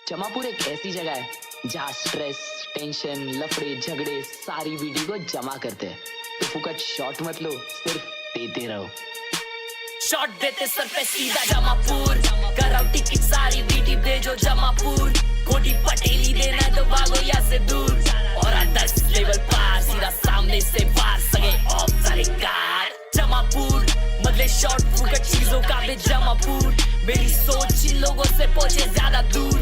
जमापुर एक ऐसी जगह है जहाँ स्ट्रेस, टेंशन, लफड़े, झगड़े सारी वीडियो को जमा करते हैं। तो फुकट शॉट मत लो, सिर्फ देते रहो। शॉट देते सर पे सीधा जमापुर, कराओ टिकट सारी बीटी भेजो जमापुर। कोटी पटेली देना तो भागो यहाँ से दूर, और 10 लेवल पार सीधा सामने से वार सगे ऑफ सारे कार। जमापुर बदले शॉट फुकट चीजों का भी जमापुर। मेरी सोच इन लोगों से पहुंचे ज्यादा दूर,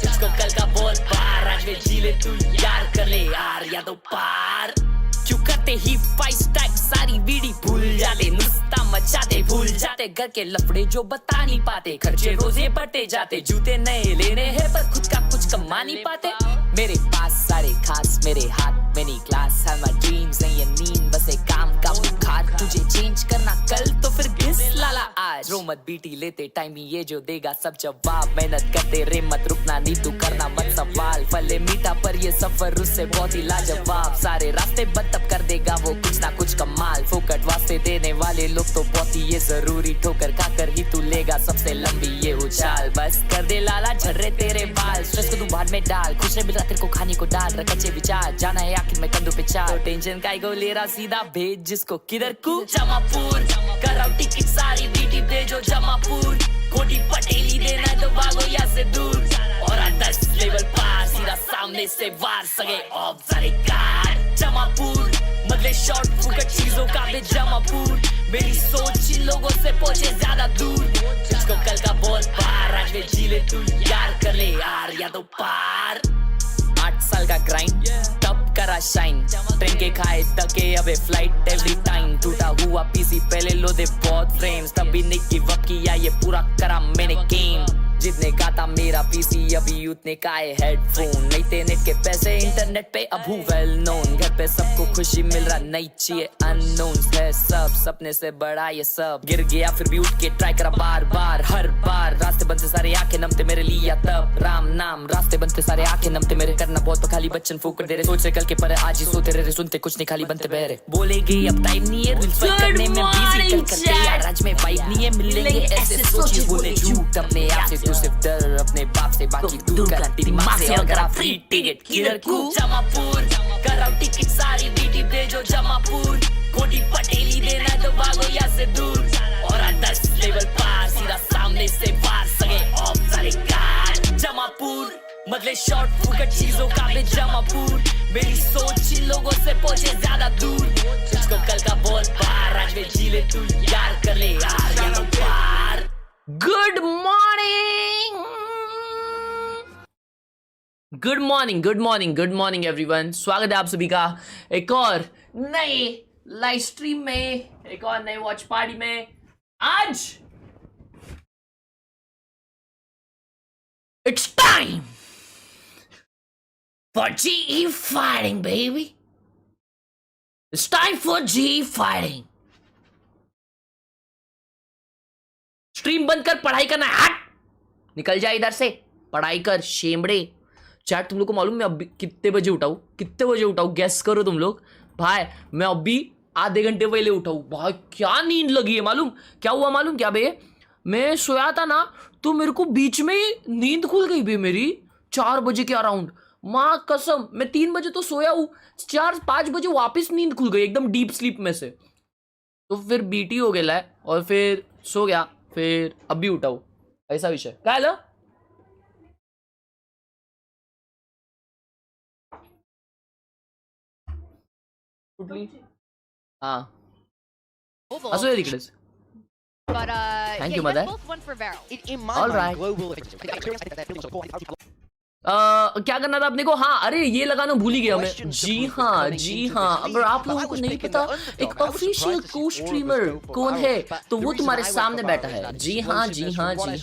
तुझको कल का बहुत पार आज में जी ले तू यार, कर ले यार या तो पार। क्यों करते ही 5 स्टैक सारी वीडी भूल जाते, नुस्ता मचाते भूल जाते, घर के लफड़े जो बता नहीं पाते, खर्चे रोजे बढ़ते जाते, जूते नए लेने हैं पर खुद का कुछ कमा नहीं पाते। मेरे पास सारे खास, मेरे हाथ में नहीं क्लास, है माय ड्रीम्स नहीं ये नींद, बस एक काम का बुखार। तुझे चेंज करना कल तो फिर घिस लाला आज, रो मत बीटी लेते टाइम ही ये जो देगा सब जवाब। मेहनत करते रे मत रुकना, नहीं तू करना मत सवाल, फले मीठा पर ये सफर उससे बहुत ही लाजवाब। सारे रास्ते बंद तब कर देगा वो कुछ ना कुछ कमाल, फोकट वास्ते देने वाले लोग तो बहुत ही ये जरूरी, ठोकर खाकर ही तू लेगा सबसे लंबी ये उछाल। बस कर दे लाला झर्रे तेरे बाल, स्ट्रेस को तू भाड़ में डाल, खुश मिल रहा तेरे को खाने को डाल, रख अच्छे विचार, जाना है आखिर में कंधों पे चाल। टेंशन का को ले रहा सीधा भेज जिसको किधर को जमापुर, कराओ टिकट सारी बीटी भेजो जमापुर। कोटी पटेली देना तो भागो यहाँ से दूर, और 10 लेवल पार सीधा सामने से वार सगे ऑफ सारे कार। जमापुर बदले शॉट फुकट चीजों का भी जमापुर। मेरी सोच इन लोगों से पहुंचे ज्यादा दूर, तुझको कल का बहुत पार आज में जी ले तू यार, कर ले यार या तो पार। 8 साल का ग्राइंड तब करा शाइन, ट्रेन के खाए धक्के अबे फ्लाइट एवरी टाइम। टूटा हुआ पीसी पहले लो दे बहुत फ्रेम्स, तभी नहीं गिव अप किया ये पूरा करा मैंने गेम। जितने का था मेरा पीसी अभी उतने का है हेडफोन, नहीं थे नेट के पैसे इंटरनेट पे अब हूँ वेल नोन। घर पे सबको खुशी मिल रहा नहीं चाहिए अननोन है सब, सपने से बड़ा ये सब। गिर गया फिर भी उठ के ट्राई करा बार बार हर बार, रास्ते बनते सारे आंखें नमते मेरे लिए तब राम नाम। रास्ते बनते सारे आंखें नमते मेरे, करना बहुत तो खाली बच्चन फूक दे रहे, सोच से कल के पर आज ही सोते रहे, सुनते कुछ नहीं खाली बनते बहरे। बोलेंगे अब टाइम नहीं है रील्स करने में बिजी, कल करते यार आज में वाइब नहीं है, मिलेंगे ऐसे सोचिए बोले झूठ अपने आप से, तू सिर्फ डर अपने बाप से बाकी दूर कर तेरी माँ से। अगर आप फ्री टिकट किधर को जमापुर, कराओ टिकट सारी बीटी भेजो जमापुर। कोटी पटेली देना तो भागो यहाँ से दूर, और 10 लेवल पार सीधा सामने से वार सगे ऑफ सारे कार। जमापुर बदले शॉट फुकट चीजों का भी जमापुर। मेरी सोच इन लोगों से पहुंचे ज्यादा दूर, तुझको कल का बहुत पार आज में जी ले तू यार, कर ले यार या तो पार। Good morning, good morning, good morning, good morning everyone. स्वागत है आप सभी का एक और नए लाइव स्ट्रीम में, एक और नए वॉच पार्टी में। आज it's time for GE firing baby, it's time for GE firing. Stream बंद कर, पढ़ाई करना है, हट निकल जा इधर से, पढ़ाई कर शेमड़े। चैट तुम लोग को मालूम मैं अभी कितने बजे उठाऊं, कितने बजे उठाऊं गैस करो तुम लोग। भाई मैं अभी आधे घंटे पहले उठाऊं, भाई क्या नींद लगी है मालूम क्या हुआ, मालूम क्या बे, मैं सोया था ना तो मेरे को बीच में नींद खुल गई बे मेरी 4 बजे के अराउंड। माँ कसम मैं 3 बजे तो सोया हूँ, 4-5 बजे वापस नींद खुल गई एकदम डीप स्लीप में से। तो फिर बीटी हो गया है और फिर सो गया, फिर अभी उठाऊ, ऐसा विषय क्या है। हाँ असो तिकडेच. But Thank yeah, you, he has mother. both one for barrel. In my All mind, right. global experience that feels so cool. क्या करना था अपने को, हाँ अरे ये लगाना भूल ही गया मैं। जी हाँ जी हाँ, अगर आप लोगों को नहीं पता एक ऑफिशियल को स्ट्रीमर कौन है तो वो तुम्हारे सामने बैठा है। जी हाँ जी हाँ जी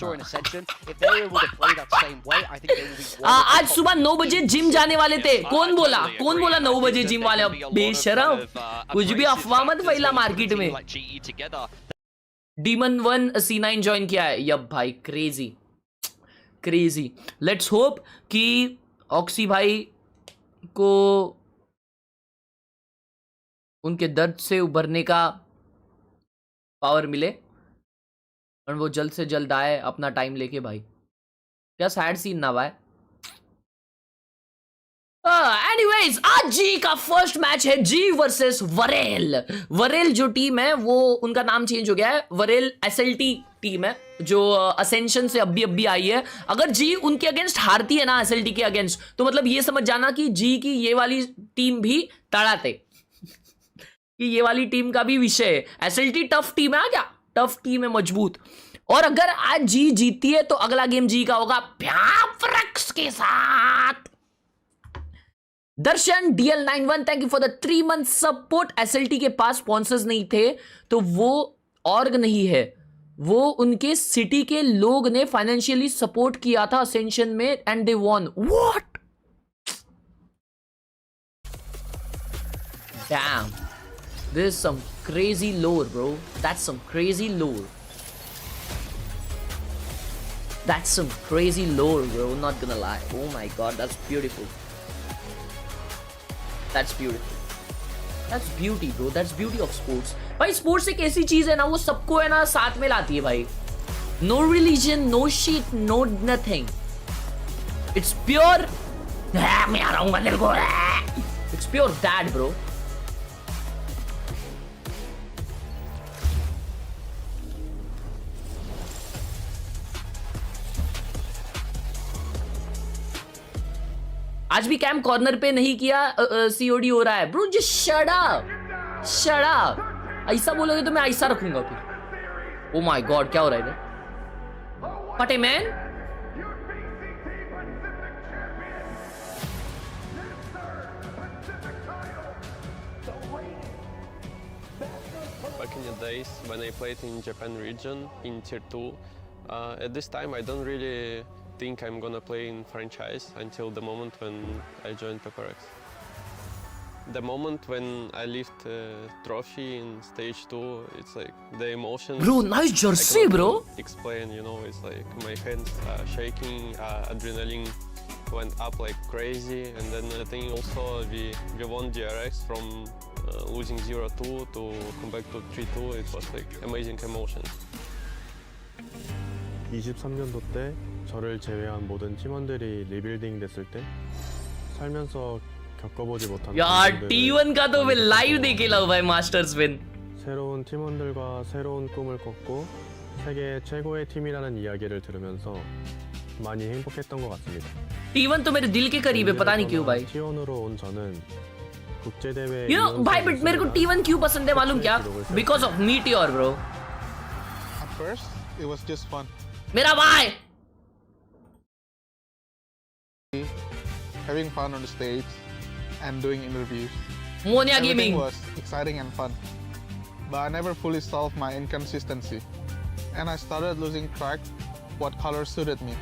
हाँ। आज सुबह 9 बजे जिम जाने वाले थे, कौन बोला 9 बजे जिम वाले, बेशरम कुछ भी अफवाह मत फैला मार्केट में। डीमन 1 C9 ज्वाइन किया है, यब भाई क्रेजी क्रेजी। लेट्स होप कि ऑक्सी भाई को उनके दर्द से उभरने का पावर मिले और वो जल्द से जल्द आए अपना टाइम लेके। भाई क्या सैड सीन ना भाई, गाइस आज जी का फर्स्ट मैच है जी वर्सेस वरेल। वरेल जो टीम है वो उनका नाम चेंज हो गया है, वरेल एसएलटी टीम है जो असेंशन से अभी आई है। अगर जी उनके अगेंस्ट हारती है ना एसएलटी के अगेंस्ट, तो मतलब ये समझ जाना कि जी की ये वाली टीम भी तड़ाते कि ये वाली टीम का भी विषय है। एसएलटी टफ टीम है, क्या टफ टीम है, मजबूत। और अगर आज जी जीतती है तो अगला गेम जी का होगा फ्रक्स के साथ। Darshan DL91 thank you for the 3 month support. SLT के पास स्पॉन्सर्स नहीं थे तो वो ऑर्ग नहीं है, वो उनके सिटी के लोग ने फाइनेंशियली सपोर्ट किया था असेंशन में and they won. What damn, this is some crazy lore bro, that's some crazy lore, that's some crazy lore bro, not gonna lie. Oh my god, that's beautiful, that's beautiful, that's beauty bro, that's beauty of sports भाई। Sports एक ऐसी चीज है ना, वो सबको है ना साथ में लाती है भाई। no religion, no shit, no nothing, it's pure मैं आ रहा हूँ मंदिर को, it's pure that bro। आज भी कैंप कॉर्नर पे नहीं किया, सीओडी हो रहा है bro. Just shut up, shut up. ऐसा बोलोगे तो मैं ऐसा रखूंगा फिर। ओ माय गॉड, क्या हो रहा है इधर? फटे man, back in the days when I played in Japan region in tier 2. At this time I don't really think I'm gonna play in franchise until the moment when I joined PACIFIC. The moment when I lift trophy in stage 2, it's like the emotions. bro nice jersey bro, explain, you know, it's like my hands are shaking, adrenaline went up like crazy, and then I think also we won DRX from losing 0-2 to come back to 3-2. It was like amazing emotions. 23년도 때 저를 제외한 모든 팀원들이 리빌딩 됐을 때 살면서 겪어보지 못한 यार T1 का तो मैं live देखे लो भाई, masters win. 새로운 팀원들과 새로운 꿈을 꿨고 세계 최고의 팀이라는 이야기를 들으면서 많이 행복했던 것 같습니다. T1 तो मेरे दिल के करीब है, पता नहीं क्यों भाई। T1으로 온 저는 국제대회 You know भाई, बट मेरे को T1 क्यों पसंद है मालूम क्या? Because of Meteor bro। At first, it was just fun. मेरा भाई Having fun on the stage and doing interviews. Moniya Everything gaming. was exciting and fun. But I never fully solved my inconsistency. And I started losing track what color suited me.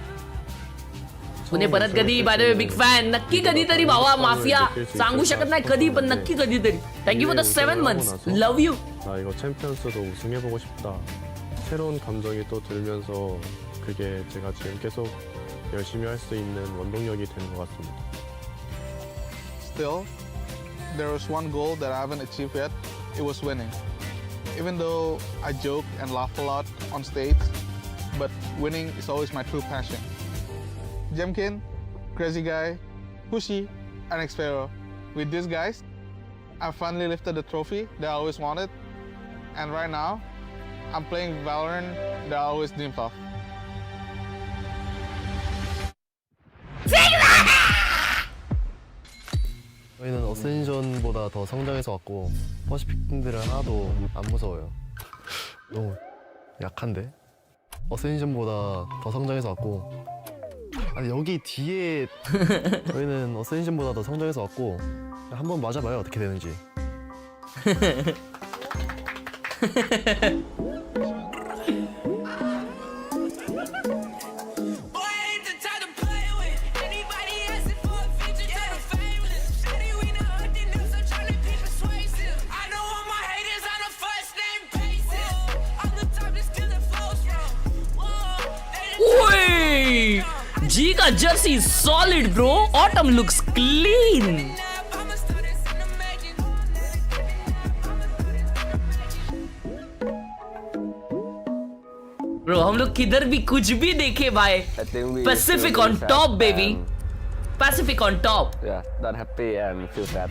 Pune परत कधी, bye the way big fan, नक्की कधीतरी भावा। Mafia सांगू शकत नाही कधी, पण नक्की कधीतरी। Thank you for the 7 months, love you. 나 이거 챔피언스도 우승해보고 싶다. 새로운 감정이 또 들면서 그게 제가 지금 계속 열심히 할 수 있는 원동력이 되는 것 같습니다. Still, there was one goal that I haven't achieved yet. It was winning. Even though I joke and laugh a lot on stage, but winning is always my true passion. Jemkin, Crazy Guy, Pushy, and Xpero. With these guys, I finally lifted the trophy that I always wanted. And right now, I'm playing Valorant that I always dreamed of. 저희는 어센션보다 더 성장해서 왔고 퍼시픽 팀들은 하나도 안 무서워요. 너무 약한데? 어센션보다 더 성장해서 왔고, 아니 여기 뒤에 저희는 어센션보다 더 성장해서 왔고, 한번 맞아봐요 어떻게 되는지. जी का Jersey solid bro, autumn looks clean. Bro हम लोग किधर भी कुछ भी देखे भाई, Pacific on top baby, Pacific on top. Yeah, not happy and feel sad.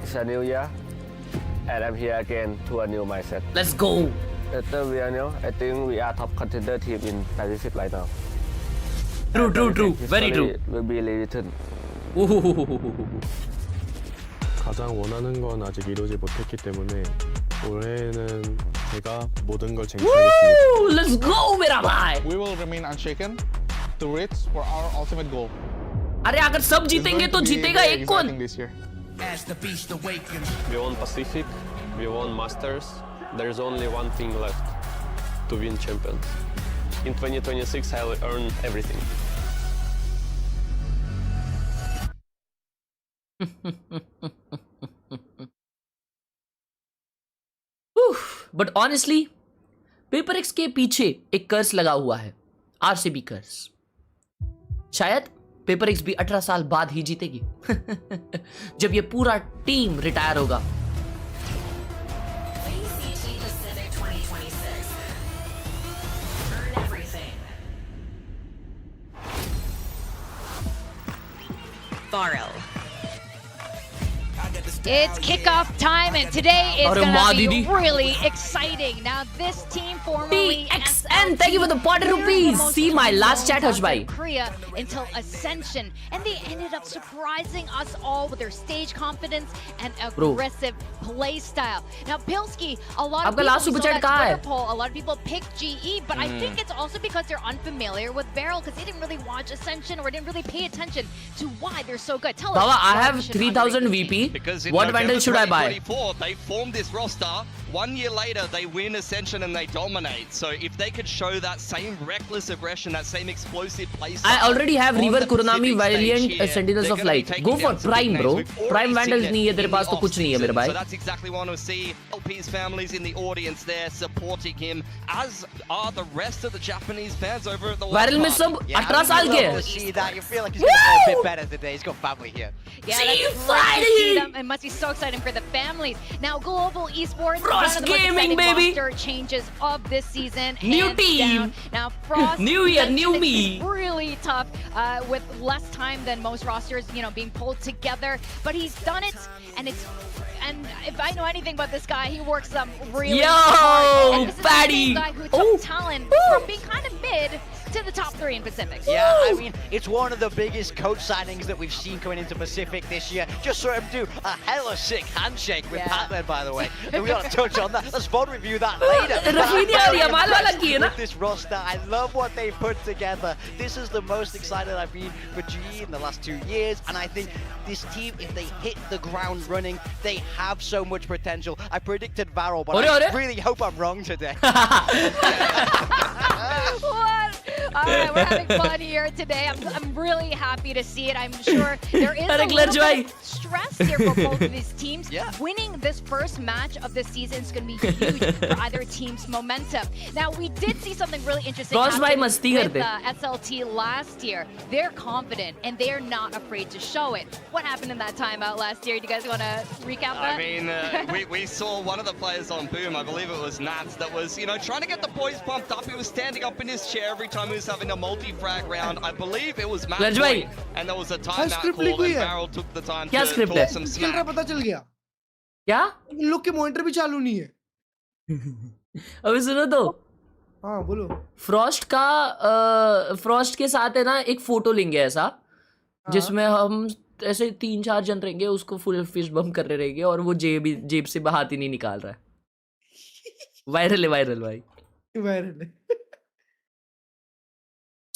It's a new year, and I'm here again to a new mindset. Let's go. After we are new, I think we are top contender team in Pacific right now. True. Very true. Will be rewritten. 가장 원하는 건 아직 이루지 못했기 때문에 올해는 제가 모든 걸 쟁취하겠습니다. Woo! Let's go, मेरा भाई. We will remain unshaken to reach for our ultimate goal. अरे अगर सब जीतेंगे तो जीतेगा एक कौन? This year. We won Pacific, we won Masters. There's only one thing left to win champions. In 2026, I'll earn everything. But honestly, paper x के पीछे एक कर्स लगा हुआ है, आरसीबी कर्स. शायद पेपर एक्स भी 18 साल बाद ही जीतेगी जब ये पूरा टीम रिटायर होगा. VCT PACIFIC 2026. Earn everything. Farrell. It's kickoff time, and today is Arre going maa, to be Didi. really exciting. Now, this team formerly PXN, thank you for the 40 rupees. See my last chat, Harsh bhai. Korea until Ascension, and they ended up surprising us all with their stage confidence and Bro. aggressive play style. Now, Pilski, a lot of आपका last people, super chat कहाँ है? poll, a lot of people picked GE, but I think it's also because they're unfamiliar with Beryl, because they didn't really watch Ascension or didn't really pay attention to why they're so good. Tell Baba, us. I why have we should 3000 underrate this team. VP. Because in What November bundle should I buy? 2024, they formed this roster. 1 year later, they win Ascension and they dominate. So if they could show that same reckless aggression, that same explosive play I style already have on River the Kurunami Pacific Valiant stage here, Sentinels they're of gonna be Light. taking Go for down some big Prime, names. bro. We've already Prime seen Vandals it नहीं है तेरे in pass the तो कुछ नहीं है मेरे off-season. भाई. So that's exactly what I want to see. LP's families in the audience there supporting him, as are the rest of the Japanese fans over at the viral में LAN सब party. 18 साल के हैं. See that? You feel like he's going to play a bit better today. He's got family here. Yeah, See that's you great to Friday! see them. It must be so exciting for the families. Now, Global Esports, Frost one of the most Gaming, exciting baby! roster changes of this season. New hands team! down. Now, Frost, New year, mentioned new it's me. been really tough with less time than most rosters, being pulled together. But he's done it, and if I know anything about this guy, he works really Yo, hard. And this is the Patty! same guy who took Ooh. talent Ooh. from being kind of mid to the top 3 in Pacific. Yeah, I mean, it's one of the biggest coach signings that we've seen coming into Pacific this year. Just saw him do a hella sick handshake with Yeah. Pac-Man, by the way. And we got to touch on that. Let's VOD review that later. But I'm Rafinha very और Yamal वाला impressed की है ना? with this roster. I love what they put together. This is the most excited I've been for GE in the last 2 years. And I think this team, if they hit the ground running, they have so much potential. I predicted Varro, but Ore, I ore. really hope I'm wrong today. What? All right, we're having fun here today. I'm really happy to see it. I'm sure there is a Arak little Larjai. bit of stress here for both of these teams. Yeah. Winning this first match of the season is going to be huge for either team's momentum. Now, we did see something really interesting Frost bhai happen मस्ती with करते. SLT last year. They're confident, and they're not afraid to show it. What happened in that timeout last year? Do you guys want to recap that? I mean, we saw one of the players on Boom, I believe it was Nats, that was, trying to get the boys pumped up. He was standing up in his chair every time he was having a multi-frag round. I believe it was Matt Large bhai. Boyd, and there was a timeout script call, लिखी हुई and है? Barrel took the time क्या to script talk है? some खेल रहा smack. पता चल गया क्या? इन लोग के मॉनिटर भी चालू नहीं है अभी सुनो तो. हाँ बोलो फ्रॉस्ट के साथ है ना एक फोटो लेंगे ऐसा जिसमें हम ऐसे 3-4 जन रहेंगे, उसको फुल फिश बम कर रहे रहेंगे और वो जेब से हाथ ही नहीं निकाल रहा है. वायरल है भाई. वायरल है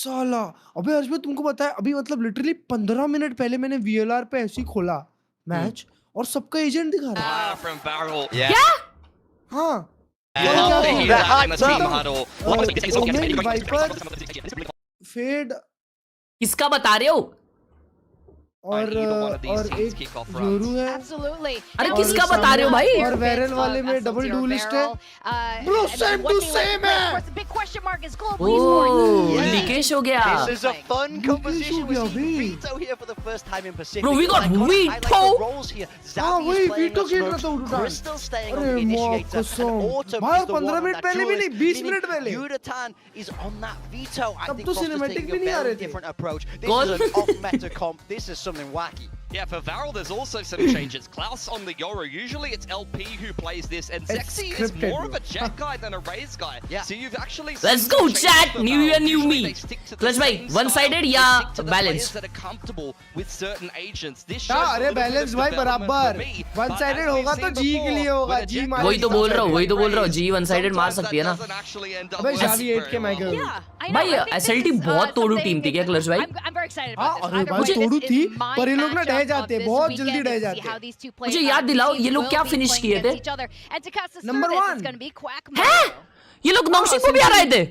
साला अबे हर्षद तुमको पता है अभी मतलब लिटरली 15 मिनट पहले मैंने VLR पे ऐसे ही खोला मैच और सबका एजेंट दिखा रहा है From Barrel. क्या? हाँ You love to hear that in the team huddle. Omen Viper Fade किसका बता रहे हो? और either one of these और teams एक kick off जोरू runs. है Absolutely. अरे Now, किसका we बता रहे हो saw भाई? और bits वायरल of वाले में SL0 डबल डुलिस्ट है Barrel, bro and then same what to they like to same play. Of है course, the big question mark is Global Oh, Esports. Yeah. लीकेश हो गया. This is a fun composition. We Vito see bhi. Vito here for the first time in Pacific. Bro, we got And I gotta highlight Vito. the roles here. हाँ Zabi वही is playing veto on खेल रहा था smokes, उड़ान Crystal staying on अरे the माँ initiator, and कसम Autumn भाई is the one 15 on minute that पहले भी नहीं duelist, 20 meaning मिनट पहले Yudatan is on that Vito. I तब think तो Foster's cinematic taking भी a नहीं आ very रहे थे different approach. This कौन? is an off-meta comp. This is something wacky. Yeah, for Varel, there's also some changes. Klaus on the Yoru. Usually it's LP who plays this, and It's Zexy is scripted, more bro. of a jet guy than a raise guy. Yeah. So you've actually Let's seen go, some changes chat. for New Varel. year, new Usually me. they stick to the Clutch भाई, same style. one-sided They या stick to the balanced? players that are comfortable with certain agents. This क्या shows a अरे little bit balance of भाई development बराबर for me. One But sided as we've होगा तो seen जी के before, लिए होगा when a जी jet मारेगा वही तो बोल रहा हूँ, वही तो बोल रहा हूँ. Raise, जी वन साइडेड मार sometimes सकती है that ना. doesn't actually end up अबे working शावी 8 के very मैं well. गया Yeah, I know. भाई, I think this SLT is, बहुत तोड़ू something टीम थी क्या, क्लच भाई? I'm very excited हाँ about this. अरे Either भाई way, तोड़ू this थी is my पर ये लोग ना matchup ढह of जाते this बहुत weekend जल्दी ढह and see जाते how these two players मुझे याद दिलाओ, ये लोग will क्या be finish playing किए थे? against each other. And to cast us Number through this, one. it's going to be Quack हैं? ये लोग नॉक्सिंग को भी आ रहे थे.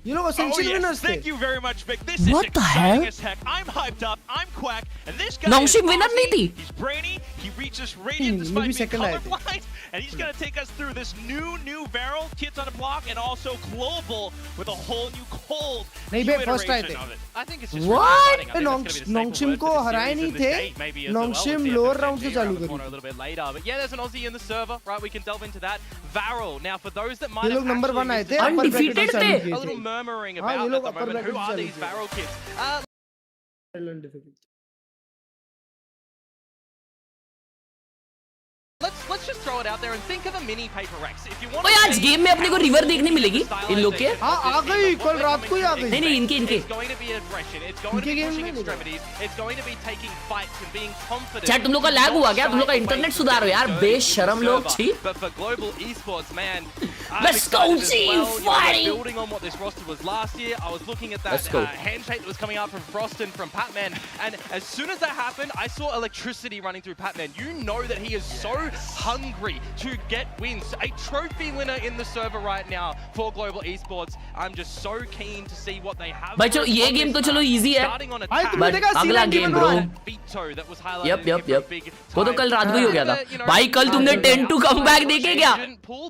ये लोग एसेंशियल विनर्स थे Thank you very much, Vic. This What is the exciting hell? as heck. I'm hyped up. I'm Quack, and this guy Nongshim is winner नहीं Aussie. थी. He's brainy. He reaches radiant maybe despite being second आए थे. colorblind, and he's gonna take us through this new barrel, kids on a block, and also global with a whole new cold नहीं new बे first आए iteration थे. of it. I think it's just What? really exciting. I think that's gonna be the staple नोंगशिम word को for the हराए series नहीं and this थे date maybe as well. नोंगशिम We'll see lower if round से FNG चालू around the करी corner a little bit later. But yeah, there's an Aussie in the server, right? We can delve into that. Varel. Now, for those that might ये लोग have number actually 1 आए missed थे the upper Undefeated bracket से चालू थे. किए a little थे murmuring हाँ, ये about लोग at the upper moment. Who bracket are से these चालू Varel kids? किए Let's just throw it out there and think of a mini Paper Rex. If you want ओए आज गेम में अपने को रिवर देखने मिलेगी इन लोग के. हाँ आ गई कल रात को ही आ गई नहीं नहीं इनके It's going to be aggression. It's going to इनके be गेम pushing में नहीं extremities. It's going to be taking fights and being confident. Chat तुम लोग का लैग हुआ क्या? तुम लोग का इंटरनेट सुधारो यार, बेशरम लोग. छी. But for global esports, man, Let's go, team fighting! Building on what this roster was last year, I was looking at that Let's go. handshake that was coming out from Froston from Patman, and as soon as that happened, I saw electricity running through Patman. You know that he is so hungry to get wins. A trophy winner in the server right now for global esports. I'm just so keen to see what they have. भाई चलो ये game तो चलो easy है. Starting on भाई attack. तुमने देखा अगला C91 game bro. Vito that was highlighted yup here yup for a yup. big वो तो time. कल रात को ही हो गया था. भाई कल तुमने 10 टू कम बैक देखे क्या?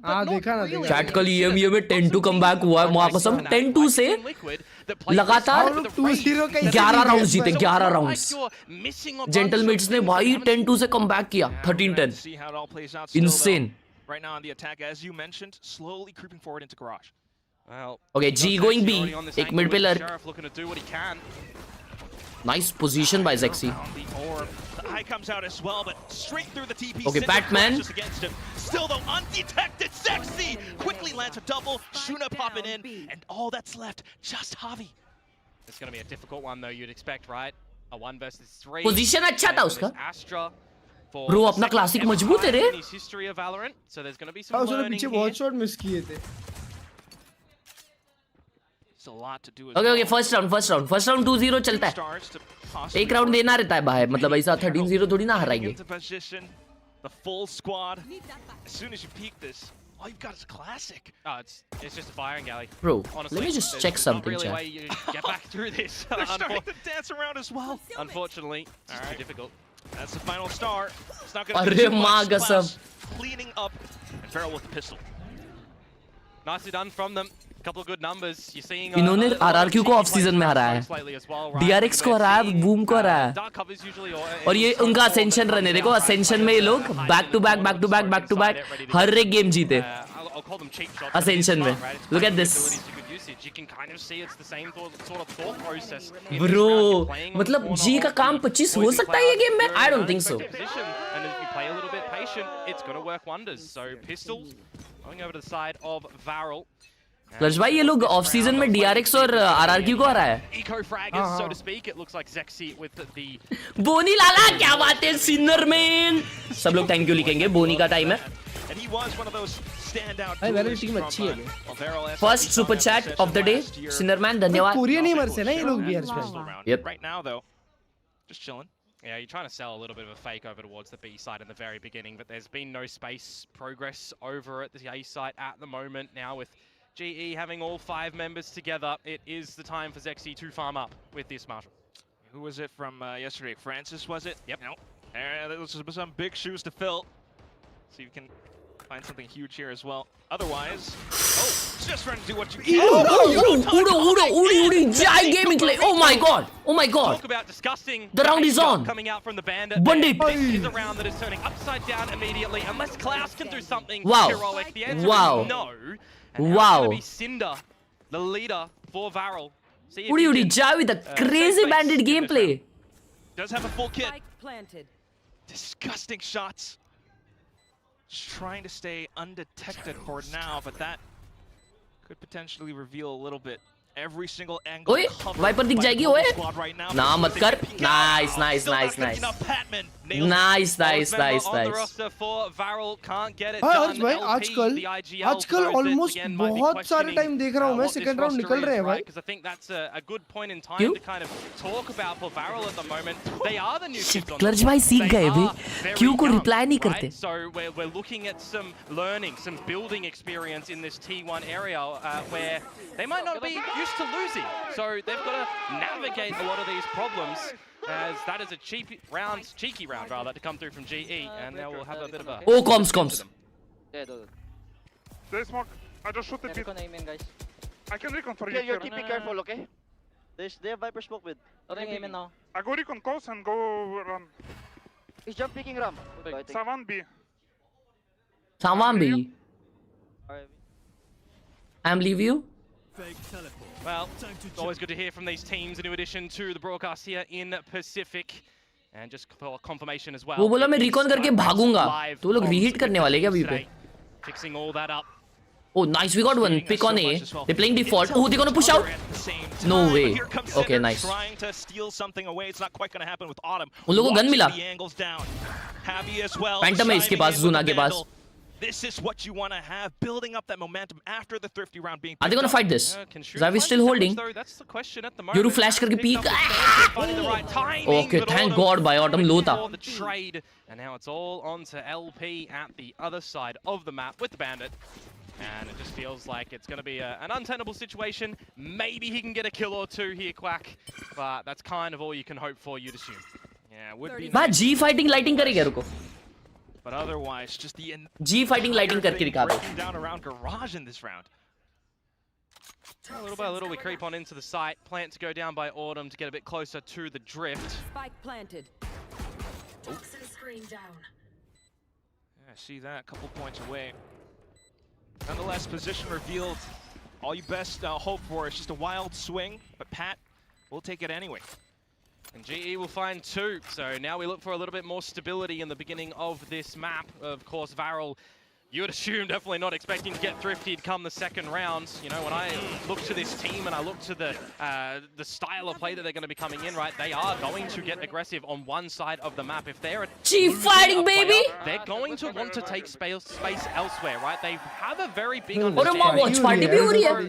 हाँ देखा ना देखा चैट कल EMEA में 10 टू कम बैक हुआ है. माँ कसम 10-2 से लगातार 11 राउंड्स जीते. 11 राउंड्स. जेंटलमेट्स ने भाई 10-2 से कम बैक किया. 13-10. Insane. Right now on the attack, as you mentioned, slowly creeping forward into garage. Well, Okay, G going B. एक mid pillar. Sheriff looking to do what he can. Nice position by Zexy. On the orb. The eye comes out as well, but straight through the TP. Okay, Cinder Batman. crashes against him. Still though, undetected. Sexy quickly lands a double. Shuna popping in, and all that's left, just Javi. It's going to be a difficult one though, you'd expect, right? A 1 versus 3. Position अच्छा था उसका. Astra. Bro अपना classic मजबूत है रे. History of Valorant, so there's going to be some हाँ उसने learning पीछे here. बहुत शॉट मिस किए थे It's a lot to do as Okay, okay, well. first round 2-0 चलता है. Starts to possibly एक राउंड देना रहता है बाहर. मतलब ऐसा 13-0 थोड़ी ना हराएंगे. into position. The full squad. As soon as you peek this, all you've got is a classic. Oh, it's just a firing galley. Bro, Honestly, let me just there's check not something, really a chat. way you get back through this. They're starting to dance around as well. Unfortunately, it's just too difficult. That's the final star. It's not going अरे to do too माँ much. कसम. Klaus cleaning up, and Farrell with the pistol. Nicely done from them. Couple of good numbers. You're seeing इन्होंने RRQ को off season में हराया है. DRX को हराया है, बूम को हराया है. और ये उनका असेंशन रन है. देखो असेंशन में ये लोग बैक टू बैक हर एक गेम जीते. असेंशन में. Look at this. You can kind of see it's the same sort of thought process. Bro, मतलब G का काम 25 हो सकता है ये गेम में? I don't think so. And if you play a little bit patient, it's going to work wonders. So pistols going over to the side of Varel. Large भाई ये लोग ऑफ सीजन में DRX और RRQ को हराया है. Eco fraggers, so to speak. It looks like Zexy with the. बोनी लाला क्या बात है सिनर मैन. सब लोग थैंक यू लिखेंगे. बोनी का टाइम है. And he was one of those standout. भाई वेरी टीम अच्छी है. First super chat of the day Sinnerman धन्यवाद. कोरियन ही मर से ना ये लोग भी यार. Yep. Right now though, just chilling. Yeah, you're trying to sell a little bit of a fake over towards the B side in the very beginning, but there's been no space progress over at the A site at the moment. Now with GE having all 5 members together, it is the time for Zexy to farm up with this Marshal. Who was it from yesterday? Francis, was it? Yep. No. Those are some big shoes to fill. See if you can find something huge here as well. Otherwise, just trying to do what you can. Uri, giant gaming play. Oh my god. Oh my god. Talk about disgusting. The round is on. Coming out from the bandit. Bandit. This is a round that is turning upside down immediately. Unless Klaus can do something Wow. heroic. The answer Wow. is no. And Wow. It's gonna be Cinder, the leader for Varel. See if Uri, he can, Jai with a crazy save bandit face in this gameplay. round. Does have a full kit. Planted. Disgusting shots. Just trying to stay undetected for now, but that could potentially reveal a little bit. Every single angle. ओए wiper दिख जाएगी ओए ना मत कर nice nice nice nice nice nice nice nice आज भाई आजकल ऑलमोस्ट बहुत सारे टाइम देख रहा हूँ मैं सेकंड राउंड निकल रहे हैं भाई क्लर्च भाई सीख गए भी क्यों को रिप्लाई नहीं करते So we're looking at some learning, some building experience in this T1 area where they might not be used to losing. So they've got to navigate a lot of these problems, as that is a cheeky round rather, to come through from GE, and now we'll have a bit of a... Oh, comms. They smoke. I just shoot it. I can recon for you. You're keeping careful, okay? They have Viper smoke with. I go recon close and go run. He's jump picking Ram. Savan B. Saman B. I'm leave you. Well, it's always good to hear from these teams, in addition to the broadcast here in Pacific. And just for confirmation as well. वो बोला मैं recon करके भागूंगा तो वो लोग reheat करने वाले क्या अभी पे Fixing all that up. Oh nice, we got one pick on A. They're playing default. Oh, they're gonna push out. No way. Okay, nice. Trying to steal something away. It's not quite going to happen with Autumn. उन लोगों को gun मिला. Happy as well. Phantom है इसके पास, Zuna के पास. This is what you want to have, building up that momentum after the thrifty round being. Are they gonna fight this? Zavi still holding. That's the question at the moment. Yoru flash करके peek. Okay, thank God by Autumn low था. The trade, and now it's all on to LP at the other side of the map with the bandit. And it just feels like it's going to be an untenable situation. Maybe he can get a kill or two here, Quack. But that's kind of all you can hope for, you'd assume. Yeah, it would be nice. G fighting lighting करेगा रुको. But otherwise, just the G fighting lighting करके दिखा दो. Down around garage in this round. Little by little, we creep on into the site. Plant to go down by Autumn to get a bit closer to the drift. Spike planted. Toxin screen down. Yeah, see that, a couple points away. Nonetheless, position revealed. All you best hope for is just a wild swing, but Pat will take it anyway. And GE will find two, so now we look for a little bit more stability in the beginning of this map. Of course, Varel, you would assume definitely not expecting to get thriftied come the second round. You know, when I look to this team and I look to the style of play that they're going to be coming in, right, they are going to get aggressive on one side of the map. If they're G fighting, baby! They're going to want to take space elsewhere, right? They have a very big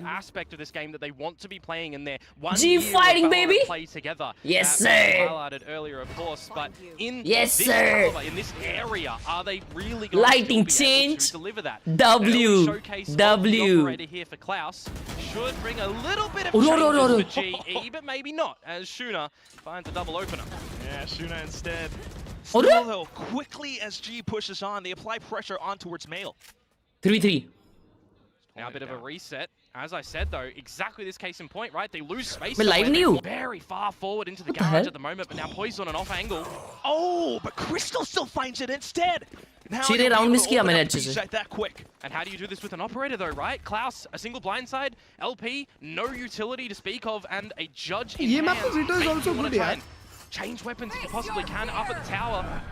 aspect of this game that they want to be playing in their G fighting, baby! Play together. Yes, sir! Highlighted earlier, of course, but in this caliber, in this area, are they really going lighting to change? Deliver that? W. Operator here for Klaus should bring a little bit of changes for GE, but maybe not, as Shuna finds a double opener. Yeah, Shuna instead. Still though, quickly as G pushes on, they apply pressure on towards Mail. 3-3. Now a bit of a reset. As I said though, exactly this case in point, right? They lose space. Very far forward into the garage at the moment, but now poised on an off angle. Oh, but Crystal still finds it instead. Chire round miss किया मैंने अच्छे से. That quick. And how do you do this with an operator though, right? Klaus, a single blindside, LP, no utility to speak of, and a judge in ये map hands. का Vito is also good यार. Change weapons if you possibly can up at the tower.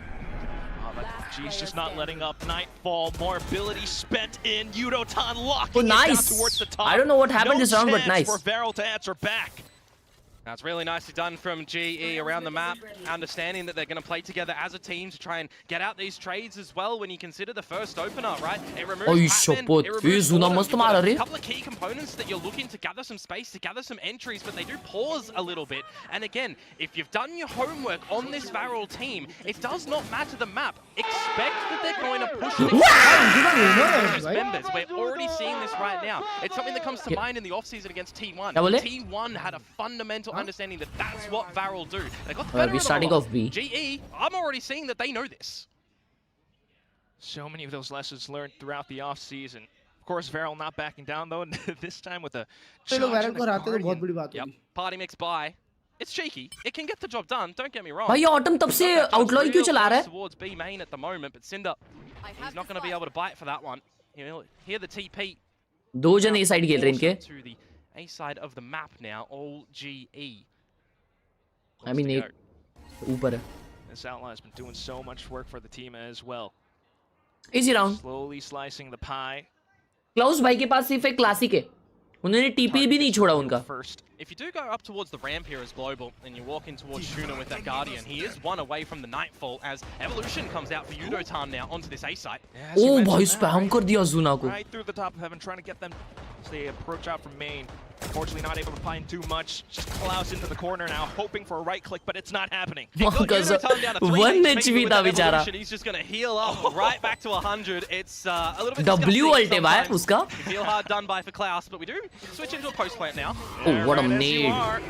G's just not letting up. Nightfall, more ability spent in Yudotan locking it nice. down towards the top. I don't know what happened this round, but nice. For Varel to answer back. That's really nicely done from GE around the map, understanding that they're going to play together as a team to try and get out these trades as well when you consider the first opener, right? It removes Patman, it removes a couple of key components that you're looking to gather some space, to gather some entries, but they do pause a little bit. And again, if you've done your homework on this Varel team, it does not matter the map. Expect that they're going to push those members. We're already seeing this right now. It's something that comes to mind in the offseason against T1. T1 had a fundamental understanding that that's what Varel do. They got the Well, better we're of it a starting lot. off B. GE, I'm already seeing that they know this. So many of those lessons learned throughout the off-season. Of course, Varel not backing down, though, and this time with a ये लोग charge viral and को a हराते तो बहुत guardian. बड़ी बात Yep. होगी. Party mix by. It's cheeky. It can get the job done. Don't get me wrong. भाई ये ऑटम तब से आउटलॉ क्यों चला रहा है? Towards B main at the moment, but Cinder, he's not going to be able to bite for that one. He'll hear the TP. दो जन ए साइड खेल रहे हैं इनके. To the A side of the map now, all GE. I mean एक ऊपर है. This outlaw has been doing so much work for the team as well. Easy round. Slowly slicing the pie. Klaus भाई के पास सिर्फ एक classic है. उन्होंने TP भी नहीं छोड़ा उनका. First. If you do go up towards the ramp here as Global, and you walk in towards Shuna with that Guardian, he is one away from the Nightfall as Evolution comes out for Yudotan now onto this A site. ओ भाई spam कर दिया Zuna को. Right through the top of heaven, trying to get them as they approach out from main. Unfortunately, not able to find too much. Just Klaus into the corner now, hoping for a right click, but it's not happening. Because 1 HP था बेचारा. He's just going to heal up right back to 100. It's a little bit W ult है भाई उसका. You feel hard done by for Klaus, but we do switch into a post plant now. Oh, what a Right as you nade. are.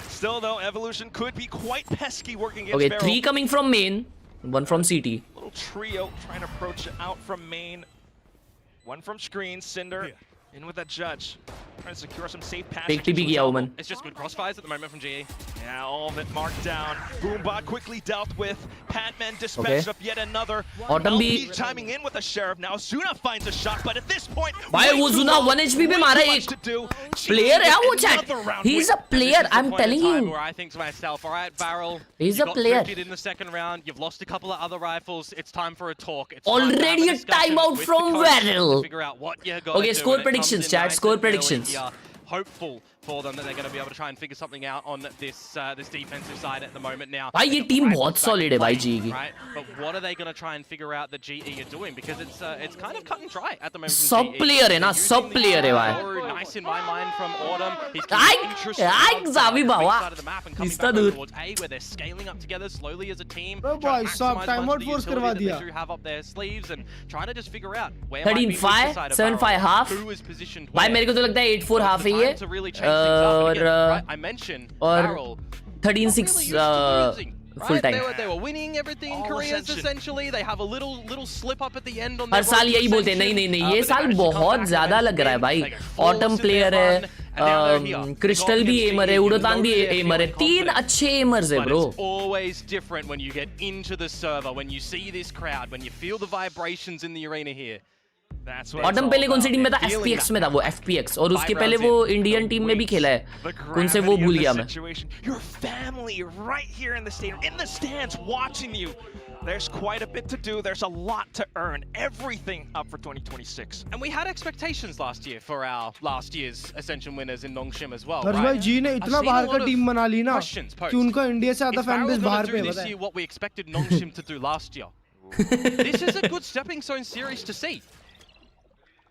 Still, though, Evolution could be quite pesky working against Okay, Varel. 3 coming from main, 1 from CT. Little trio trying to approach out from main. 1 from screen, Cinder in with that judge. Trying to secure some safe passage. Take TP किया woman. It's just good crossfires at the moment from GE. Yeah, all of it marked down. Boombot quickly dealt with. Patman dispatched up yet another. Autumn LP भी chiming in with the sheriff. Now Zuna finds a shot, but at this point, भाई वो Zuna 1 HP पे मारा एक. Player है वो chat. He's a player. I'm telling you. Where I think to myself, all right, Varel, He's you a got player. drifted in the second round. You've lost a couple of other rifles. It's time for a talk. It's Already time to have a discussion timeout with from the coach Varel. to figure out what you're gonna Okay, do, score and it comes predictions, in chat. nice Score and early predictions. here. Hopeful for them that they're going to be able to try and figure something out on this this defensive side at the moment now. भाई ये team बहुत solid है भाई GE की. Right, but what are they going to try and figure out that GE are doing? Because it's kind of cut and dry at the moment. Sub player है ना, sub player है भाई. Nice in my mind from Autumn. He's Ay, interesting Xavi Bawa. side of the map and coming इसका back दूर. towards A, where they're scaling up together slowly as a team. Oh trying boy, to stop, maximize timeout much of the force utility करवा that दिया. they do have up their sleeves and trying to just figure out where 13-5, 7-5 half. who is positioned भाई where. मेरे को तो लगता है 8-4 half है ये. To really change things up. And और again, right, I mentioned Varel 13-6 full time. They were winning everything in careers essentially. They have a little slip up at the end on her their साल road यही बोलते हैं नहीं नहीं नहीं ये but they साल managed to come बहुत back ज्यादा and लग रहा है भाई. they get forced autumn in their player run, है, and now they're here. Crystal भी एमर है, उड़ोतान भी एमर है. 3 अच्छे एमर्स है But bro. it's always different when you get into the server, when you see this crowd, when you feel the vibrations in the arena here. That's what autumn पहले कौन सी team में था? FPX में था वो, FPX. और उसके पहले वो इंडियन टीम में भी खेला है. कौन से वो भूल गया मैं. Your family right here in the stadium, in the stands, watching you. There's quite a bit to do. There's a lot to earn. Everything up for 2026. And we had expectations last year for our last year's Ascension winners in Nongshim as well. Harsh right? भाई जी ने I've इतना seen a बाहर lot का of team बना ली ना questions posed. कि उनका India से आधा Is फैन बेस Varel बाहर gonna पे do है this पता year है. what we expected Nongshim to do last year? This is a good stepping stone series to see.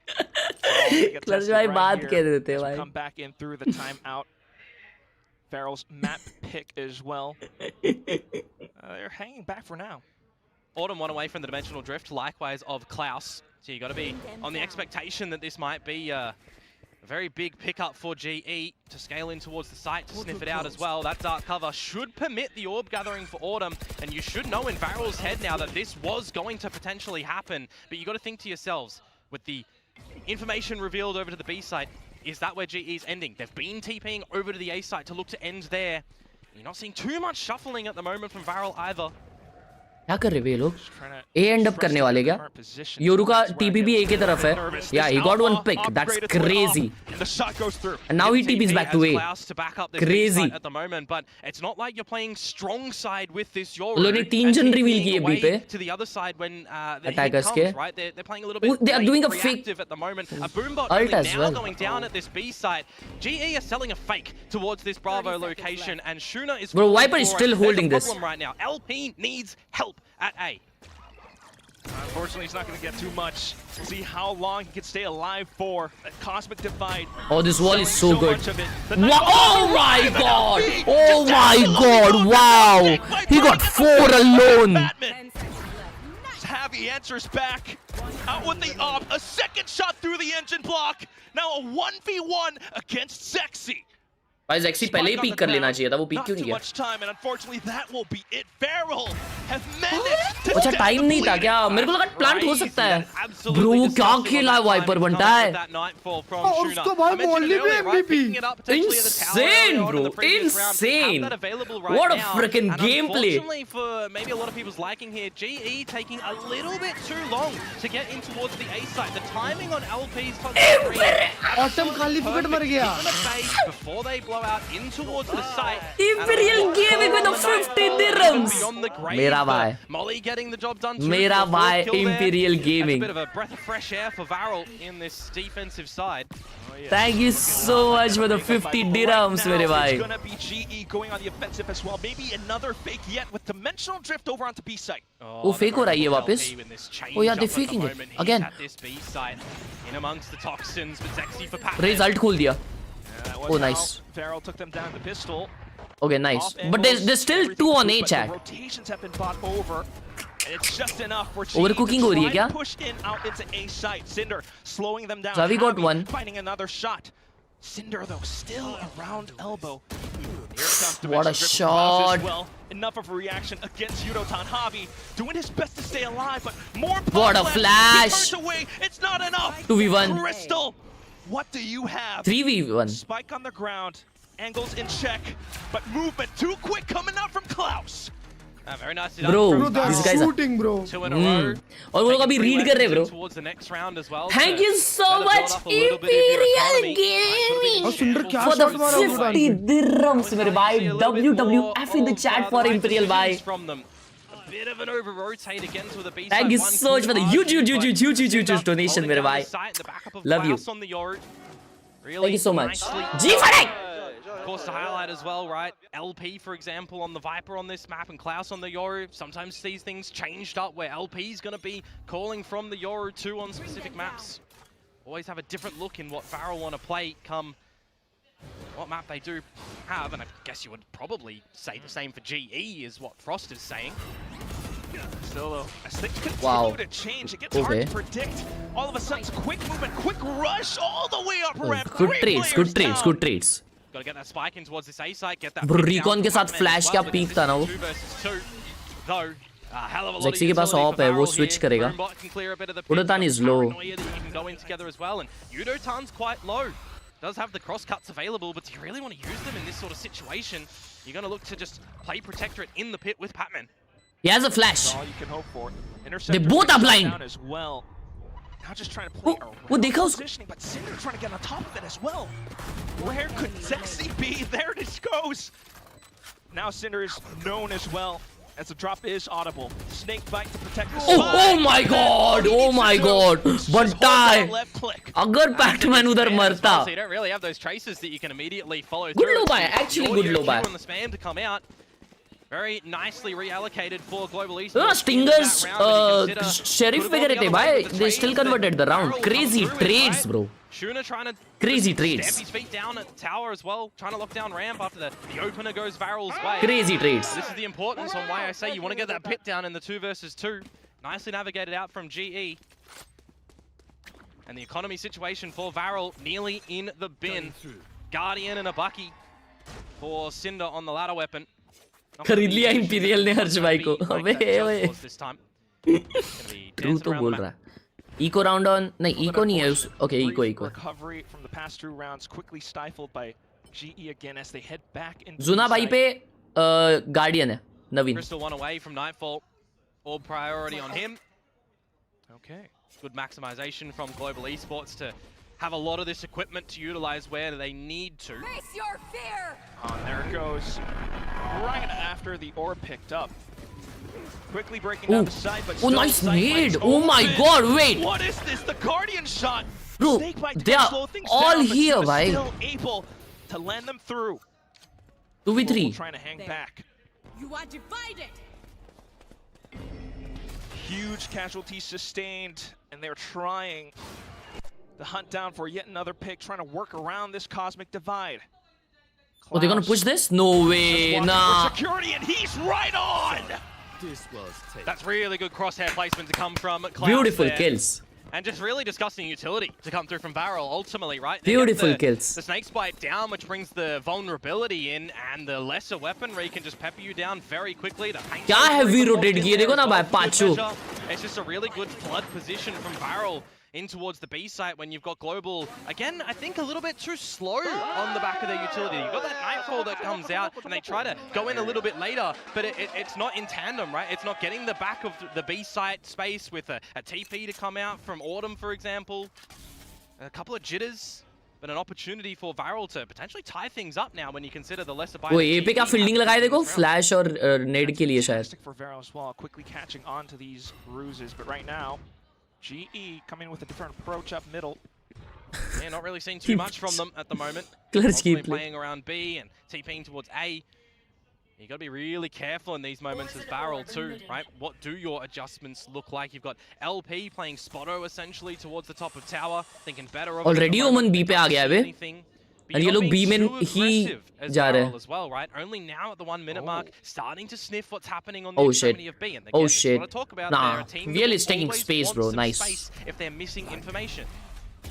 Clutch भाई बात कह देते हैं भाई. Come back in through the timeout. Varel's map pick as well. They're hanging back for now. Autumn one away from the dimensional drift, likewise of Klaus. So you got to be on the expectation that this might be a very big pickup for GE to scale in towards the site to sniff it out as well. That dark cover should permit the orb gathering for Autumn, and you should know in Varel's head now that this was going to potentially happen. But you got to think to yourselves, with the information revealed over to the B site, is that where GE is ending? They've been TPing over to the A site to look to end there. You're not seeing too much shuffling at the moment from Varel either. क्या कर रहे हैं ये लोग? A and up करने वाले क्या? Yoru का टीपी भी ए की तरफ है. Yeah, he got one pick. That's crazy. And now he TPs back to A. Crazy. At the moment, but it's not like you're playing strong side with this Yoru. उन्होंने 3 जन reveal किए B पे. To the other side when the Attackers hit के. comes, right? They're playing a little bit They are doing a fake reactive at the moment. A boombot ult only as now well. going down at this B site. GE are selling a fake towards this Bravo location, and Shuna is Bro, falling Viper is for it. still There's a holding this. problem right now. LP needs help at A. Unfortunately, he's not going to get too much. See how long he can stay alive for. That cosmic divide. Oh, this wall is so good. Wow. Oh my god! Oh my god! Wow! He got 4 alone. Javi answers back. Out with the op. A second shot through the engine block. Now a 1v1 against Sexy. भाई Zexy पहले ही peak कर लेना चाहिए था, वो peak क्यों नहीं किया? अच्छा टाइम नहीं था क्या? मेरे को लगा प्लांट हो सकता है। ब्रो क्या खेला है वाइपर बनता है। उसको भाई मॉली भी MVP। Insane bro, insane. What a freaking gameplay. Unfortunately for maybe a lot of people's liking here, GE taking a little bit too long to get in towards the A site. The timing on LP's autumn खाली फुकट मर गया। before they blow out in towards the site. Imperial Gaming with the 50 dirhams. मेरा भाई। Molly getting the job done. मेरा भाई Imperial Gaming. That's a bit of a breath of fresh air for Varel in this defensive side. Thank you so much for the 50 dirhams मेरे भाई। It's gonna be GE going on the offensive as well. Maybe another fake yet with dimensional drift over onto B site. वो fake हो रहा है ये वापस? Oh yeah, they're faking it again. In amongst the toxins, but Zexy for Pac-Man. Raze ult खोल दिया। Oh nice. Varel took them down the pistol. Okay nice. But there's still 2 on A chat. Rotations have been bought over. And it's just enough for Overcooking हो रही है क्या? push in out into A site. Cinder slowing them down. Javi got one. Finding another shot. Cinder though still around elbow. What a shot. Well. Enough of a reaction against Yudotan. Javi doing his best to stay alive, but more What a flash. away. It's not enough. 2v1. Crystal, what do you have? 3v1. Spike on the ground. Angles in check, but movement too quick coming out from Klaus. Very nice. Bro, these guys are shooting bro। 2 in a row. और वो लोग अभी read कर रहे हैं bro। Towards the next round as well. Thank you so much Imperial Gaming और सुंदर क्या for the शॉट मारा 50 dirhams मेरे भाई। WWF in the chat for Imperial भाई। From them. A bit of an over rotate again to the B side. Thank you so much for the huge donation मेरे भाई। Love you. Thank you so much. G Fanatic. Of course, to highlight as well, right? LP, for example, on the Viper on this map, and Klaus on the Yoru. Sometimes these things changed up where LP is going to be calling from the Yoru too on specific maps. Always have a different look in what Varel want to play come what map they do have, and I guess you would probably say the same for GE is what Frost is saying. Still though, as things continue to change, it gets hard to predict. All of a sudden, quick movement, quick rush all the way up ramp. Good trades. Gotta get that spike in towards this A site, get that Bro, Recon के साथ flash क्या peak था ना वो? Zexy के पास op है, वो switch करेगा। Yudotan is low. Yudotan's quite low. Does have the cross cuts available, but do you really want to use them in this sort of situation? You're gonna look to just play Protectorate in the pit with Patman. He has a flash. That's all you can hope for. They both are blind. As well. Now just trying to play वो देखा उसको? positioning, but Cinder trying to get on top of it as well. Where could Zexy be? There it goes. Now Cinder is known as well as the drop is audible. Snake bite to protect the spine. Oh my god! बनता है। अगर Pac-Man उधर मरता। So you don't really have those traces that you can immediately follow Good through. low buy, actually good low buy. On the spam to come out. Very nicely reallocated for Global East. Stingers, Sheriff वगैरह थे भाई, they still converted the round. Crazy trades, bro. Shuna trying to Crazy trades. stamp his feet down at the tower as well, trying to lock down ramp after the opener goes Varel's way. Crazy trades. This is the importance on why I say you want to get that pit down in the 2 versus 2. Nicely navigated out from GE. And the economy situation for Varel nearly in the bin. Guardian and a Bucky for Cinder on the ladder weapon. खरीद लिया imperial ने हर्ष भाई को। अबे true तो बोल रहा है। इको राउंड ऑन नहीं इको नहीं है उस okay eco Recovery from the past 2 rounds quickly stifled by GE again as they head back into जुना भाई पे गार्डियन है नवीन। Crystal one away from Nightfall. All priority on him. Okay. Good maximization from Global Esports to have a lot of this equipment to utilize where they need to. Face your fear. There it goes. Right after the orb picked up. Quickly breaking down the side, but still nice nade. Oh my god, wait. What is this? The Guardian shot. Bro, they are all here, bhai. Still able to land them through. 2v3. Trying to hang back. You are divided. Huge casualties sustained, and they're trying to hunt down for yet another pick, trying to work around this cosmic divide. Oh, they're gonna push this? No way, nah. Security, and he's right on! That's really good crosshair placement to come from Klaus Beautiful there. kills. And just really disgusting utility to come through from Varel ultimately, right? They Beautiful get kills. The Snake Bite down, which brings the vulnerability in, and the lesser weaponry can just pepper you down very quickly. क्या heavy rotate किए देखो ना भाई पांचों. It's just a really good flood position from Varel in towards the B site when you've got Global, again, I think a little bit too slow on the back of their utility. You've got that Nightfall that comes out, and they try to go in a little bit later, but it's not in tandem, right? It's not getting the back of the B site space with a TP to come out from Autumn, for example. A couple of jitters, but an opportunity for Varel to potentially tie things up now when you consider the lesser bite. वो AP का fielding लगाए देखो flash और nade के लिए शायद. For Varel as well, quickly catching on to these ruses, but right now, GE coming with a different approach up middle. Yeah, not really seeing too much from them at the moment. Mostly playing around B and TPing towards A. You got to be really careful in these moments as Varel too, right? What do your adjustments look like? You've got LP playing Spotto essentially towards the top of tower, thinking better of Already Omen B पे आ गया है बे. और ये लोग B में ही जा रहे हैं. As well, right? Only now at the 1 minute mark, starting to sniff what's happening on the Oh extremity shit. of B. And Oh again, shit. what I talk about Nah. there, a team VL that is taking always space, wants bro. some Nice. space if they're missing information.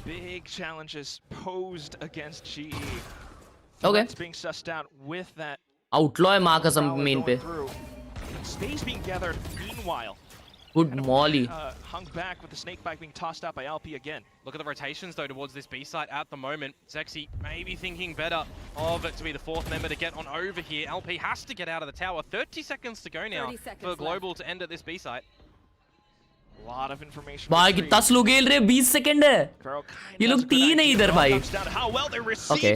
Big challenges posed against GE. Okay. It's being sussed out with that. Outlaw है माँ कसम main पे. Space being gathered meanwhile. Good molly. Hung back with the snake bite being tossed out by LP again. Look at the rotations though towards this B site at the moment. Zexy maybe thinking better of it to be the 4th member to get on over here. LP has to get out of the tower. 30 seconds to go now for Global to end at this B site. A lot of information. भाई कितना slow खेल रहे हैं 20 second है. ये लोग 3 है इधर भाई. Okay.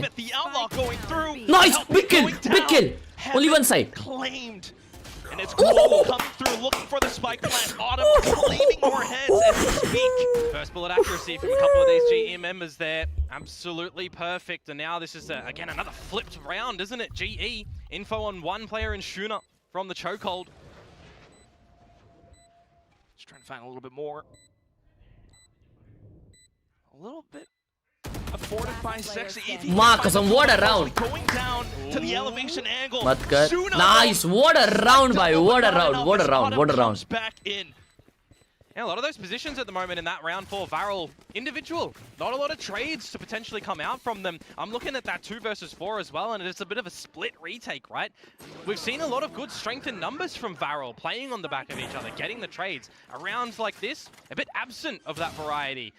Nice, big kill, big kill. Only one side. Claimed. And it's Global coming through, looking for the spike plant. Autumn claiming more heads as we speak. First bullet accuracy from a couple of these GE members there. Absolutely perfect. And now this is, again, another flipped round, isn't it? GE. Info on one player in Shuna from the chokehold. Just trying to find a little bit more. A little bit. Afforded by Sexy. माँ कसम, what a round. Going down to the elevation angle. मत कर. Nice, what a round भाई, what a round, what a round, what a round. Back in. Yeah, a lot of those positions at the moment in that round 4, Varel, individual. Not a lot of trades to potentially come out from them. I'm looking at that 2 versus 4 as well, and it's a bit of a split retake, right? We've seen a lot of good strength in numbers from Varel, playing on the back of each other, getting the trades. A round like this, a bit absent of that variety.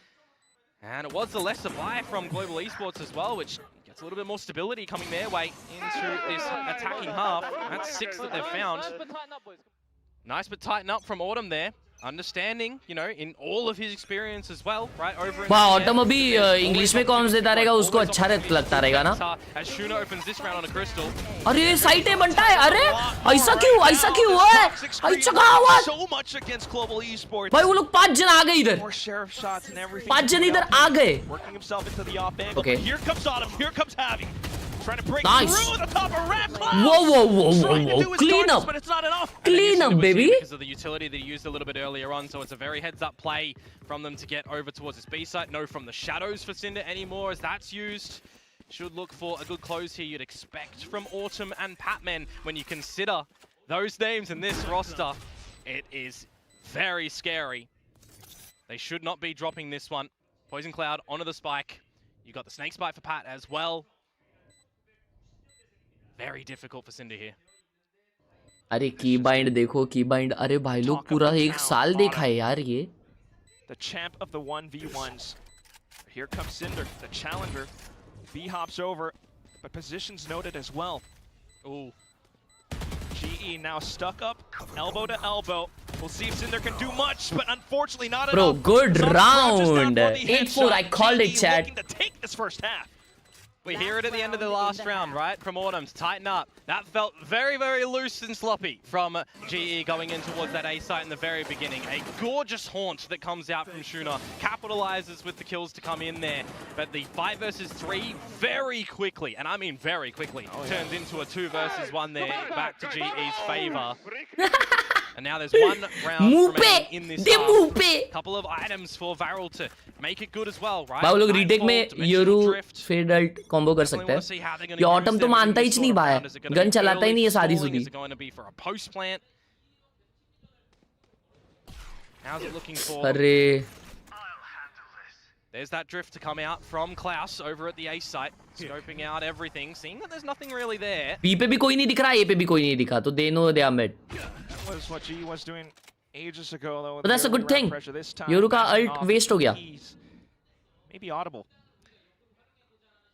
And it was the lesser buy from Global Esports as well, which gets a little bit more stability coming their way into this attacking half. That's 6 that they've found. Nice but tighten up from Autumn there. Understanding, you know, in all of his experience as well, right? Over in वाह, autumn अभी English में corms देता रहेगा, उसको अच्छा लगता रहेगा ना. As Shuna opens this round on a crystal. अरे साइट है बनता है. अरे ऐसा क्यों हुआ है? ऐसा कहाँ हुआ? So much against Global Esports. भाई वो लोग 5 जन आ गए इधर. 4 sheriff shots and everything. 5 जन इधर आ गए. Working himself into the off angle. Okay. Here comes Autumn. Here comes Javi. Trying to break Nice. through the top of Rat Cloud. Whoa. Clean up. But it's not enough. Clean up, baby. Because of the utility that he used a little bit earlier on, so it's a very heads-up play from them to get over towards this B site. No from the shadows for Cinder anymore as that's used. Should look for a good close here you'd expect from Autumn and Patman when you consider those names in this roster. It is very scary. They should not be dropping this one. Poison Cloud onto the spike. You got the snake spike for Pat as well. Very difficult for Cinder here. अरे कीबाइंड देखो, कीबाइंड. अरे भाई लोग पूरा 1 साल देखा है यार ये. The champ of the 1v1s. Here comes Cinder, the challenger. B hops over, but positions noted as well. Ooh. GE now stuck up, elbow to elbow. We'll see if Cinder can do much, but unfortunately not Bro, enough. good Some round. crouches down for the 8-4, I headshot. called it, GE chat. looking to take this first half. We hear it at the end of the last round, right? From Autumn to tighten up. That felt very, very loose and sloppy from GE going in towards that A site in the very beginning. A gorgeous haunt that comes out from Shuna. Capitalizes with the kills to come in there. But the 5 versus 3 very quickly, and I mean very quickly, turns into a 2 versus 1 there back to GE's favor. And now there's one round remaining in this half. Couple of items for Varel to make it good as well, right? भाई वो लोग retake में यूरू fade alt combo कर सकते हैं. ये autumn तो मानता ही नहीं भाई. गन चलाता ही नहीं है सारी सुधी. अरे There's that drift to come out from Klaus over at the A site, scoping out everything, seeing that there's nothing really there. B पे भी कोई नहीं दिख रहा, A पे भी कोई नहीं दिखा, तो they know they are mid. That was what GE was doing ages ago, though. But that's a good thing. Yoru का ult waste हो गया. Maybe audible.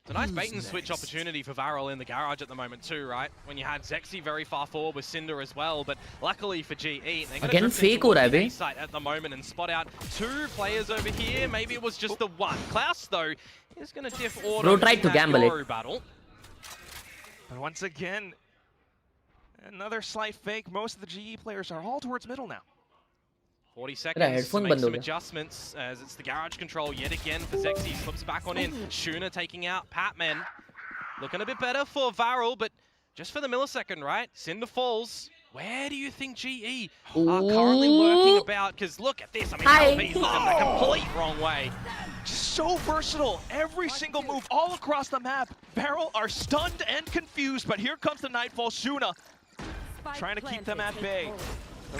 It's a nice bait and switch opportunity for Varel in the garage at the moment too, right? When you had Zexy very far forward with Cinder as well, but luckily for GE, they're going to fake हो रहा है बे. site at the moment and spot out two players over here. Maybe it was just the one. Klaus though is going to diff order. Bro tried to gamble it. Battle. But once again, another slight fake. Most of the GE players are all towards middle now. 40 seconds to make some adjustments as it's the garage control yet again for Zexy. Slips back on in. Shuna taking out Patman. Looking a bit better for Varel, but just for the millisecond, right? Cinder falls. Where do you think GE are currently lurking about? Because look at this. I mean, LB's looking the complete wrong way. Just so versatile. Every single move all across the map. Varel are stunned and confused, but here comes the Nightfall. Shuna trying to keep them at bay.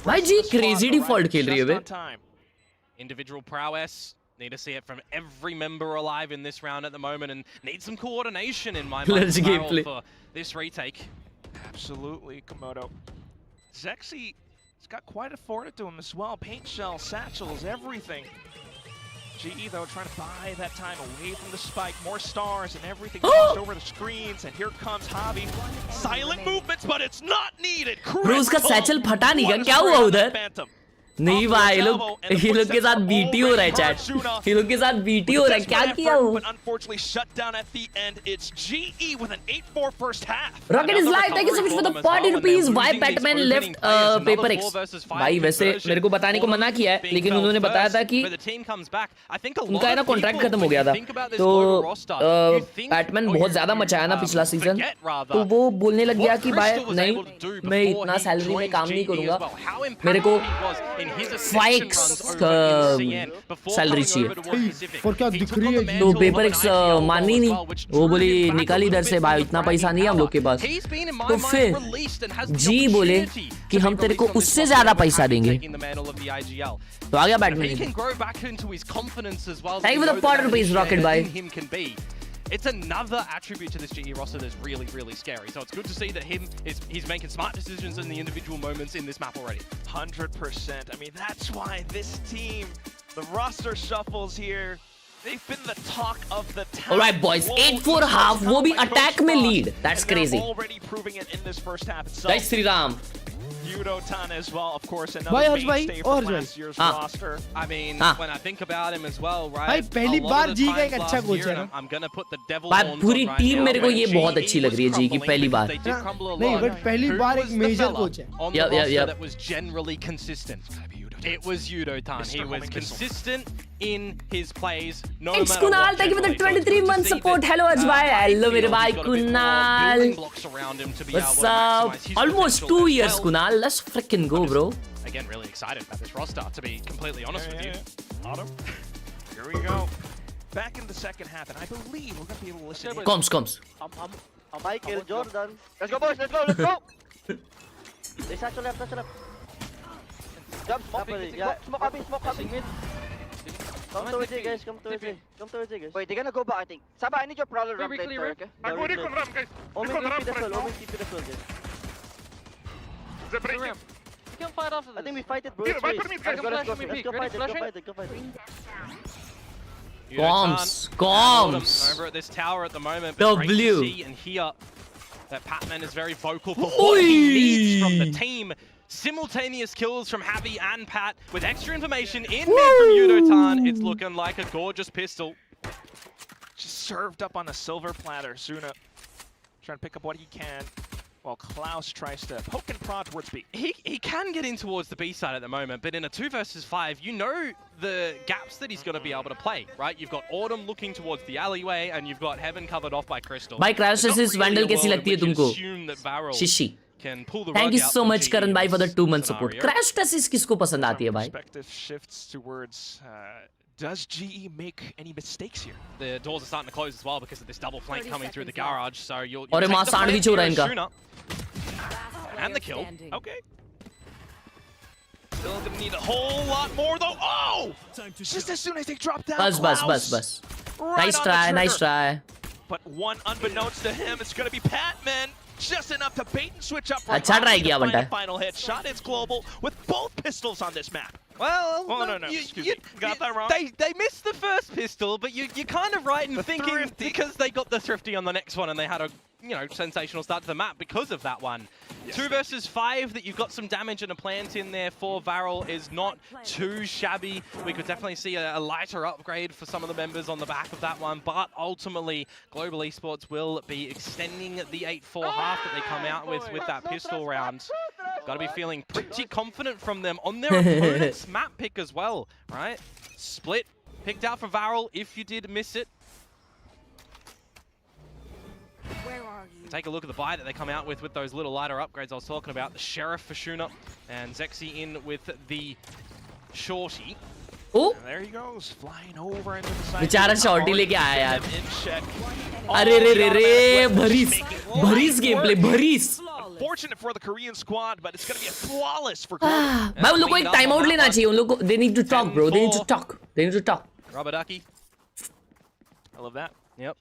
भाई जी crazy default खेल रही है बे. Individual prowess. Need to see it from every member alive in this round at the moment, and need some coordination in my mind for this retake. Absolutely, Komodo. Zexy's got quite a fortitude to him as well. Paint shell, satchels, everything. GE though trying to buy that time away from the spike. More stars and everything crossed over the screens, and here comes Javi. Silent movements, but it's not needed. Bro उसका satchel फटा नहीं क्या? क्या हुआ उधर? नहीं भाई ये लोग के साथ बीटी हो रहा है चैट. ये लोग के साथ बीटी हो रहा है. क्या किया वो? Unfortunately shut down at the end. It's GE with an 8-4 first half. Rocket is live. Thank you so much for the 40 rupees. Why Batman left Paper X? भाई वैसे मेरे को बताने को मना किया है, लेकिन उन्होंने बताया था कि उनका है ना कॉन्ट्रैक्ट खत्म हो गया था. तो बैटमैन बहुत ज्यादा मचाया ना पिछला सीजन, तो वो बोलने लग गया कि भाई नहीं मैं इतना सैलरी में काम नहीं करूंगा, मेरे को 5x सैलरी चाहिए. और क्या दिख रही है? तो पेपर एक्स मानी नहीं. वो बोली निकल इधर से भाई, इतना पैसा नहीं है हम लोग के पास. तो फिर जी बोले कि हम तेरे को उससे ज्यादा पैसा देंगे. तो आ गया Batman. Thank you for the 40 rupees rocket भाई. It's another attribute to this GE roster that's really, really scary. So it's good to see that he's making smart decisions in the individual moments in this map already. 100%. I mean, that's why this team, the roster shuffles here, they've been the talk of the town. All right, boys. 8-4 half. वो भी attack में lead. That's crazy. Already proving it in this first half itself. Guys, Sri Ram. Viewsonic as well, of course, another mainstay from last year's roster. I mean, when I think about him as well, right? भाई पहली बार जी का एक अच्छा coach है. I'm gonna put the devil भाई पूरी team मेरे को ये बहुत अच्छी लग रही है जी की पहली बार. नहीं बट पहली बार एक मेजर कोच है. Yeah. That was generally consistent. It was Yudotan. He was consistent in his plays. No It's Kunal. Thank you for the 23-month support. Hello Ajbhai. Hello मेरे भाई Kunal. What's up? Almost 2 years Kunal. Let's freaking go, bro. Again, really excited about this roster, to be completely honest with you. Autumn. Here we go. Back in the second half, and I believe we're going to be able to listen. Comes. Michael Jordan. Let's go, boys. Let's go. They satchel left. Jump, yeah. Smoke up, mid. Come towards it, guys. Come towards it, guys. Wait, they're gonna go back, I think. Saba, I need your prowler ramp later, okay? I'm going to ramp, guys. Omen keep the soul, guys. The break. We can fight after this. I think we fight it, bro. Let's go fight it. Comms. Over at this tower at the moment. W. See and hear that Patman is very vocal for what he needs from the team. Simultaneous kills from Javi and Pat with extra information in mid from Yudotan. It's looking like a gorgeous pistol. Just served up on a silver platter. Suna trying to pick up what he can, while Klaus tries to poke and prod towards B. He can get in towards the B side at the moment, but in a 2 versus 5, you know the gaps that he's going to be able to play, right? You've got Autumn looking towards the alleyway, and you've got Heaven covered off by Crystal. भाई Crash Test Vandal कैसी लगती है तुमको? शिशी. Thank you so much Karan bhai for the 2-month support. Crash Test किसको पसंद आती है भाई? Perspective shifts towards does GE make any mistakes here? The doors are starting to close as well because of this double flank coming through the garage. So you'll और मां sandwich हो रहा है इनका. And the kill. Okay. Still gonna need a whole lot more though. Oh! Just as soon as they drop down, Bus. Klaus, right Nice on try, the nice trigger. try. But one unbeknownst to him, it's gonna be Patman. Just enough to bait and switch up for अच्छा try किया the बंटा. final hit. Shot is global with both pistols on this map. Well, no. Excuse me. Got that wrong. They missed the first pistol, but you're kind of right in thinking thrifty. because they got the thrifty on the next one and they had a sensational start to the map because of that one. 2 versus 5, that you've got some damage and a plant in there for Varel is not too shabby. We could definitely see a lighter upgrade for some of the members on the back of that one, but ultimately Global Esports will be extending the 8-4 half that they come out with that pistol round. Got to be feeling pretty confident from them on their opponent's map pick as well, right? Split picked out for Varel if you did miss it. Take a look at the buy that they come out with those little lighter upgrades I was talking about. The Sheriff for Shuna and Zexy in with the Shorty. Oh! And there he goes, flying over into the side. बेचारा shorty लेके आया यार. In check. अरे रे भरीस gameplay भरीस. Fortunate for the Korean squad, but it's going to be a flawless for Global. भाई उन लोग को एक टाइम आउट लेना चाहिए. उन लोग को they need to talk, bro. They need to talk. Rubber ducky. I love that. Yep.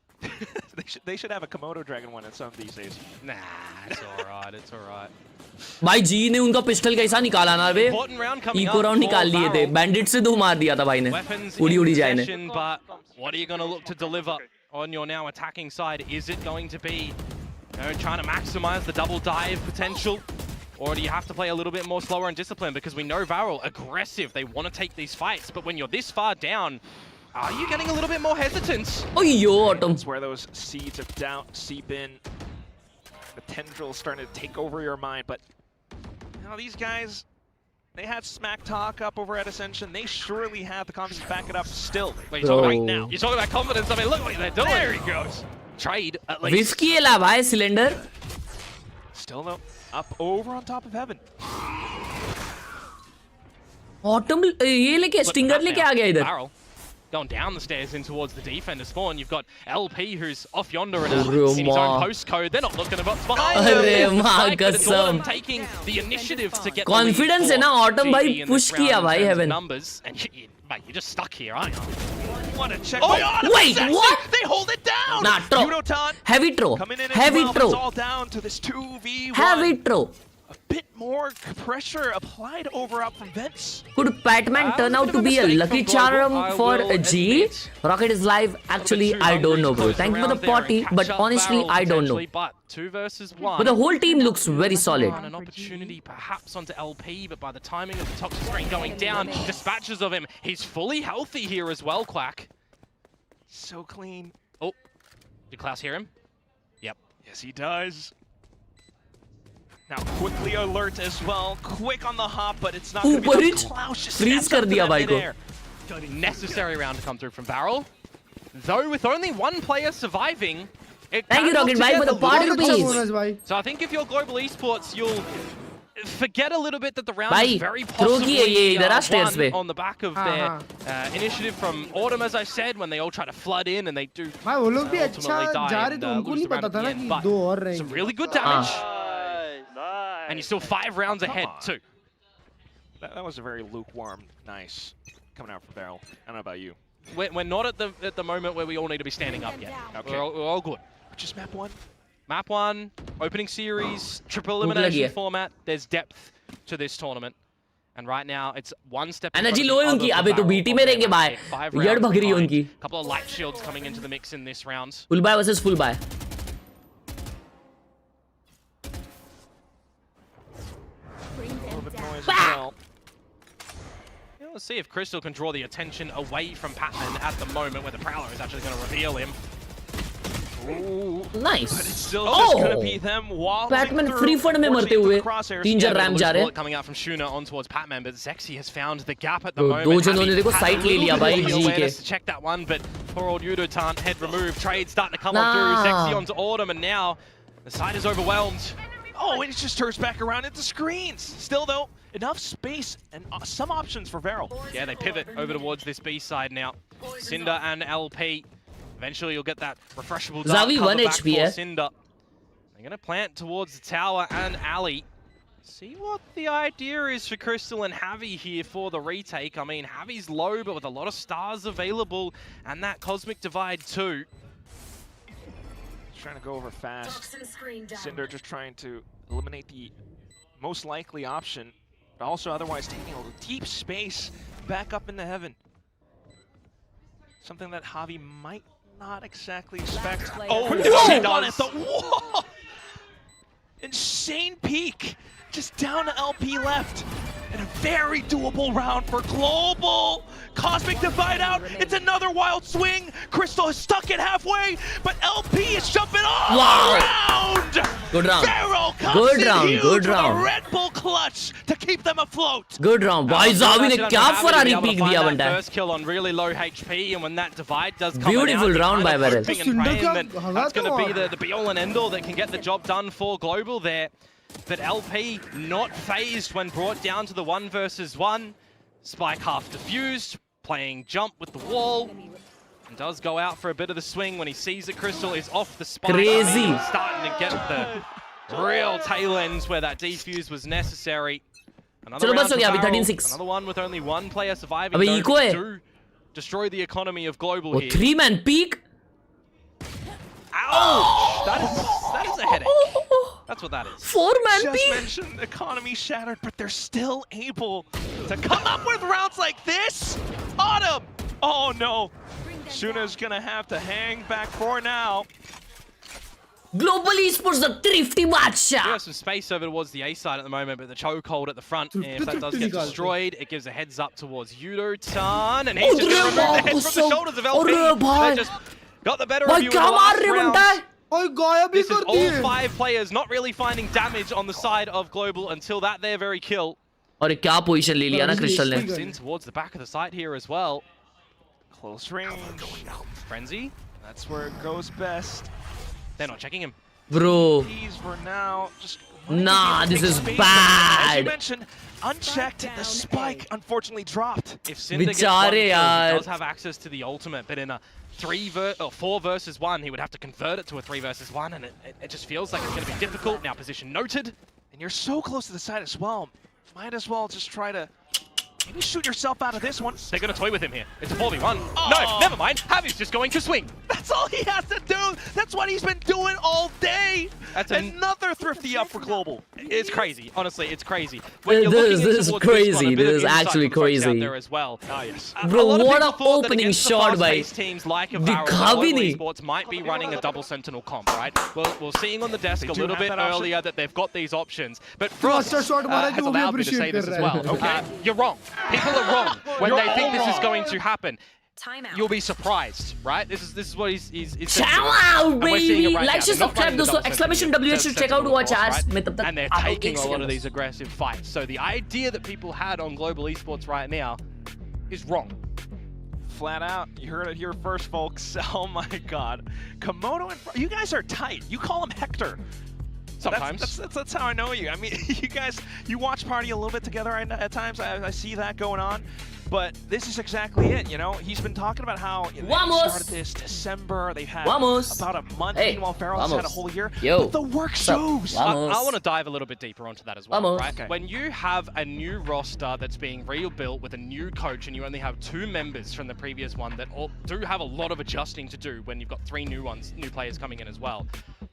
they should have a Komodo dragon one at some of these days. Nah, it's alright, it's alright. भाई जी ने उनका pistol कैसा निकाला ना बे. Eco round निकाल लिए थे. Bandit से 2 मार दिया था भाई ने. उड़ी जाए ने. But what are you going to look to deliver on your now attacking side? Is it going to be trying to maximize the double dive potential? Or do you have to play a little bit more slower and disciplined? Because we know Varel, aggressive, they want to take these fights. But when you're this far down, are you getting a little bit more hesitant? Oh, yo, Autumn. That's where those seeds of doubt seep in. The tendrils starting to take over your mind. But you know, these guys, they had smack talk up over at Ascension. They surely have the confidence to back it up still. Wait, you're talking right now. You're talking about confidence. I mean, look what they're doing. There he goes. Trade at least. Risky है ला भाई cylinder. Still no. Up over on top of heaven. Autumn ये लेके Stinger लेके आ गया इधर. Barrel going down the stairs in towards the defender spawn. You've got LP who's off yonder in his own postcode. They're not looking at what's behind them. But it's Autumn taking the initiative to get Confidence है ना Autumn भाई push किया भाई heaven. Numbers and you're just stuck here, aren't you? What a check. Oh, wait, what? They hold it down. Nah, throw. Yudotan Heavy throw. coming in Heavy well, throw. It's all down to this 2v1. Heavy throw. A bit more pressure applied over up from Vents. Could Patman turn out to be a lucky charm for a G? Rocket is live. Actually, I don't know, bro. Thank you for the potty, but honestly, I don't know. But 2 versus 1. But the whole team looks very solid. An opportunity perhaps onto LP, but by the timing of the toxic screen going down, dispatches of him. He's fully healthy here as well, Quack. So clean. Oh, did Klaus hear him? Yep. Yes, he does. Now quickly alert as well. Quick on the hop, but it's not going to be enough. Klaus just freeze कर दिया भाई को. Necessary round to come through from Varel. Though with only 1 player surviving, it Thank you, Rocket Bhai, for the party rupees. So I think if you're Global Esports, you'll forget a little bit that the round Bhai, is very throw किए ये इधर stairs पे. won on the back of their initiative from Autumn, as I said, when they all try to flood in and they do भाई वो लोग भी अच्छा ultimately die जा रहे and, थे उनको lose नहीं the round पता at था the ना end, कि but 2 और some रहेंगे. really good damage. And you're still 5 rounds ahead too. That was a very lukewarm, nice coming out from Barrel. I don't know about you. We're not at the moment where we all need to be standing up yet. Okay. We're all good. Just map 1. Map 1, opening series, triple elimination format. There's depth to this tournament. And right now, it's 1 step. Energy low है उनकी. अबे तो BT में रहेंगे भाई. Yard भाग रही है उनकी. Couple of light shields coming into the mix in this round. Full buy versus full buy. Let's see if Crystal can draw the attention away from Patman at the moment where the Prowler is actually going to reveal him. Ooh. Nice. But it's still just going to be them Patman free fund में मरते हुए 3 RAM जा रहे हैं. Coming out from Shuna on towards Patman, but Zexy has found the gap at the moment. दो जनों ने देखो साइट ले लिया भाई जी के. To check that one, but poor old Yudotan head removed. Trade starting to come on through. Zexy onto Autumn, and now the side is overwhelmed. Oh, and it just turns back around into screens. Still, though, enough space and some options for Varel. Yeah, they pivot over towards this B side now. Cinder and LP. Eventually, you'll get that refreshable Zavi 1 HP, Cinder. They're going to plant towards the tower and alley. See what the idea is for Crystal and Javi here for the retake. I mean, Javi's low, but with a lot of stars available, and that Cosmic Divide too. Trying to go over fast. Cinder just trying to eliminate the most likely option, but also otherwise taking a deep space back up into heaven. Something that Javi might not exactly expect. Oh, he done it! The wall! Insane peak! Just down to LP left. And a very doable round for Global. Cosmic Divide out. It's another wild swing. Crystal is stuck it halfway, but LP is jumping all around. Good round. Pharaoh comes Good in round. huge Good with a round. Red Bull clutch to keep them afloat. Good round. Boys, Javi ने क्या Ferrari peak दिया बंदा है. First kill on really low HP, and when that divide does come Beautiful out, round by Beryl. That's going to be the be-all and end-all that can get the job done for Global there. But LP not phased when brought down to the 1 versus 1. Spike half defused, playing jump with the wall. And does go out for a bit of the swing when he sees that Crystal is off the spike. Crazy. Starting to get the real tail ends where that defuse was necessary. Another round for Barrel. 13-6. Another one with only one player surviving. अबे eco है. Do destroy the economy of Global here. 3-man peak. Ouch! That is a headache. That's what that is. 4-man Just peak. mentioned economy shattered, but they're still able to come up with rounds like this. Autumn! Oh no. Suna's gonna have to hang back for now. Global Esports the thrifty match. We have some space over towards the A side at the moment, but the chokehold at the front, and if that does get destroyed, it gives a heads up towards Yudo-tan, and he's just going to remove the heads from the shoulders of LP. They just got the better of you in the last round. This is all 5 players not really finding damage on the side of Global until that their very kill. और क्या position ले लिया ना crystal ने. Slips in towards the back of the site here as well. Close range. Frenzy. That's where it goes best. They're not checking him. Bro. These were now just Nah, this is As you bad. mentioned, unchecked, the spike unfortunately dropped. If Cinder gets one kill, he यार. does have access to the ultimate, but in a 4 versus 1, he would have to convert it to a 3 versus 1, and it just feels like it's going to be difficult. Now position noted. And you're so close to the side as well. Might as well just try to maybe shoot yourself out of this one. They're going to toy with him here. It's a 4v1. No, never mind. Javi's just going to swing. That's all he has to do. That's what he's been doing all day. That's another thrifty up for Global. It's crazy. Honestly, it's crazy. This is crazy. This is actually crazy. There as well. Yes. Bro, what an opening shot by teams like Global Esports might be running a double sentinel comp, right? We're seeing on the desk a little bit earlier that they've got these options, but Frost has allowed me to say this as well. You're wrong. People are wrong when they think this is going to happen. You'll be surprised, right? This is what he's Shout out, baby! Like, share, subscribe, दोस्तों. Exclamation WH to check out watch ads. And they're taking a lot of these aggressive fights. So the idea that people had on Global Esports right now is wrong. Flat out. You heard it here first, folks. Oh my God. Komodo and you guys are tight. You call him Hector. Sometimes. That's how I know you. I mean, you guys, you watch party a little bit together at times. I see that going on. But this is exactly it, you know? He's been talking about how they started this December. They've had about a month. Meanwhile, Farrell's had a whole year. But the work shows. I want to dive a little bit deeper onto that as well, right? Okay. When you have a new roster that's being rebuilt with a new coach and you only have 2 members from the previous one that all do have a lot of adjusting to do when you've got 3 new players coming in as well.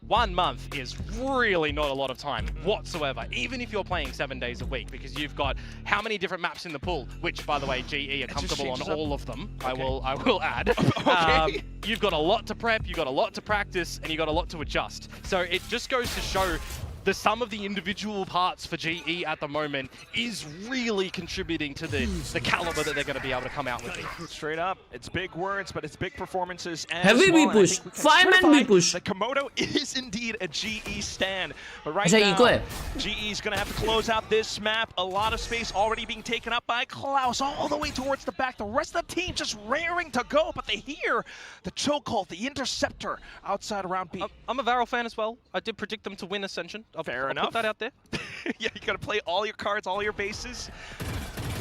1 month is really not a lot of time whatsoever, even if you're playing 7 days a week, because you've got how many different maps in the pool, which, by the way, GE are comfortable on all of them. Okay. I will add. Okay. You've got a lot to prep, you've got a lot to practice, and you've got a lot to adjust. So it just goes to show the sum of the individual parts for GE at the moment is really contributing to the caliber that they're going to be able to come out with. Straight up, it's big words, but it's big performances. Heavy B push, 5-man B push. The Komodo is indeed a GE stand, but right now, GE's going to have to close out this map. A lot of space already being taken up by Klaus, all the way towards the back. The rest of the team just raring to go, but they hear the chokehold, the interceptor outside around B. I'm a Varel fan as well. I did predict them to win Ascension. I'll enough. put that out there. Yeah, you got to play all your cards, all your bases.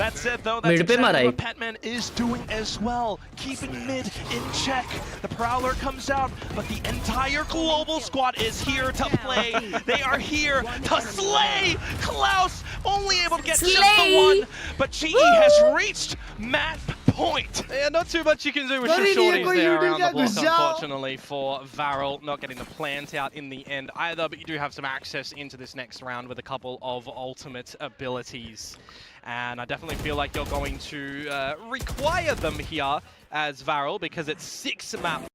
That said, though, that's exactly what Patman is doing as well, keeping mid in check. The Prowler comes out, but the entire global squad is here to play. They are here to slay. Klaus only able to get just the one, but GE has reached map point. Yeah, not too much you can do with the shorties there around the block, unfortunately, for Varel. Not getting the plant out in the end either, but you do have some access into this next round with a couple of ultimate abilities. And I definitely feel like you're going to require them here as Varel, because it's 6 map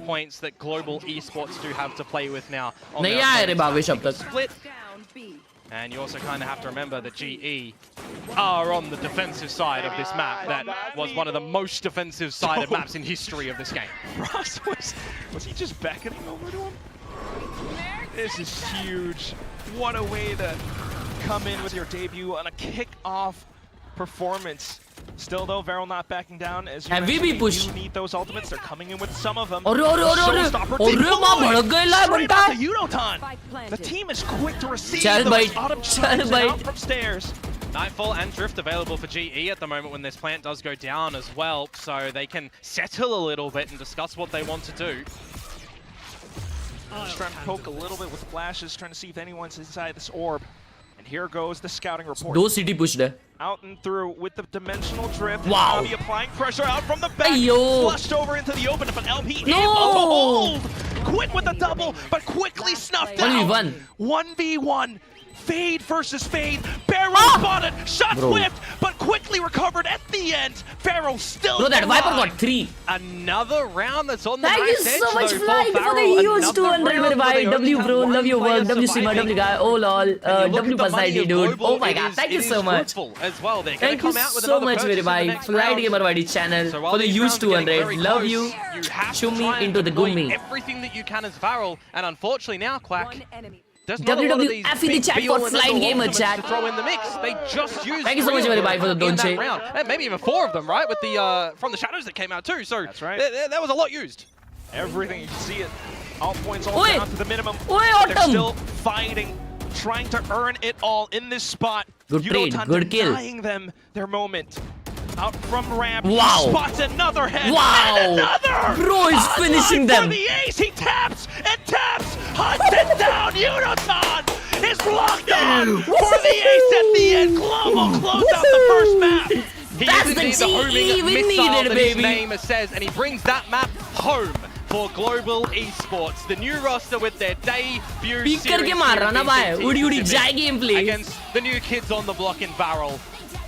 points that global esports do have to play with now. Split. And you also kind of have to remember that GE are on the defensive side of this map. That was one of the most defensive-sided maps in history of this game. Ross, was he just beckoning over to him? This is huge. What a way to come in with your debut on a kick-off performance. Still though, Varel not backing down. As you need those ultimates. They're coming in with some of them. The team is quick to receive those autumn chimes out from stairs. Nightfall and Drift available for GE at the moment when this plant does go down as well, so they can settle a little bit and discuss what they want to do. Just trying to poke a little bit with flashes, trying to see if anyone's inside this orb. And here goes the scouting report. City pushed out and through with the dimensional drift. Wow. Navi applying pressure out from the back. Flushed over into the open, but LP able to hold. Quick with the double, but quickly snuffed out. 1v1. Fade versus Fade. Barrow spotted, shot whipped, but quickly recovered at the end. Pharaoh still Bro, that Viper got 3. Another round that's on the Thank you so much, Flight, for the huge 200 by W, bro. Love your work. W Sima, W guy. Oh, lol. W Pasai, dude. Oh my god, thank you so much. Thank you so much, Verify. Flight Gamer YD channel for the huge 200. Love you. Show me into the gummy. Everything that you can as Varel, and unfortunately now, Quack. WWF in the chat for Flying Gamer chat. To throw in the mix. They just used Thank you so much, everybody, for the donate round. And maybe even 4 of them, right? With the from the shadows that came out too. So that's right. That was a lot used. Everything, you can see it. All points all down to the minimum. They're still fighting, trying to earn it all in this spot. Good trade, good kill. Denying them their moment. Out from ramp, wow. He spots another head, wow. and another! Bro is finishing them! For the ace, he taps and taps, hunts it down, Unoton is locked on for the ace at the end, Global close out the first map! That's the GE we needed, baby! His name says, and he brings that map home for global esports. The new roster with their debut series against the new kids on the block in Varel.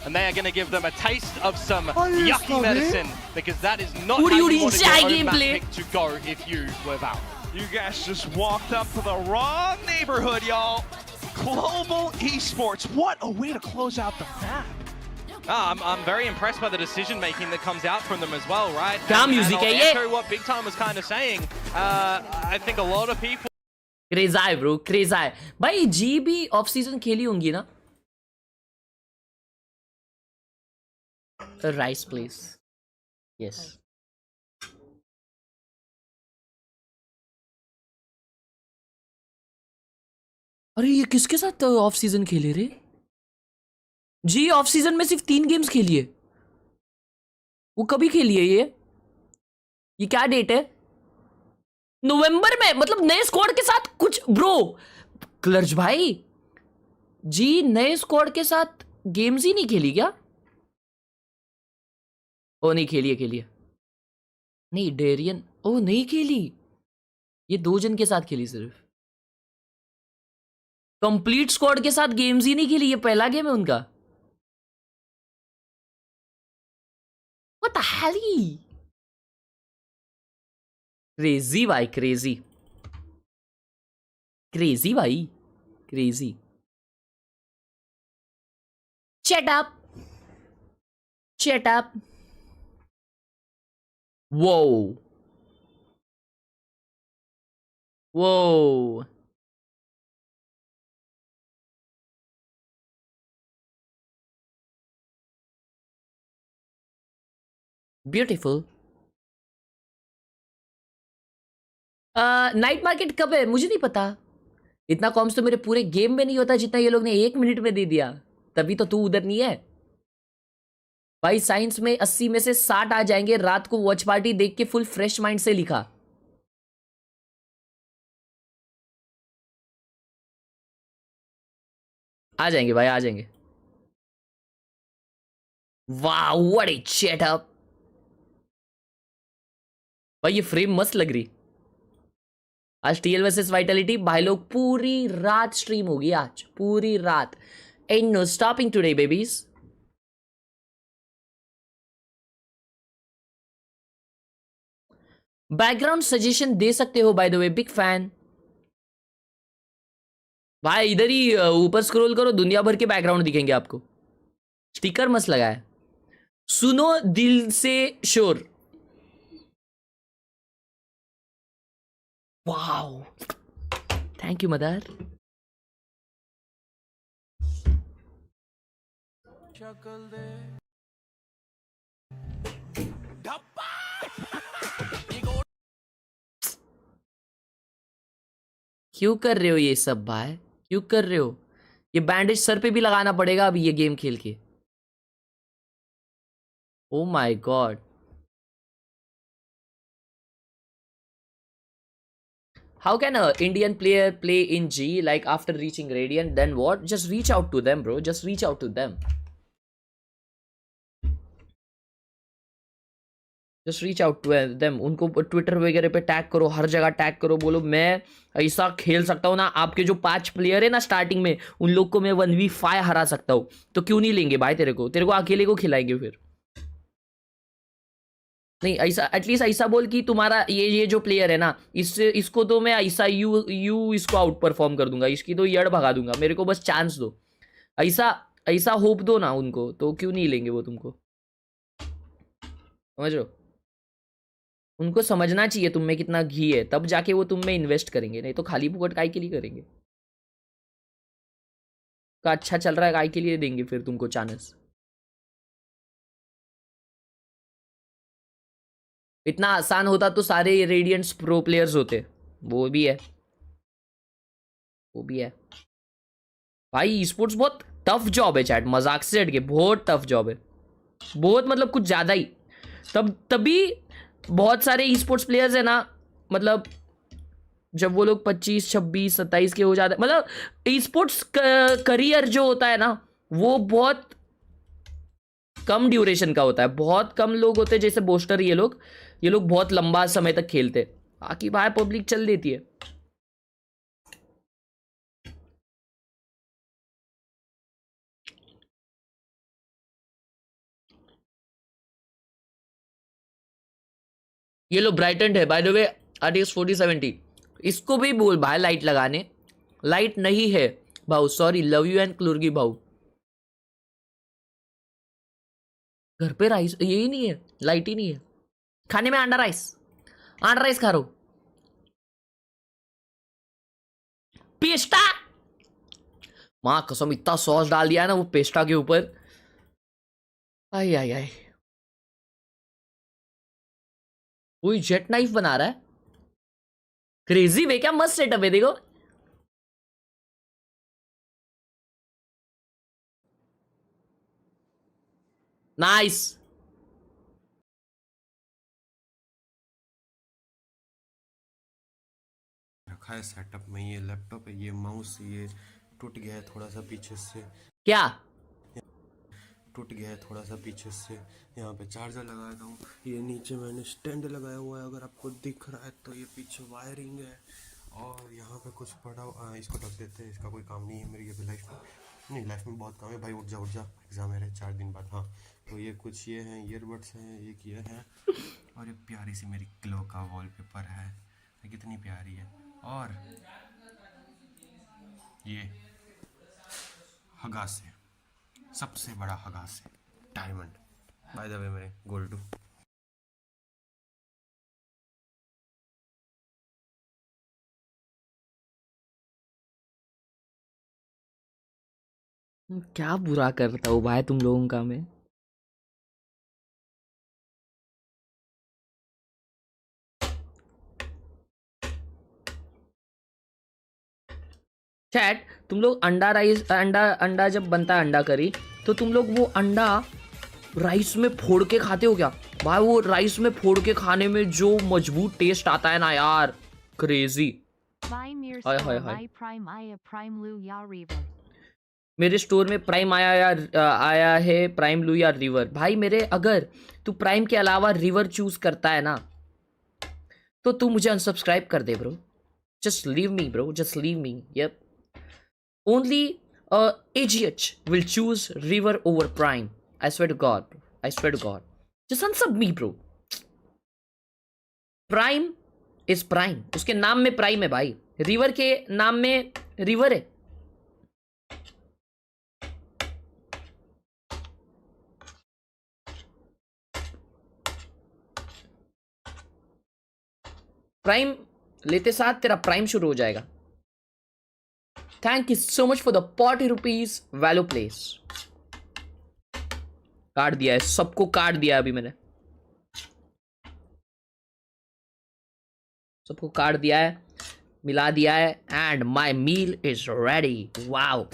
And they are going to give them a taste of some yucky medicine, because that is not how you wanted your own map pick to go if you were Varel. You guys just walked up to the wrong neighborhood, y'all. Global esports, what a way to close out the map. I'm very impressed by the decision making that comes out from them as well, right? And music I'll echo what Big Time was kind of saying. I think a lot of people. Khelraay, bro, Khelraay. Bhai, GB off season खेली होंगी ना? A rice place. Yes. अरे ये किसके साथ off season खेले रे? जी off season में सिर्फ 3 गेम्स खेली है। वो कभी खेली है ये? ये क्या डेट है? नवंबर में, मतलब नए स्क्वाड के साथ कुछ ब्रो। क्लर्च भाई जी नए स्क्वाड के साथ गेम्स ही नहीं खेली क्या? ओ नहीं खेली है नहीं डेरियन ओ नहीं खेली, ये 2 जन के साथ खेली सिर्फ। कंप्लीट स्क्वाड के साथ गेम्स ही नहीं खेली, ये पहला गेम है उनका। What the hell? क्रेजी भाई, क्रेजी भाई, crazy. Shut up. Whoa. Beautiful. Night market कब है मुझे नहीं पता। इतना कॉम्स तो मेरे पूरे गेम में नहीं होता जितना ये लोग ने 1 मिनट में दे दिया। तभी तो तू उधर नहीं है भाई। साइंस में 80 में से 60 आ जाएंगे। रात को वॉच पार्टी देख के फुल फ्रेश माइंड से लिखा। आ जाएंगे भाई, आ जाएंगे। वाह व्हाट ए सेटअप भाई, ये फ्रेम मस्त लग रही। आज टीएल वर्सेस वाइटलिटी भाई लोग पूरी रात स्ट्रीम होगी आज, पूरी रात। And no stopping today babies. Background suggestion दे सकते हो by the way, big fan. भाई इधर ही ऊपर स्क्रॉल करो, दुनिया भर के बैकग्राउंड दिखेंगे आपको। स्टिकर मस्त लगा है। सुनो दिल से शोर। Wow thank you mother. क्यों कर रहे हो ये सब भाई, क्यों कर रहे हो? ये बैंडेज सर पे भी लगाना पड़ेगा अभी ये गेम खेल के। Oh my God. How can a Indian player play in G like after reaching Radiant? Then what? Just reach out to them, bro. Just reach out to them. Just reach out to them. उनको Twitter वगैरह पे tag करो, हर जगह tag करो, बोलो मैं ऐसा खेल सकता हूँ ना। आपके जो 5 प्लेयर है ना स्टार्टिंग में, उन लोग को मैं 1v5 हरा सकता हूँ। तो क्यों नहीं लेंगे भाई तेरे को अकेले को खिलाएंगे फिर। नहीं ऐसा एटलीस्ट ऐसा बोल कि तुम्हारा ये जो प्लेयर है ना, इसको तो मैं ऐसा यू इसको आउट परफॉर्म कर दूंगा, इसकी तो यड़ भगा दूंगा, मेरे को बस चांस दो। ऐसा ऐसा होप दो ना उनको, तो क्यों नहीं लेंगे वो तुमको। समझ रहे हो? उनको समझना चाहिए तुम में कितना घी है, तब जाके वो तुम में इन्वेस्ट करेंगे। नहीं तो खाली फुकट काय के लिए करेंगे। का अच्छा चल रहा है काय के लिए देंगे फिर तुमको चांस। इतना आसान होता तो सारे रेडियंट्स प्रो प्लेयर्स होते। वो भी है, वो भी है भाई। स्पोर्ट्स बहुत टफ जॉब है चैट, मजाक से हट के बहुत टफ जॉब है, बहुत मतलब कुछ ज्यादा ही। तभी बहुत सारे ई स्पोर्ट्स प्लेयर्स है ना, मतलब जब वो लोग 25, 26, 27 के हो जाते, मतलब ई स्पोर्ट्स करियर जो होता है ना, वो बहुत कम ड्यूरेशन का होता है। बहुत कम लोग होते हैं जैसे बोस्टर, ये लोग बहुत लंबा समय तक खेलते। बाकी भाई पब्लिक चल देती है। ये लो ब्राइटन है बाय द वे, RTX 4070। इसको भी बोल भाई लाइट लगाने। लाइट नहीं है भाऊ, सॉरी, लव यू एंड क्लूर्गी भाऊ। घर पे राइस यही नहीं है, लाइट ही नहीं है। खाने में अंडा राइस खा रहा हूं। पेस्टा, मां कसम इतना सॉस डाल दिया है ना वो पेस्टा के ऊपर। आई आई आई, कोई जेट नाइफ बना रहा है। क्रेजी वे, क्या मस्त सेटअप है देखो। नाइस। रखा है सेटअप में, ये लैपटॉप है, ये माउस, ये टूट गया है थोड़ा सा पीछे से। क्या टूट गया है थोड़ा सा पीछे से। यहाँ पे चार्जर लगाया था, ये नीचे मैंने स्टैंड लगाया हुआ है, अगर आपको दिख रहा है तो ये पीछे वायरिंग है। और यहाँ पे कुछ पड़ा, इसको ढक देते हैं, इसका कोई काम नहीं है मेरी अभी लाइफ में। नहीं, लाइफ में बहुत काम है भाई। उठ जा एग्जाम है 4 दिन बाद। हाँ तो ये कुछ ये हैं ईयरबड्स हैं, एक ये है, और ये प्यारी सी मेरी ग्लो का वॉलपेपर है, कितनी प्यारी है। और ये हगास है, सबसे बड़ा हगास है, डायमंड बाय द वे मेरे गोल्डू। क्या बुरा करता हूँ भाई तुम लोगों का मैं। चैट तुम लोग अंडा जब बनता है अंडा करी तो तुम लोग वो अंडा राइस में फोड़ के खाते हो क्या भाई? वो राइस में फोड़ के खाने में जो मजबूत टेस्ट आता है ना यार, क्रेजी। हाय हाय हाय, मेरे स्टोर में प्राइम आया है प्राइम लू या रिवर। भाई मेरे, अगर तू प्राइम के अलावा रिवर चूज करता है ना तो तू मुझे अनसब्सक्राइब कर दे bro. Just leave me bro, just leave me. Yup, only AGH will choose river over prime. I swear to God, bro. I swear to God. Just unsub me bro. Prime is prime. उसके नाम में prime है भाई, river के नाम में river है। Prime लेते साथ तेरा प्राइम शुरू हो जाएगा। Thank you so much for the 40 rupees value place. काट दिया है, सबको काट दिया अभी मैंने, सबको काट दिया है, मिला दिया है, and my meal is ready. Wow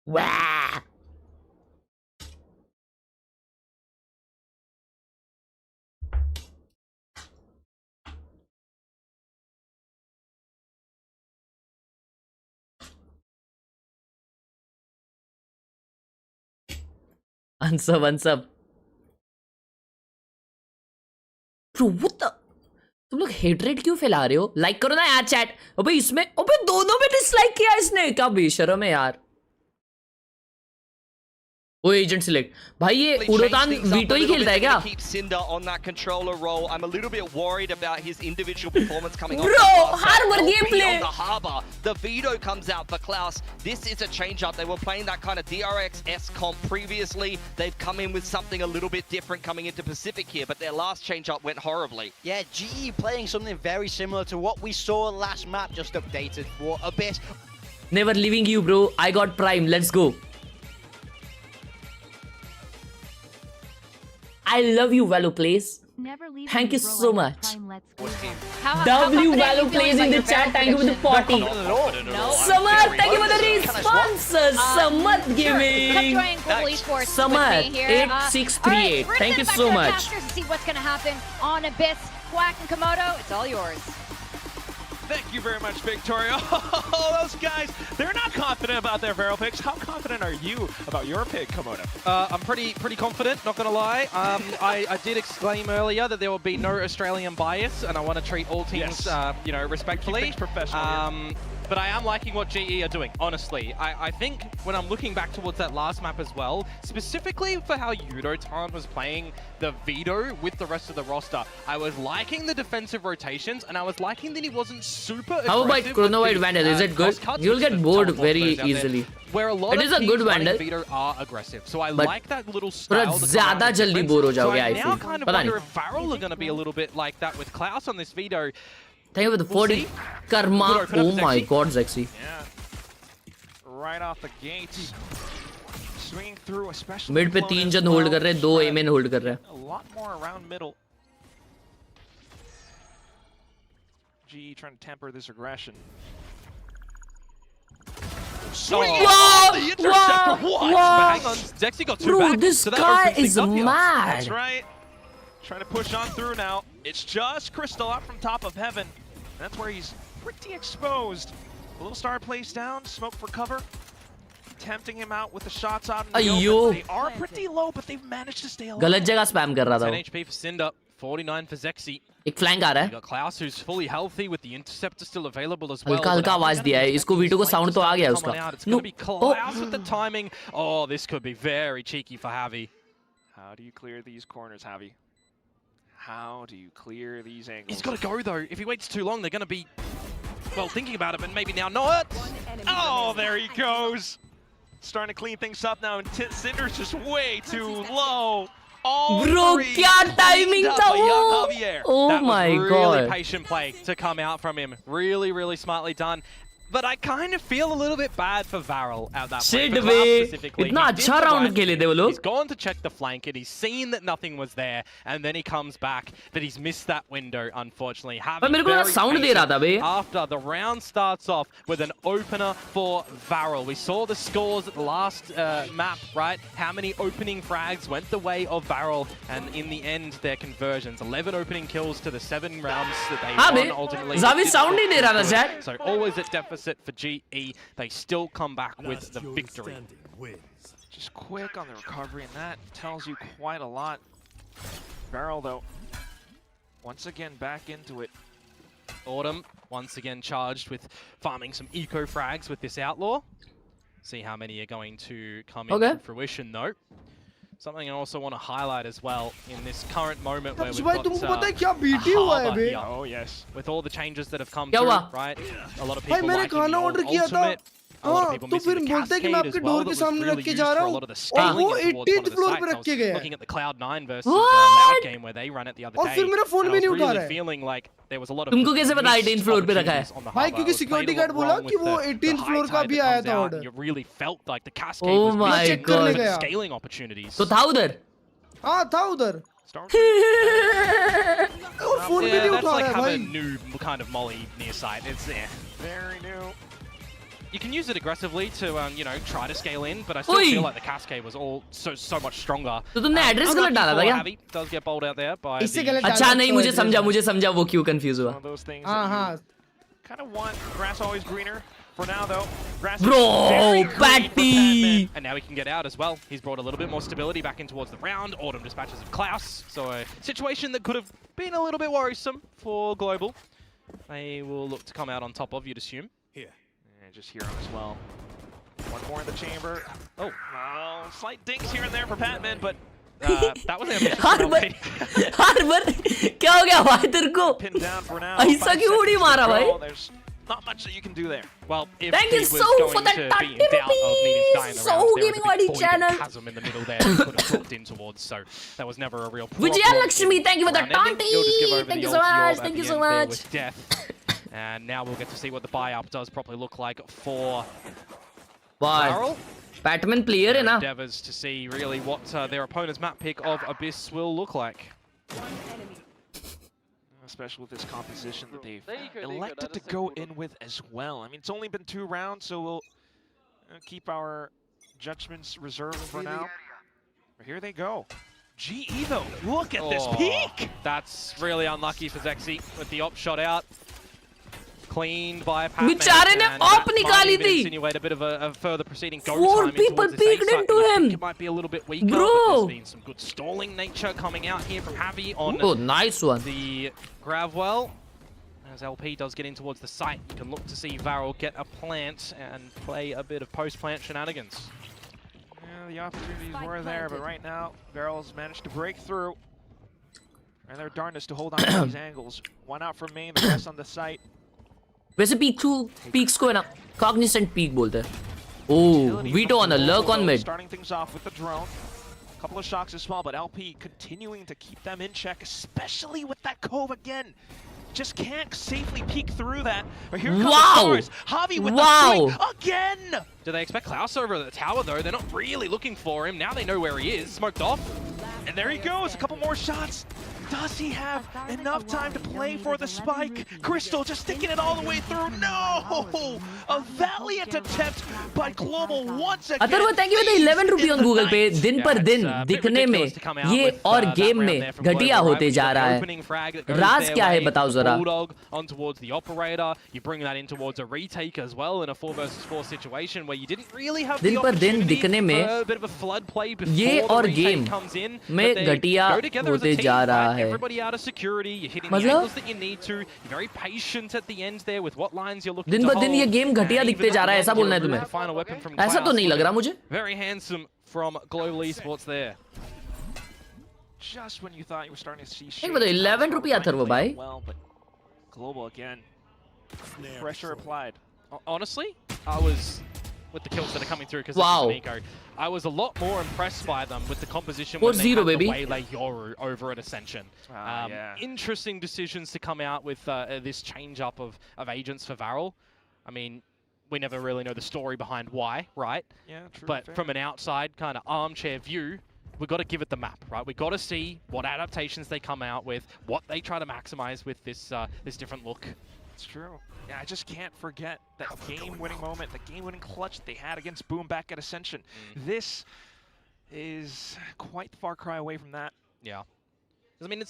वाह, unsub unsub bro, what the, तुम लोग हेटरेट क्यों फैला रहे हो? लाइक करो ना यार चैट। अबे इसमें, अबे दोनों में डिसलाइक किया इसने, क्या बेशरम है यार। वो एजेंट सिलेक्ट भाई, ये उड़ोतान वीटो ही खेलता है क्या? Keep Cinder on that controller role. I'm a little bit worried about his individual performance coming off. Bro, Harbor gameplay. On the harbor, the Vito comes out for Klaus. This is a change up. They were playing that kind of DRX-S comp previously. They've come in with something a little bit different coming into Pacific here, but their last change up went horribly. Yeah, GE playing something very similar to what we saw last map, just updated for a bit. Never leaving you bro, I got prime, let's go. I love you, Valo Plays. Thank you so much. W Valo Plays in the chat. Thank you for the party. Samar, thank you for the responsor. Samar Gaming. Samar 8638. Thank you so much. See what's going to happen on Abyss. Quack and Komodo, it's all yours. Thank you very much, Victoria. Oh, those guys, they're not confident about their Vero picks. How confident are you about your pick, Komodo? I'm pretty confident, not gonna lie. I did exclaim earlier that there will be no Australian bias, and I want to treat all teams, you know, respectfully. Keep things professional here. But I am liking what GE are doing, honestly. I think when I'm looking back towards that last map as well, specifically for how Yudotan was playing the Vito with the rest of the roster, I was liking the defensive rotations, and I was liking that he wasn't super aggressive. How about Chronovoid Vandal? Is it good? You'll get bored very easily. Where a lot it of is a good Vandal. Vito are aggressive, so I but like that little style. ज़्यादा जल्दी bore हो जाओगे I now feel. kind of wonder if Farrell are going to be a little bit like that with Klaus on this Vito. Thank you for the 40. Karma. Oh my God, Zexy. Yeah. Right off the gates. Swinging through, especially. Mid पे 3 जन hold कर रहे हैं, 2 A main hold कर रहे हैं. A lot more around middle. GE trying to temper this aggression. Hang on, Zexy got 2 Bro, back. this so that guy opens things is up here. mad. That's right. Trying to push on through now. It's just Crystal up from top of heaven. That's where he's pretty exposed. A little star plays down, smoke for cover. Tempting him out with the shots out in the open. They are pretty low, but they've managed to stay alive. गलत जगह spam कर रहा था 10 वो. HP for Cinder, 49 for Zexy. एक flank आ रहा You है. got Klaus who's fully healthy with the interceptor still available as well. हल्का हल्का आवाज दिया है. इसको वीटो को साउंड तो आ गया उसका. It's going to be Klaus with the timing. Oh, this could be very cheeky for Javi. How do you clear these corners, Javi? How do you clear these angles? He's got to go though. If he waits too long, they're going to be, well, thinking about it, but maybe now not. Oh, there he goes. Starting to clean things up now, and Cinder's just way too low. All Bro, क्या timing था वो? Oh that my was really God. patient play to come out from him. Really, really smartly done. But I kind of feel a little bit bad for Varel at that Shit, point. bhai. Specifically, Itna अच्छा round खेले थे वो लोग. He's gone to check the flank and he's seen that nothing was there, and then he comes back, but he's missed that window, unfortunately. पर मेरे को ना sound दे रहा था बे. After the round starts off with an opener for Varel. We saw the scores at the last map, right? How many opening frags went the way of Varel, and in the end, their conversions. 11 opening kills to the 7 rounds that they won ultimately. Zavi sound नहीं दे रहा था chat. So always at deficit for GE, they still come back with the victory. Just quick on the recovery, and that tells you quite a lot. Varel, though, once again back into it. Autumn, once again charged with farming some eco frags with this outlaw. See how many are going to come into fruition, though. Something I also want to highlight as well in this current moment where we've got Harbour here. Oh yes. With all the changes that have come through, right? A lot of people liking the old ultimate. A lot of people missing the cascade as well that was really used for a lot of the scaling towards one of the sites. I was looking at the Cloud9 versus Loud game where they run it the other day. And I was really feeling like there was a lot of तुमको कैसे पता 18th floor पे रखा है? भाई क्योंकि security guard बोला कि वो 18th फ्लोर का भी आया था order. You really felt like the cascade was missing the scaling opportunities. तो था उधर? हाँ था उधर. फोन भी नहीं उठा रहा है भाई. That's like a new kind of molly near site. It's there. Very new. You can use it aggressively to, you know, try to scale in, but I still feel like the cascade was all so much stronger. तो तुमने address गलत डाला था क्या? Javi does get bowled out there by. अच्छा नहीं मुझे समझा वो क्यों कंफ्यूज हुआ. Those things. हाँ. Kind of want grass always greener. For now, though, grass Bro, Patty! And now he can get out as well. He's brought a little bit more stability back in towards the round. Autumn dispatches of Klaus. So a situation that could have been a little bit worrisome for Global. They will look to come out on top of, you'd assume. Here. And just here as well. One more in the chamber. Oh, slight dinks here and there for Patman, but that was ambitious. Harbour, क्या हो गया भाई तेरे को? Pinned down for now. ऐसा क्यों उड़ी मारा भाई? There's not much that you can do there. Well, if thank you so for that 30 rupees. So giving Wadi channel. Chasm in the middle there that could have hooked in towards, so that was never a real problem. Vijaya Lakshmi, thank you for that 20. Thank you so much. Thank you so much. With death. And now we'll get to see what the buy-up does properly look like for Varel. Batman player है ना? Endeavors to see really what their opponent's map pick of Abyss will look like. Especially with this composition that they've elected to go in with as well. I mean, it's only been 2 rounds, so we'll keep our judgments reserved for now. But here they go. GE though, look at this peak! That's really unlucky for Zexy with the op shot out. Cleaned by Patman. बेचारे ने op निकाली थी. Insinuate a bit of a further proceeding go 4 time people peeked into him. It might be a little bit weaker, Bro. but there's been some good stalling nature coming out here from Javi on nice one. The Gravwell. As LP does get in towards the site, you can look to see Varel get a plant and play a bit of post-plant shenanigans. Yeah, the opportunities were there, but right now, Varel's managed to break through. And their darndest to hold on to these angles. One out from main, the rest on the site. वैसे peaks को है ना cognizant peak बोलते हैं. Oh, Vito on a lurk on mid. Starting things off with the drone. A couple of shocks as well, but LP continuing to keep them in check, especially with that cove again. Just can't safely peek through that. But here comes the stars. Javi with the swing again. Do they expect Klaus over at the tower though? They're not really looking for him. Now they know where he is. Smoked off. And there he goes. A couple more shots. Does he have enough time to play for the spike? Crystal just sticking it all the way through. No! A valiant attempt by Global once again. Atharva thank you for the 11 रुपये on Google पे. दिन पर दिन दिखने में ये और game में घटिया होते जा रहा है. राज क्या है बताओ जरा. Bulldog on towards the operator. You bring that in towards a retake as well in a 4 versus 4 situation where you didn't really have the opportunity for a bit of a flood play before the retake comes in. में घटिया होते जा रहा है. Everybody out of security, you're hitting the angles that you need to. You're very patient at the end there with what lines you're looking to दिन hold. पर दिन ये गेम घटिया दिखते जा रहा है ऐसा बोलना है तुम्हें. ऐसा तो नहीं लग रहा मुझे. Very handsome from Global Esports there. Just when you thought you were starting to see एक बताओ 11 रुपये अथर्व भाई. Well, but Global again. Pressure applied. Honestly, I was with the kills that are coming through because this is an eco. I was a lot more impressed by them with the composition when they had to waylay Yoru over at Ascension. Interesting decisions to come out with this change up of agents for Varel. I mean, we never really know the story behind why, right? Yeah, true. But fair. from an outside kind of armchair view, we've got to give it the map, right? We've got to see what adaptations they come out with, what they try to maximize with this this different look. It's true. Yeah, I just can't forget that game-winning moment, the game-winning clutch they had against Boom back at Ascension. This is quite the far cry away from that. Yeah. I mean,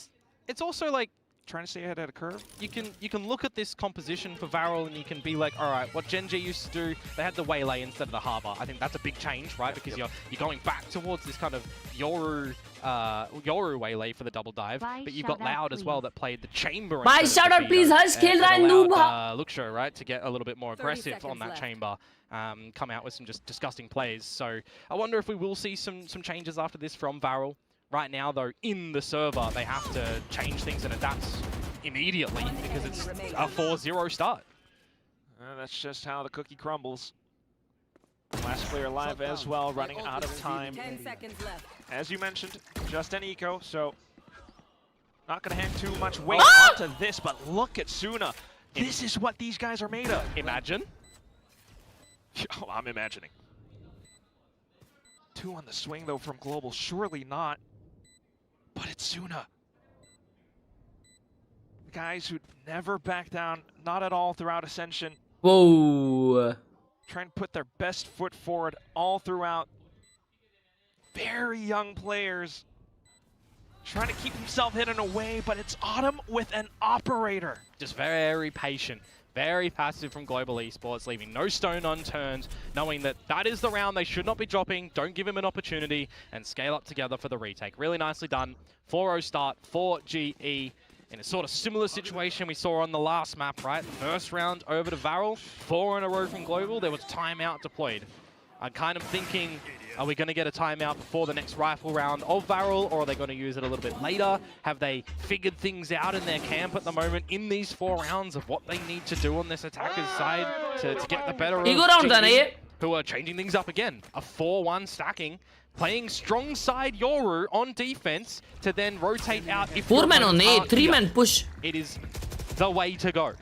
it's also like trying to stay ahead of the curve. You can look at this composition for Varel and you can be like, all right, what GENG used to do, they had the waylay instead of the harbor. I think that's a big change, right? Because you're going back towards this kind of Yoru waylay for the double dive, but you've got Loud as well that played the chamber. Bye, shout out, please. Hush, Khelraay, noob. Look show, right, to get a little bit more aggressive on that chamber. Come out with some just disgusting plays. So I wonder if we will see some changes after this from Varel. Right now, though, in the server, they have to change things and adapt immediately because it's a 4-0 start. That's just how the cookie crumbles. Last player alive as well, running out of time. 10 seconds left. As you mentioned, just an eco, so not going to hang too much weight onto this, but look at Suna. This is what these guys are made of. Imagine. Oh, I'm imagining. 2 on the swing, though, from Global. Surely not. But it's Suna. Guys who never back down, not at all throughout Ascension. Whoa. Trying to put their best foot forward all throughout. Very young players. Trying to keep himself hidden away, but it's Autumn with an operator. Just very patient. Very passive from Global Esports, leaving no stone unturned, knowing that that is the round they should not be dropping. Don't give him an opportunity and scale up together for the retake. Really nicely done. 4-0 start for GE in a sort of similar situation we saw on the last map, right? First round over to Varel, 4 in a row from Global. There was timeout deployed. I'm kind of thinking, are we going to get a timeout before the next rifle round of Varel, or are they going to use it a little bit later? Have they figured things out in their camp at the moment in these 4 rounds of what they need to do on this attacker's side to get the better of GE, who are changing things up again? A 4-1 stacking, playing strong side Yoru on defense to then rotate out if 4-man on A, 3-man push. It is the way to go.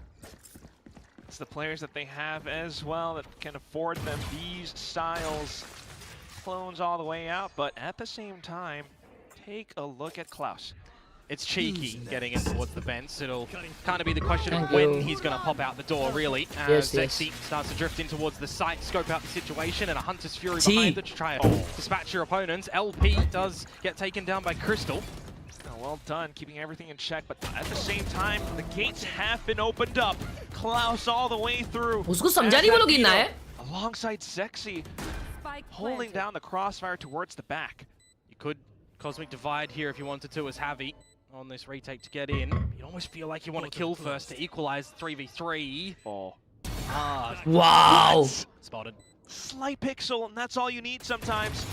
It's the players that they have as well that can afford them these styles. Clones all the way out, but at the same time, take a look at Klaus. It's cheeky getting in towards the vents. It'll kind of be the question of when he's going to pop out the door, really. Sexy starts to drift in towards the site, scope out the situation, and a Hunter's Fury behind it to try and dispatch your opponents. LP does get taken down by Crystal. Well done, keeping everything in check, but at the same time, the gates have been opened up. Klaus all the way through. उसको समझा नहीं वो लोग गिनना है. Alongside Sexy, holding down the crossfire towards the back. You could Cosmic Divide here if you wanted to as Javi on this retake to get in. You almost feel like you want to kill first to equalize 3v3. Wow. Spotted. Slight pixel, and that's all you need sometimes.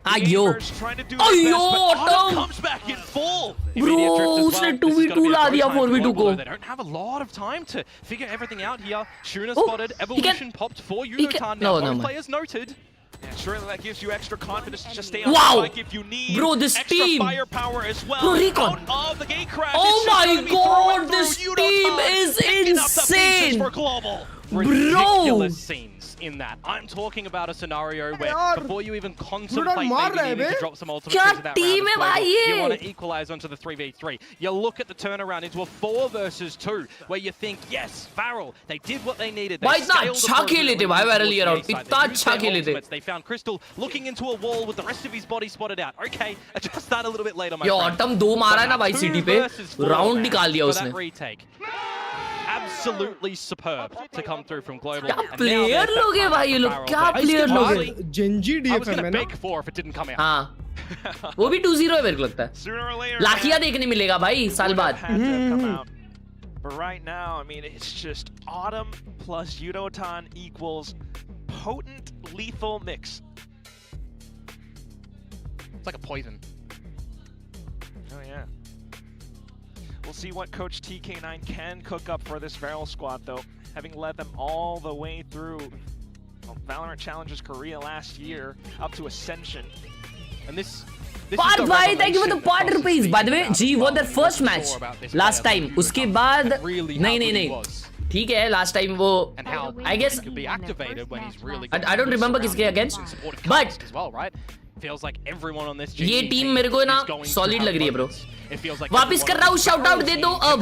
Ayo. Trying to do their best, but Autumn comes back in full. Bro, उसने 2v2 ला दिया 4v2 को. They don't have a lot of time to figure everything out here. Shuna spotted, Evolution popped for Unotan. Now both players noted. Yeah, surely that gives you extra confidence to just stay on the bike if you need. Bro, this extra team. Firepower as well. Bro, Recon. Out of the gate crash. Oh my god, this team is insane. For Global. Ridiculous scenes in that. I'm talking about a scenario where before you even contemplate maybe needing to drop some ultimates into that round, you want to equalize onto the 3v3. You look at the turnaround into a 4 versus 2 where you think, yes, Varel, they did what they needed. They They found Crystal looking into a wall with the rest of his body spotted out. Okay, adjust that a little bit later, my friend. Autumn 2 मारा है ना भाई city पे. Round निकाल दिया उसने. Retake. Absolutely superb to come through from Global. क्या player लोग हैं भाई ये लोग, क्या player लोग हैं. GENG DFM I was going to beg for if it didn't come out. हाँ. वो भी 2-0 है मेरे को लगता है. लाखिया देखने मिलेगा भाई साल बाद. But right now, I mean, it's just Autumn plus Unotan equals potent lethal mix. It's like a poison. Oh yeah. We'll see what Coach TK9 can cook up for this Varel squad, though, having led them all the way through Valorant Challengers Korea last year, up to Ascension. And this Part bhai, thank you for the part rupees. By the way, G won their first match last time. उसके बाद नहीं. ठीक है last time वो And how I guess could be activated when he's really I don't remember किसके against but as well, right? Feels like everyone on this ये team मेरे को ना solid लग रही है bro. वापिस कर रहा हूँ shout out दे दो अब.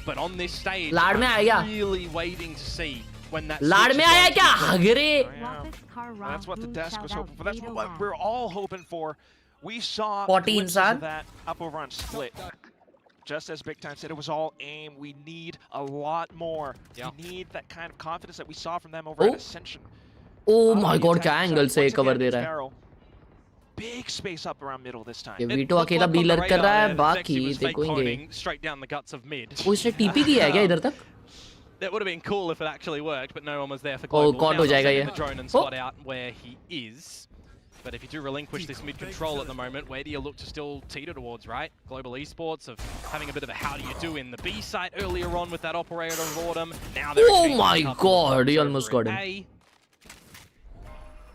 But on this stage, लाड़ में आ गया. really waiting to see when that लाड़ में आया क्या हगरे? That's what the desk was hoping for. That's what we're all hoping for. We saw 14 glimpses of that up over on Split. Just as Big Time said, it was all aim. We need a lot more. We need that kind of confidence that we saw from them over at Ascension. Oh my god, क्या angle से cover दे रहा है. Big space up around middle this time. ये veto अकेला B lurk कर रहा है, बाकी देखोगे. वो इसने टीपी किया है क्या इधर तक? That would have been cool if it actually worked, but no one was there for Oh, global. caught हो जाएगा ये. The drone and spot out where he is. But if you do relinquish this mid control at the moment, where do you look to still teeter towards, right? Global Esports of having a bit of a how do you do in the B site earlier on with that operator of Autumn. Now they're Oh my god, he almost got him.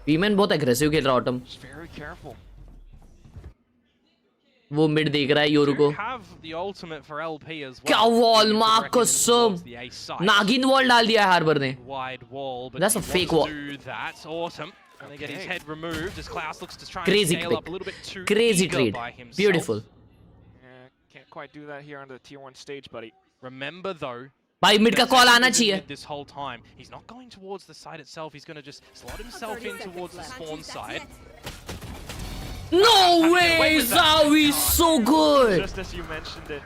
Beeman बहुत aggressive खेल रहा Autumn. Very careful. वो mid देख रहा है Yoru को. क्या wall मार कसम. नागिन वॉल डाल दिया है हार्बर ने. That's a fake wall. Crazy pick. Crazy trade. Beautiful. Can't quite do that here on the tier 1 stage, buddy. Remember though, भाई मिड का कॉल आना चाहिए. This whole time, he's not going towards the side itself. He's going to just slot himself in towards the spawn side. No way, Zawi, so good. Just as you mentioned it,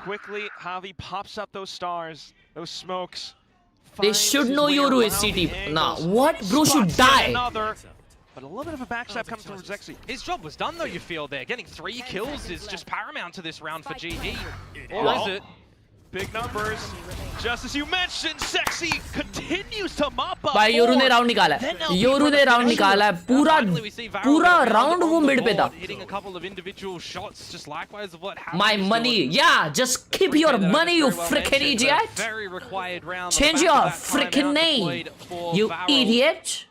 quickly Javi pops up those stars, those smokes. They should know Yoru is CT. Nah, what? Bro should die. But a little bit of a backstab comes from Zexy. His job was done though, you feel there. Getting 3 kills is just paramount to this round for GE. Or is it? Big numbers. Just as you mentioned, Sexy continues to mop up. भाई Yoru ने round निकाला है. Yoru ने round निकाला है. पूरा round वो mid पे था. My money. Yeah, just keep your money, you freaking idiot. Change your freaking name, you idiot.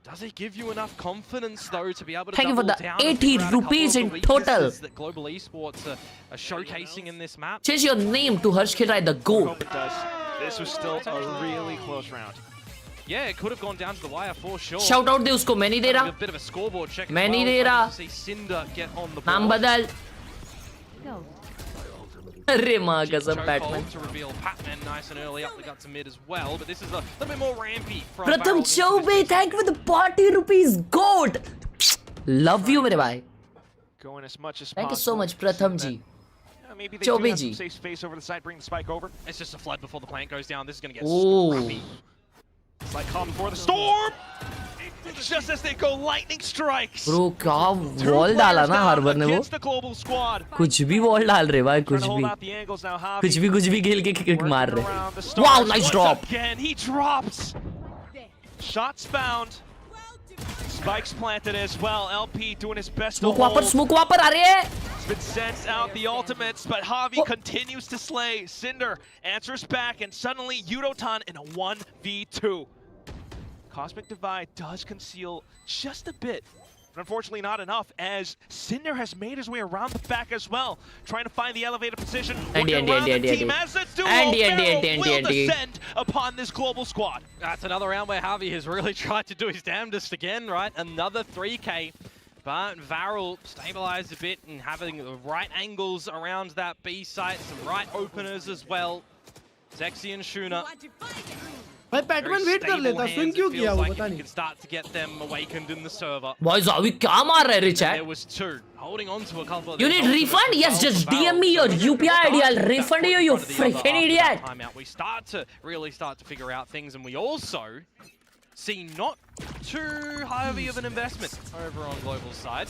Does it give you enough confidence though to be able to Thank you for the double down 80 and grab a rupees couple in of the total. weaknesses that Global Esports are showcasing in this map? Change your name to Harsh Khelraay, the GOAT. This was still a really close round. Yeah, it could have gone down to the wire for sure. Shout out दे उसको. मैं नहीं दे रहा. A bit of a scoreboard check. मैं नहीं दे रहा. Cinder get on the नाम बदल. अरे माँ कसम Batman. To reveal Patman nice and early up the guts of mid as well, but this is a little bit more rampy from Pratham Chobe, thank you for the 40 rupees GOAT. Love you मेरे भाई. Going as much as Thank you possible. so much Pratham ji. Maybe they do Chobe have ji. some safe space over the side, bring the spike over. It's just a flood before the plant goes down. This is going to get Oh. scrappy. It's like calm before the storm. Just as they go, lightning strikes. Bro क्या wall डाला ना harbour ने वो. The global squad. कुछ भी wall डाल रहे भाई कुछ भी खेल के किक मार रहे. Wow, nice drop. Again, he drops. Shots found. Spikes planted as well. LP doing his best to hold. Smoke वापर आ रहे हैं. It's been sent out the ultimates, but Javi continues to slay. Cinder answers back, and suddenly Yudotan in a 1v2. Cosmic Divide does conceal just a bit, but unfortunately not enough, as Cinder has made his way around the back as well, trying to find the elevated position. Andy. As the duo will descend upon this global squad. That's another round where Javi has really tried to do his damnedest again, right? Another 3K. But Varel stabilized a bit and having the right angles around that B site, some right openers as well. Zexy and Shuna. भाई Batman wait कर लेता. Swing क्यों किया वो पता नहीं. Start to get them awakened in the server. भाई Zawi क्या मार रहा है रे chat? There was 2 holding on to a couple of. You need refund? Yes, just DM me your UPI ID. I'll refund you, you freaking idiot. We start to figure out things, and we also see not too heavy of an investment over on global side.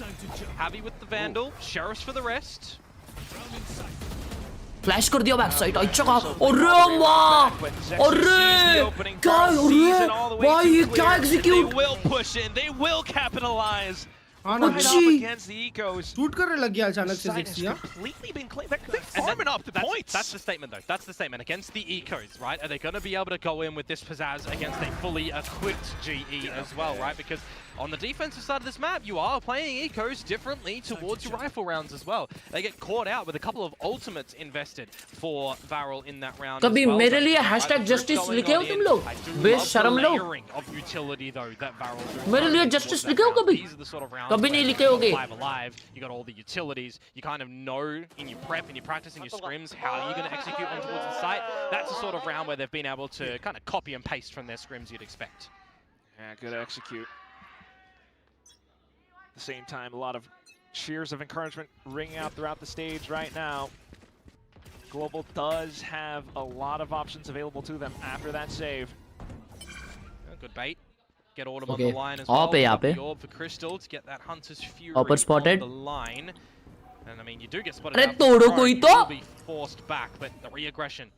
Happy with the Vandal, Sheriffs for the rest. Flash कर दिया back side. अच्छा का. अरे वाह. अरे क्या. अरे भाई ये क्या execute. They will push in. They will capitalize. Right up against the Ecos. Shoot करने लग गया अचानक से Side has 60 completely been clean. They're farming up the points. That's the statement, though. That's the statement. Against the Ecos, right? Are they going to be able to go in with this pizzazz against a fully equipped GE as well, right? Because on the defensive side of this map, you are playing Ecos differently towards your rifle rounds as well. They get caught out with a couple of ultimates invested for Varel in that round. कभी मेरे लिए hashtag justice लिखे हो तुम लोग? बेशरम लोग। Of utility though that Varel. मेरे लिए justice लिखे हो कभी? कभी नहीं लिखे होगे। Alive, you got all the utilities. You kind of know in your prep, in your practice, in your scrims, how you're going to execute on towards the site. That's the sort of round where they've been able to kind of copy and paste from their scrims you'd expect. Yeah, good execute. At the same time, a lot of cheers of encouragement ringing out throughout the stage right now. Global does have a lot of options available to them after that save. Good bait. Get Autumn on Okay. the line as well. Op है यहाँ पे. The orb for Crystal to get that Hunter's Fury Upper spotted. on the line. And I mean, you do get spotted अरे out तोड़ो from कोई front, तो. you will be forced back, but the re-aggression.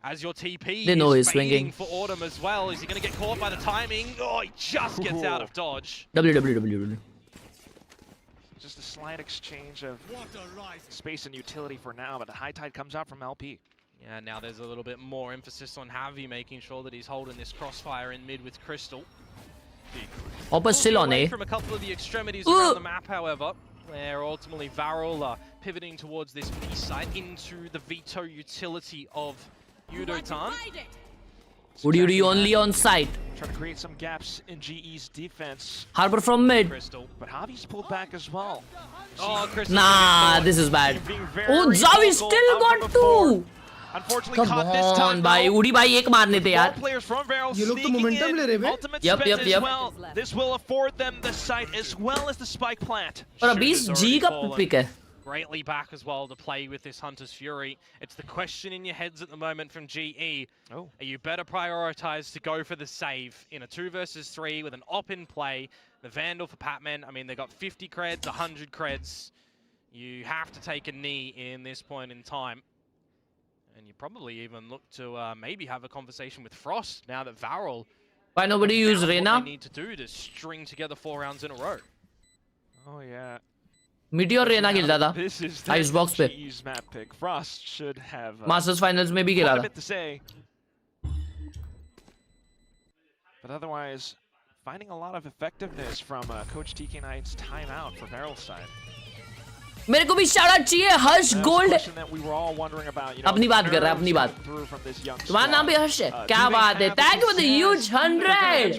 As your TP They know is he's swinging. for Autumn as well. Is he going to get caught by the timing? Oh, he just gets out of dodge. WWW. Just a slight exchange of space and utility for now, but the high tide comes out from LP. Yeah, now there's a little bit more emphasis on Javi making sure that he's holding this crossfire in mid with Crystal. Oppa still on A. From a couple of the extremities around the map, however, where ultimately Varel are pivoting towards this B site into the veto utility of Yudotan. Woody only on site. Trying to create some gaps in GE's defense. Harbor from mid. But Javi's pulled back as well. Oh, Crystal. Nah, this is bad. Oh, Javi still got two. Unfortunately, Come caught this on, time. भाई उड़ी भाई एक मारने थे यार. Players from Varel ये लोग तो sneaking momentum in. ले रहे हैं. Ultimate Yep, spend yep, as yep. well. This will afford them the site as well as the spike plant. और अभी G का pick है. Greatly back as well to play with this Hunter's Fury. It's the question in your heads at the moment from GE. Oh. Are you better prioritized to go for the save in a 2 versus 3 with an op in play? The Vandal for Patman, I mean, they got 50 creds, 100 creds. You have to take a knee in this point in time. And you probably even look to maybe have a conversation with Frost now that Varel. Why nobody use Reyna? What they need to do to string together 4 rounds in a row. Oh yeah. Meteor Reyna खेलता था. This is Icebox पे. GE's map pick. Frost should have Masters Finals में भी खेला quite a था. bit to say. But otherwise, finding a lot of effectiveness from Coach TK9's timeout for Varel's side. मेरे को भी shout out चाहिए. Harsh Gold. अपनी बात कर रहा है, अपनी बात. तुम्हारा नाम भी हर्ष है. क्या बात है? Thank you for the huge 100.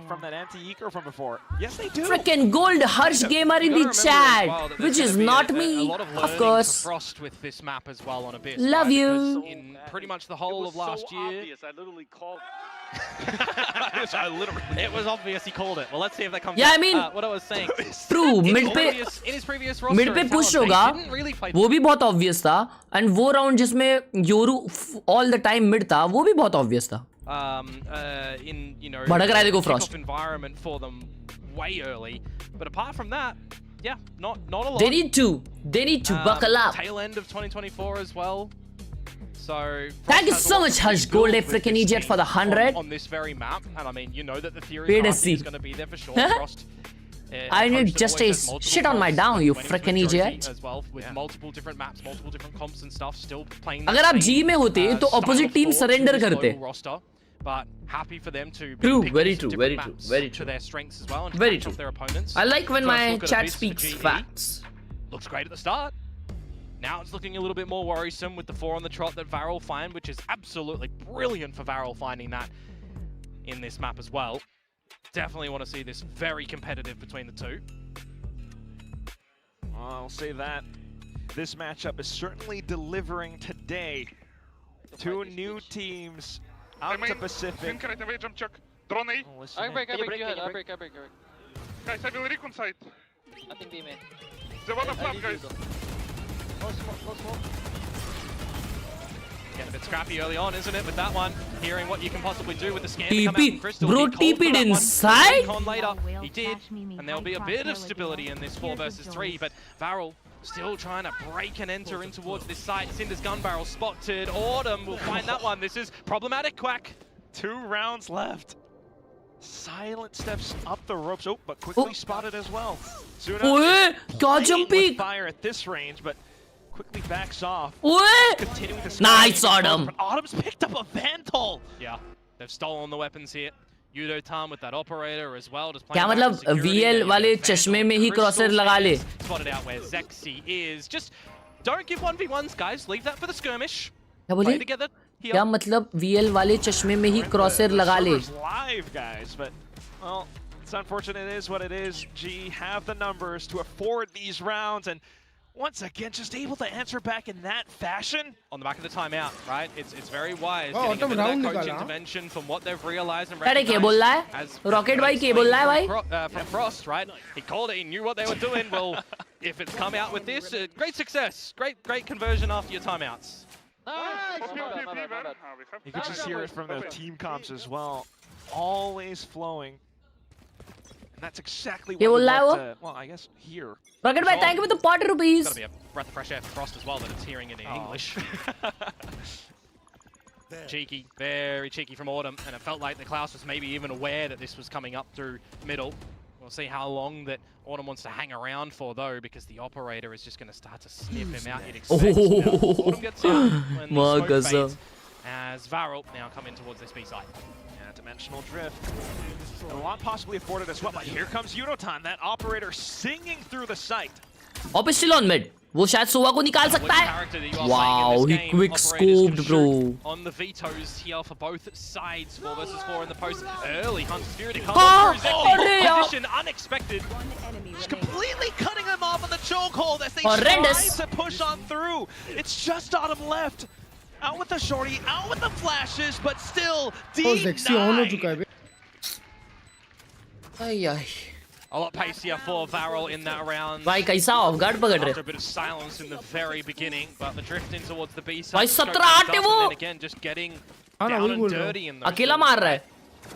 From that anti-eco from before. Yes, they do. Freaking Gold Harsh Gamer in the chat, which is not me, of course. Frost with this map as well on Abyss. Love you. In pretty much the whole of last year. I literally called. It was obvious he called it. Well, let's see if that comes. Yeah, out. I mean, what I was saying. True. Mid पे in his previous roster, mid पे push होगा. वो भी बहुत obvious था. And वो round जिसमें Yoru all the time mid था, वो भी बहुत obvious था. In you know, भड़क रहा है देखो Frost. Environment for them way early. But apart from that, yeah, not a lot. They need to buckle up. Tail end of 2024 as well. So Thank you so much, Harsh Gold, a freaking idiot, for the 100. on this very map, and I mean, you know that the theory Wait a is sec. going to be there for sure. Frost. I need just a shit on my down, you freaking idiot. As well, with multiple different maps, multiple different comps and stuff, still playing. अगर आप G में होते तो opposite team surrender करते. Roster, but happy for them to True, pick very some true, different very true, maps very to true. their strengths as well, and to Very catch true. off their opponents. I like when First my look at chat Abyss for speaks GE. facts. Looks great at the start. Now it's looking a little bit more worrisome with the 4 on the trot that Varel find, which is absolutely brilliant for Varel finding that in this map as well. Definitely want to see this very competitive between the two. I'll say that. This matchup is certainly delivering today. 2 new teams out to Pacific. Jump check. Drone A. I break, I break. Guys, I will recon side. Nothing B main. They wanna flap, guys. No smoke. Getting a bit scrappy early on, isn't it, with that one? Hearing what you can possibly do with the scan. TP, bro, TP'd inside? Later. He did, and there'll be a bit of stability in this 4 versus 3, but Varel still trying to break and enter in towards this site. Cinder's gun barrel spotted. Autumn will find that one. This is problematic, Quack. 2 rounds left. Silent steps up the ropes. Oh, but quickly spotted as well. Zuna Oye, kya playing jump with peek? fire at this range, but quickly backs off. Oye! Continuing to Nice, spot Autumn. but Autumn's picked up a Vandal. Yeah, they've stolen the weapons here. Yudo Tam with that operator as well. Just क्या playing मतलब back for security. VL They वाले get चश्मे Vandal, में ही Crystal क्रॉसर लगा ले. spotted out where Zexy is. Just don't give 1v1s, guys. Leave that for the skirmish. क्या बोले? Play together. क्या मतलब VL वाले चश्मे में ही क्रॉसर लगा ले. Server's live, guys, but well, it's unfortunate. It is what it is. G have the numbers to afford these rounds, and once again, just able to answer back in that fashion. On the back of the timeout, right? It's very wise. Oh, Getting a तुम bit of round that coach निकाला. intervention from what they've realized and अरे क्या बोल रहा recognized है? Rocket भाई क्या बोल रहा है भाई? From Frost, right? He called it. He knew what they were doing. Well, if it's come out with this, great success. Great conversion after your timeouts. You can just hear it from the team comps as well. Always flowing. And that's exactly what क्या we बोल रहा है love वो? to, well, I guess, hear. Rocket भाई thank you for the $40 rupees. Gotta be a breath of fresh air for Frost as well that it's hearing it in English. Cheeky, very cheeky from Autumn, and it felt like the Klaus was maybe even aware that this was coming up through middle. We'll see how long that Autumn wants to hang around for though, because the operator is just going to start to sniff him out. You'd expect. Now, Autumn gets out when the smoke fades, as Varel now come in towards this B side. Yeah, dimensional drift. A lot possibly afforded as well, but here comes Yudotan, that operator singing through the site. Op is still on mid. वो शायद सोवा को निकाल सकता है. Wow, he quick scoped, bro. On the vetoes here for both sides, 4 versus 4 in the post. Early Hunt Spirit हाँ, comes अरे यार. Position unexpected. Just completely cutting them off on the chokehold as they Horrendous. try to push on through. It's just Autumn left. Out with the shorty, out with the flashes, but still Oh, Zexy on हो चुका है बे. आई आई. A lot pacier for Varel in that round. भाई कैसा of guard पकड़ रहे? After a bit of silence in the very beginning, but the drift in towards the B side. भाई 17-8 है वो. And then again, just getting हाँ ना, down वही and बोल रहा हूँ. dirty in those. अकेला मार रहा है.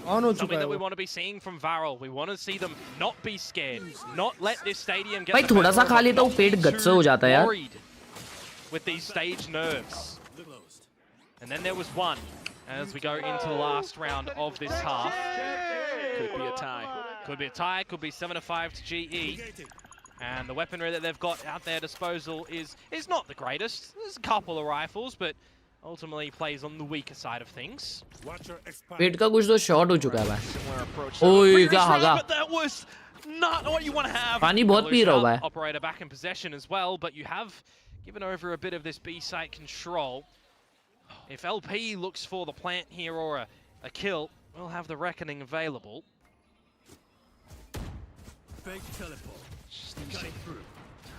ऑन हो Something चुका है that we वो. want to be seeing from Varel. We want to see them not be scared, not let this stadium get. भाई the थोड़ा सा better खा of लेता them, हूँ पेट not गच्च too हो जाता है यार. worried with these stage nerves. And then there was one as we go into the last round of this half. Could be a tie. Could be a tie, could be 7-5 to GE. And the weaponry that they've got at their disposal is not the greatest. There's a couple of rifles, but ultimately plays on the weaker side of things. पेट का कुछ तो short हो चुका है भाई. Similar approach. ओए क्या होगा? But that was not what you want to have. पानी बहुत पी रहा हूँ भाई. Operator back in possession as well, but you have given over a bit of this B site control. If LP looks for the plant here or a kill, we'll have the reckoning available. Just these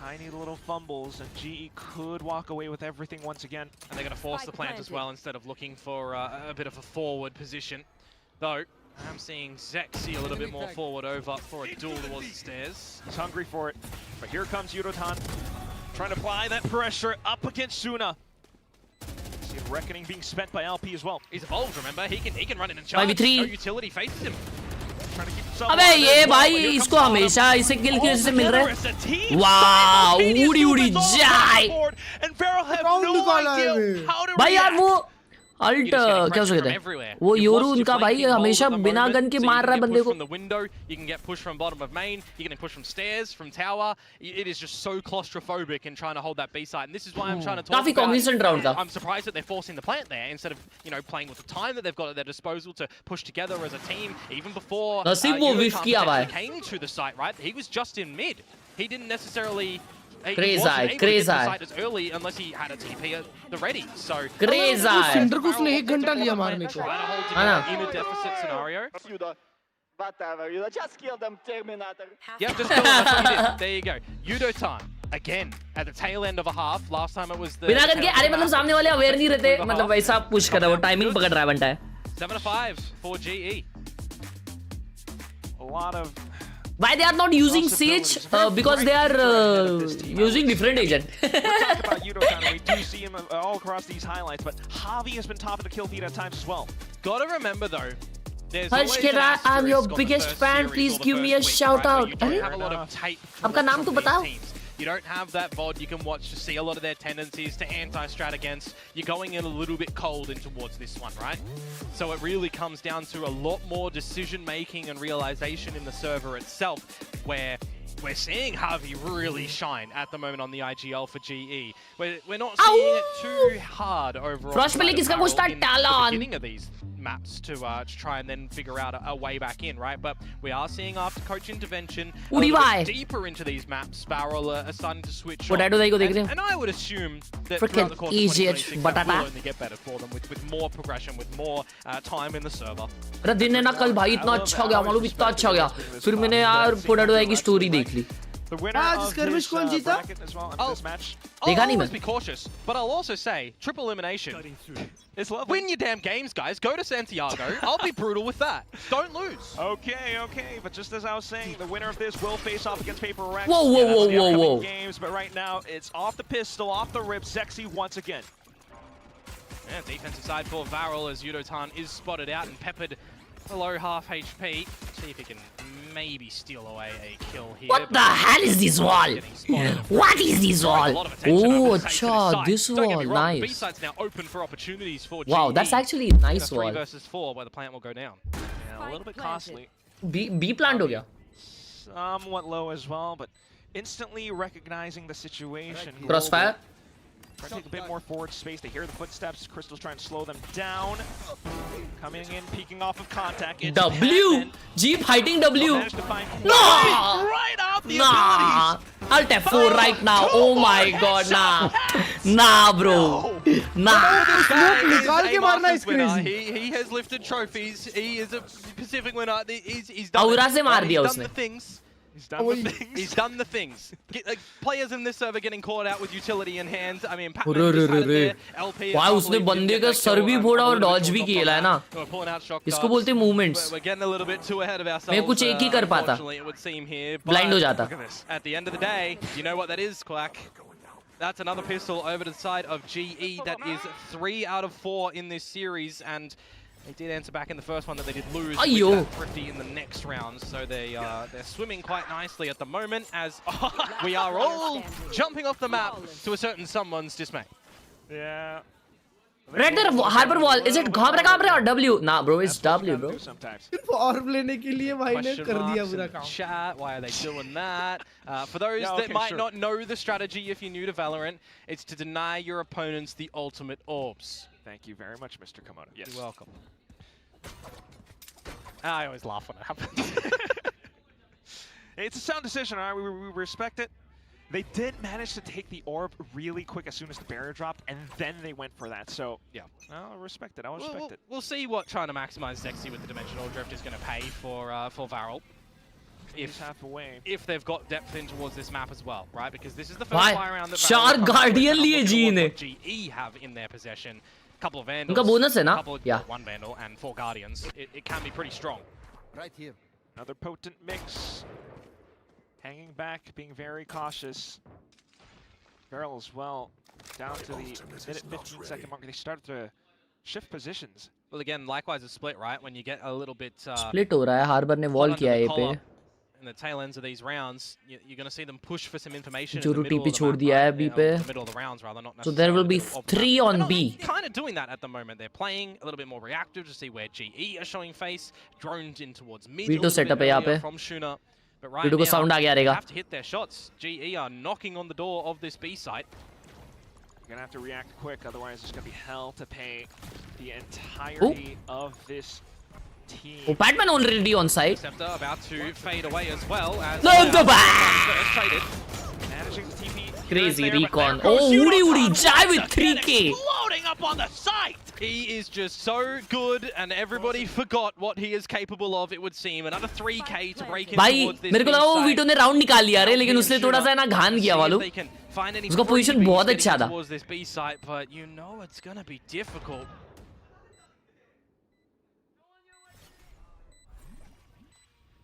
tiny little fumbles, and GE could walk away with everything once again. And they're going to force the plant as well instead of looking for a bit of a forward position. Though, I'm seeing Zexy a little bit more forward over for a duel towards the stairs. He's hungry for it. But here comes Yudotan, trying to apply that pressure up against Suna. See a reckoning being spent by LP as well. He's evolved, remember? He can run in and charge. 5v3. No utility faces him. Trying to keep himself अबे alive ये as well, भाई but here इसको comes Autumn. हमेशा इसे किल All कैसे मिल रहा together as a है? team, वाह, simultaneous उड़ी उड़ी movements all जाए. across the board, and Varel have Round no निकाला है idea वे. how to भाई यार react. वो अल्ट क्या उसको कहते हैं? वो योरू उनका भाई हमेशा बिना गन के मार रहा है बंदे को. From the window, you can get pushed from bottom of main, you can push from stairs, from tower. It is just so claustrophobic in trying to hold that B site, and this is why I'm trying to talk काफी about. cognizant round था. I'm surprised that they're forcing the plant there instead of playing with the time that they've got at their disposal to push together as a team. Even before नसीब वो whiff किया भाई. came to the site, right? He was just in mid. He didn't necessarily. Crazy eye, able to crazy get eye. the site as early unless he had a TP at the ready. So Crazy तो eye. Cinder को उसने 1 घंटा लिया मारने को. trying to hold हाँ ना. together in a deficit scenario. Whatever, just kill them, Terminator. Yep, just kill him. That's what he did. There you go. Yudo time again at the tail end of a half. Last time it was the. बिना gun के अरे मतलब सामने वाले aware नहीं रहते मतलब वैसा पुश कर रहा है वो टाइमिंग पकड़ रहा है बनता है. 7-5 for GE. A lot of Why they are not using Sage? Because they are using different agent. We'll talk about Yudotan. We do see him all across these highlights, but Javi has been top of the kill feed at times as well. Gotta remember though, there's Harsh always an Khelraay, I'm your asterisk on the biggest first fan. series Please or the give me first a week, shout right, out. where you don't अरे? have a lot of tape from आपका नाम तो these बताओ. teams. You don't have that VOD you can watch to see a lot of their tendencies to anti-strat against. You're going in a little bit cold in towards this one, right? So it really comes down to a lot more decision-making and realization in the server itself, where we're seeing Harvey really shine at the moment on the IGL for GE. We're not seeing it too hard overall. Frost पे लेकिन इसका कुछ था in the talent. beginning of these maps to try and then figure out a way back in, right? But we are seeing after coach intervention a little bit deeper into these maps, Barrel are starting to switch on. And I would assume that throughout the course of 2026 that will only get better for them with more progression, with more time in the server. अरे दिन है ना कल भाई इतना अच्छा गया मालूम इतना अच्छा गया फिर मैंने यार पोटैटो आई की स्टोरी देख ली The winner of this bracket as well in this match. I'll always be cautious, but I'll also say triple elimination. It's lovely. Win your damn games, guys. Go to Santiago. I'll be brutal with that. Don't lose. Okay. But just as I was saying, the winner of this will face off against Paper Rex. Whoa. Games, but right now it's off the pistol, off the rip, Sexy once again. Yeah, defensive side for Varel as Yudotan is spotted out and peppered below half HP. See if he can maybe steal away a kill here. What the hell is this wall? What is this wall? Oh, acha, this wall, nice. B-side's now open for opportunities for GE. Wow, that's actually a nice wall. 3 versus 4 where the plant will go down. Yeah, a little bit costly. B plant ho gaya. Somewhat low as well, but instantly recognizing the situation. Crossfire. Trying to take a bit more forward space. They hear the footsteps. Crystal's trying to slow them down. Coming in, peeking off of contact. It's W! Jeep hiding W! Managed to find No! right off the abilities. Alt F4 right now. Oh my god, nah, bro. Nah. He has lifted trophies. He is a Pacific winner. He's done Aura se maar diya He's done usne. the things. He's done the things. Players in this server getting caught out with utility in hand. I mean, वाह उसने बंदे का sir भी फोड़ा और Dodge भी किया है ना इसको बोलते मूवमेंट्स मैं कुछ एक ही कर पाता ब्लाइंड हो जाता At the end of the day, you know what that is, Quack. That's another pistol over to the side of GE. That is 3 out of 4 in this series, and they did answer back in the first one that they did lose with that Thrifty in the next round. So they're swimming quite nicely at the moment as we are all jumping off the map to a certain someone's dismay. Yeah. Right there, harbor wall. Is it Khelraay or W? Nah, bro, it's W, bro. Orb लेने के लिए भाई ने कर दिया पूरा काम. Chat, why are they doing that? For those that might not know the strategy, if you're new to Valorant, it's to deny your opponents the ultimate orbs. Thank you very much, Mr. Komodo. Yes. You're welcome. I always laugh when it happens. It's a sound decision, all right? We respect it. They did manage to take the orb really quick as soon as the barrier dropped, and then they went for that. So, yeah, I'll respect it. I'll respect it. We'll see what trying to maximize Sexy with the Dimensional Drift is going to pay for Varel. If they've got depth in towards this map as well, right? Because this is the first fire round that Varel Guardian liye GE ne. GE have in their possession. Couple of Vandals, उनका bonus है ना? Yeah. 1 Vandal and 4 Guardians. It can be pretty strong. Right here. Another potent mix. Hanging back, being very cautious. Barrel as well, down to the minute 15-second mark. They started to shift positions. Well, again, likewise a split, right? When you get a little bit split हो रहा है. Harbor ने wall किया है पे. In the tail ends of these rounds, you're going to see them push for some information. Juru TP छोड़ दिया है B पे. So there will be 3 on B. Kind of doing that at the moment. They're playing a little bit more reactive to see where GE are showing face. Droned in towards mid. B2 setup है यहाँ पे. From Shuna. But right now, sound they have to hit their shots. GE are knocking on the door of this B site. You're gonna have to react quick, otherwise there's gonna be hell to pay the entirety of this team. Oh, Batman already on site. Scepter about to fade away as well as managing the TP. Crazy recon. Oh, Uri Jai with 3K. Loading up on the site. He is just so good, and everybody forgot what he is capable of. It would seem another 3K to break in towards this. मेरे को लगा वो veto ने round निकाल लिया रे, लेकिन उसने थोड़ा सा ना घान किया मालूम. उसका पोजीशन बहुत अच्छा था. Towards this B site, but you know it's gonna be difficult.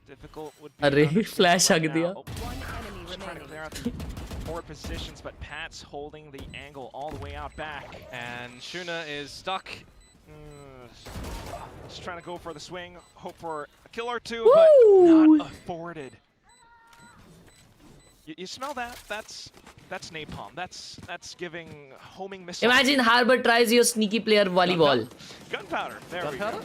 Difficult would be. अरे फ्लैश आ गया. Trying to clear out the forward positions, but Pat's holding the angle all the way out back. And Shuna is stuck. Just trying to go for the swing, hope for a kill or two, but not afforded. You smell that? That's napalm. That's giving homing missiles. Imagine Harbor tries your sneaky player volleyball. Gunpowder. There we go.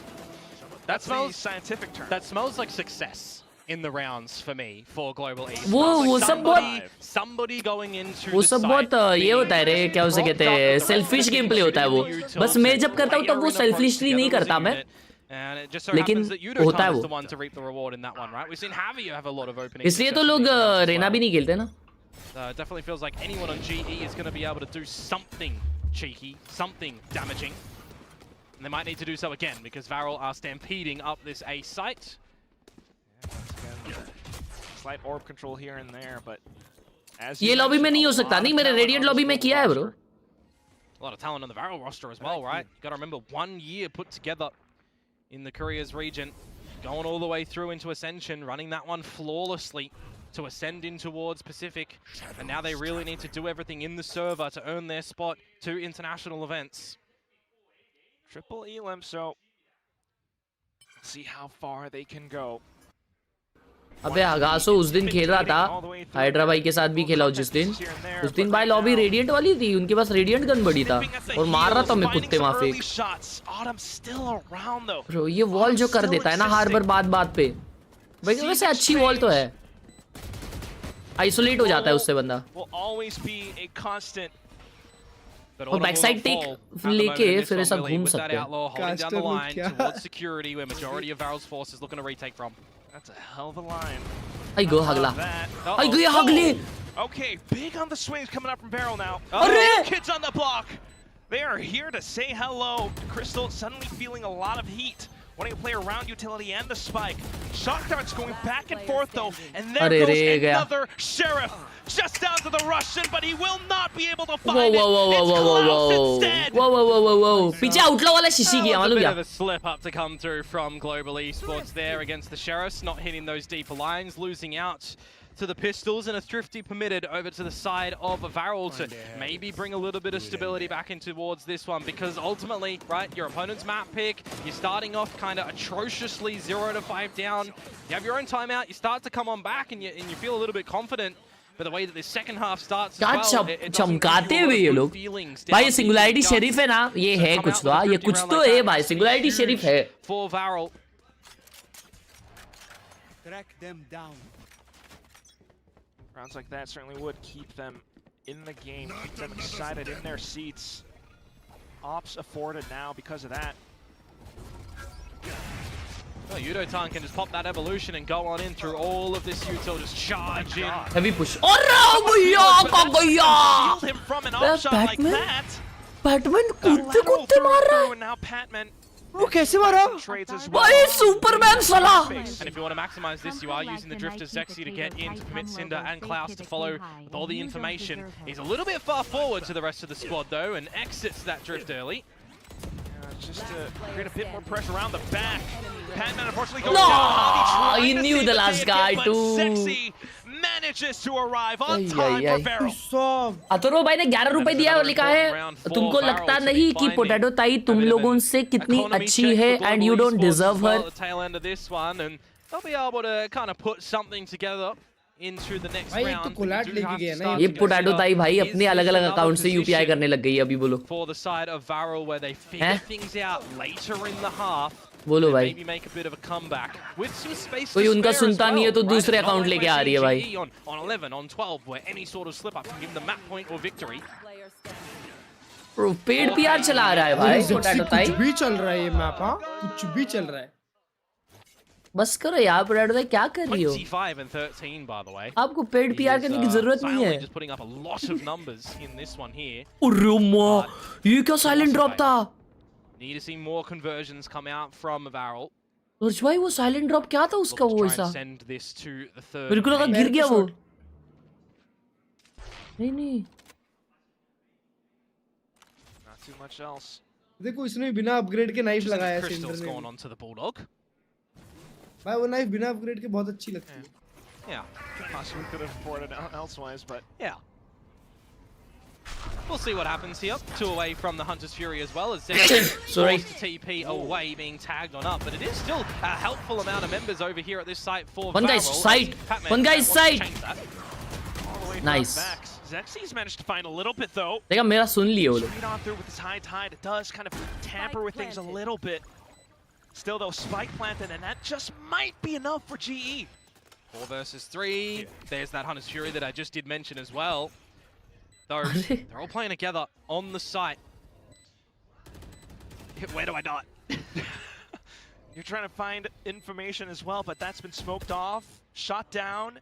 That smells the scientific term. That smells like success in the rounds for me for global esports. वो सब बहुत somebody going into वो सब बहुत ये होता है रे, क्या उसे कहते हैं, सेल्फिश गेम प्ले होता है वो. बस मैं जब करता हूँ तब वो सेल्फिशली नहीं करता मैं, लेकिन होता है वो. इसलिए तो लोग रेना भी नहीं खेलते ना. It definitely feels like anyone on GE is going to be able to do something cheeky, something damaging. And they might need to do so again because Varel are stampeding up this A site. Slight orb control here and there, but as ये lobby में नहीं हो सकता. नहीं, मेरे radiant lobby में किया है bro. A lot of talent on the Varel roster as well, right? Got to remember, 1 year put together in the Korea's region, going all the way through into Ascension, running that one flawlessly to ascend in towards Pacific, and now they really need to do everything in the server to earn their spot to international events. Triple Elim, so see how far they can go. अबे आगासो उस दिन खेल रहा था hydra भाई के साथ भी खेला जिस दिन. उस दिन भाई लॉबी रेडिएंट वाली थी, उनके पास रेडिएंट गन बड़ी था और मार रहा था मैं कुत्ते वहां पे. ब्रो ये वॉल जो कर देता है ना हार्बर बात पे, भाई वैसे अच्छी वॉल तो है, आइसोलेट हो जाता है उससे बंदा. और बैक साइड टेक लेके फिर ऐसा घूम सकते हैं. That's a hell of a line. I go Hagla. I go Hagli. Okay, big on the swings coming up from Barrel now. Oh, kids on the block. They are here to say hello. Crystal suddenly feeling a lot of heat, wanting to play around utility and the spike. Shock darts going back and forth though, and there goes another Sheriff. Just down to the Russian, but he will not be able to find it. It's Klaus instead. Whoa. पीछे outlaw वाला शिशी गया मालूम क्या? A bit of a slip up to come through from Global Esports there against the Sheriffs, not hitting those deeper lines, losing out to the pistols, and a thrifty permitted over to the side of Varel to maybe bring a little bit of stability back in towards this one, because ultimately, right, your opponent's map pick, you're starting off kind of atrociously 0 to 5 down. You have your own timeout, you start to come on back, and you feel a little bit confident. But the way that the second half starts as well, चमकाते हुए ये लोग. भाई singularity sheriff है ना, ये है कुछ तो, ये कुछ तो है भाई, सिंगुलैरिटी शेरिफ है. For Varel. Track them down. Rounds like that certainly would keep them in the game, keep them excited in their seats. Ops afforded now because of that. Well, Yudo-tan can just pop that evolution and go on in through all of this util, just charge in. Heavy push. Oh no, Shield him from an off shot like that. Batman कूदते मार रहा है. And now Patman. वो कैसे मारा? भाई Superman साला. And if you want to maximize this, you are using the Drifter Zexy to get in to permit Cinder and Klaus to follow with all the information. He's a little bit far forward to the rest of the squad though, and exits that drift early. Just to create a bit more pressure around the back. Patman unfortunately goes No, down. he knew the last guy too. Zexy manages to arrive on time for Varel. Atharva भाई ने 11 रुपए दिया और लिखा है तुमको लगता नहीं कि पोटैटो ताई तुम लोगों से कितनी अच्छी है and you don't deserve her. Tail end of this one, and they'll be able to kind of put something together into the next round. ये पोटैटो ताई भाई अपने अलग-अलग अकाउंट से यूपीआई करने लग गई है अभी बोलो. For the side of Varel, where they figure things out later in the half. बोलो भाई. Maybe make a bit of a comeback with some space. कोई उनका सुनता नहीं है तो दूसरे अकाउंट लेके आ रही है भाई. On 11, on 12, where any sort of slip up can give them the map point or victory. Bro, paid PR चला रहा है भाई पोटैटो ताई. कुछ भी चल रहा है ये मैप, हां कुछ भी चल रहा है. बस करो यार पोटैटो ताई, क्या कर रही हो? 25 and 13 by the way. आपको पेड पीआर करने की जरूरत नहीं है. Just putting up a lot of numbers in this one here. अरे मां, ये क्या साइलेंट ड्रॉप था? Need to see more conversions come out from Varel. और भाई वो साइलेंट ड्रॉप क्या था उसका वो ऐसा? Send this to the third. मेरे को लगा गिर गया वो. नहीं. Not too much else. देखो इसने बिना अपग्रेड के नाइफ लगाया है सेंटर में. Gone on to the Bulldog. भाई वो नाइफ बिना अपग्रेड के बहुत अच्छी लगती है. Yeah. Possibly could have afforded it elsewise, but yeah. We'll see what happens here. 2 away from the Hunter's Fury as well as Zexy forced to TP away, being tagged on up. But it is still a helpful amount of members over here at this site for One guy's Varel. sight. One guy's sight. away from Nice. Vex. Zexy's managed to find a little bit though. देखा मेरा सुन लिए वो लोग. Straight on through with this high tide. It does kind of tamper with things a little bit. Still though, spike planted, and that just might be enough for GE. 4 versus 3. There's that Hunter's Fury that I just did mention as well. Those, they're all playing together on the site. Where do I not? You're trying to find information as well, but that's been smoked off, shot down.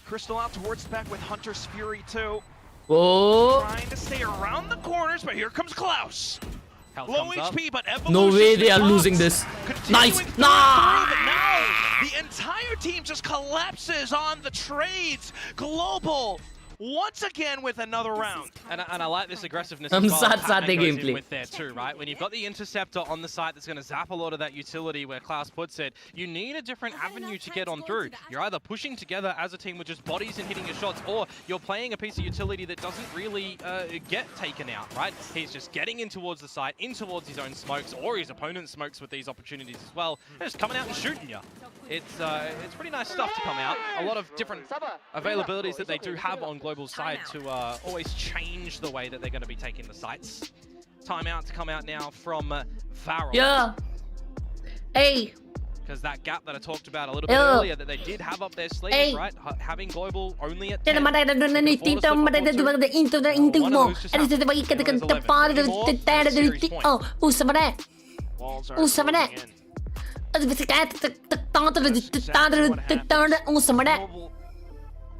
Crystal out towards the back with Hunter's Fury too. Oh. Trying to stay around the corners, but here comes Klaus. Low HP, but Evolution. No way they are losing this. Nice. Nah. Now the entire team just collapses on the trades. Global once again with another round. And I like this aggressiveness हम as well. साथ-साथ Patman goes in gameplay. with there too, right? When you've got the interceptor on the side that's going to zap a lot of that utility where Klaus puts it, you need a different avenue to get on through. You're either pushing together as a team with just bodies and hitting your shots, or you're playing a piece of utility that doesn't really get taken out, right? He's just getting in towards the site, in towards his own smokes, or his opponent's smokes with these opportunities as well. They're just coming out and shooting you. It's pretty nice stuff to come out. A lot of different availabilities that they do have on Global's side to always change the way that they're going to be taking the sites. Timeout to come out now from Varel. Yeah. Hey. Because that gap that I talked about a little bit earlier that they did have up their sleeve, right? Having Global only at 10.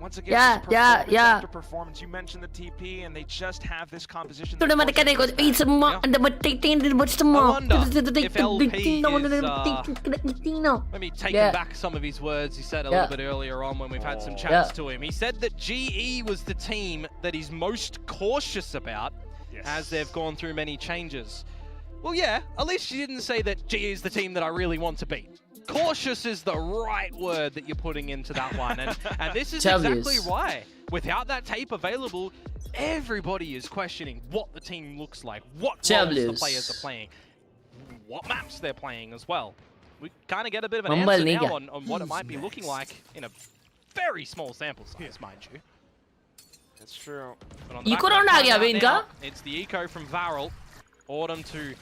Once again, after performance, you mentioned the TP, and they just have this composition. Maybe taking back some of his words he said a little bit earlier on when we've had some chats to him. He said that GE was the team that he's most cautious about as they've gone through many changes. Well, yeah, at least she didn't say that GE is the team that I really want to beat. Cautious is the right word that you're putting into that one, and this is exactly why. Without that tape available, everybody is questioning what the team looks like, what roles the players are playing, what maps they're playing as well. We kind of get a bit of an answer now on what it might be looking like in a very small sample size, mind you. That's true. Eco round आ गया अभी इनका? It's the eco from Varel. Autumn to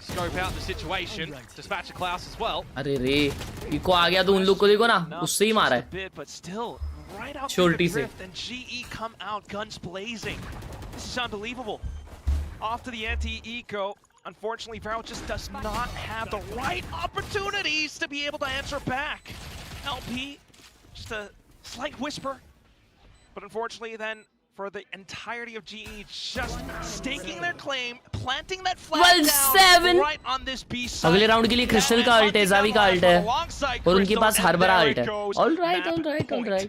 scope out the situation. Dispatch a Klaus as well. अरे रे, eco आ गया तो उन लोग को देखो ना, उससे ही मारा है. But still, right out Shorty the drift, and GE come out guns blazing. This is unbelievable. Off to the anti-eco. Unfortunately, Varel just does not have the right opportunities to be able to answer back. LP, just a slight whisper. But unfortunately then, for the entirety of GE, just staking their claim, planting that flag down right on this B side. अगले round के लिए crystal का alt है, Xavi का alt है, और उनके पास हर बड़ा अल्ट है. All right.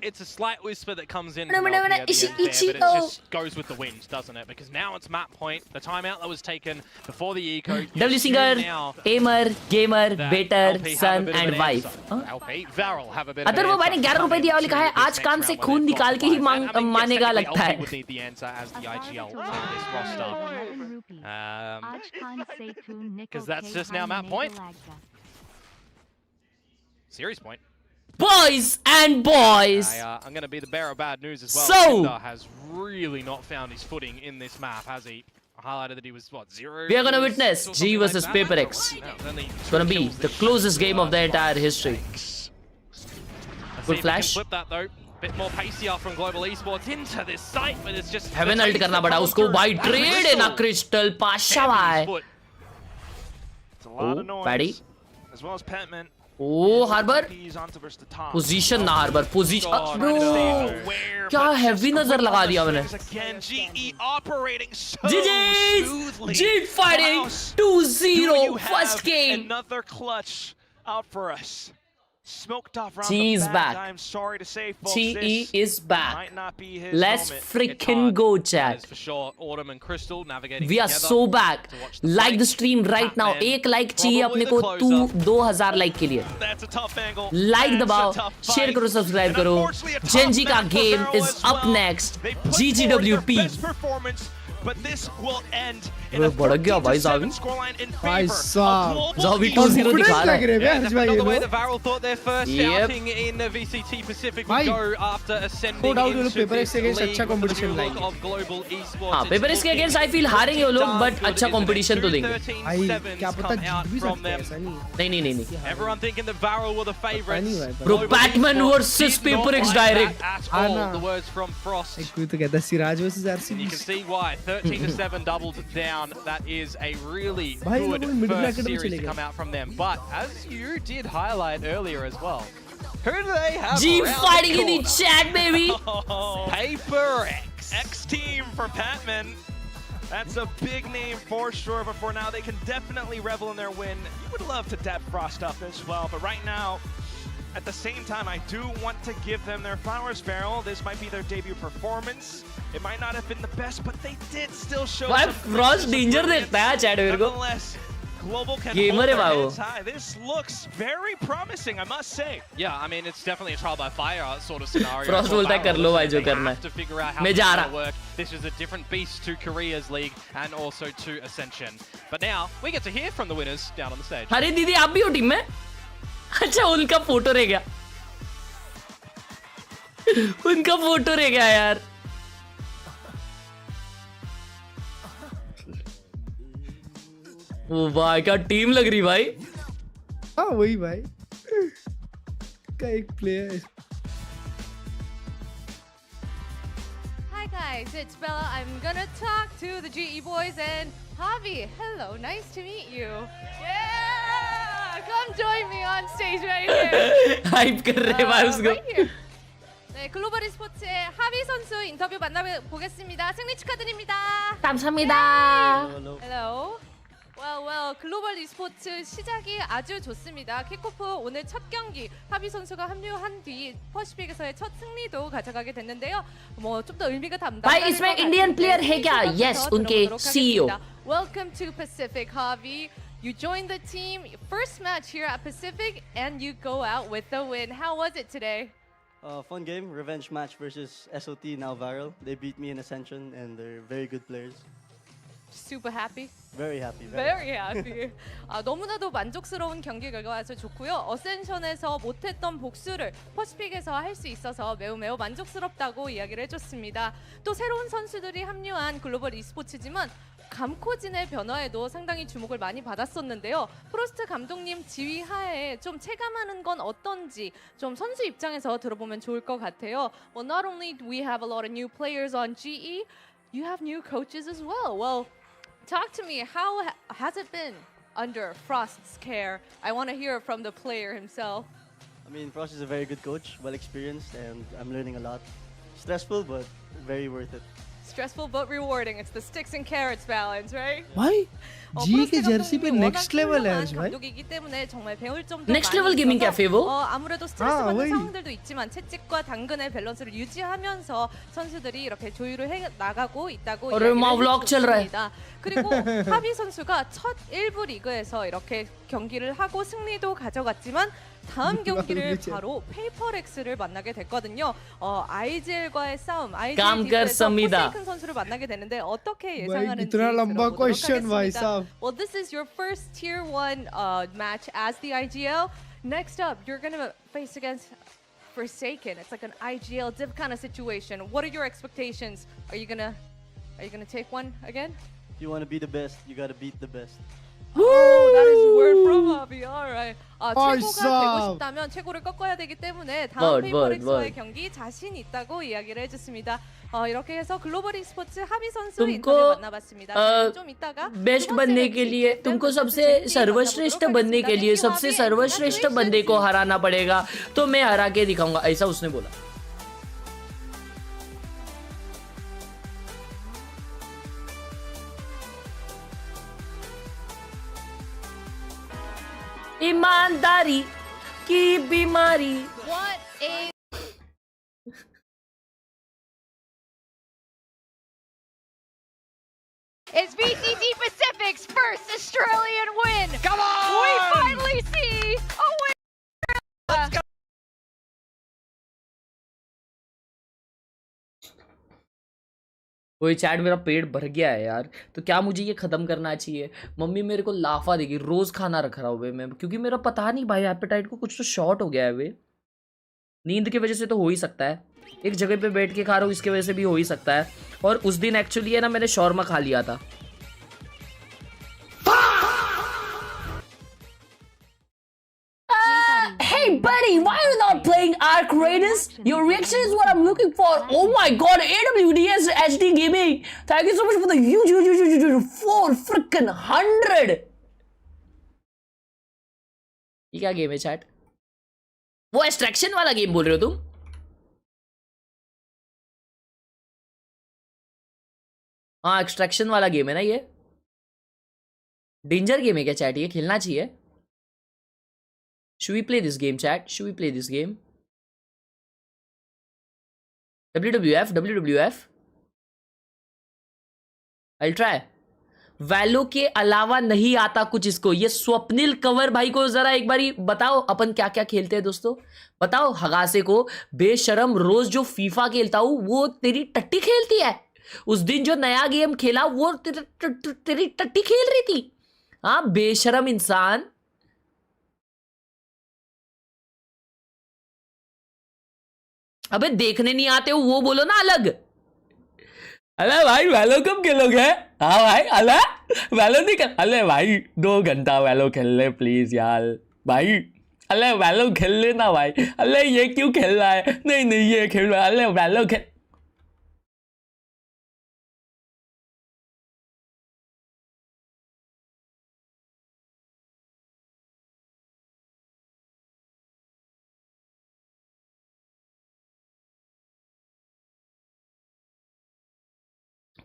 It's a slight whisper that comes in from LP at the end there, but it just goes with the wind, doesn't it? Because now it's map point. The timeout that was taken before the eco. W singer, aimer, gamer, better, son and wife. LP, Varel have a bit of अतर वो भाई ने 11 रुपए दिया और लिखा है आज कान से खून निकाल के ही मानेगा लगता है. Would need the answer as the IGL on this roster. Because that's just now map point. Series point. Boys and boys. I'm going to be the bearer of bad news as well. So Tinder has really not found his footing in this map, has he? Highlighted that he was, what, 0? We are going to witness G versus Paper X. It's going to be the closest game of the entire history. Good flash. Flip that though. Bit more pacier from Global Esports into this site, but it's just Heaven ult करना पड़ा उसको by trade है ना Crystal Pasha भाई. Oh, Paddy. As well as Petman. Oh, Harbor. Position ना Harbor. Position. Bro. क्या heavy नजर लगा दिया मैंने. GG's. G fighting 2-0 first game. Another clutch out for us. Smoked off round G is back. I'm sorry to say, folks, GE is back. might not be his Let's moment. freaking go, chat. For sure, Autumn and Crystal navigating We are so back. Like the stream right now. एक like चाहिए अपने को 2000 like के लिए. That's a tough angle. Like दबाओ, share करो, subscribe करो. GENG का game is up next. GGWP. But this will end in a बढ़ गया भाई 13-7 scoreline in भाई favor साहब, of Global Zavi Esports. 2-0 दिखा रहा है। लग रहे हैं Yeah, हर्ष भाई definitely ये not the way लोग। the Varel thought their first Yep. outing in VCT Pacific भाई, would go after no ascending doubt ये लोग into paper this से against league अच्छा with the competition new look लाएंगे। of Global Esports. हाँ, It's paper इसके looking against I feel हारेंगे वो लोग, darn but good, अच्छा isn't it? competition तो Two देंगे। 13 भाई sevens क्या पता come out जीत भी from सकते हैं, them. ऐसा नहीं है। नहीं Everyone thinking the Varel were the favourites. नहीं भाई, Bro, Global Batman Esports versus did not Paper X like direct. that at हाँ all. ना। The words from Frost. एक कोई तो कहता है Siraj versus And you RCB। can see why. 13-7 doubled down. That is a really भाई, ये good लोग middle first bracket में series चले to गए। come out from them. But as you did highlight earlier as well, who do they have G around the fighting in the corner? chat, baby. Paper X team for Patman. That's a big name for sure, but for now they can definitely revel in their win. You would love to dab Frost up as well, but right now, at the same time, I do want to give them their flowers, Varel. This might be their debut performance. It might not have been the best, but they did still show भाई some Frost glimpses of danger brilliance. देखता है chat मेरे को। Nonetheless, Global can Gamer hold है their भाई वो। heads high. This looks very promising, I must say. Yeah, I mean, it's definitely a trial by fire sort of scenario. Frost for बोलता है कर Varel, लो भाई isn't it? जो They करना have है। to figure out how मैं it's जा gonna रहा। work. This is a different beast to Korea's league and also to Ascension. But now we get to hear from the winners down on the stage. अरे दीदी आप भी हो team में? अच्छा उनका फोटो रह गया। उनका फोटो रह गया यार। ओ भाई क्या टीम लग रही भाई। हाँ वही भाई का एक player. Hi guys, it's Bella. I'm gonna talk to the GE boys and Javi. Hello, nice to meet you. Yeah, come join me on stage right here. Hype कर रहे भाई उसको। Right here. 네, 글로벌 e스포츠의 하비 선수 인터뷰 만나보겠습니다. 승리 축하드립니다. 감사합니다. Hello. Well, 글로벌 e스포츠 시작이 아주 좋습니다. 킥오프 오늘 첫 경기 하비 선수가 합류한 뒤 퍼시픽에서의 첫 승리도 가져가게 됐는데요. 뭐 좀 더 의미가 담당될 भाई इसमें Indian player है क्या? Yes, उनके CEO। Welcome to Pacific, Javi. You joined the team, first match here at Pacific, and you go out with the win. How was it today? Fun game, revenge match versus SOT, now Varel. They beat me in Ascension and they're very good players. Super happy? Very happy. Very happy. 너무나도 만족스러운 경기 결과여서 좋고요. 어센션에서 못했던 복수를 퍼시픽에서 할 수 있어서 매우 만족스럽다고 이야기를 해줬습니다. 또 새로운 선수들이 합류한 글로벌 e스포츠지만 감코진의 변화에도 상당히 주목을 많이 받았었는데요. 프로스트 감독님 지휘 하에 좀 체감하는 건 어떤지 좀 선수 입장에서 들어보면 좋을 것 같아요. Well, not only do we have a lot of new players on GE, you have new coaches as well. Well, talk to me. How has it been under Frost's care? I want to hear from the player himself. I mean, Frost is a very good coach, well experienced, and I'm learning a lot. Stressful, but very worth it. Stressful but rewarding. It's the sticks and carrots balance, right? भाई जी के Jersey पे next level है हर्ष भाई। 감독이기 때문에 정말 배울 점도 Next 많이 level gaming 있어서, cafe वो? 아무래도 스트레스 받는 वही। 상황들도 있지만 채찍과 당근의 밸런스를 유지하면서 선수들이 이렇게 조율을 해 나가고 있다고 어रे माँ 이야기를 vlog चल रहा है। 해줬습니다. 그리고 하비 선수가 첫 1부 리그에서 이렇게 경기를 하고 승리도 가져갔지만 다음 경기를 바로 페이퍼렉스를 만나게 됐거든요. IGL과의 싸움, काम कर IGL समीदा। 포세이큰 선수를 만나게 되는데 어떻게 भाई 예상하는지 कितना लंबा 들어보도록 क्वेश्चन भाई 하겠습니다. साहब। Well, this is your first tier 1 match as the IGL. Next up, you're gonna face against Forsaken. It's like an IGL div kind of situation. What are your expectations? Are you gonna take one again? If you want to be the best, you got to beat the best. Oh, that is word from Javi. Alright. 최고가 되고 awesome. 싶다면 최고를 꺾어야 되기 때문에 다음 Word. 페이퍼렉스와의 경기 자신 있다고 이야기를 해줬습니다. 이렇게 해서 글로벌 e스포츠 하비 선수 तुमको 인터뷰 만나봤습니다. 좀 이따가 best बनने के लिए तुमको सबसे सर्वश्रेष्ठ बनने के लिए सबसे सर्वश्रेष्ठ बंदे को हराना पड़ेगा तो मैं हरा के दिखाऊंगा ऐसा उसने बोला। ईमानदारी की बीमारी। What a It's VCT Pacific's first Australian win. Come on! We finally see a win. Let's go. कोई चैट मेरा पेट भर गया है यार, तो क्या मुझे ये खत्म करना चाहिए? मम्मी मेरे को लाफा देगी, रोज खाना रख रहा हूँ वे मैं, क्योंकि मेरा पता नहीं भाई एपेटाइट को कुछ तो शॉर्ट हो गया है वे। नींद की वजह से तो हो ही सकता है, एक जगह पे बैठ के खा रहा हूँ इसकी वजह से भी हो ही सकता है। और उस दिन एक्चुअली है ना मैंने शॉर्मा खा लिया था। Hey buddy, why are you not playing Arc Raiders? Your reaction is what I'm looking for. Oh my god, AWDS HD Gaming. Thank you so much for the huge 4 freaking 100. ये क्या game है chat? वो extraction वाला game बोल रहे हो तुम? हाँ एक्सट्रैक्शन वाला गेम है ना ये। डेंजर गेम है क्या चैट? ये खेलना चाहिए। Should we play this game, chat? Should we play this game? WWF. I'll try. वैलो के अलावा नहीं आता कुछ इसको। ये स्वप्निल कंवर भाई को जरा एक बारी बताओ अपन क्या क्या खेलते हैं दोस्तों। बताओ हगासे को, बेशरम रोज जो फीफा खेलता हूँ वो तेरी टट्टी खेलती है। उस दिन जो नया गेम खेला वो तेरी टट्टी खेल रही थी। हाँ बेशरम इंसान। अबे देखने नहीं आते हो वो बोलो ना अलग। अरे भाई वैलो कब खेलोगे? हाँ भाई अले वैलो नहीं खेल। अले भाई 2 घंटा वैलो खेल ले प्लीज यार भाई। अले वैलो खेल लेना भाई। अले ये क्यों खेल रहा है? नहीं नहीं ये खेल रहा है। अले वैलो खेल।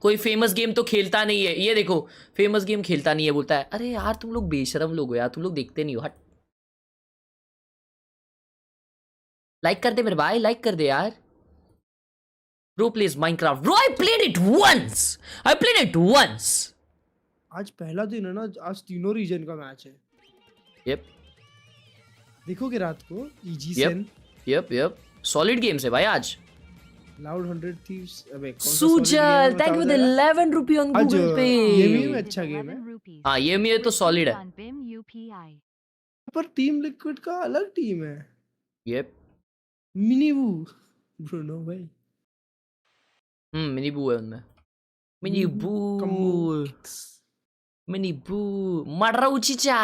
कोई फेमस गेम तो खेलता नहीं है। ये देखो फेमस गेम खेलता नहीं है बोलता है। अरे यार तुम लोग बेशरम लोग हो यार, तुम लोग देखते नहीं हो। हट लाइक कर दे मेरे भाई, लाइक कर दे यार। Bro plays Minecraft. Bro I played it once, I played it once. आज पहला दिन है ना, आज तीनों रीजन का मैच है। यप देखोगे रात को easy yup Sen. Yup solid games है भाई आज। Loud 100 Thieves. अबे कौन सा Sujal thank you for the 11 rupee on Google Pay. ये भी अच्छा गेम है। हाँ ये भी तो सॉलिड है। पर टीम लिक्विड का अलग टीम है। यप मिनी वू ब्रूनो भाई। मिनी बू है उनमें। मिनी बू मर्रा चिचा।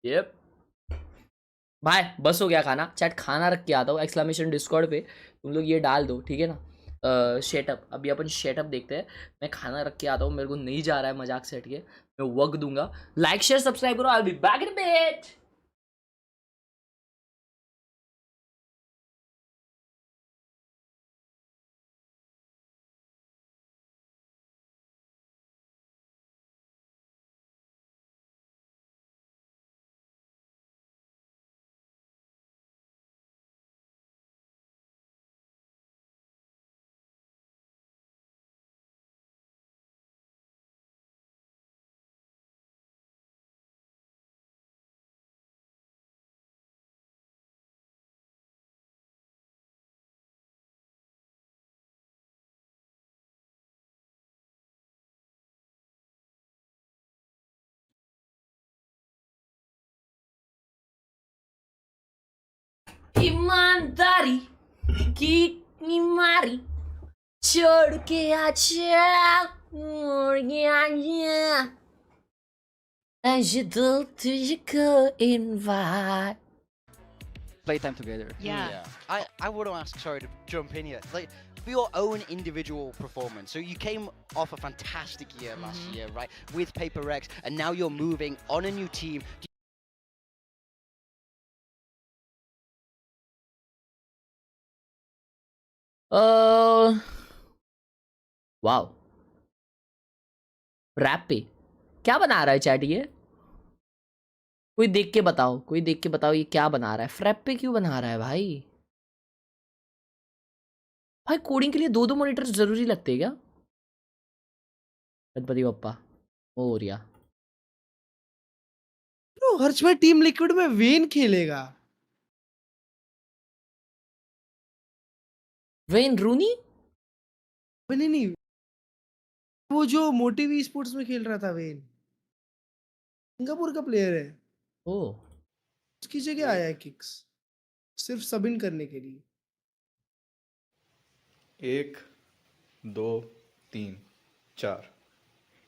यप भाई बस हो गया खाना। चैट खाना रख के आता हूँ एक्सक्लेमेशन डिस्कॉर्ड पे, तुम लोग ये डाल दो ठीक है ना। शेटअप अभी अपन शेटअप देखते हैं। मैं खाना रख के आता हूँ, मेरे को नहीं जा रहा है मजाक से हट के, मैं वक्त दूंगा। लाइक शेयर सब्सक्राइब करो। I will be back in bit. ईमानदारी की बीमारी छोड़ के आजा मर गया ऐसे दिल तुझको invite. Playtime together. Yeah. I want to ask, sorry to jump in here, like for your own individual performance. So you came off a fantastic year last year, right, with Paper Rex, and now you're moving on a new team. Wow rap पे क्या बना रहा है chat? ये कोई देख के बताओ, कोई देख के बताओ ये क्या बना रहा है? फ्रैप पे क्यों बना रहा है भाई? भाई कोडिंग के लिए 2 मॉनिटर जरूरी लगते हैं क्या? गणपति बप्पा हो रिया तो हर्ष में टीम लिक्विड में वेन खेलेगा। वेन रूनी? नहीं नहीं, वो जो मोटिव ई स्पोर्ट्स में खेल रहा था वेन, सिंगापुर का प्लेयर है। ओ, उसकी जगह आया है किक्स, सिर्फ सब इन करने के लिए। 1 2 3 4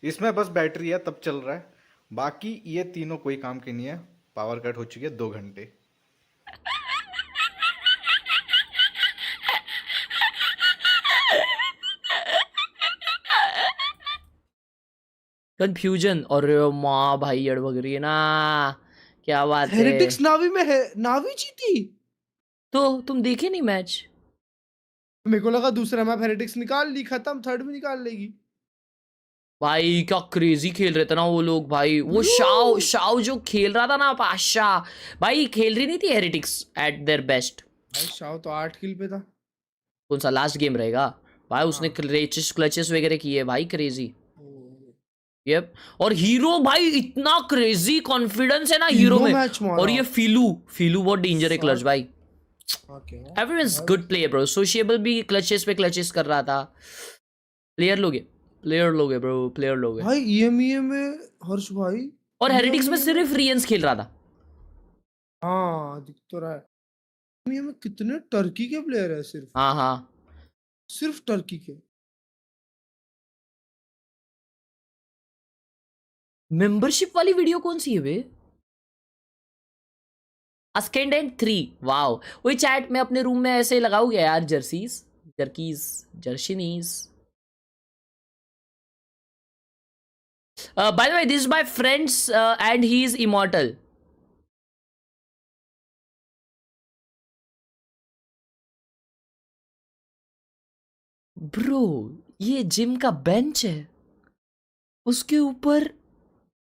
इसमें बस बैटरी है तब चल रहा है, बाकी ये तीनों कोई काम के नहीं है। पावर कट हो चुकी है 2 घंटे। कंफ्यूजन और माँ भाई अड़बग रही है ना, क्या बात है। हेरेटिक्स नावी में है, नावी जीती। तो तुम देखे नहीं मैच? मेरे को लगा दूसरा मैप हेरेटिक्स निकाल ली, खत्म, थर्ड भी निकाल लेगी। भाई क्या क्रेजी खेल रहे थे ना वो लोग भाई। वो शाओ शाओ जो खेल रहा था ना पाशा, भाई खेल रही नहीं थी हेरेटिक्स एट देयर बेस्ट। भाई शाओ तो 8 किल पे था। कौन सा लास्ट गेम रहेगा भाई, उसने क्लचेस वगैरह किए भाई, क्रेजी। यप, और हीरो भाई इतना क्रेजी कॉन्फिडेंस है ना हीरो में। और ये फीलू बहुत डेंजर है क्लच भाई। Everyone's good player bro. Sociable भी क्लचेस पे क्लचेस कर रहा था। प्लेयर लोग है ब्रो, प्लेयर लोग है भाई। ईएमईए में हर्ष भाई, और हेरेटिक्स में सिर्फ रियंस खेल रहा था। हाँ दिख तो रहा है। ईएमईए में कितने टर्की के प्लेयर है, सिर्फ हाँ सिर्फ टर्की के। मेंबरशिप वाली वीडियो कौन सी है बे? अस्केंड एंड 3, वाओ। वही चैट में अपने रूम में ऐसे लगाओगे यार, जर्सीनीज। By the way, this is my friend's and he is immortal. Bro, ये जिम का बेंच है, उसके ऊपर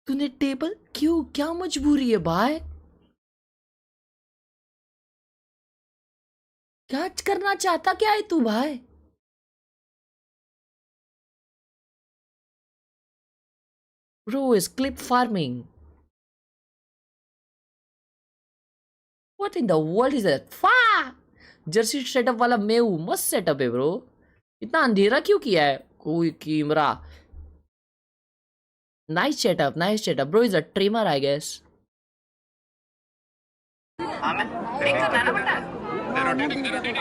तूने टेबल क्यों? क्या मजबूरी है भाई? क्या करना चाहता क्या है तू भाई? Bro is clip farming. What in the world is that? फा जर्सी सेटअप वाला मेऊ मस्त सेटअप है ब्रो। इतना अंधेरा क्यों किया है? कोई camera. Nice setup bro. Is a trimmer I guess.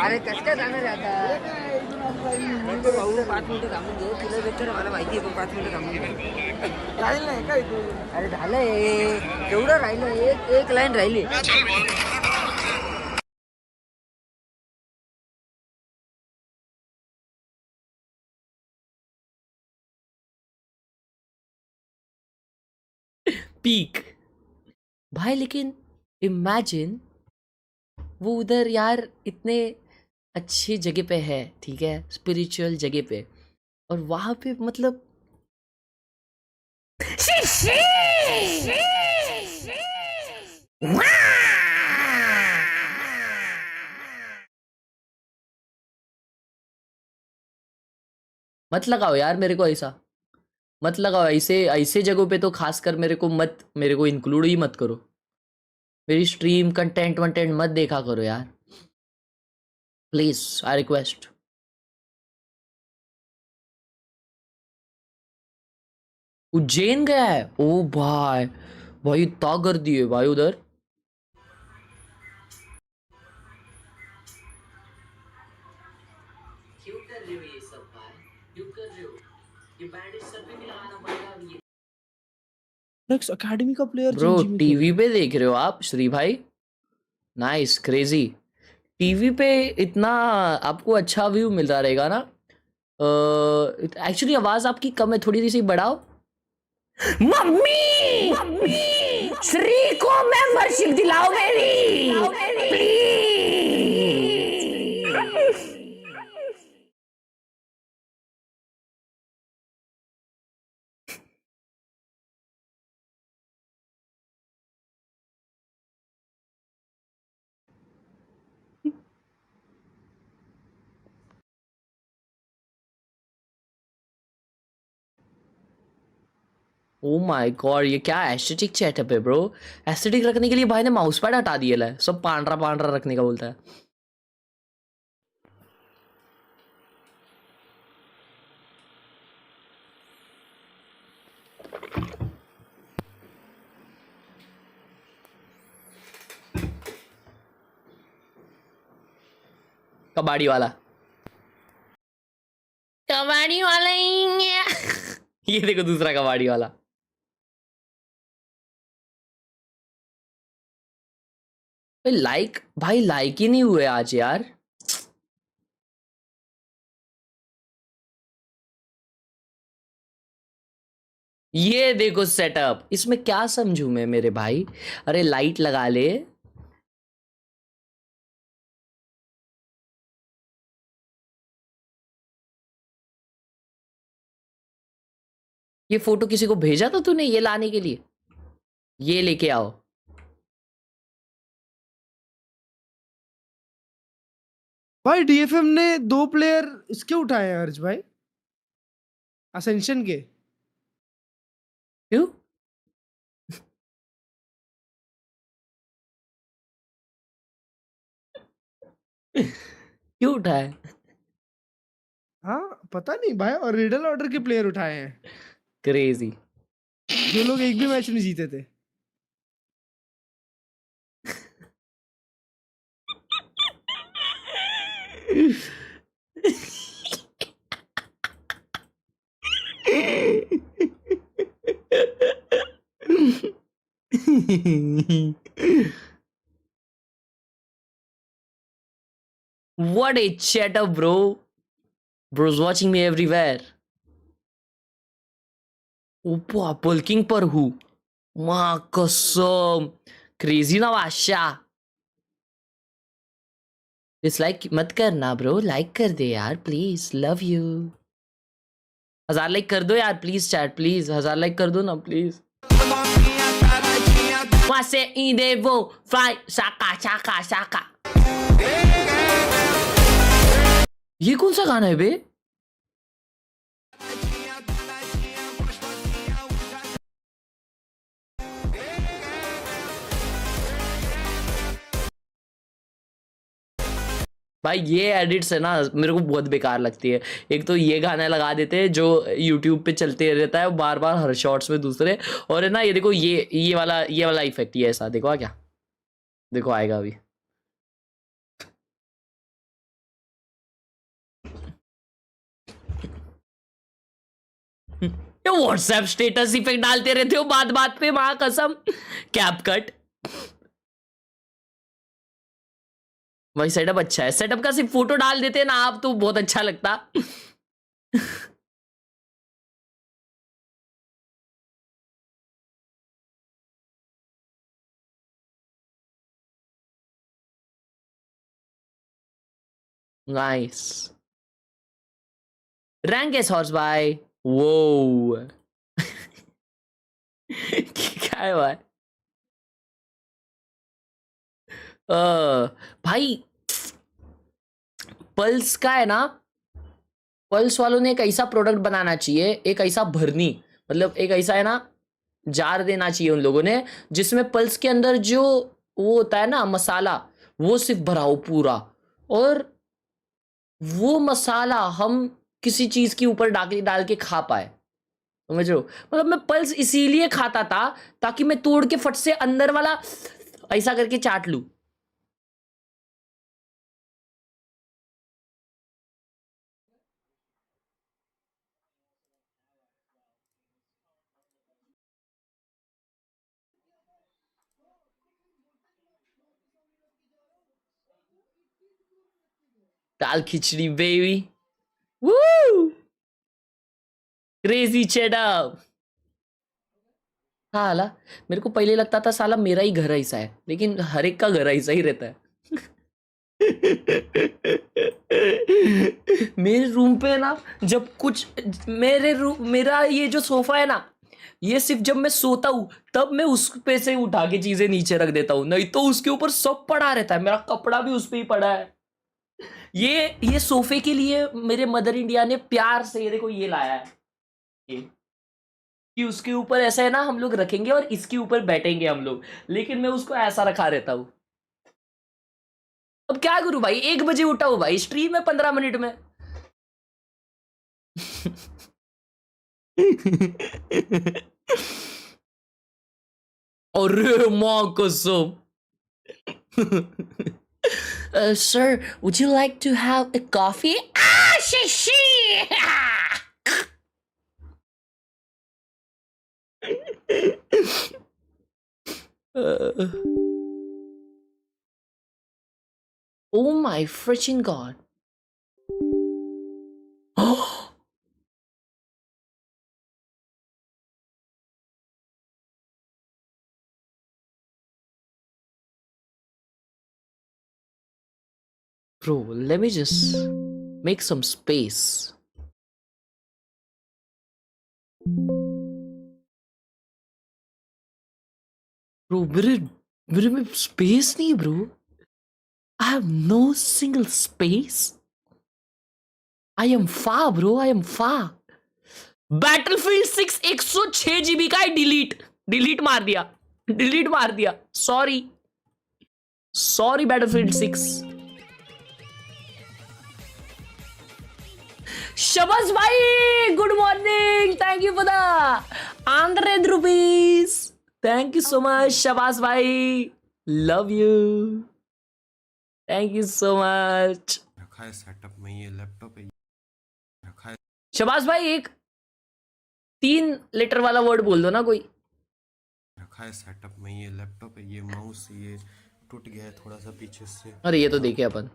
अरे कसं काय जाणार आहे आता? भाऊ 5 मिनिटं थांबून घे, तुला वेक्टर मला माहिती आहे, पण 5 मिनिटं थांबून घे. राहिलं नाही काय तू? अरे झालंय, एवढं राहिलं, एक लाईन राहिली. पीक भाई, लेकिन इमेजिन वो उधर यार इतने अच्छी जगह पे है, ठीक है, स्पिरिचुअल जगह पे, और वहां पे मतलब मत लगाओ यार मेरे को ऐसा, मत लगाओ ऐसे जगहों पे तो खासकर मेरे को इंक्लूड ही मत करो। मेरी स्ट्रीम कंटेंट मत देखा करो यार, प्लीज आई रिक्वेस्ट। उज्जैन गया है? ओ भाई, भाई इतना गर्दी है भाई उधर। क्यों कर रहे हो ये सब भाई? क्यों कर रहे हो? ये बैंडेज सर पे भी लगाना पड़ेगा अभी। नेक्स्ट एकेडमी का प्लेयर ब्रो टीवी पे देख रहे हो आप श्री भाई? Nice, crazy. टीवी पे इतना आपको अच्छा व्यू मिल रहा रहेगा ना। एक्चुअली आवाज आपकी कम है, थोड़ी सी बढ़ाओ। मम्मी श्री को मेंबरशिप दिलाओ मेरी प्लीज। ओ माय गॉड, ये क्या एस्थेटिक सेटअप है ब्रो। एस्थेटिक रखने के लिए भाई ने माउस पैड हटा दिया है, सब पांडरा पांडरा रखने का बोलता है। कबाड़ी वाला, कबाड़ी वाला ही है। ये देखो दूसरा कबाड़ी वाला। लाइक भाई लाइक ही नहीं हुए आज यार। ये देखो सेटअप, इसमें क्या समझू मैं मेरे भाई। अरे लाइट लगा ले। ये फोटो किसी को भेजा था तूने ये लाने के लिए? ये लेके आओ। भाई डीएफएम ने 2 प्लेयर इसके उठाए हैं हर्ष भाई, असेंशन के। क्यों? क्यों उठाए? हाँ पता नहीं भाई, और रिडल ऑर्डर के प्लेयर उठाए हैं, क्रेजी। जो लोग एक भी मैच नहीं जीते थे। What a setup, bro. Bro's watching me everywhere. Opa, bulking पर हूँ। माँ कसम, क्रेजी ना बादशाह। डिसलाइक मत करना ब्रो, लाइक कर दे यार प्लीज, लव यू। 1000 लाइक कर दो यार प्लीज, चैट प्लीज 1000 लाइक कर दो ना please. Você indevo, fly, shaka, shaka, shaka. ये कौन सा गाना है बे? भाई ये एडिट्स है ना मेरे को बहुत बेकार लगती है। एक तो ये गाना लगा देते हैं जो यूट्यूब पे चलते रहता है बार बार हर शॉर्ट्स में दूसरे, और है ना ये देखो ये वाला इफेक्ट, ये ऐसा देखो क्या, देखो आएगा अभी। ये व्हाट्सएप स्टेटस इफेक्ट डालते रहते हो बात बात पे, मां कसम। कैप कट भाई, सेटअप अच्छा है। सेटअप का सिर्फ फोटो डाल देते ना आप तो बहुत अच्छा लगता। Nice. Rank as horse bye. वो क्या है भाई? भाई पल्स का है ना, पल्स वालों ने एक ऐसा प्रोडक्ट बनाना चाहिए, एक ऐसा भरनी, मतलब एक ऐसा है ना जार देना चाहिए उन लोगों ने, जिसमें पल्स के अंदर जो वो होता है ना मसाला, वो सिर्फ भराओ पूरा, और वो मसाला हम किसी चीज के ऊपर डाल के खा पाए, समझ रहे हो? मतलब मैं पल्स इसीलिए खाता था ताकि मैं तोड़ के फट से अंदर वाला ऐसा करके चाट लूं। दाल खिचड़ी बेबी, वू क्रेजी चेडअप। साला मेरे को पहले लगता था साला मेरा ही घर ऐसा है, लेकिन हर एक का घर ऐसा ही रहता है। मेरे रूम पे ना जब कुछ मेरा ये जो सोफा है ना, ये सिर्फ जब मैं सोता हूँ तब मैं उस पे से उठा के चीजें नीचे रख देता हूँ, नहीं तो उसके ऊपर सब पड़ा रहता है। मेरा कपड़ा भी उस पे ही पड़ा है। ये सोफे के लिए मेरे मदर इंडिया ने प्यार से ये देखो ये लाया है। ये कि उसके ऊपर ऐसा है ना, हम लोग रखेंगे और इसके ऊपर बैठेंगे हम लोग, लेकिन मैं उसको ऐसा रखा रहता हूँ। अब क्या करूं भाई, 1 बजे उठा हूं भाई, स्ट्रीम है 15 मिनट में। अरे मां कसम। Sir, would you like to have a coffee? Ah, shishi! Oh my freaking god. Bro, let me just make some space. Bro, मेरे में space नहीं bro. I have no single space. I am far bro, I am far. Battlefield 6 106 GB का है, delete मार दिया, sorry Battlefield 6. Shabaz भाई, good morning, thank you for the 100 rupees, thank you so much Shabaz भाई, love you, thank you so much. रखा है setup में, ये लैपटॉप है रखा है। शबाज भाई एक 3 लीटर वाला वर्ड बोल दो ना कोई। रखा है सेटअप में, ये लैपटॉप है, ये माउस ये टूट गया है थोड़ा सा पीछे से। अरे ये तो देखे अपन,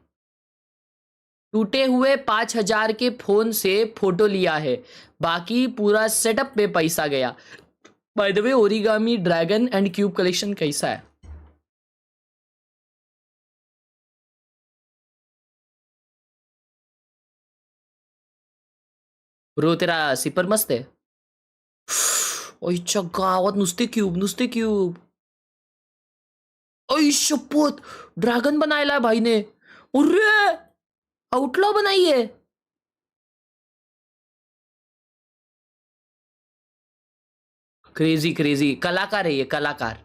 टूटे हुए 5000 के फोन से फोटो लिया है, बाकी पूरा सेटअप पे पैसा गया। Bye the way origami dragon and cube collection कैसा है? ब्रो तेरा सिपर मस्त है। ओइच्या गावात नुसते क्यूब। ओइ शपथ, ड्रैगन बनायला भाई ने, अरे आउटलॉ बनाई है। क्रेजी कलाकार है ये, कलाकार।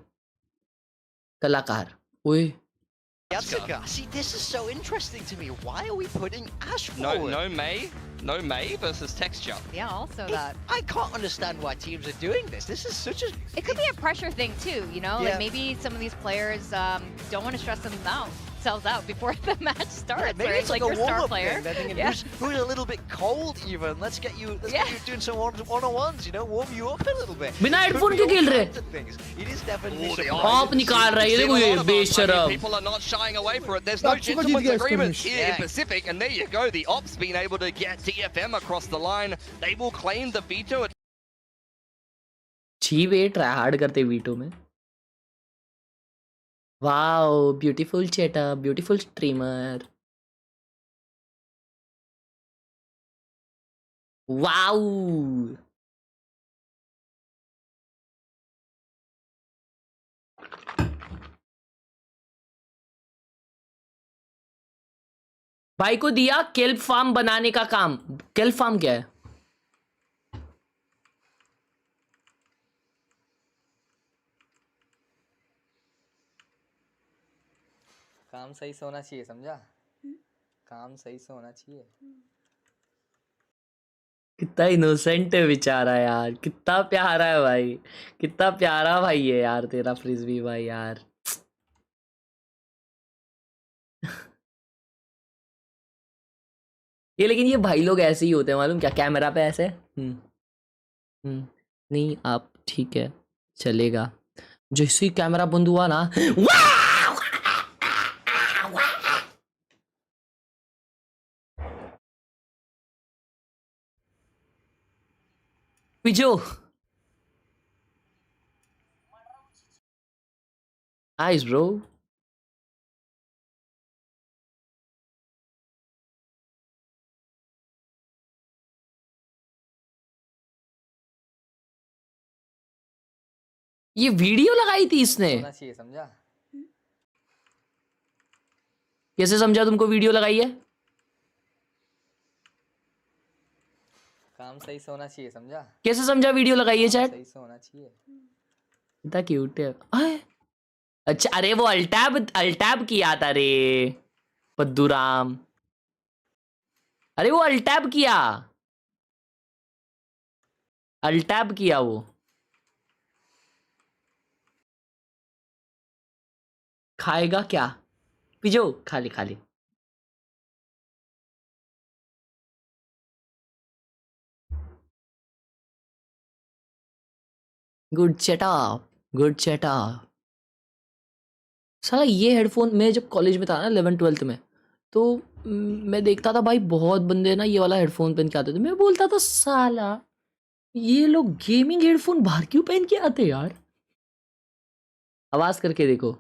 ओए Jessica, see, this is so interesting to me. Why are we putting Ash forward? No May versus Texture. Yeah, also that. I can't understand why teams are doing this. This is such a... It could be a pressure thing too, you know? Yeah. Like maybe some of these players don't want to stress themselves out before the match starts. Yeah, maybe right? it's like a your star warm-up player. thing. They're thinking, Yeah. who's a little bit cold even? Let's get you doing some one-on-ones, you know, warm you up a little bit. बिना Could headphone be के all खेल रहे। kinds of things. It is definitely Oh, the surprising आप to निकाल see. रहा है ये, देखो ये बेशरम। People are not shying away for it. There's no gentleman's agreements here in Pacific, and there you go. The Ops being able to get DFM across the line. They will claim the veto. We try hard करते veto में। Wow, beautiful setup, beautiful streamer. Wow, भाई को दिया kelp farm बनाने का काम। Kelp farm क्या है? काम सही से होना चाहिए, समझा? काम सही से होना चाहिए। कितना इनोसेंट है बेचारा यार, कितना प्यारा है भाई, कितना प्यारा भाई है यार तेरा फ्रिस्बी भाई यार। ये लेकिन ये भाई लोग ऐसे ही होते हैं मालूम क्या, कैमरा पे ऐसे नहीं आप ठीक है चलेगा, जैसे ही कैमरा बंद हुआ ना, Pijo. Nice, bro. ये वीडियो लगाई थी इसने। होना चाहिए, समझा? कैसे समझा तुमको वीडियो लगाई है? काम सही से होना चाहिए समझा कैसे समझा? वीडियो लगाइए चैट। सही से होना चाहिए इतना क्यूट है। आए, अच्छा अरे वो अल्टैब किया था रे पद्दूराम। अरे वो अल्टैब किया वो। खाएगा क्या? पिजो खाली। गुड चेटअप। साला ये हेडफोन मैं जब कॉलेज में था ना 11th-12th में, तो मैं देखता था भाई बहुत बंदे ना ये वाला हेडफोन पहन के आते थे। मैं बोलता था साला ये लोग गेमिंग हेडफोन बाहर क्यों पहन के आते यार। आवाज करके देखो।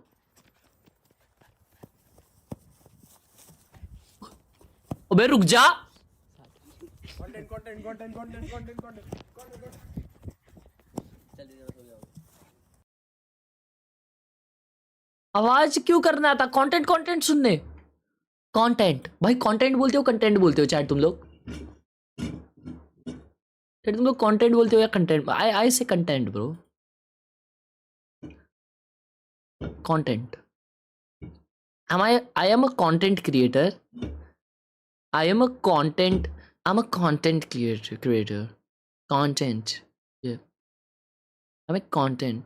अबे रुक जा। आवाज क्यों करना था? कंटेंट सुनने। कंटेंट भाई कंटेंट बोलते हो कंटेंट बोलते हो चैट तुम लोग? चैट तुम लोग कंटेंट बोलते हो या कंटेंट? आई से content bro. Content. I am a content creator. I'm a content creator. Content. Yeah. I'm a content.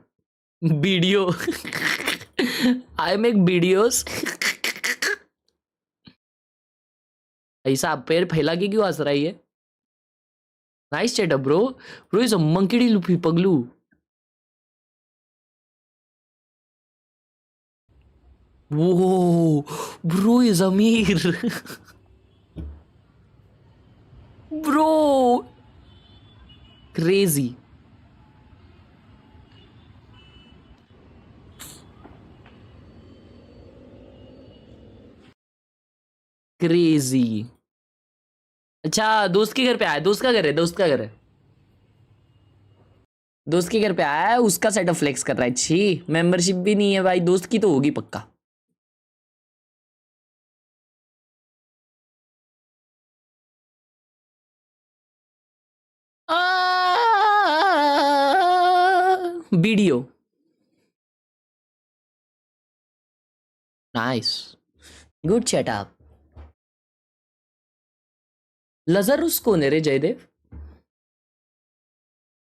Video. I make videos. ऐसा पैर फैला के क्यों हंस रहा है ये? Nice chat bro is a monkey Luffy पगलू। वो ब्रो इज अमीर। Bro crazy. अच्छा दोस्त के घर पे आया। दोस्त के घर पे आया है, उसका सेटअप फ्लेक्स कर रहा है। छी मेंबरशिप भी नहीं है भाई। दोस्त की तो होगी पक्का। Video nice good setup. Lazarus कौन है रे जयदेव?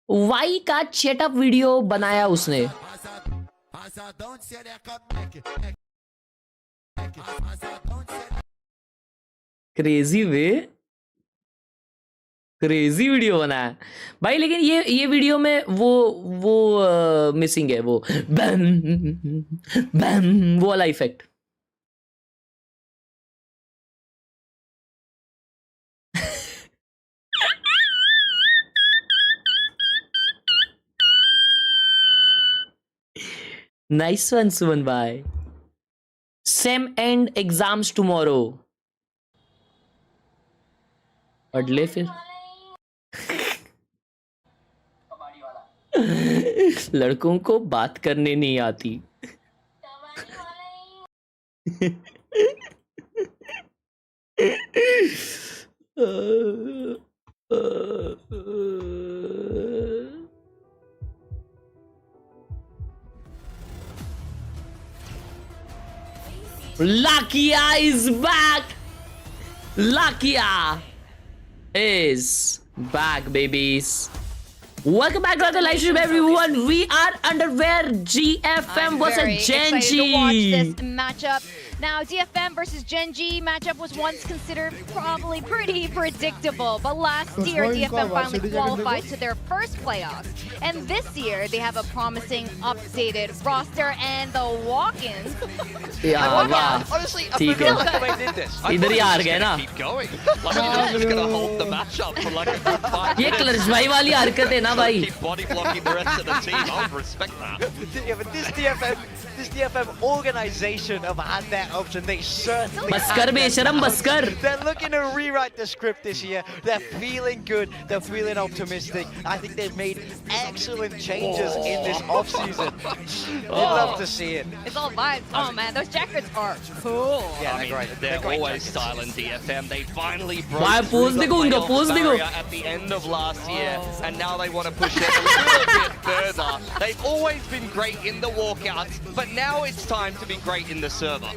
वाई का सेटअप वीडियो बनाया उसने। क्रेजी वीडियो बनाया भाई। लेकिन ये वीडियो में वो मिसिंग है। वो बैम वो वाला effect. Nice one, Suman bhai. Sem end exams tomorrow. पढ़ ले फिर। लड़कों को बात करने नहीं आती। Lakia is back. Lakia is back, babies. Welcome back to the live stream, everyone. We are underwear GFM versus GENG. Excited to watch this matchup. Now, DFM versus GENG matchup was once considered probably pretty predictable, but last year DFM finally qualified to their first playoffs. And this year they have a promising updated roster and the walk-ins. Honestly, I forgot how they did this. इधर ही हार गए ना। Keep going. Like they're just gonna hold the matchup for like a good 5 minutes. ये clutch भाई वाली हरकत है ना भाई। Keep body blocking the rest of the team. I would respect that. Yeah, but this DFM organization have had their option. They certainly बस्कर बेशरम बस्कर। They're looking to rewrite the script this year. They're feeling good. They're feeling optimistic. I think they've made excellent changes in this offseason. We'd love to see it. It's all vibes. Oh man, those jackets are cool. Yeah, I mean, they're great always jackets. silent DFM. They finally broke Why, through pose the देखो उनका, playoff pose देखो. barrier at the end of last year, and now they want to push it a little bit further. They've always been great in the walkouts, but now it's time to be great in the server.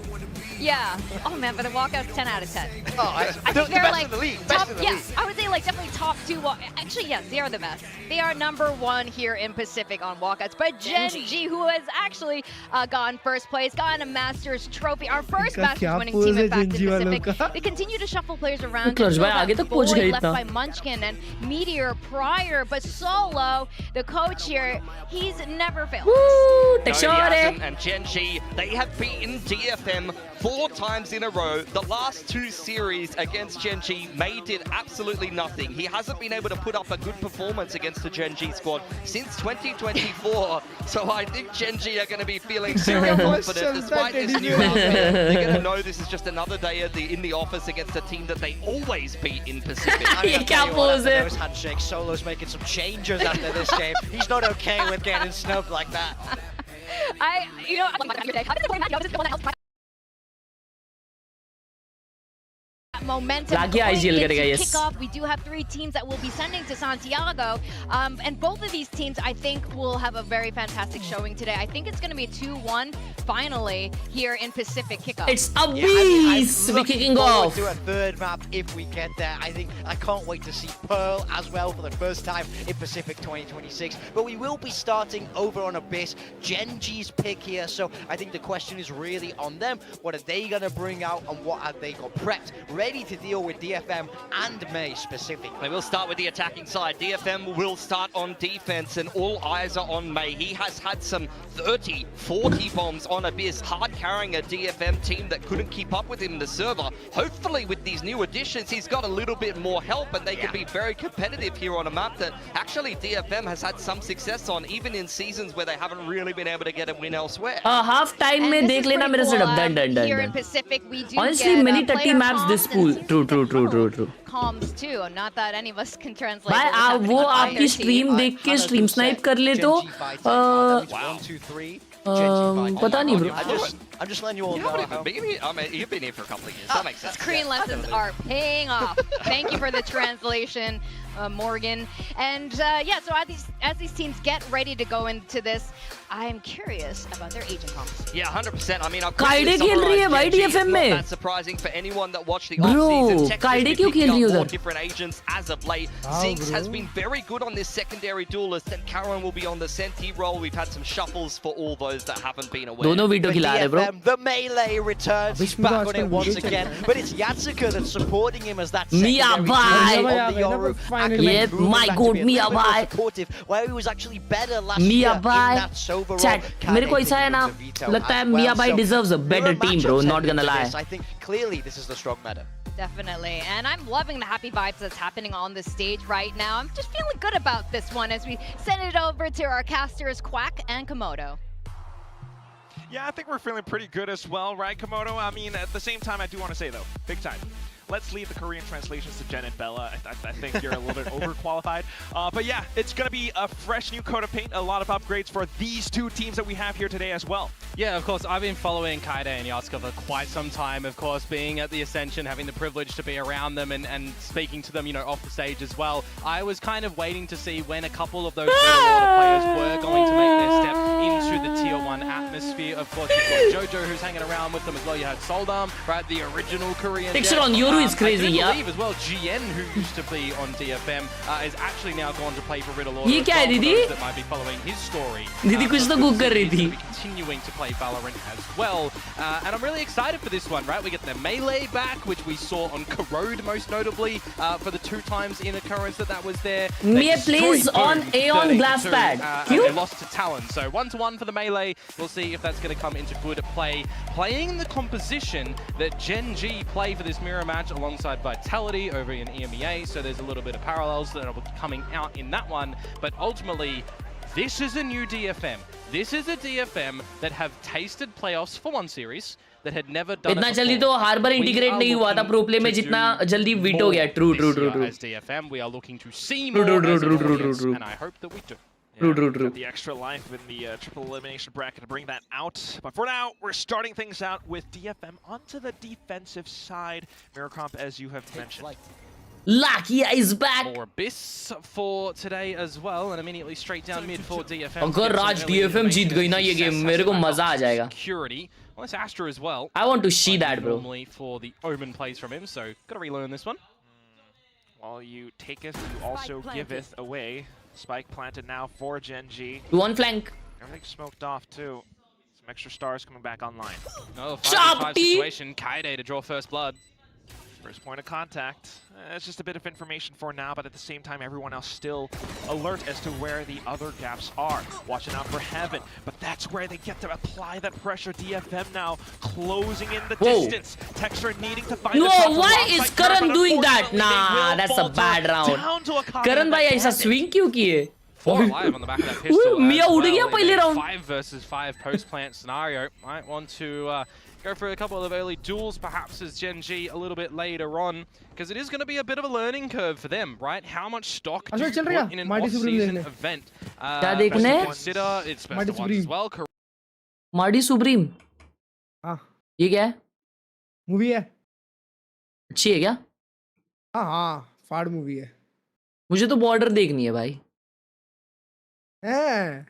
Yeah. Oh man, for the walkouts, 10 out of 10. Oh, I think the they're best like in the league. top, Best in the yeah, league. I would say like definitely top 2. Actually, yes, they are the best. They are #1 here in Pacific on walkouts. But GENG, who has actually gotten first place, gotten a Masters trophy, our first Masters winning team in fact in Pacific. They continue to shuffle players around. Clutch Until भाई, आगे that तक पहुंच void गए left इतना. by Munchkin and Meteor prior, but Solo, the coach here, he's never failed. Woo, No, he Texore. hasn't, and GENG, they have beaten DFM 4 times in a row. The last 2 series against GENG, May did absolutely nothing. He hasn't been able to put up a good performance against the GENG squad since 2024. So I think GENG are going to be feeling super confident despite this new outfit. They're going to know this is just another day in the office against a team that they always beat in Pacific. I mean, I'll tell you what, after those handshakes, Solo's making some changes after this game. He's not okay with getting snubbed like that. Momentum Lagi going IGL into करेगा, yes. kickoff. We do have 3 teams that we'll be sending to Santiago, and both of these teams I think will have a very fantastic showing today. I think it's going to be a 2-1 finally here in Pacific kickoff. It's a beast. We're kicking off. To a third map if we get there. I can't wait to see Pearl as well for the first time in Pacific 2026. But we will be starting over on Abyss. GENG's pick here, so I think the question is really on them. What are they going to bring out, and what have they got prepped, ready to deal with DFM and May specifically? They will start with the attacking side. DFM will start on defense, and all eyes are on May. He has had some 30, 40 bombs on Abyss, hard carrying a DFM team that couldn't keep up with him in the server. Hopefully with these new additions, he's got a little bit more help, and they could be very competitive here on a map that actually DFM has had some success on, even in seasons where they haven't really been able to get a win elsewhere. Half time में देख लेना मेरा setup. Done. Here in Pacific, we do Honestly, get, many 30 player maps this comms pool. and True. comms too. Not that any of us can translate. भाई what is आप happening वो on आपकी either stream team. देख के stream snipe कर ले तो पता नहीं bro. I'm just letting you all You know. haven't even been here. I mean, you've been here for a couple of years. That makes sense. Korean lessons are paying off. Thank you for the translation, Morgan. And yeah, so as these teams get ready to go into this, I am curious about their agent comps. Yeah, 100%. I mean, I've काइडे खेल रही है भाई DFM में. Not that surprising for anyone that watched the Bro, off-season. Texas काइडे been क्यों खेल picking रही है up more उधर? different agents as of late. Zinx has been very good on this secondary duelist, and Karen will be on the Senti role. We've had some shuffles for all those that haven't been aware. दोनों video खिला रहे bro. The melee returns. He's back on it once again, but it's Yatsuka that's supporting him as that Mia secondary bhai. on the Yoru. Yeah, my god, Mia bhai. Where he was actually better last Mia year in bhai. that Sova Chat, role. मेरे को ऐसा है ना लगता है Mia bhai deserves a better team bro. Not gonna lie. I think clearly this is the strong meta. Definitely. And I'm loving the happy vibes that's happening on the stage right now. I'm just feeling good about this one as we send it over to our casters, Quack and Komodo. Yeah, I think we're feeling pretty good as well, right, Komodo? I mean, at the same time, I do want to say, though, big time. Let's leave the Korean translations to Jen and Bella. I think you're a little bit overqualified. But yeah, it's going to be a fresh new coat of paint, a lot of upgrades for these two teams that we have here today as well. Yeah, of course, I've been following Kaide and Yatsuka for quite some time, of course, being at the Ascension, having the privilege to be around them and speaking to them, you know, off the stage as well. I was kind of waiting to see when a couple of those Real Order players were going to make their step into the Tier 1 atmosphere. Of course, you've got Jojo, who's hanging around with them as well. You had Soldam, right, the original Korean Picture on Yoru is crazy, I do yeah. believe as well, GN, who used to be on DFM, is actually now gone to play for Riddle Order. ये क्या है दीदी? That might be following his story. दीदी कुछ तो cook कर रही थी. Continuing to play Valorant as well. And I'm really excited for this one, right? We get the Melee back, which we saw on Corrode most notably for the 2 times in occurrence that was there. Mia plays on Aeon glass pad. And they lost to Talon. So 1-1 for the Melee. We'll see if that's going to come into good play. Playing the composition that GENG play for this mirror match alongside Vitality over in EMEA. So there's a little bit of parallels that are coming out in that one. But ultimately, this is a new DFM. This is a DFM that have tasted playoffs for one series that had never done इतना it जल्दी before. तो harbour integrate नहीं हुआ था pro play में जितना जल्दी विट हो गया. True As DFM, we are looking to see True, more true, as true, an true, audience, true. and I hope that we do. True. Got the extra life in the triple elimination bracket to bring that out. But for now, we're starting things out with DFM onto the defensive side. Miracomp, as you have mentioned. Lakia is back. More Abyss for today as well, and immediately straight down mid for DFM. अगर राज DFM जीत गई ना ये game मेरे को मजा आ जाएगा. Security. Well, it's Astra as well. I want to see that, bro. Normally for the Omen plays from him, so gotta relearn this one. While you taketh, you also giveth away. Spike planted now for GENG. One flank. Everything's smoked off too. Some extra stars coming back online. Oh, 5v5 situation. Kaide to draw first blood. First point of contact. It's just a bit of information for now, but at the same time, everyone else still alert as to where the other gaps are. Watching out for Heaven, but that's where they get to apply that pressure. DFM now closing in the distance. Texture needing to find No, why is Karan doing that? Nah, that's a bad round. Karan bhai ऐसा swing क्यों किए? 4 alive on the back of that pistol. Mia उड़ गया पहले round. 5 versus 5 post plant scenario. Might want to go for a couple of early duels, perhaps as GENG a little bit later on, because it is going to be a bit of a learning curve for them, right? How much stock do you put in an off-season event? क्या देखने? Consider it's best of ones as well. Marty Supreme. हाँ. ये क्या है? Movie है. अच्छी है क्या? हाँ, फाड़ मूवी है. मुझे तो बॉर्डर देखनी है भाई. हैं.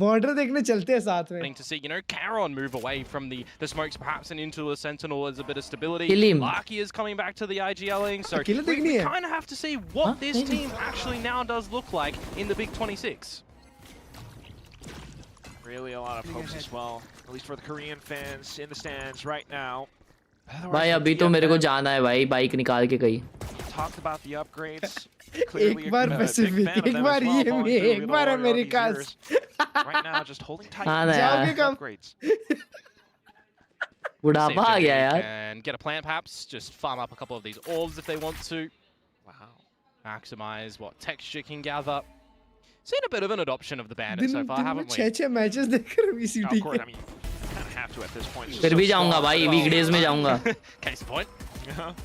Border देखने चलते हैं साथ में. To see, Khelraay move away from the smokes perhaps and into the Sentinel as a bit of stability. Laki is coming back to the IGLing, so we kind of have to see what this team actually now does look like in the Big 26. Really a lot of hopes as well, at least for the Korean fans in the stands right now. भाई अभी तो मेरे को जाना है भाई bike निकाल के कहीं. Talked about the upgrades. एक बार पैसिफिक, एक बार ये में, एक बार America. Right now, just holding tight. जाओगे कब? बुढ़ापा आ गया यार. And get a plant perhaps, just farm up a couple of these orbs if they want to. Wow. Maximize what texture can gather. Seen a bit of an adoption of the bandit so far, haven't we? 6 matches देख रहे हो VCT के. I mean, kind of have to at this point. फिर भी जाऊंगा भाई, weekdays में जाऊंगा. Case point.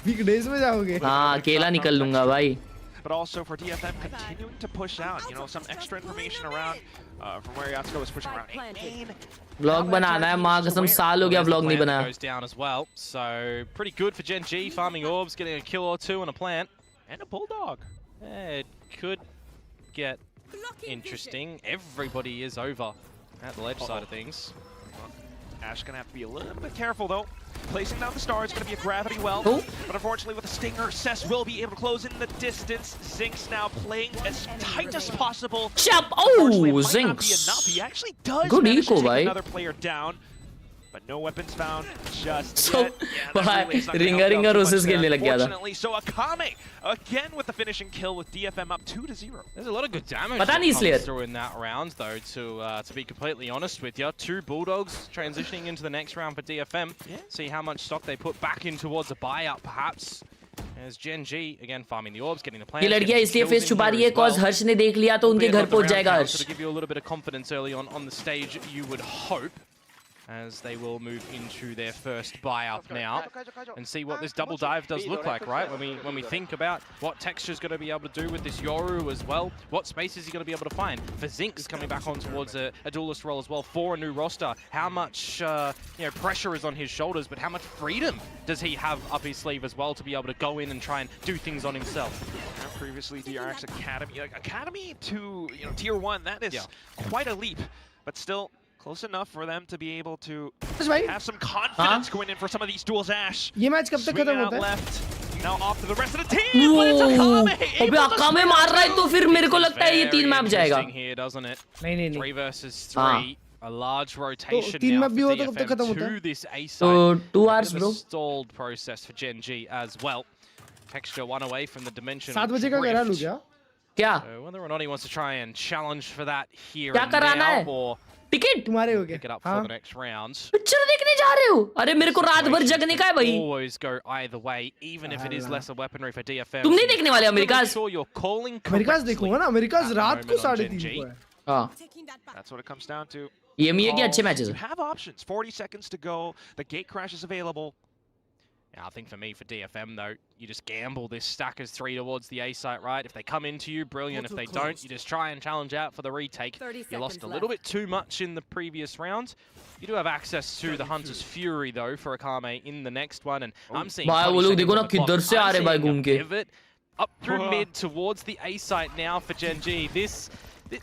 वीकडेज में जाओगे? हाँ, अकेला निकल लूंगा भाई. But also for DFM continuing to push out, some extra information around from where Yatsuko was pushing around. Vlog बनाना है, माँ कसम साल हो गया vlog नहीं बनाया. Goes down as well, so pretty good for GENG, farming orbs, getting a kill or two on a plant. And a bulldog. It could get interesting. Everybody is over at the ledge side of things. Ash gonna have to be a little bit careful though. Placing down the star is going to be a gravity well, but unfortunately with the stinger, Cess will be able to close in the distance. Zinx now playing as tight as possible. Chop! Oh, Zinx! He actually does good manage eco, to take bhai. another player down, but no weapons found just so, yet. Yeah, ringer roses खेलने लग गया था. Fortunately, so Akame again with the finishing kill with DFM up 2-0. There's a lot of good damage पता that नहीं comes इसलिए. through in that round though, to be completely honest with you. 2 Bulldogs transitioning into the next round for DFM. See how much stock they put back in towards a buyout perhaps. As GENG again farming the orbs, getting the plants. ये लड़कियां इसलिए face छुपा रही है cause हर्ष ने देख लिया तो उनके घर पहुंच जाएगा हर्ष. To give you a little bit of confidence early on the stage, you would hope. As they will move into their first buy-up now and see what this double dive does look like, right? When we think about what Texture's going to be able to do with this Yoru as well, what space is he going to be able to find? For Zinx coming back on towards a duelist role as well for a new roster, how much pressure is on his shoulders, but how much freedom does he have up his sleeve as well to be able to go in and try and do things on himself? Previously, DRX Academy to Tier 1, that is quite a leap, but still close enough for them to be able to have some confidence going in for some of these duels. Ash ये match कब तक खत्म होता है? Left. Now off to the rest of the team. But it's Akame. अबे Akame मार रहा है तो फिर मेरे को लगता है ये 3 मैप जाएगा. Here, doesn't it? नहीं. 3 versus 3. A large rotation तो 3 now मैप भी for होता कब तक खत्म होता DFM है? to this A side. So 2 hours bro. Stalled process for GENG as well. Texture 1 away from the dimension. 7 बजे का करा लूँ क्या? क्या? Whether or not he wants to try and challenge for that here क्या and कराना now, है? or ticket तुम्हारे हो गए. pick it up for the next round. Picture देखने जा रहे हो? अरे मेरे को रात भर जगने का है भाई. Always go either way, even if it is lesser weaponry for DFM. तुम नहीं देखने वाले अमेरिकाज? अमेरिकाज देखूंगा ना. अमेरिकाज रात को 3:30 को है. हाँ. That's what it comes down to. ये के अच्छे matches You have options. 40 seconds to go. The gate crash is available. I think for me, for DFM though, you just gamble this stack as 3 towards the A site, right? If they come into you, brilliant. If they don't, you just try and challenge out for the retake. You lost a little bit too much in the previous round. You do have access to the Hunter's Fury though for Akame in the next one, and I'm seeing pivot up through mid towards the A site now for GENG.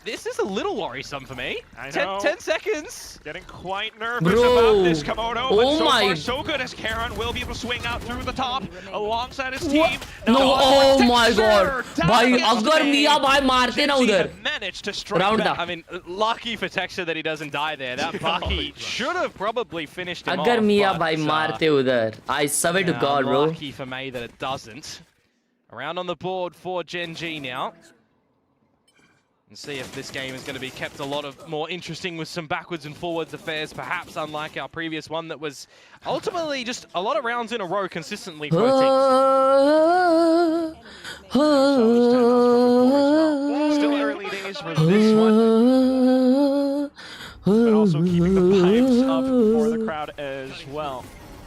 This is a little worrisome for me. I know. 10 seconds. Getting quite nervous about this, Komodo. But so far, so good as Khelraay will be able to swing out through the top alongside his team. No, oh my god. Bhai, agar Mia bhai marte na udhar. Managed to strike Round back. I mean, lucky for Texture that he doesn't die there. That Bucky should have probably finished him Agar off. Mia bhai marte udhar. I swear to God, bro. Lucky for May that it doesn't. Around on the board for GENG now. And see if this game is going to be kept a lot more interesting with some backwards and forwards affairs, perhaps unlike our previous one that was ultimately just a lot of rounds in a row consistently for Still early days for this one. But also keeping the vibes up for the crowd as well.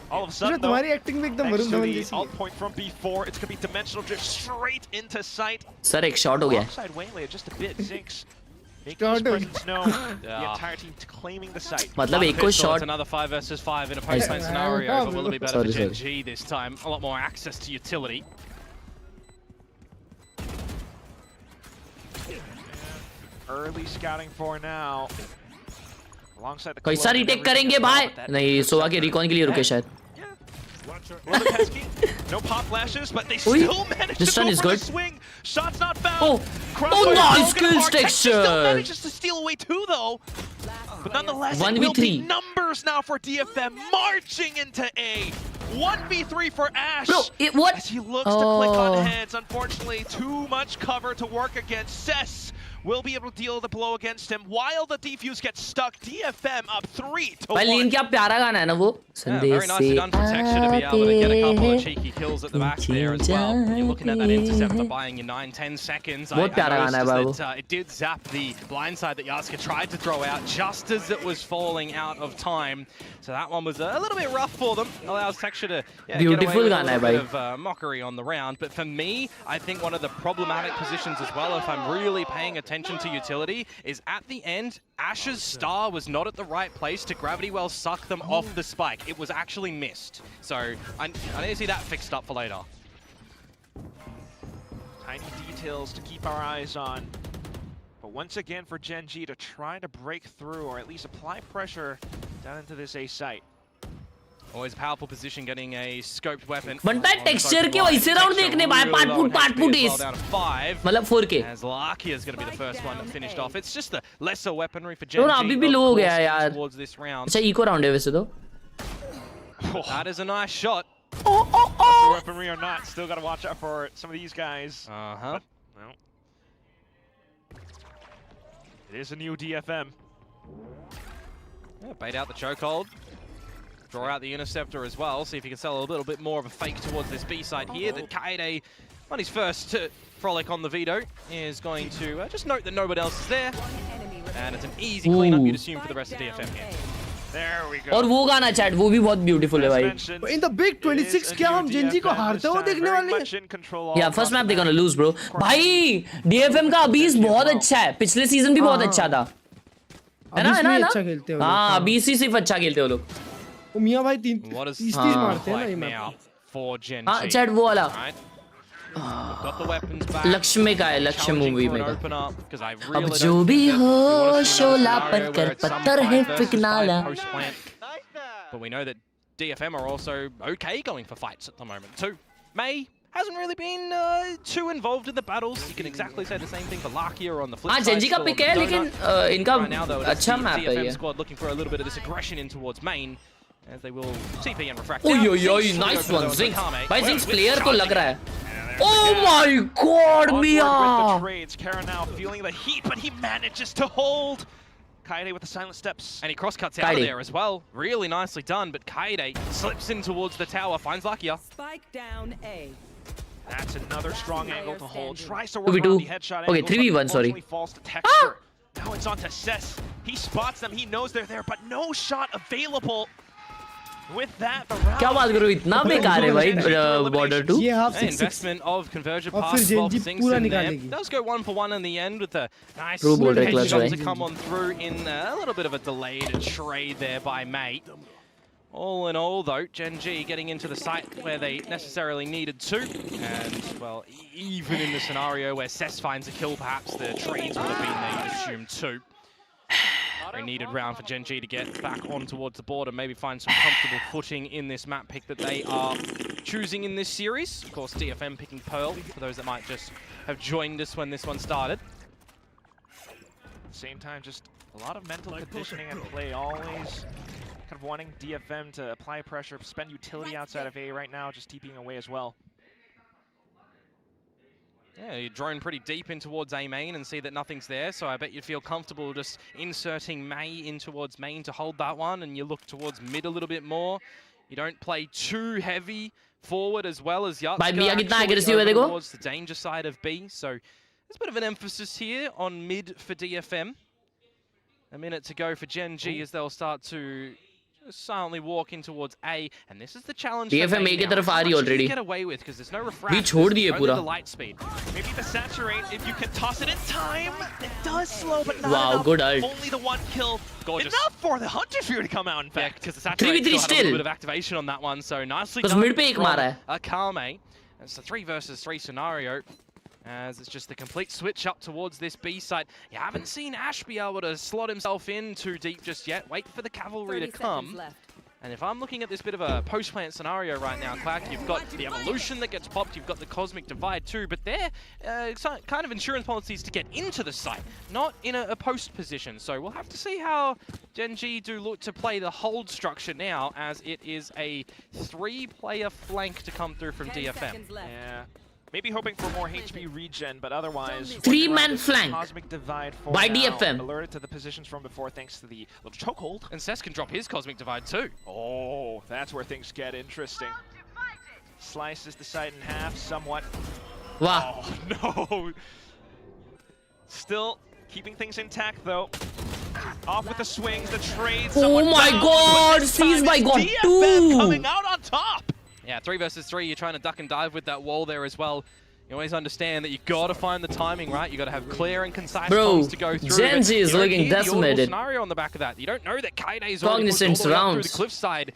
All of a sudden, though, next to the alt point from B4, it's going to be Dimensional Drift straight into sight. Sir, एक shot हो गया. Alongside Waylay, just a bit. Zinx making his presence known. The entire team claiming the site. मतलब एक को shot. It's another 5 versus 5 in a post-lane scenario, but will it be better for GENG this time? A lot more access to utility. Early scouting for now. Alongside the कैसा retake करेंगे भाई? नहीं, सोवा के recon के लिए रुके शायद. No pop flashes, but they still manage to go for the swing. Shots not found. Oh, nice kills, Texture. Still manages to steal away too, though. But nonetheless, it will be numbers now for DFM marching into A. 1v3 for Ash. Bro, what? As he looks to click on heads. Unfortunately, too much cover to work against. Cess will be able to deal the blow against him while the defuse gets stuck. DFM up 3-1. Lean क्या प्यारा गाना है ना वो? Very nicely done for Texture to be able to get a couple of cheeky kills at the back there as well. You're looking at that interceptor buying you 9-10 seconds. I noticed that it did zap the blindside that Yaska tried to throw out just as it was falling out of time. So that one was a little bit rough for them. Allows Texture to get away with a little bit of mockery on the round. But for me, I think one of the problematic positions as well, if I'm really paying attention to utility, is at the end, Ash's star was not at the right place to gravity well suck them off the spike. It was actually missed. So I need to see that fixed up for later. Tiny details to keep our eyes on. But once again for GENG to try to break through or at least apply pressure down into this A site. Always a powerful position getting a scoped weapon. बनता है texture के वैसे round देखने भाई पाट put इस मतलब 4K. As Lakia is going to be the first one finished off. It's just the lesser weaponry for GENG. अभी भी low हो गया यार. Towards this round. अच्छा eco round है वैसे तो. That is a nice shot. Weaponry or not, still got to watch out for some of these guys. But, well, it is a new DFM. Yeah, bait out the chokehold. Draw out the interceptor as well. See if he can sell a little bit more of a fake towards this B side here. That Khelraay, on his first frolic on the veto, is going to just note that nobody else is there. And it's an easy cleanup, you'd assume, for the rest of DFM here. There we go. और वो गाना chat वो भी बहुत beautiful है भाई. In the big 26 क्या हम GENG को हारते हुए देखने वाले हैं? Yeah, first map they're gonna lose, bro. भाई DFM का अबीस बहुत अच्छा है. पिछले सीजन भी बहुत अच्छा था. है ना? अच्छा खेलते हो. हाँ, अबीस ही सिर्फ अच्छा खेलते हो लोग. वो मियां भाई 30 मारते हैं ना ये मैप. For GENG. हाँ, चैट वो वाला. Got the weapons back. लक्ष्य का है, लक्ष्य मूवी में का. अब जो भी हो शोला पर कर पत्थर है फिकनाला. But we know that DFM are also okay going for fights at the moment too. May hasn't really been too involved in the battles. You can exactly say the same thing for Lakia on the flip side. GENG का pick है लेकिन इनका अच्छा map है ये. DFM squad looking for a little bit of this aggression in towards main. As they will TP and refract. ओय nice one Zinx. भाई Zinx player को लग रहा है. Oh my god, Mia! With the trades, Khelraay now feeling the heat, but he manages to hold. Khelraay with the silent steps. And he cross-cuts out of there as well. Really nicely done, but Khelraay slips in towards the tower, finds Lakia. Spike down A. That's another strong angle to hold. Tries to work on the headshot angle. Okay, 3v1, sorry. Falls to Texture. Now it's on to Cess. He spots them, he knows they're there, but no shot available. With that, the क्या बात करो इतना बेकार है भाई border 2 ये half An 6 investment of conversion और फिर past Gen G 12 sinks पूरा in there. निकालेगी Does go 1 for 1 in the end with a nice True boulder clutch, headshot right? to come on through in a little bit of a delayed trade there by Mate. All in all, though, Gen G getting into the site where they necessarily needed to. And, well, even in the scenario where Cess finds a kill, perhaps the trades would have been there, you'd assume, too. Very needed round for Gen G to get back on towards the board and maybe find some comfortable footing in this map pick that they are choosing in this series. Of course, DFM picking Pearl, for those that might just have joined us when this one started. same time, just a lot of mental conditioning at play, always kind of wanting DFM to apply pressure, spend utility outside of A right now, just TPing away as well. Yeah, you drone pretty deep in towards A main and see that nothing's there, so I bet you'd feel comfortable just inserting Mei in towards main to hold that one, and you look towards mid a little bit more. You don't play too heavy forward as well as Yatska actually over towards the danger side of B, so there's a bit of an emphasis here on mid for DFM. A minute to go for Gen G as they'll start to silently walk in towards A, and this is the challenge. DFM A की तरफ आ रही already. Get away with because there's no refract. भी छोड़ दिए पूरा. The light speed. Maybe the saturate, if you can toss it in time, it does slow, but not Wow, enough. good ult. Only the one kill. Gorgeous. Enough for the Hunter Fury to come out, in fact. Because the saturate still had a little bit of activation on that one, so nicely done mid पे एक मारा है. Khelraay. It's a 3 versus 3 scenario. As it's just the complete switch up towards this B site. You haven't seen Ash be able to slot himself in too deep just yet. Wait for the cavalry to come. And if I'm looking at this bit of a post-plant scenario right now, Clark, you've got the evolution that gets popped, you've got the cosmic divide too, but they're kind of insurance policies to get into the site, not in a post position. So we'll have to see how Gen G do look to play the hold structure now, as it is a 3-player flank to come through from DFM. Yeah. Maybe hoping for more HP regen, but otherwise... 3-man flank Cosmic divide for by now, DFM. Alerted to the positions from before thanks to the little chokehold. And Cess can drop his Cosmic Divide too. Oh, that's where things get interesting. Slices the side in half somewhat. Wow. Oh, no. Still keeping things intact though. Off with the swings, the trades. Oh my god, seized by God DFM coming out on top. Yeah, 3 versus 3, you're trying to duck and dive with that wall there as well. You always understand that you gotta find the timing, right? You gotta have clear and concise comms to go through. Gen G is looking decimated. Scenario on the back of that. You don't know that Kaide's Cognizant already rounds through the cliffside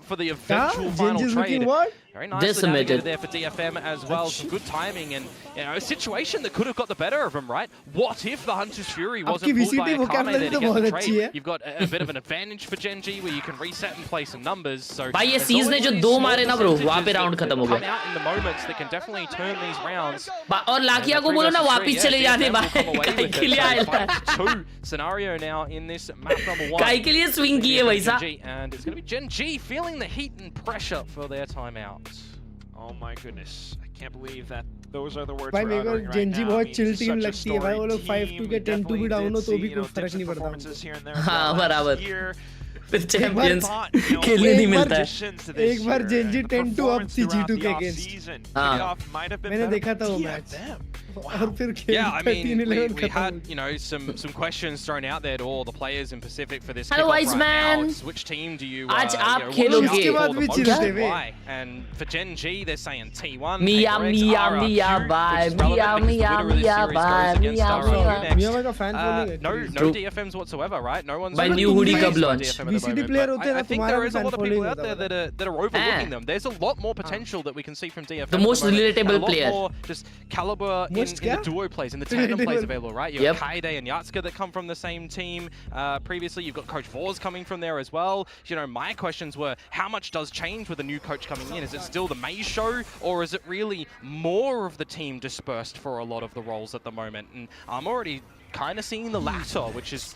for the eventual final trade. Very nicely decimated there for DFM as well. Some good timing and a situation that could have got the better of him, right? What if the Hunter's Fury wasn't pulled by Akame there to get the trade? You've got a bit of an advantage for Gen G where you can reset and play some numbers. So भाई ये seize ने जो 2 मारे ना bro वहाँ पे round खत्म हो come गया. out in the moments that can definitely turn these rounds. और लाकिया को बोलो ना वापस चले जाने भाई. काई के लिए आया था. 2 scenario now in this map number 1. काई के लिए swing किए भाई सा. And it's going to be Gen G feeling the heat and pressure for their timeout. Oh my goodness, I can't believe that those are the words भाई we're मेरे को uttering right Gen G now. बहुत I mean, chill such team a लगती है भाई. वो लोग story 5-2 team. के 10-2 Definitely भी डाउन हो did तो see, भी you know, कोई फर्क dips नहीं and पड़ता. performances here and there. हाँ बराबर. Here, With champions खेलने नहीं मिलता है. एक बार Gen G 10-2 up थी G2 के against. हाँ. मैंने देखा था वो मैच. और फिर Yeah, I mean, 13-11 we had, you know, some questions thrown out there to all the players in Pacific for this Hello, kickoff Ice right Man. now. It's which team do you, आज आप watch खेलोगे. out उसके बाद for भी the chill most थे and way. why? And for Gen G, they're saying T1, Mia, Khelraay, Mia, RRQ, Mia, bye. which is relevant Mia, because the winner of this Mia, series bye. goes against Mia, RRQ Mia. next. Mia का fan following No actually. DFMs whatsoever, right? No one's By really new hoodie praised कब by launch? DFM at the VCT moment, player but होते हैं ना, I think तुम्हारा there भी is a fan lot of people following out there होता that are overlooking them. There's a lot more potential that we can see from DFM. The at most moment, relatable and a lot player. more just caliber in the duo plays, in the tandem plays available, right? You've got Kaiday and Yatska that come from the same team. Previously, you've got Coach Vors coming from there as well. You know, my questions were, how much does change with a new coach coming in? Is it still the May show, or is it really more of the team dispersed for a lot of the roles at the moment? And I'm already kind of seeing the latter, which is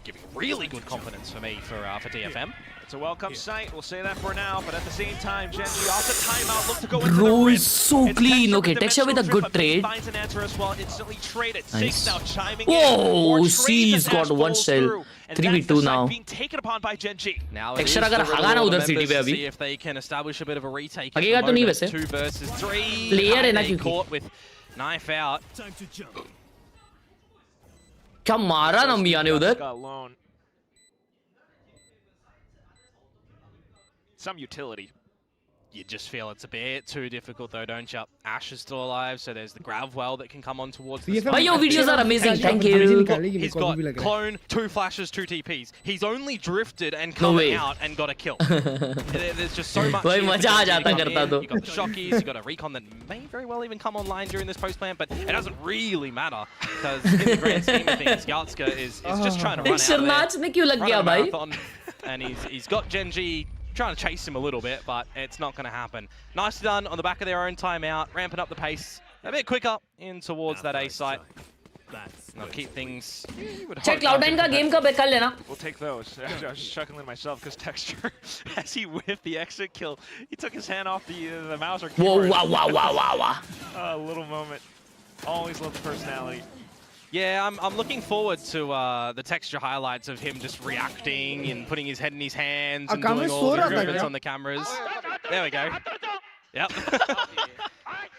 giving really good confidence for me for DFM. It's a welcome sight, we'll say that for now, but at the same time, Gen G off the timeout, look to go into Bro the is rip. so It's clean. Texture Okay, with Texture with a dimensional good drift, but he trade. finds an answer as well, instantly traded. Nice. Six now chiming Whoa, in. C's got one shell. 3v2 now. Being taken upon by Gen G. Now Texture अगर हगा ना उधर city पे अभी. See if they can establish a bit of a retake. हगेगा तो नहीं वैसे. 2 versus 3. Player है ना क्योंकि. Caught with knife out. क्या मारा ना मिया ने उधर. some utility. You just feel it's a bit too difficult though, don't you? Ash is still alive, so there's the grav well that can come on towards the But your videos are amazing, thank you. He's got clone, 2 flashes, 2 TPs. He's only drifted and come out and got a kill. There's just so much. भाई मजा आ जाता करता तो. You got the shockies, you got a recon that may very well even come online during this post plant, but it doesn't really matter because in the grand scheme of things, Yatska is just trying to run out of there, क्यों लग गया भाई? and he's got GENG trying to chase him a little bit, but it's not going to happen. Nicely done on the back of their own timeout, ramping up the pace a bit quicker in towards that A site. They'll keep things. Check Cloud9 का game कब है कल लेना? We'll take those. I was just chuckling myself because Texture, as he whiffed the exit kill, he took his hand off the mouse or keyboard. Whoa, wow. A little moment. Always love the personality. Yeah, I'm looking forward to the texture highlights of him just reacting and putting his head in his hands and doing all the movements on the cameras. There we go. Yep.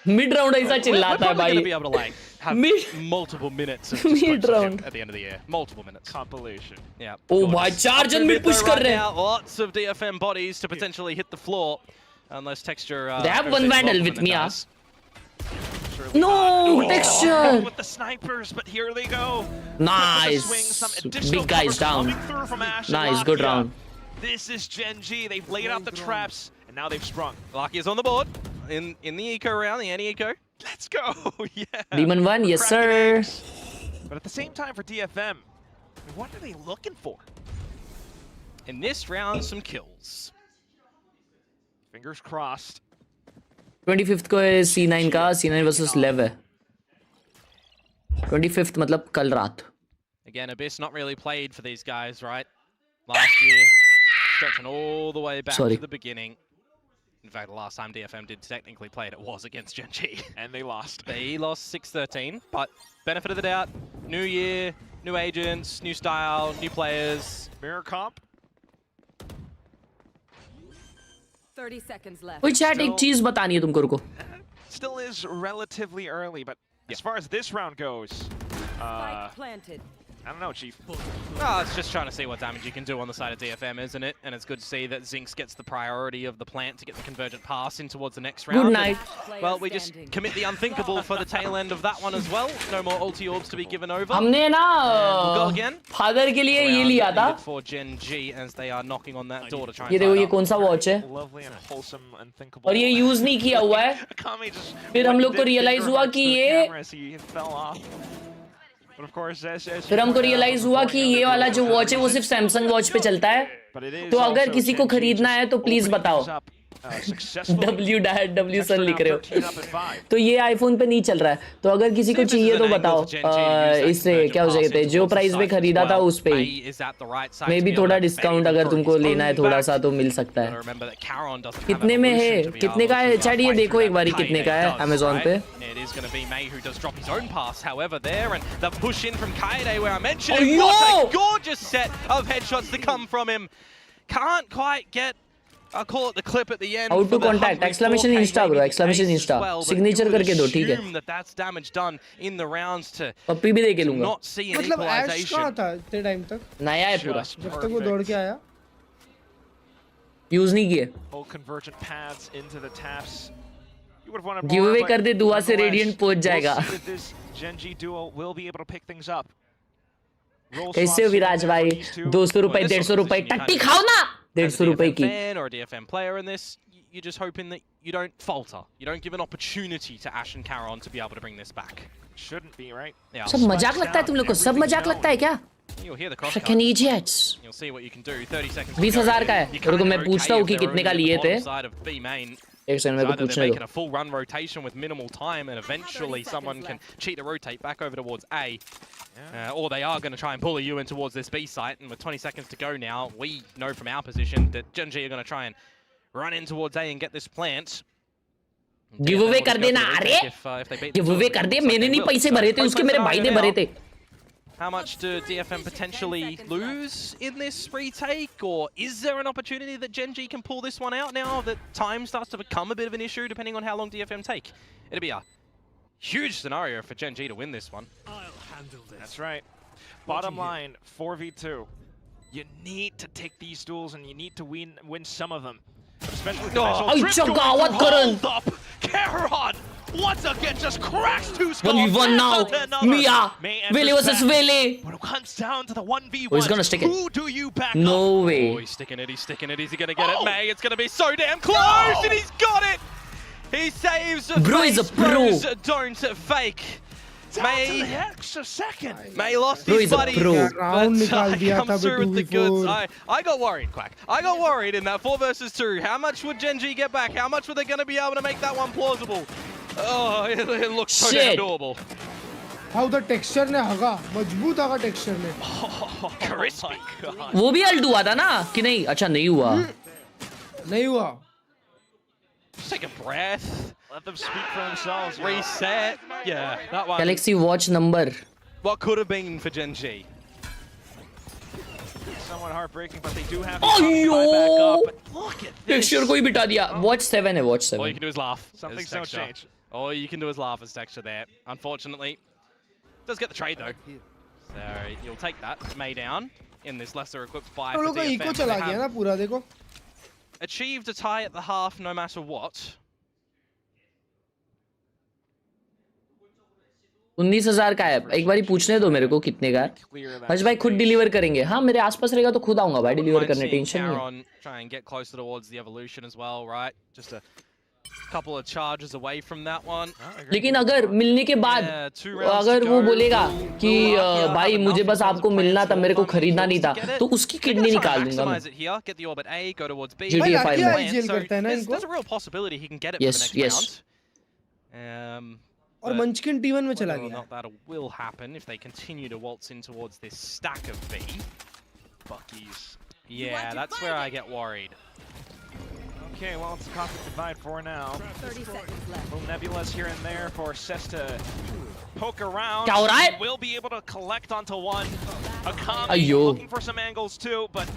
Mid round ऐसा चिल्लाता है भाई. We're going to be able to like have multiple minutes of mid round at the end of the year. Multiple minutes. Compilation. Yeah. Oh my, charge and mid push कर रहे हैं. Lots of DFM bodies to potentially hit the floor, unless texture. They have one vandal with me, No, Texture! With the snipers, but here they go. Nice. Big guys down. Nice, good round. This is GENG. They've laid out the traps, and now they've sprung. Lucky is on the board in the eco round, the anti-eco. Let's go. Yeah. Demon 1, yes sir. But at the same time for DFM, what are they looking for? In this round, some kills. Fingers crossed. 25th को है C9 का, C9 versus Lev है. 25th मतलब कल रात. Again, Abyss not really played for these guys, right? Last year, stretching all the way back to the beginning. In fact, the last time DFM did technically play it was against GENG. And they lost. They lost 6-13, but benefit of the doubt, new year, new agents, new style, new players. Mirror comp. 30 seconds left. कोई chat एक चीज बतानी है तुमको रुको. Still is relatively early, but as far as this round goes, planted. I don't know, Chief. Oh, it's just trying to see what damage you can do on the side of DFM, isn't it? And it's good to see that Zinx gets the priority of the plant to get the convergent pass in towards the next round. Good night. Well, we just commit the unthinkable for the tail end of that one as well. No more ulti orbs to be given over. हमने ना we'll go again. Father के लिए ये लिया था. For GENG as they are knocking on that door to try and ये देखो ये कौन सा वॉच है? Lovely and wholesome, unthinkable. और ये यूज नहीं किया हुआ है. फिर हम लोग को रियलाइज हुआ कि ये फिर हमको रियलाइज हुआ कि ये वाला जो वॉच है वो सिर्फ सैमसंग वॉच पे चलता है. तो अगर किसी को खरीदना है तो प्लीज बताओ. W सन लिख रहे हो. तो ये आईफोन पे नहीं चल रहा है. तो अगर किसी को चाहिए तो बताओ. इससे क्या हो सकता है जो प्राइस पे खरीदा था उस पे मे भी थोड़ा डिस्काउंट अगर तुमको लेना है थोड़ा सा तो मिल सकता है. कितने में है? कितने का है? चैट ये देखो एक बारी कितने का है अमेज़न पे. It is going to be May who does drop his own pass, however, there, and the push in from Khelraay, where I mentioned what a gorgeous set of headshots to come from him. Can't quite get, I'll call it the clip at the end. How to contact? Exclamation Insta bro, exclamation Insta. Signature करके दो, ठीक है? That's damage done in the rounds to पप्पी भी दे के लूँगा. not see an मतलब ऐश equalization. कहाँ था इतने टाइम तक? नया है पूरा. जब तक वो दौड़ के आया. यूज नहीं किए. Whole convergent paths into the taps. Give away कर दे दुआ से रेडिएंट पहुंच जाएगा. GENG duo will be able to pick things up. कैसे हो विराज भाई? 200 रुपए 150 रुपए टट्टी खाओ ना. 150 रुपए की. Or a DFM player in this, you're just hoping that you don't falter. You don't give an opportunity to Ash and Khelraay to be able to bring this back. Shouldn't be, right? Yeah. सब मजाक लगता है तुम लोग को. सब मजाक लगता है क्या? You'll hear the cross. Freaking idiots. You'll see what you can do. 30 seconds. 20,000 का है. रुको मैं पूछता हूँ कि कितने का लिए थे. एक सेकंड मेरे को पूछने दो. A full run rotation with minimal time, and eventually someone can cheat a rotate back over towards A, or they are going to try and bully you in towards this B site. And with 20 seconds to go now, we know from our position that GENG are going to try and run in towards A and get this plant. Give away कर देना. अरे give away कर दे. मैंने नहीं पैसे भरे थे उसके, मेरे भाई ने भरे थे. How much do DFM potentially lose in this retake, or is there an opportunity that GENG can pull this one out now that time starts to become a bit of an issue depending on how long DFM take? It'll be a huge scenario for GENG to win this one. I'll handle this. That's right. Bottom line, 4v2. You need to take these duels and you need to win some of them. especially with the nice old drift going through. Hold up, Khelraay once again just cracks 2 skulls. 1v1 now. Mia. Vele versus Vele. When it comes down to the 1v1, Oh, he's gonna stick it. who do you back No up? way. Oh, he's sticking it, he's sticking it. Is he going to get it? May, it's going to be so damn close, and he's got it. He saves a Bro is a pro. Don't fake. Down to the extra second. May lost Bro his is a buddy, pro. Round but निकाल दिया था comes through with the 2v4. goods. I got worried, Quack. I got worried in that 4 versus 2. How much would GENG get back? How much were they going to be able to make that one plausible? Oh, it looks so damn doable. How the texture ने हगा मजबूत हगा texture ने. Crispy. वो भी alt हुआ था ना कि नहीं? अच्छा नहीं हुआ. नहीं हुआ. Just take a breath. Let them speak for themselves. Reset. Yeah, that one. Galaxy Watch number. What could have been for GENG? Somewhat heartbreaking, but they do have to अयो. back up. But look at this. Texture को ही बिठा दिया. Watch 7 है Watch 7. All you can do is laugh. Something's as no texture. change. All you can do is laugh as texture there. Unfortunately, does get the trade though. So you'll take that. May down in this lesser equipped buy हम for लोग का DFM. Eco चला They गया have ना पूरा देखो. achieved a tie at the half no matter what. 19,000 का है. एक बारी पूछने दो मेरे को कितने का है. हर्ष भाई खुद डिलीवर करेंगे. हाँ मेरे आसपास रहेगा तो खुद आऊंगा भाई डिलीवर करने. टेंशन नहीं है. Khelraay try and get closer towards the evolution as well, right? Just a couple of charges away from that one. लेकिन अगर मिलने के बाद अगर वो बोलेगा कि भाई मुझे बस आपको मिलना था मेरे को खरीदना नहीं था तो उसकी किडनी निकाल दूंगा मैं. Get the orbit A, go towards B. GTA 5 में. There's a real possibility he can get it for the next round. और मंचकिन T1 में चला गया. That will happen if they continue to waltz in towards this stack of B. Buckies. Yeah, that's where I get worried. Okay, well, it's a cosmic divide for now. 30 seconds left. Little nebulas here and there for Cess to poke around. क्या हो रहा है? He will be able to collect onto one. Akami अयो. looking for some angles too, but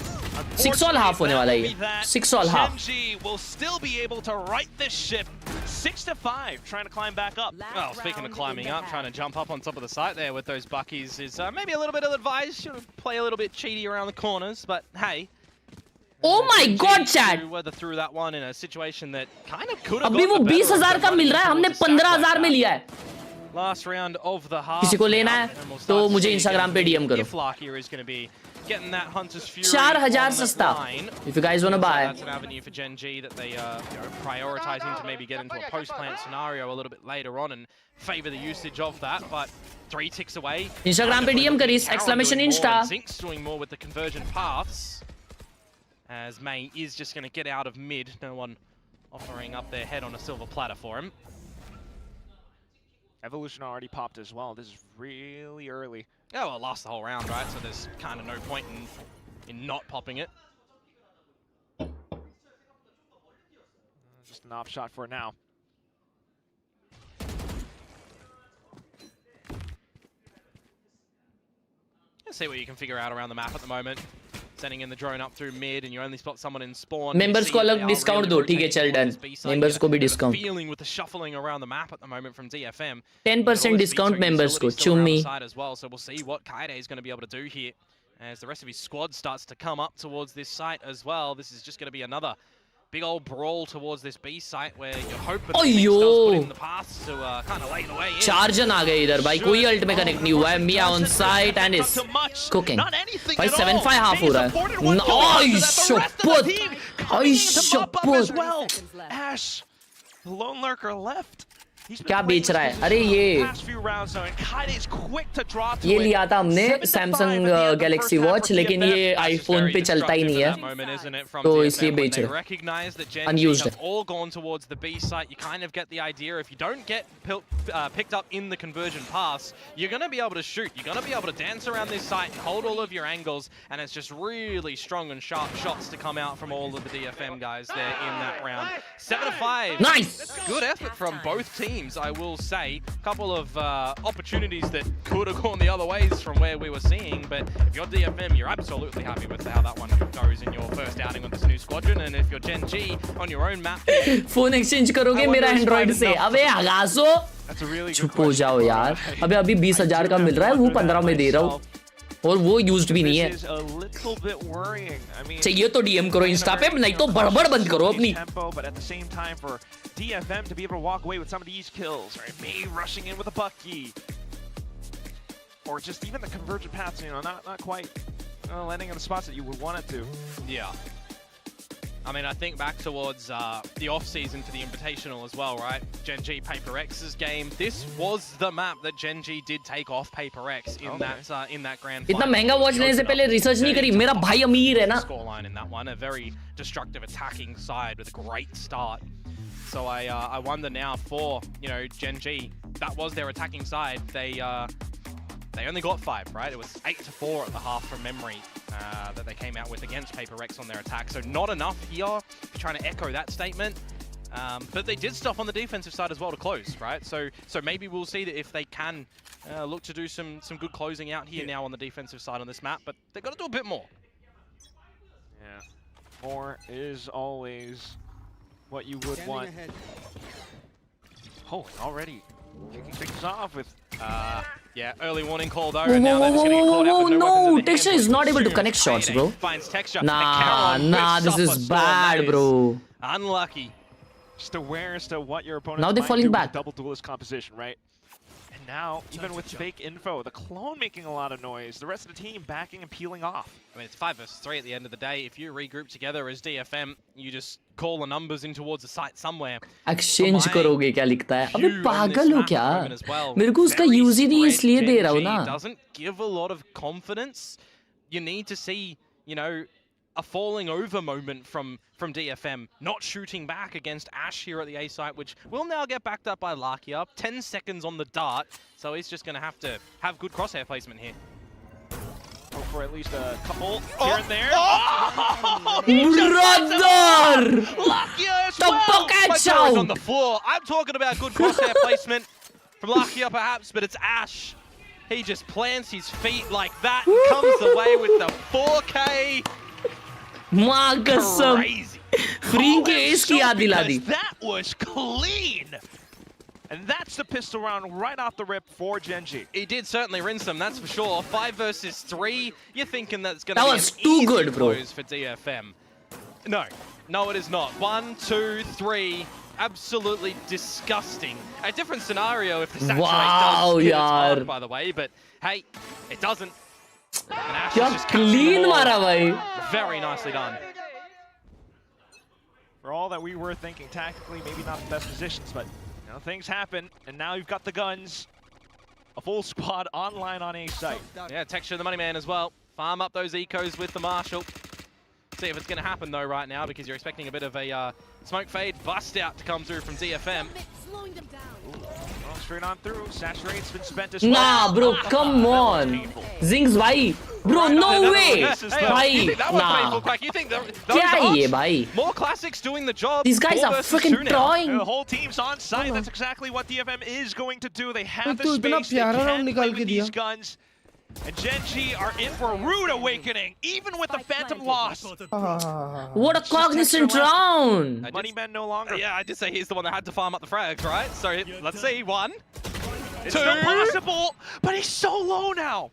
6 all half होने वाला है ये. 6 all half. GENG will still be able to right this ship. 6-5, trying to climb back up. Well, speaking of climbing up, trying to jump up on top of the site there with those buckies is maybe a little bit ill-advised. Should play a little bit cheaty around the corners, but hey. Oh my God, Chad! Weather through that one in a situation that kind of could have. अभी वो 20,000 का मिल रहा है. हमने 15,000 में लिया है. Last round of the half. किसी को लेना है तो मुझे Instagram पे DM करो. If Larkia is going to be getting that Hunter's Fury 4,000 सस्ता. If you guys want to buy. That's an avenue for GENG that they prioritizing to maybe get into a post-plant scenario a little bit later on and favor the usage of that. But 3 ticks away. Instagram पे DM करिए exclamation Insta. Zink's doing more with the conversion paths. As May is just going to get out of mid. No one offering up their head on a silver platter for him. Evolution already popped as well. This is really early. Yeah, well, it lasts the whole round, right? So there's kind of no point in not popping it. Just an off shot for now. Let's see what you can figure out around the map at the moment. Sending in the drone up through mid, and you only spot someone in spawn. Members को अलग discount दो, ठीक है, चल done. Members को भी discount. Feeling with the shuffling around the map at the moment from DFM. 10% discount members को, chummy. As well, so we'll see what Khelraay is going to be able to do here as the rest of his squad starts to come up towards this site as well. This is just going to be another big old brawl towards this B site where you're hoping that things does put in the paths to kind of lay the way in. 4 जन आ गए इधर भाई. कोई alt में connect नहीं हुआ है. Mia on site and is cooking. भाई 7-5 half हो रहा है. आई शपथ. आई शपथ. Ash, the lone lurker left. क्या बेच रहा है? अरे ये लिया था हमने सैमसंग गैलेक्सी वॉच लेकिन ये आईफोन पे चलता ही नहीं है तो इसलिए बेच रहे. Unused. All gone towards the B site. You kind of get the idea. If you don't get picked up in the conversion paths, you're going to be able to shoot. You're going to be able to dance around this site and hold all of your angles, and it's just really strong and sharp shots to come out from all of the DFM guys there in that round. 7-5. Nice. Good effort from both teams. I will say. A couple of opportunities that could have gone the other ways from where we were seeing, but if you're DFM, you're absolutely happy with how that one goes in your first outing with this new squadron, and if you're GENG on your own map... phone exchange करोगे मेरा Android से? अबे हगासो चुप हो जाओ यार. अबे अभी 20,000 का मिल रहा है, वो 15 में दे रहा हूँ. और वो यूज्ड भी नहीं है. This is a little bit worrying. I mean, चाहिए तो डीएम करो इंस्टा पे, नहीं तो बड़बड़ बंद करो अपनी. Tempo, but at the same time, for DFM to be able to walk away with some of these kills, right? May rushing in with a Bucky, or just even the convergent paths, you know, not quite landing in the spots that you would want it to. Yeah. I mean, I think back towards the off-season for the Invitational as well, right? GENG Paper X's game. This was the map that GENG did take off Paper X in that grand final. इतना महंगा watch लेने से पहले research नहीं करी. मेरा भाई अमीर है ना. Scoreline in that one, a very destructive attacking side with a great start. So I wonder now for, you know, GENG, that was their attacking side. They only got 5, right? It was 8-4 at the half from memory that they came out with against Paper X on their attack. So not enough here. If you're trying to echo that statement. But they did stuff on the defensive side as well to close, right? So maybe we'll see that if they can look to do some good closing out here now on the defensive side on this map. But they've got to do a bit more. Yeah. More is always what you would want. Oh, already kicking things off with... yeah, early warning call though. Whoa, And now they're just going to get caught out with no weapons in no, their Texture hands. is not able to connect shots, bro. Finds Texture. Nah, this is bad, bro. Unlucky. Just aware as to what your opponent Now they're might falling do with back. the double duelist composition, right? And now, even with fake info, the clone making a lot of noise, the rest of the team backing and peeling off. I mean, it's 5 versus 3 at the end of the day. If you regroup together as DFM, you just call the numbers in towards the site somewhere. Exchange करोगे क्या लिखता है? अबे पागल हो क्या? मेरे को उसका यूज ही नहीं इसलिए दे रहा हूँ ना. Doesn't give a lot of confidence. You need to see, you know, a falling over moment from DFM, not shooting back against Ash here at the A site, which will now get backed up by Larkia. 10 seconds on the dart, so he's just going to have good crosshair placement here. Hope for at least a couple here and there. Brother! Larkia as well! My God, is on the floor. I'm talking about good crosshair placement from Larkia perhaps, but it's Ash. He just plants his feet like that and comes away with the 4K. माँ कसम. Free के S की याद दिला दी. That was clean. And that's the pistol round right off the rip for GENG. He did certainly rinse them, that's for sure. 5 versus 3. You're thinking that's going to That be was an too easy good, bro. close for DFM. No, it is not. 1, 2, 3. Absolutely disgusting. A different scenario if the saturate does hit its mark, by the way, but hey, it doesn't. And Ash क्या is just clean मारा भाई. Very nicely done. For all that we were thinking tactically, maybe not the best positions, but you know, things happen, and now you've got the guns. A full squad online on A site. Yeah, Texture the money man as well. Farm up those ecos with the Marshal. See if it's going to happen though right now, because you're expecting a bit of a smoke fade bust out to come through from DFM. Well, straight on through. Saturate's been spent as well. Nah, bro, come on. Zings भाई. Bro, no way. भाई, nah. क्या है ये भाई? More classics doing the job. These guys are freaking trying. The whole team's on site. That's exactly what DFM is going to do. They have the तो इतना space. They प्यारा can round play निकाल के with दिया. these guns. And GENG are in for a rude awakening, even with the Phantom loss. What a cognizant round. Money man no longer. Yeah, I did say he's the one that had to farm up the frags, right? So let's see. 1, 2. It's still possible, but he's so low now.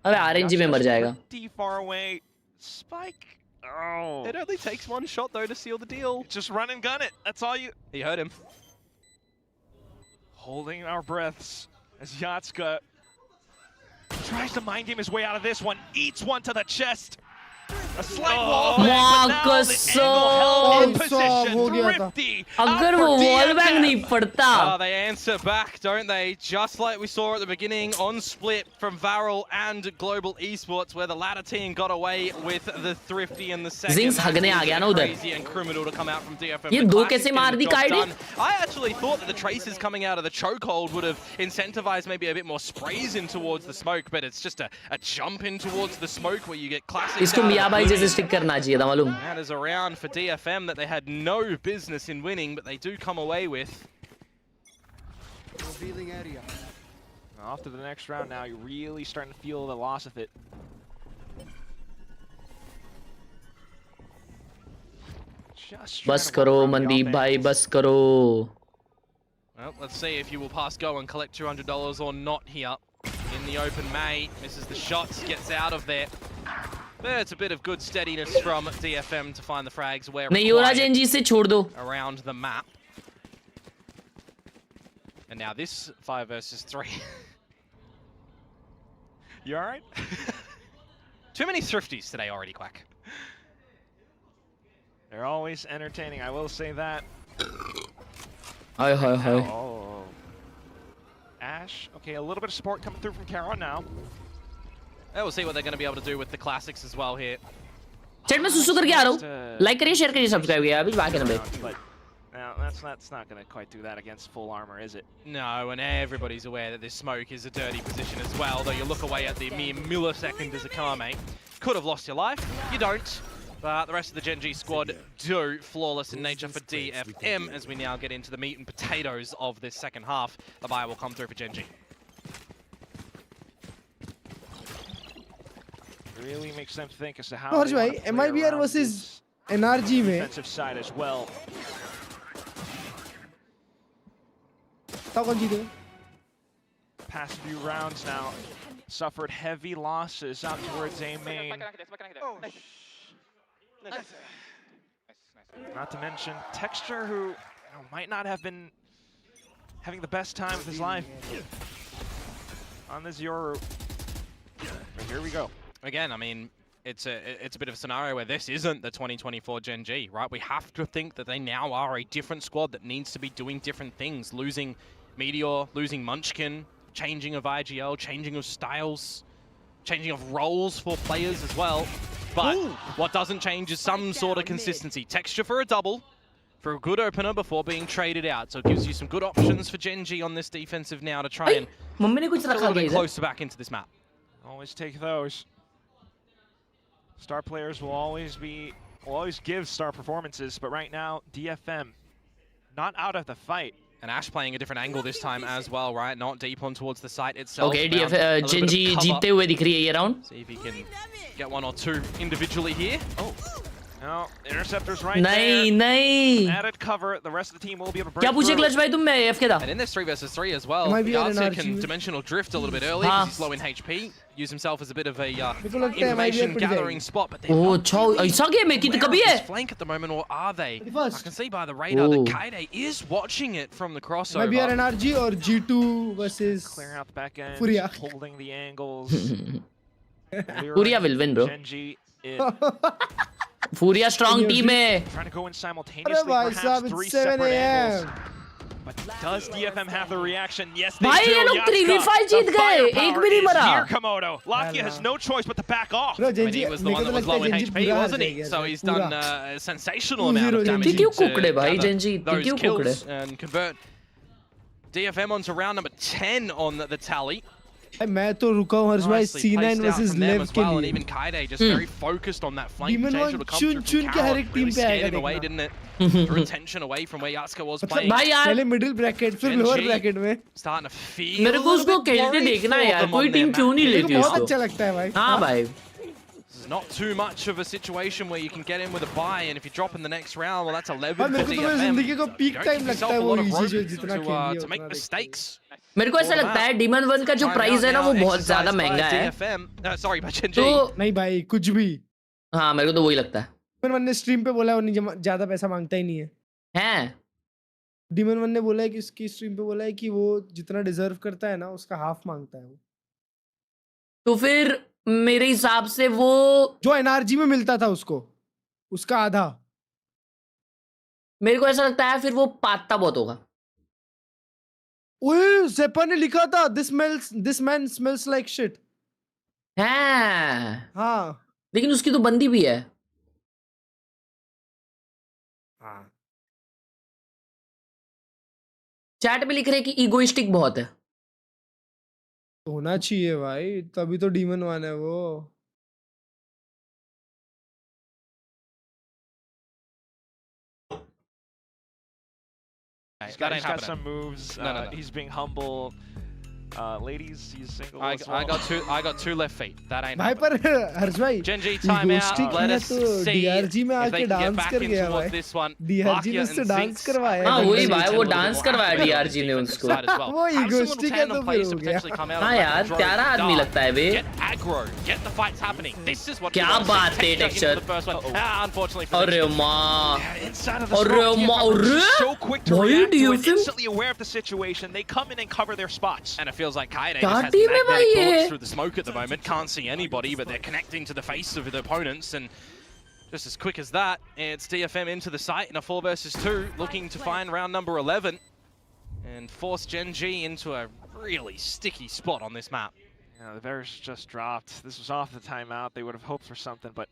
अबे RNG में मर जाएगा. Pretty far away. Spike. Oh. It only takes 1 shot though to seal the deal. Just run and gun it. That's all you. He heard him. Holding our breaths as Yatska tries to mind game his way out of this one. Eats one to the chest. A slight wall bang, but now the angle held in position. Thrifty. अगर वो wall bang नहीं पड़ता. They answer back, don't they? Just like we saw at the beginning on Split from Varel and Global Esports, where the latter team got away with the Thrifty in the second. Zings हगने आ गया ना उधर. Crazy and criminal to come out from DFM. ये दो कैसे मार दी काइडे? I actually thought that the traces coming out of the chokehold would have incentivized maybe a bit more sprays in towards the smoke, but it's just a jump in towards the smoke where you get classic. इसको मियाँ भाई जैसे stick करना चाहिए था मालूम. That is a round for DFM that they had no business in winning, but they do come away with. Off to the next round now. You're really starting to feel the loss of it. बस करो मनदीप भाई, बस करो. Well, let's see if you will pass go and collect $200 or not here in the open. May misses the shots, gets out of there. But it's a bit of good steadiness from DFM to find the frags where नहीं हो रहा GENG से छोड़ दो. around the map. And now this 5 versus 3. You alright? Too many thrifties today already, Quack. They're always entertaining, I will say that. Hi, hi, hi. Oh. Ash, okay, a little bit of support coming through from Khelraay now. Yeah, we'll see what they're going to be able to do with the classics as well here. Chat में सुसु करके आ रहा हूँ. Like करिए, share करिए, subscribe करिए. अभी बाकी ना बे. Now, that's not going to quite do that against full armor, is it? No, and everybody's aware that this smoke is a dirty position as well, though you look away at the mere millisecond as a Kame. Could have lost your life, you don't. But the rest of the GENG squad do. Flawless in nature for DFM as we now get into the meat and potatoes of this second half. The buy will come through for GENG. Really makes them think as to how Harsh bhai, MIBR versus NRG में defensive side as well. कौन जीते? Past few rounds now, suffered heavy losses out towards A main. Not to mention Texture, who might not have been having the best time of his life on this Yoru. But here we go. Again, I mean, it's a bit of a scenario where this isn't the 2024 GENG, right? We have to think that they now are a different squad that needs to be doing different things. Losing Meteor, losing Munchkin, changing of IGL, changing of styles, changing of roles for players as well. But what doesn't change is some sort of consistency. Texture for a double, for a good opener before being traded out. So it gives you some good options for GENG on this defensive now to try and get a little bit closer back into this map. Always take those. Star players will always give star performances, but right now, DFM not out of the fight. And Ash playing a different angle this time as well, right? Not deep on towards the site itself. Okay, GENG जीतते हुए दिख रही है ये round. See if he can get one or two individually here. Oh. No, Interceptor's right नहीं, there. नहीं. Added cover, the rest of the team will be able to break क्या पूछे through. क्लच भाई तुम मैं AFK था. And in this 3 versus 3 as well, MIBR Yardsec and can RG. dimensional drift a little bit early because he's low in HP. Use himself as a bit of a information gathering spot. But Oh, अच्छा ऐसा game है कि कभी है? flank at the moment, or are they? I can see by the radar that Kaide is watching it from the crossover. MIBR NRG or G2 versus Clearing out the back end, Furia. holding the angles. Furia will win, bro. GENG in. Furia strong team है. Trying to go in simultaneously, भाई perhaps साहब, 3 it's 7 separate angles. AM. But does DFM have the reaction? Yes, they भाई do. ये लोग Yaska, 3v5 Jeet the गए. एक firepower भी नहीं is मरा. here, Komodo. Lakia has no choice but to back off. Bro, I mean, he GENG was the one that was low in HP, wasn't he? So he's done a sensational amount of damage क्यों to Kukde भाई gather GENG those क्यों kills Kukde? and convert DFM onto round number 10 on the tally. मैं तो रुका हूँ हर्ष भाई Nicely C9 placed out versus from them Lev as के well, and लिए. even Kaide just very focused on that flank Demon potential to One come through चुन from के हर Khelraay. एक Really team पे scared आएगा him away, देखना. didn't it? Drew attention away from where Yaska was मतलब playing. भाई यार पहले मिडिल ब्रैकेट फिर GENG लोअर ब्रैकेट में. starting to feel मेरे को उसको खेलते देखना है यार. कोई टीम क्यों नहीं मेरे लेती को बहुत उसको? अच्छा लगता है भाई. हाँ भाई. This is not too much of a situation where you can get in with a buy, and if you drop in the next round, well, that's 11 भाई for मेरे को तो मेरी DFM. जिंदगी को पीक Don't टाइम give लगता yourself है a वो lot of इजी जो rope जितना to, खेल लिया to make उतना mistakes. मेरे को ऐसा लगता है Demon 1 का जो प्राइस है ना वो बहुत ज्यादा महंगा है. Sorry, by GENG. तो नहीं भाई कुछ भी. हाँ मेरे को तो वही लगता है. Demon 1 ने स्ट्रीम पे बोला है वो ज्यादा पैसा मांगता ही नहीं है. हैं? Demon 1 ने बोला है कि उसकी स्ट्रीम पे बोला है कि वो जितना डिजर्व करता है ना उसका हाफ मांगता है वो. तो फिर मेरे हिसाब से वो जो एनआरजी में मिलता था उसको उसका आधा. मेरे को ऐसा लगता है फिर वो पाता बहुत होगा. ओए ज़ेपा ने लिखा था this man smells like shit. हैं? हाँ. लेकिन उसकी तो बंदी भी है. हाँ. चैट में लिख रहे हैं कि ईगोइस्टिक बहुत है. होना चाहिए भाई तभी तो डीमन 1 है वो. He's got some moves. He's being humble. Ladies, he's single. I as well. got two left feet. That ain't भाई पर हर्ष भाई GENG timeout. Let us तो see DRG में if they आके can get डांस back कर in गया towards भाई this one. DRG ने Lakia उससे and डांस Zinx करवाया हाँ है वही बंदे भाई ने। वो डांस करवाया डीआरजी ने उसको वो इगोस्टिक है तो फिर हो गया हाँ यार प्यारा आदमी लगता है बे Get aggro. Get the fights happening. This is what क्या बात है टेक्सचर unfortunately for अरे माँ Inside of the अरे smoke, माँ TFM अरे so quick to भाई react to it, DFM instantly aware of the situation. They come in and cover their spots. And it feels like Kaide क्या just has team है भाई magnetic ये? bullets through the smoke at the moment. Can't see anybody, but they're connecting to the face of the opponents. And just as quick as that, it's DFM into the site in a 4 versus 2, looking to find round number 11 and force GENG into a really sticky spot on this map. Yeah, the Bears just dropped. This was off the timeout. They would have hoped for something, but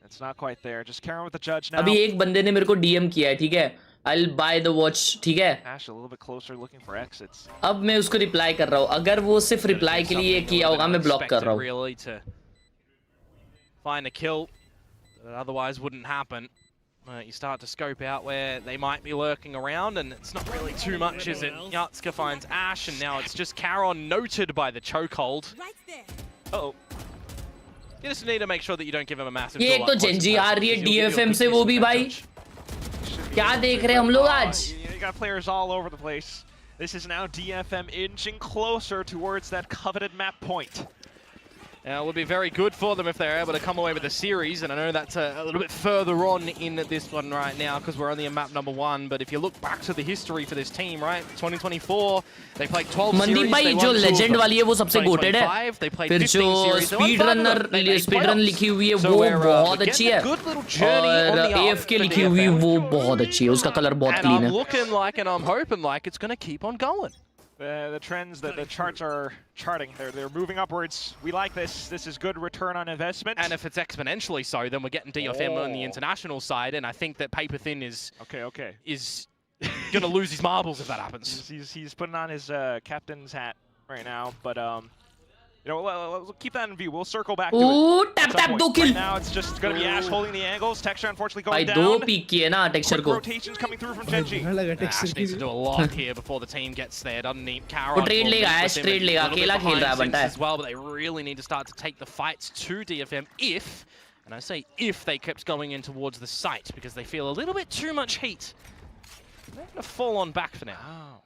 it's not quite there. Just carrying with the judge now. अभी एक बंदे ने मेरे को DM किया है ठीक है I'll buy the watch ठीक है Ash a little bit closer, looking for exits. अब मैं उसको रिप्लाई कर रहा हूँ अगर वो सिर्फ रिप्लाई के लिए किया होगा मैं ब्लॉक कर रहा हूँ Really to find a kill that otherwise wouldn't happen. You start to scope out where they might be lurking around, and it's not really too much, is it? Yatska finds Ash, and now it's just Karon noted by the chokehold. Uh-oh. You just need to make sure that you don't give him a massive ये एक तो Gen Z आ रही है DFM से वो भी भाई क्या देख रहे हैं हम लोग आज You got players all over the place. This is now DFM inching closer towards that coveted map point. It would be very good for them if they're able to come away with a series, and I know that's a little bit further on in this one right now because we're only in map number 1. But if you look back to the history for this team, right, 2024, they played 12 Mandeep series. भाई जो legend वाली है वो सबसे GOATed है 2025, they played फिर 15 जो series. They won speed 5 of runner them. They made speed run playoffs. लिखी हुई है So वो we're, बहुत we're अच्छी getting है a good little journey on और the AFK for लिखी हुई DFM. वो बहुत अच्छी है उसका कलर बहुत And क्लीन I'm है looking like, and I'm hoping like, it's going to keep on going. The trends, the charts are charting. They're moving upwards. We like this. This is good return on investment. And if it's exponentially so, then we're getting DFM on the international side, and I think that Paper Thin is going to lose his marbles if that happens. He's putting on his captain's hat right now, but you know, we'll keep that in view. We'll circle back to it. tap दो kill Right now, it's just going to be Ash holding the angles. Texture, unfortunately, भाई going दो down. Peak किए ना texture को Rotations coming through from GENG. Ash needs to do a lot here before the team gets there, doesn't he? वो trade लेगा Ash trade लेगा अकेला खेल रहा है बंटा as well, but they really need to start to take the fights to DFM if, and I say if, they kept going in towards the site because they feel a little bit too much heat. They're going to fall on back for now.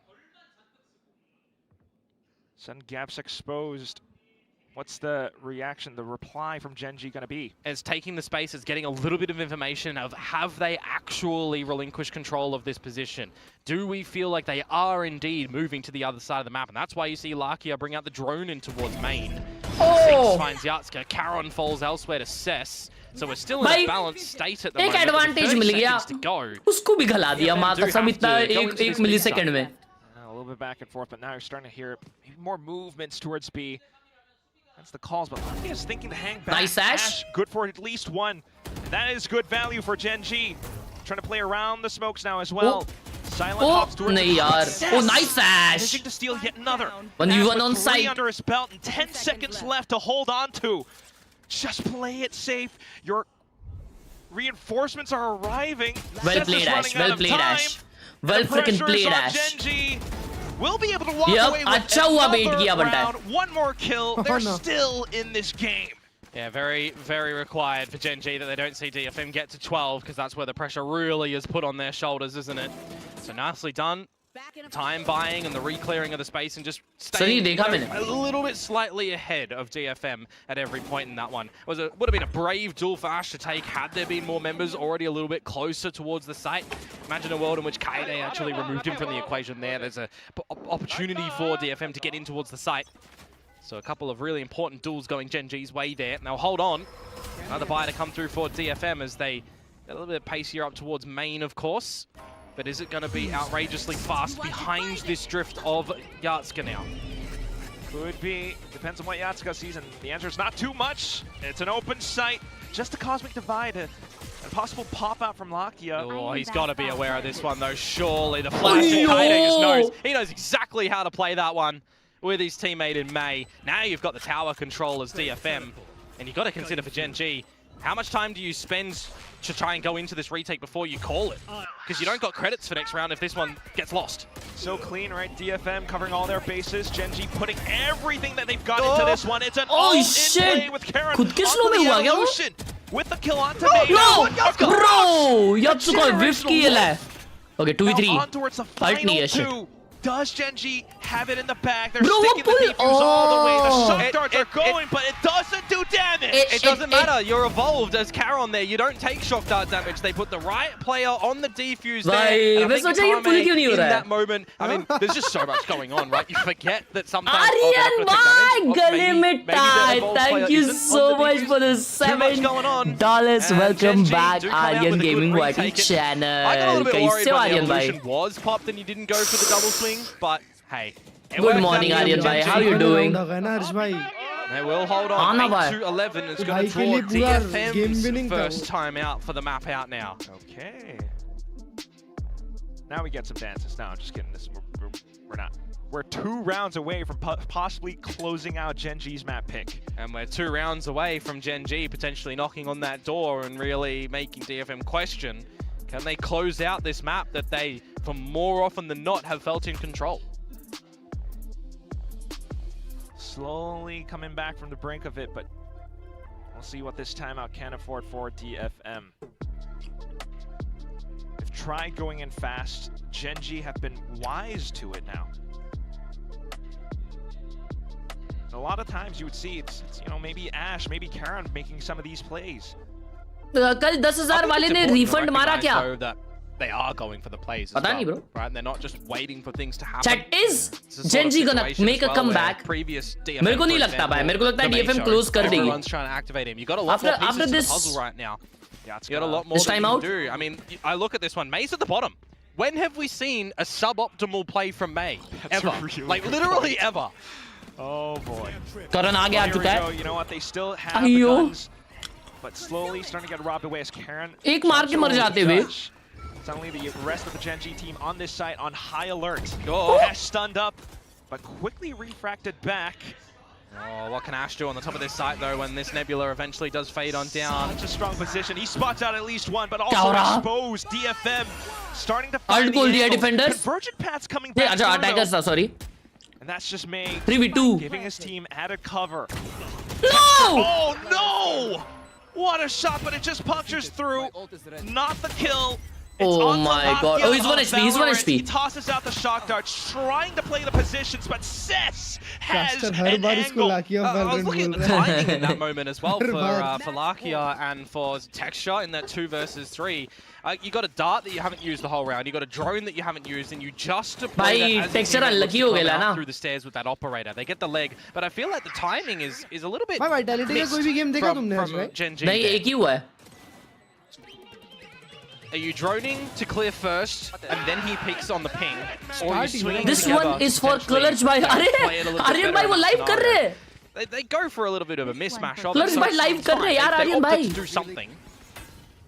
Sudden gaps exposed. What's the reaction, the reply from GENG going to be? It's taking the space, it's getting a little bit of information of have they actually relinquished control of this position? Do we feel like they are indeed moving to the other side of the map? And that's why you see Lakia bring out the drone in towards main. Zinx finds Yatska, Karon falls elsewhere to Cess. So we're still in a balanced state at the moment. एक advantage मिल गया उसको भी गला दिया माँ कसम इतना एक मिलीसेकंड में A little bit back and forth, but now you're starting to hear more movements towards B. That's the calls, but Lakia is thinking to hang back. Nice Ash. Good for at least one. That is good value for GENG. Trying to play around the smokes now as well. Silent hops towards नहीं यार oh nice Ash managing to steal yet another. 1v1 on 3 site under his belt and 10 seconds left to hold on to. Just play it safe. Your reinforcements are arriving. Well played Ash well played Ash well freaking played Ash GENG will be able to walk Yep, away with अच्छा हुआ बेट किया another बंटा round. One more kill. They're still in this game. Yeah, very, very required for GENG that they don't see DFM get to 12 because that's where the pressure really is put on their shoulders, isn't it? So nicely done. Time buying and the re-clearing of the space and just staying a little bit slightly ahead of DFM at every point in that one. Would have been a brave duel for Ash to take had there been more members already a little bit closer towards the site. Imagine a world in which Khelraay actually removed him from the equation there. There's an opportunity for DFM to get in towards the site. So a couple of really important duels going GENG's way there. Now hold on. Another buy to come through for DFM as they get a little bit of pace here up towards main, of course. But is it going to be outrageously fast behind this drift of Yatska now? Could be. Depends on what Yatska sees, and the answer is not too much. It's an open site. Just a Cosmic Divide. A possible pop-out from Lakia. Oh, he's got to be aware of this one, though. Surely the flash. Khelraay just knows. He knows exactly how to play that one with his teammate in May. Now you've got the tower control as DFM. And you've got to consider for GENG, How much time do you spend to try and go into this retake before you call it? Because you don't got credits for next round if this one gets lost. So clean, right? DFM covering all their bases. GENG putting everything that they've got into this one. It's an all-in play with Karen खुद के slow में हुआ क्या वो? with the kill on tomato. Bro, ये अब तो कोई whiff किया है. Okay, 2v3. On towards the Fight नहीं है final shit. two. Does GENG have it in the bag? They're Bro, sticking the defuse all the way. The shock darts are it- going, but it doesn't do damage. It doesn't matter. You're evolved as Caron there. You don't take shock dart damage. They put the right player on the defuse there. भाई, And I मैं think सोचा ये पुल क्यों नहीं हो in रहा है? that moment, I mean, there's just so much going on, right? You forget that sometimes. Aryan bhai, gale mein tie. Thank you so much for the $7. Welcome back, Aryan Gaming YT channel. कैसे हो Aryan bhai? Was popped and you didn't go for the double swing, but hey. Good morning, Aryan bhai. How you doing? They will hold on. Ana 8 to 11 is going to भाई के लिए draw पूरा game winning DFM's था first time out for the map out now. Okay. Now we get some dances. No, I'm just kidding. We're not. We're 2 rounds away from possibly closing out GENG's map pick. And we're 2 rounds away from GENG potentially knocking on that door and really making DFM question, can they close out this map that they, for more often than not, have felt in control? Slowly coming back from the brink of it, but we'll see what this timeout can afford for DFM. They've tried going in fast. GENG have been wise to it now. A lot of times you would see it's you know, maybe Ash, maybe Karen making some of these plays. कल 10,000 वाले ने refund मारा क्या? They are going for the plays as पता नहीं well, bro. right? And they're not just waiting for things to happen. Chat is GENG gonna make a comeback. मेरे को नहीं लगता भाई. मेरे को लगता है DFM close कर देगी. Everyone's trying to activate him. You got a lot more pieces to the puzzle right now. You got a lot more This that time you out? can do. I mean, I look at this one. May's at the bottom. When have we seen a suboptimal play from May? Ever. Really Like literally ever. Oh boy. Karan आगे आ Here we चुका go. है. You know what? They still have the अयो. guns, but slowly starting to get robbed away as Karen. एक मार के मर जाते हुए. Suddenly the rest of the GENG team on this site on high alert. Oh. Ash stunned up, but quickly refracted back. Oh, what can Ash do on the top of this site though when this Nebula eventually does fade on down? Such a strong position. He spots out at least one, but also Khelraay. exposed. DFM starting to find Alt the बोल दिया angle. defenders. Convergent paths coming ये back अच्छा through, attackers था sorry. and that's just May 3v2. giving his team added cover. No! Oh no! What a shot, but it just punctures through. Not the kill. It's Oh on the my lock god. in Oh, he's of 1 HP. He's 1 Valorant. HP. He tosses out the shock darts, trying to play the positions, but Cess has Caster her an बार इसको angle. लाकिया I was Valorant looking at बोल the रहा है. timing in that moment as well her for Lakia and for Texture in that 2 versus 3. You got a dart that you haven't used the whole round. You got a drone that you haven't used, and you just deploy भाई, that as a Texture team that unlucky looks हो to गया come ना. out through the stairs with that operator. They get the leg, but I feel like the timing is a little bit भाई Vitality का कोई भी game देखा तुमने आज भाई? GENG नहीं there. एक ही हुआ है. Are you droning to clear first, and then he peeks on the ping, or are you swinging This together one is to for potentially, Khelraay भाई. play it a अरे little bit Aryan better भाई in वो that live कर scenario? रहे हैं. They go for a little bit of a mismatch of Khelraay it. भाई live कर रहे हैं यार They Aryan opted भाई. to do something.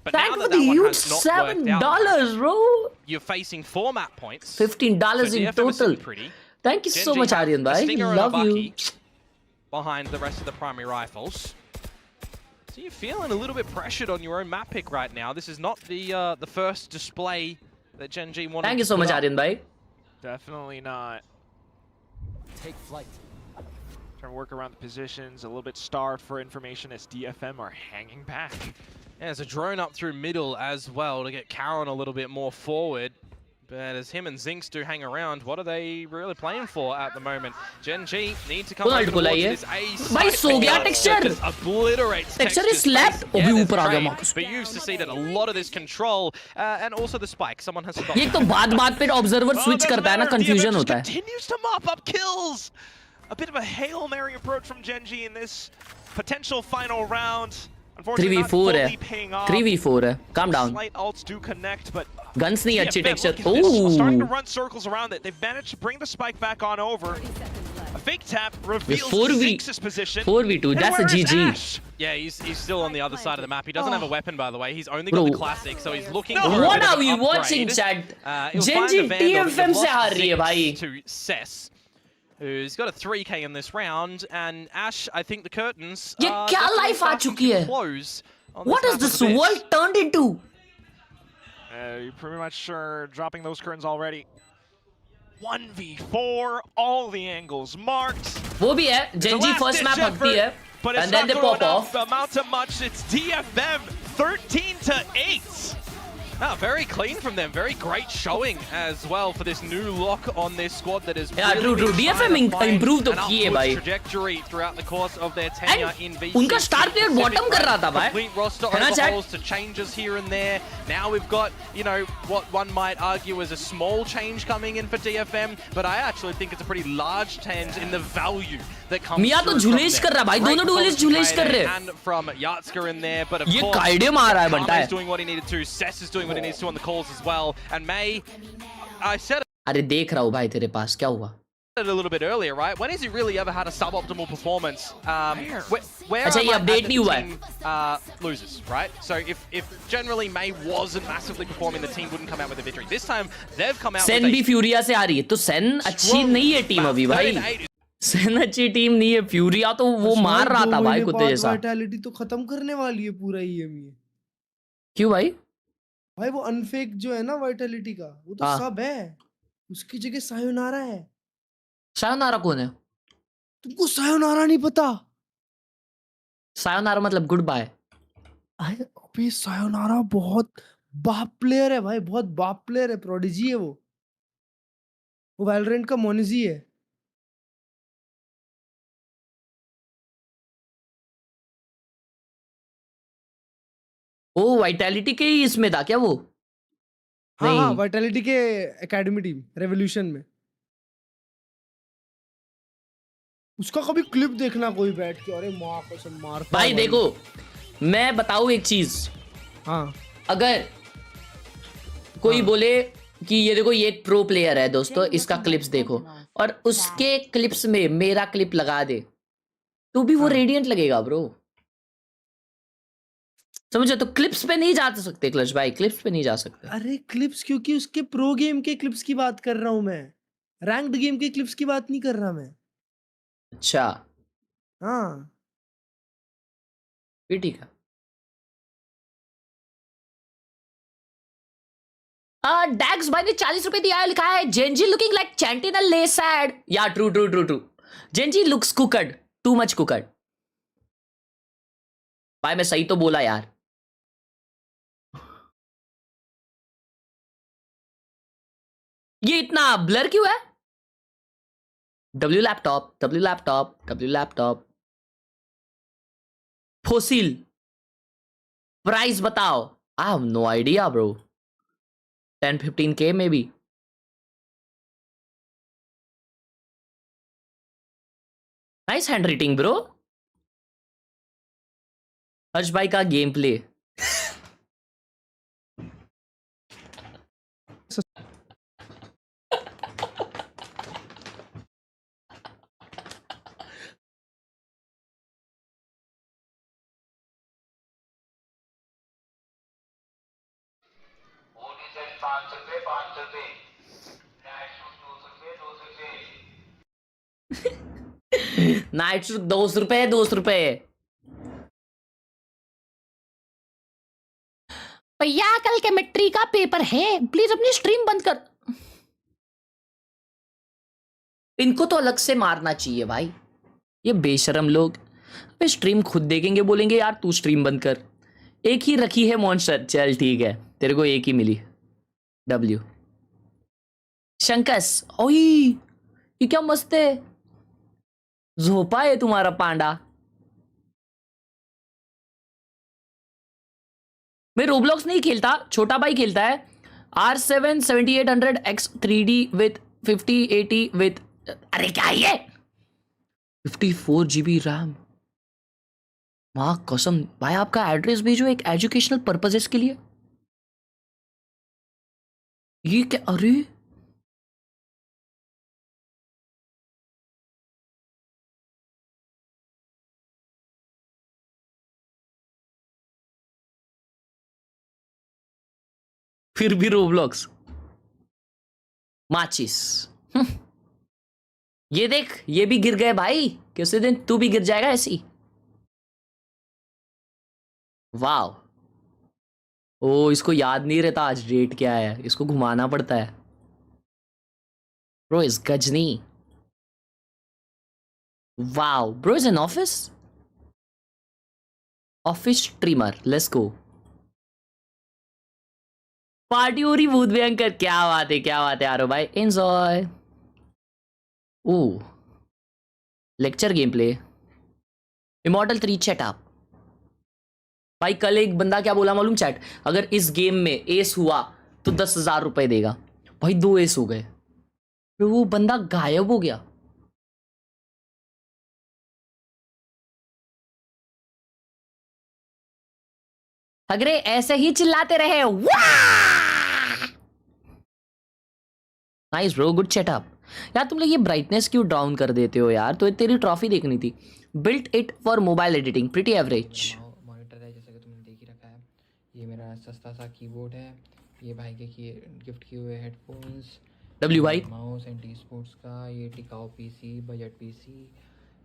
But Thank now you that for the that one huge has not worked out, $7, bro. you're facing 4 map points. $15 so in DFM is total. sitting pretty. Thank you so GENG much, have Aryan the bhai. Stinger and a Love you. Bucky behind the rest of the primary rifles. So you're feeling a little bit pressured on your own map pick right now. This is not the first display that GENG wanted. Thank you so much, Aryan bhai. Definitely not. Take flight. Trying to work around the positions, a little bit starved for information as DFM are hanging back. Yeah, there's a drone up through middle as well to get Karen a little bit more forward. But as him and Zinx do hang around, what are they really playing for at the moment? GENG need to come Ult over को towards लाइए. this A भाई site. सो गया Texture. Just obliterates Texture is Texture's slapped. face. वो भी Yeah, ऊपर आ there's गया trade, Marcus. but you've seceded a lot of this control and also the spike. Someone has to ये तो बात पे observer switch करता है ना, confusion होता है. Continues to mop up kills. A bit of a Hail Mary approach from GENG in this potential final round. Unfortunately, not 3v4 fully है. paying off. 3v4 है. Calm down. Slight ults do connect, but Guns नहीं अच्छी DFM, Texture. look at this, starting to Ooh. run circles around it. They've managed to bring the spike back on over. A fake tap reveals 4v Zinx's position. 4v2. And That's a where is GG. Ash? Yeah, he's still on the other side of the map. He doesn't have a weapon, by the way. He's only got Bro. the classic, so he's looking for a What bit of are we an watching, upgrade. chat? He'll find GENG the Vandal, but TFM you've से lost हार रही है Zinx भाई. to Cess, who's got a 3k in this round, and Ash, I think the curtains ये are क्या definitely life आ starting चुकी to है? close What is this world turned into? You're pretty much sure dropping those curtains already. 1v4, all the angles marked. वो भी है, Genji first map भागती है, but it's and then not they going pop off. amount to much. It's DFM 13-8. Very clean from them. Very great showing as well for this new lock on this squad that is true. DFM improved तो किए भाई. Trajectory throughout the course of their tenure in VCT. उनका star player bottom कर रहा था भाई. Complete roster overhauls to changes here and there. Now we've got, you know, what one might argue is a small change coming in for DFM, but I actually think it's a pretty large change in the value that comes मिया तो झुलेश कर रहा भाई, दोनों duelist झुलेश कर रहे. And from Yatska in there, but of ये course, काइडे मार रहा है बनता है. Kame's doing what he needed to. Cess is doing what he needs to on the calls as well. And May, I said अरे देख रहा हूँ भाई तेरे पास क्या हुआ? it a little bit earlier, right? When has he really ever had a suboptimal performance? Where अच्छा ये update नहीं हुआ है? Loses, right? So if generally May wasn't massively performing, the team wouldn't come out with a victory. This time they've come out. Sen भी फ्यूरिया से आ रही है, तो सेन अच्छी नहीं है टीम अभी भाई. सेन अच्छी टीम नहीं है, फ्यूरिया तो वो मार रहा था भाई कुत्ते जैसा. वाइटैलिटी तो खत्म करने वाली है पूरा EM ये. क्यों भाई? भाई वो अनफेक जो है ना वाइटैलिटी का, वो तो सब है. उसकी जगह सायोनारा है. सायोनारा कौन है? तुमको सायोनारा नहीं पता? सायोनारा मतलब गुड बाय. अबे सायोनारा बहुत बाप प्लेयर है भाई, बहुत बाप प्लेयर है, प्रोडिजी है वो. वो वैलोरेंट का मोनिजी है. ओ वाइटैलिटी के ही इसमें था क्या वो? हाँ वाइटैलिटी के एकेडमी टीम रेवोल्यूशन में. उसका कभी क्लिप देखना कोई बैठ के, अरे माँ कसम मार भाई. देखो मैं बताऊं एक चीज. हाँ अगर कोई बोले कि ये देखो ये एक प्रो प्लेयर है दोस्तों, इसका क्लिप्स देखो, और उसके क्लिप्स में मेरा क्लिप लगा दे, तो भी वो रेडियंट लगेगा ब्रो. समझो? तो क्लिप्स पे नहीं जा सकते क्लच भाई, क्लिप्स पे नहीं जा सकते. अरे क्लिप्स क्योंकि उसके प्रो गेम के क्लिप्स की बात कर रहा हूं मैं, रैंक्ड गेम के क्लिप्स की बात नहीं कर रहा मैं. अच्छा हाँ फिर ठीक है. डैक्स भाई ने 40 रुपए दिया है, लिखा है जेंजी लुकिंग लाइक चैंटिनल ले सैड. या true true true true. Gen Z looks cooked, too much cooked. भाई मैं सही तो बोला यार. ये इतना ब्लर क्यों है? W laptop. फोसिल प्राइस बताओ. I have no idea bro. 10-15K may be. Nice hand rating bro. Harsh भाई का गेम प्ले. नाइट शूट 200 रुपए 200 रुपए. भैया कल केमिस्ट्री का पेपर है, प्लीज अपनी स्ट्रीम बंद कर. इनको तो अलग से मारना चाहिए भाई, ये बेशरम लोग. अबे स्ट्रीम खुद देखेंगे, बोलेंगे यार तू स्ट्रीम बंद कर. एक ही रखी है मॉन्स्टर. चल ठीक है, तेरे को एक ही मिली. W शंकस. ओई ये क्या मस्त है. झोपा है तुम्हारा पांडा. मैं रोब्लॉक्स नहीं खेलता, छोटा भाई खेलता है. R7 7800 X 3D with 5080 with अरे क्या ये 54 GB रैम. माँ कसम भाई आपका एड्रेस भेजो एक एजुकेशनल पर्पजेस के लिए. ये क्या? अरे फिर भी रोब्लॉक्स. माचिस. ये देख ये भी गिर गए भाई, किसी दिन तू भी गिर जाएगा ऐसी. वाह, ओ इसको याद नहीं रहता आज डेट क्या है, इसको घुमाना पड़ता है। Bro is Ghajini. Wow bro is an office streamer, let's go. Party हो रही भूत भयंकर, क्या बात है, क्या बात है आरो भाई, enjoy. Oh lecture game play, immortal 3 chat up. भाई कल एक बंदा क्या बोला मालूम चैट, अगर इस गेम में एस हुआ तो 10,000 रुपए देगा। भाई 2 एस हो गए, फिर वो बंदा गायब हो गया। अगरे ऐसे ही चिल्लाते रहे। Nice bro, good setup. यार तुम लोग ये ब्राइटनेस क्यों डाउन कर देते हो यार, तो तेरी ट्रॉफी देखनी थी। Built it for mobile editing, pretty average. Monitor है जैसे कि तुमने देख ही रखा है। ये मेरा सस्ता सा कीबोर्ड है। ये भाई के गिफ्ट किए हुए हेडफोन्स, डब्ल्यू भाई, माउस एंड टी स्पोर्ट्स का ये टिकाऊ पीसी, बजट पीसी,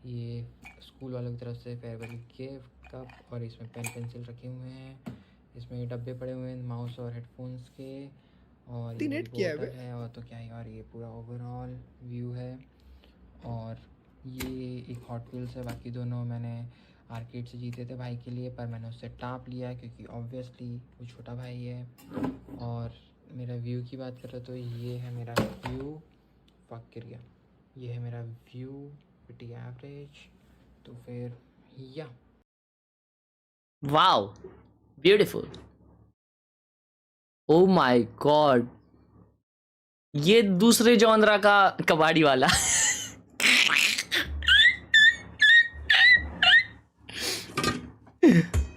ये स्कूल वालों की तरफ से फेयरवेल गिफ्ट कप, और इसमें पेन पेंसिल रखे हुए हैं। इसमें डब्बे पड़े हुए हैं माउस और हेडफोन्स के, और ये बोतल है, और तो क्या है यार, ये पूरा ओवरऑल व्यू है। और ये एक हॉट व्हील्स है, बाकी दोनों मैंने आर्केड से जीते थे भाई के लिए, पर मैंने उससे टाप लिया क्योंकि ऑब्वियसली वो छोटा भाई है। और मेरा व्यू की बात करें तो ये है मेरा व्यू, फक गिर गया, ये है मेरा व्यू, प्रीटी एवरेज। तो फिर या wow beautiful, oh my God, ये दूसरे जॉनरा का कबाड़ी वाला।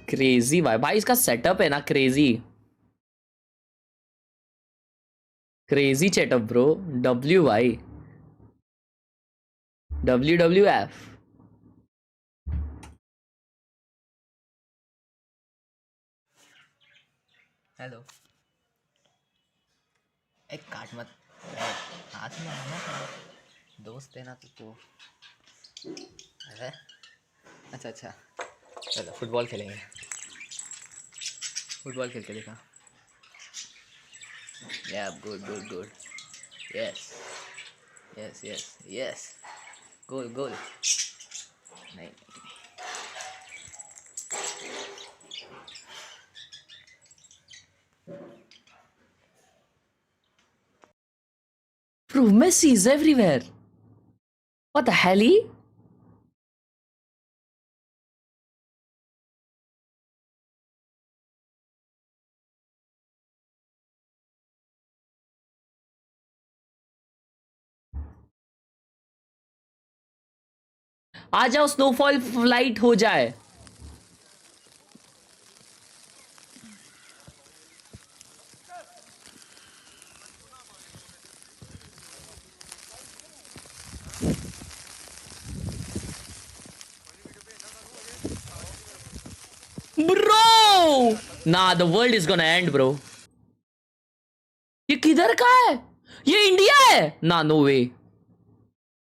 क्रेजी भाई, भाई इसका सेटअप है ना crazy, crazy setup bro. W भाई, WWF। हेलो, एक काट मत, हाथ में आना, दोस्त है ना तो। अरे अच्छा, चलो फुटबॉल खेलेंगे, फुटबॉल खेल के देखा। या गुड, यस, गोल नहीं। Bro, Messi is everywhere. What the hell? आ जाओ, स्नोफॉल फ्लाइट हो जाए। Bro! Nah, the world is gonna end, bro. ये किधर का है? ये इंडिया है? ना, नो वे।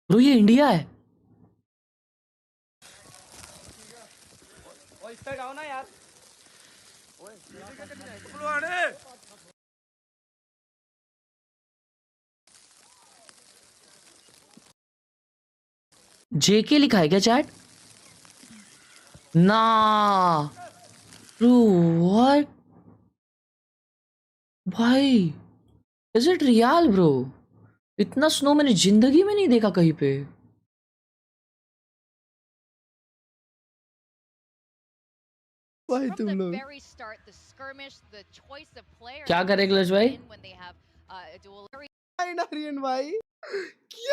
ब्रो ये इंडिया है। जेके लिखा है क्या चैट? ना ब्रो, व्हाट भाई, इज इट रियल ब्रो? इतना स्नो मैंने जिंदगी में नहीं देखा कहीं पे। भाई तुम लोग क्या करे ग्लच भाई? नारियन भाई क्या?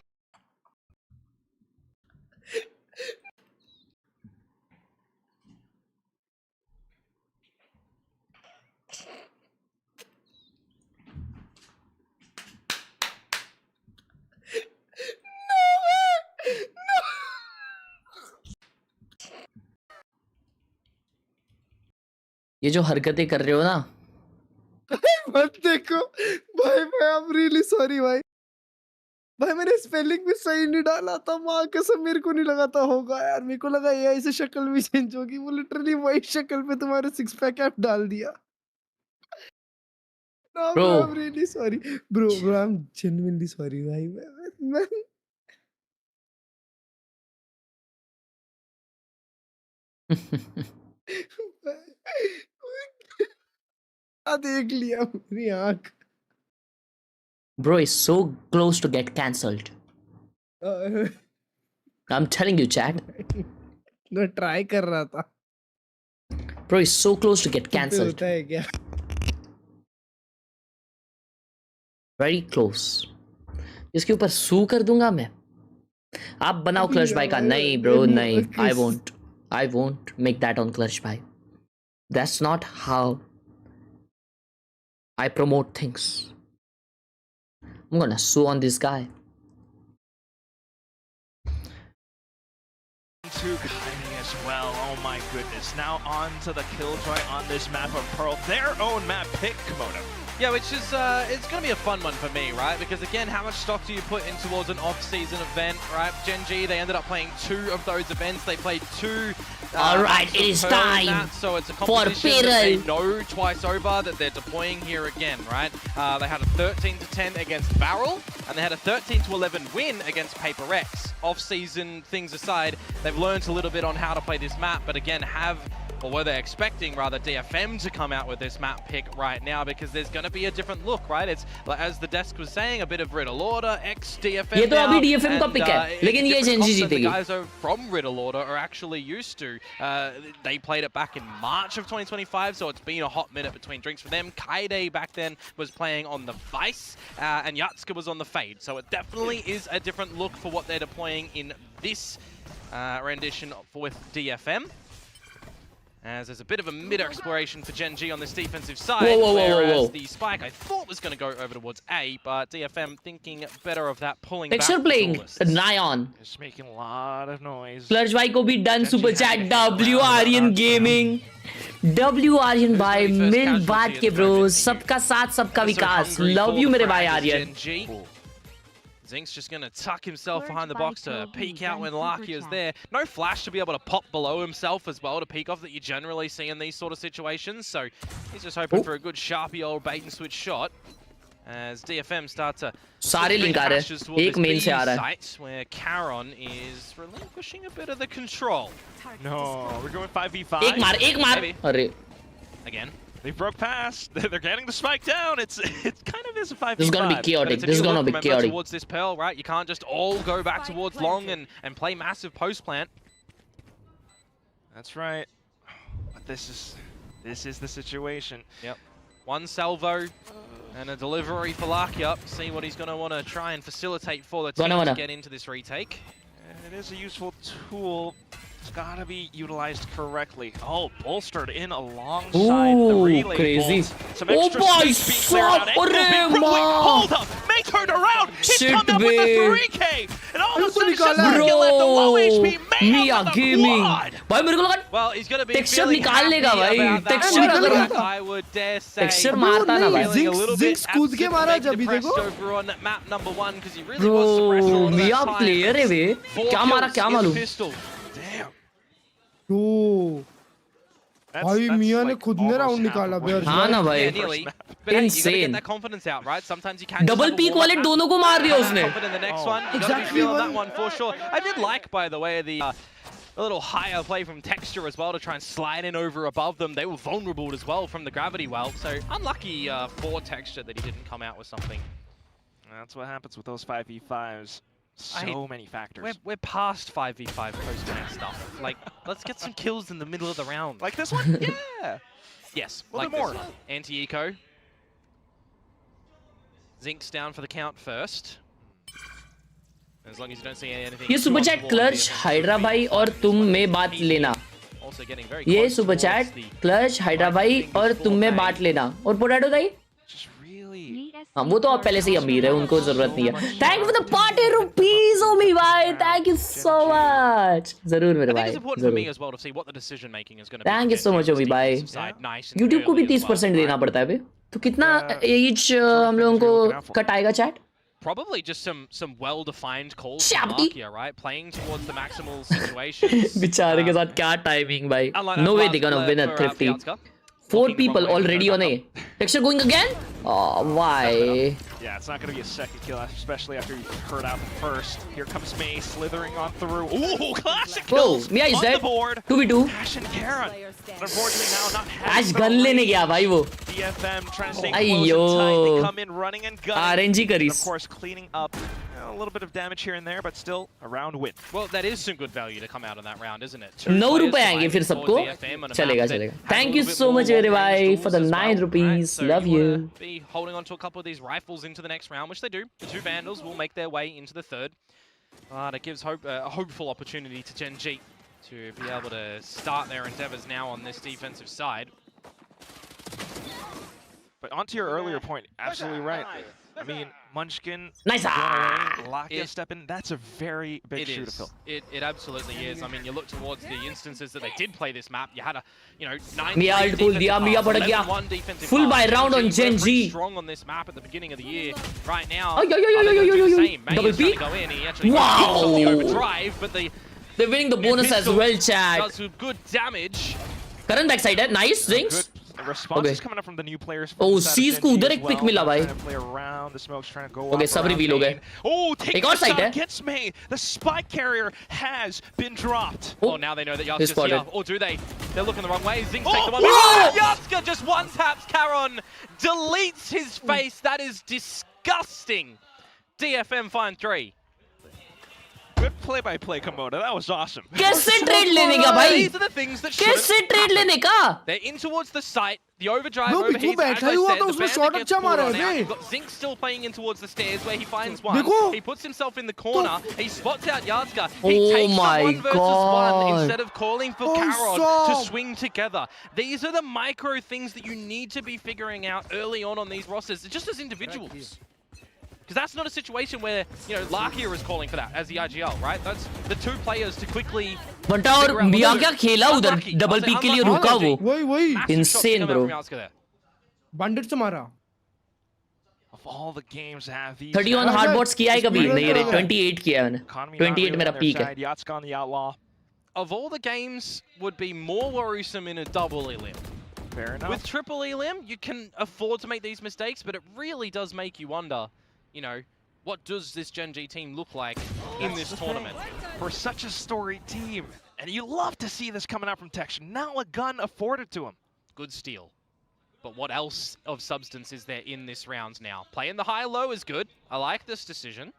ये जो हरकतें कर रहे हो ना, मत देखो भाई, आई एम रियली सॉरी भाई। भाई मैंने स्पेलिंग भी सही नहीं डाला था, माँ कसम मेरे को नहीं लगा था होगा यार, मेरे को लगा एआई से शक्ल भी चेंज होगी, वो लिटरली वही शक्ल पे तुम्हारे 6 पैक ऐप डाल दिया। No bro, Bro, I'm really sorry. Bro, I'm genuinely sorry भाई, मैं देख लिया मेरी आँख। bro is so close to get cancelled. I'm telling you, chat. मैं ट्राई कर रहा था। Bro is so close to get cancelled. होता है क्या? Very close. इसके ऊपर सू कर दूंगा मैं। आप बनाओ क्लच भाई का। नहीं ब्रो, नहीं, I won't make that on clutch भाई. That's not how I promote things. I'm gonna sue on this guy. To Khelraay as well. Oh my goodness. Now on to the Killjoy on this map of Pearl. Their own map pick, Komodo. Yeah, which is, it's going to be a fun one for me, right? Because again, how much stock do you put in towards an off-season event, right? GENG, they ended up playing 2 of those events. They played 2. Alright, it is time so it's a for competition that they Pearl. know twice over that they're deploying here again, right? They had a 13-10 against Barrel, and they had a 13-11 win against Paper X. Off-season things aside, they've learned a little bit on how to play this map, but again, or were they expecting rather DFM to come out with this map pick right now, because there's going to be a different look, right? It's as the desk was saying, a bit of Riddle Order x DFM. ये तो now, अभी DFM का and, pick है, लेकिन ये different GENG comps than जीतेगी. The guys from Riddle Order are actually used to. They played it back in March of 2025, so it's been a hot minute between drinks for them. Kaide back then was playing on the Vice, and Yatska was on the Fade, so it definitely is a different look for what they're deploying in this rendition with DFM. As there's a bit of a mid-exploration for GENG on this defensive side, whereas the spike I thought was going to go over towards A, but DFM thinking better of that, pulling back. Texture playing Nyan. Just making a lot of noise. Clutch भाई को भी done super chat W Aryan gaming W Aryan भाई मिल बात के bro सबका साथ सबका विकास लव यू मेरे भाई Aryan Zink's just going to tuck himself behind the box to peek out when Larky is there. No flash to be able to pop below himself as well to peek off that you generally see in these sort of situations. So he's just hoping for a good sharpy old bait and switch shot. As DFM start to सारे link आ रहे हैं एक main से आ रहा है where Charon is relinquishing a bit of the control. No, we're going 5v5. एक मार अरे again. They broke past. They're getting the spike down. It kind of is a 5v5. This is gonna be chaotic. This is gonna be chaotic. Towards this Pearl, right? You can't just all go back towards long and play massive post plant. That's right. But this is the situation. Yep. One salvo and a delivery for Larkia. See what he's going to want to try and facilitate for the team to get into this retake. And it is a useful tool. It's got to be utilized correctly. Oh, bolstered in alongside the relay crazy. bolts. Some extra space being cleared out. Hold up! May turned around! He's come up with the 3K! And all of a sudden, just at the low HP, May have the quad! भाई मेरे को लगा well, he's going to be texture निकाल लेगा भाई texture अगर I would dare say texture मारता ना भाई जिंक्स कूद के मारा जब भी देखो over on map number 1 because he really was suppressed all of that मिया time. प्लेयर है वे क्या मारा क्या मालूम ओ भाई मिया ने खुद ने राउंड निकाला बेयर हाँ ना भाई insane that confidence out, right? Sometimes you can double peak वाले दोनों को मार दिया उसने the next one. Exactly that one for sure. I did like, by the way, the a little higher play from Texture as well to try and slide in over above them. They were vulnerable as well from the gravity well, so unlucky for Texture that he didn't come out with something. That's what happens with those 5v5s. So many factors. We're past 5v5 post-plant stuff. Like, let's get some kills in the middle of the round. Like this one? Yeah. Yes, a little like more. This one. Anti-eco. Zink's down for the count first. As long as you don't see anything. ये super chat clutch hydra भाई और तुम में बात लेना ये super chat clutch hydra भाई और तुम में बात लेना और पोटैटो भाई हाँ वो तो आप पहले से ही अमीर है उनको जरूरत नहीं है thank you for the 40 rupees Omi भाई थैंक यू सो मच जरूर मेरे भाई thank you so much Omi भाई YouTube को भी 30% देना पड़ता है बे तो कितना ईच हम लोगों को कट आएगा chat probably just some well-defined calls from Lakia, right? Playing towards the maximal situations. बेचारे के साथ क्या timing भाई. No way they're gonna win at Thrifty. 4 people already on A. Texture going again? Oh, why? Yeah, it's not going to be a second kill, especially after you heard out the first. Here comes May slithering on through. Ooh, classic kills Mia is on dead. the board. 2v2. Ash and Karen. Unfortunately now not Ash having gun लेने गया भाई वो. DFM trying to stay close and tight. They come in running and gunning. RNG करीस. Of course, cleaning up a little bit of damage here and there, but still a round win. Well, that is some good value to come out of that round, isn't it? 9 रुपए आएंगे फिर सबको. चलेगा चलेगा. Thank you so much मेरे भाई for the 9 rupees. Love you. Be holding on to a couple of these rifles into the next round, which they do. The 2 Vandals will make their way into the 3rd. But it gives hope, a hopeful opportunity to GENG to be able to start their endeavors now on this defensive side. But onto your earlier point, absolutely right. I mean, Munchkin, nice. Lakia step in, that's a very big shoe to fill. It absolutely is. I mean, you look towards the instances that they did play this map, you had a, 9 Mia ult pull diya, Mia pad gaya. Full buy round on GENG. Strong on this map at the beginning of the year. Right now, double peek. Wow. The overdrive, but they're winning the bonus as well, chat. Does good damage. Karan backside है, nice Zinx. The response is coming up from the new players. Oh, C's को उधर एक pick मिला भाई. Play around, the smoke's trying to go okay, सब reveal हो गए. Oh, take और side है. Gets me. The spike carrier has been dropped. Oh, now they know that Yatska's here. Or do they? They're looking the wrong way. Zinx take the one. Yatska just one-taps Karon. Deletes his face. That is disgusting. DFM find 3. Good play-by-play, Komodo. That was awesome. कैसे trade लेने का भाई? These are the things that कैसे trade लेने का? They're in towards the site. The overdrive No, overheats. As I said, the bandit shot gets pulled on out. You've got Zinx still playing in towards the stairs where he finds one. He puts himself in the corner. He spots out Yatska. He takes the 1 versus 1 instead of calling for Karon to swing together. These are the micro things that you need to be figuring out early on these rosters, just as individuals. Because that's not a situation where, Lakia is calling for that as the IGL, right? That's the 2 players to quickly... बंटा और मिया क्या खेला उधर double peak के लिए रुका वो वही insane bro bandit से मारा of all the games have 31 hard bots किया है कभी नहीं रे 28 किया है मैंने 28 मेरा peak है Yatska on the outlaw. Of all the games would be more worrisome in a double elim. Fair enough. With triple elim you can afford to make these mistakes, but it really does make you wonder, what does this GENG team look like in this tournament? For such a storied team, and you love to see this coming out from Texture. Now a gun afforded to him. Good steal. But what else of substance is there in this round now? Playing the high-low is good. I like this decision.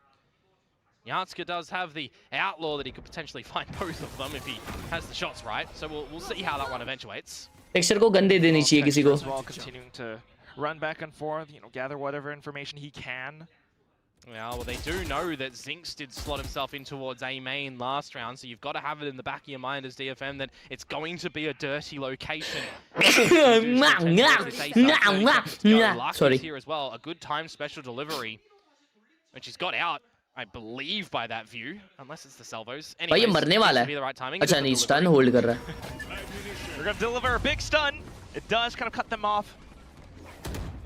Yatska does have the outlaw that he could potentially find both of them if he has the shots right. So we'll see how that one eventuates. Texture को gun दे देनी चाहिए किसी को. As well, continuing to run back and forth, gather whatever information he can. Yeah, well, they do know that Zinx did slot himself in towards A main last round, so you've got to have it in the back of your mind as DFM that it's going to be a dirty location. Sorry. Here as well, a good time special delivery, which he's got out, I believe, by that view, unless it's the salvos. भाई ये मरने वाला है. अच्छा नहीं, stun hold कर रहा है. We're gonna deliver a big stun. It does kind of cut them off.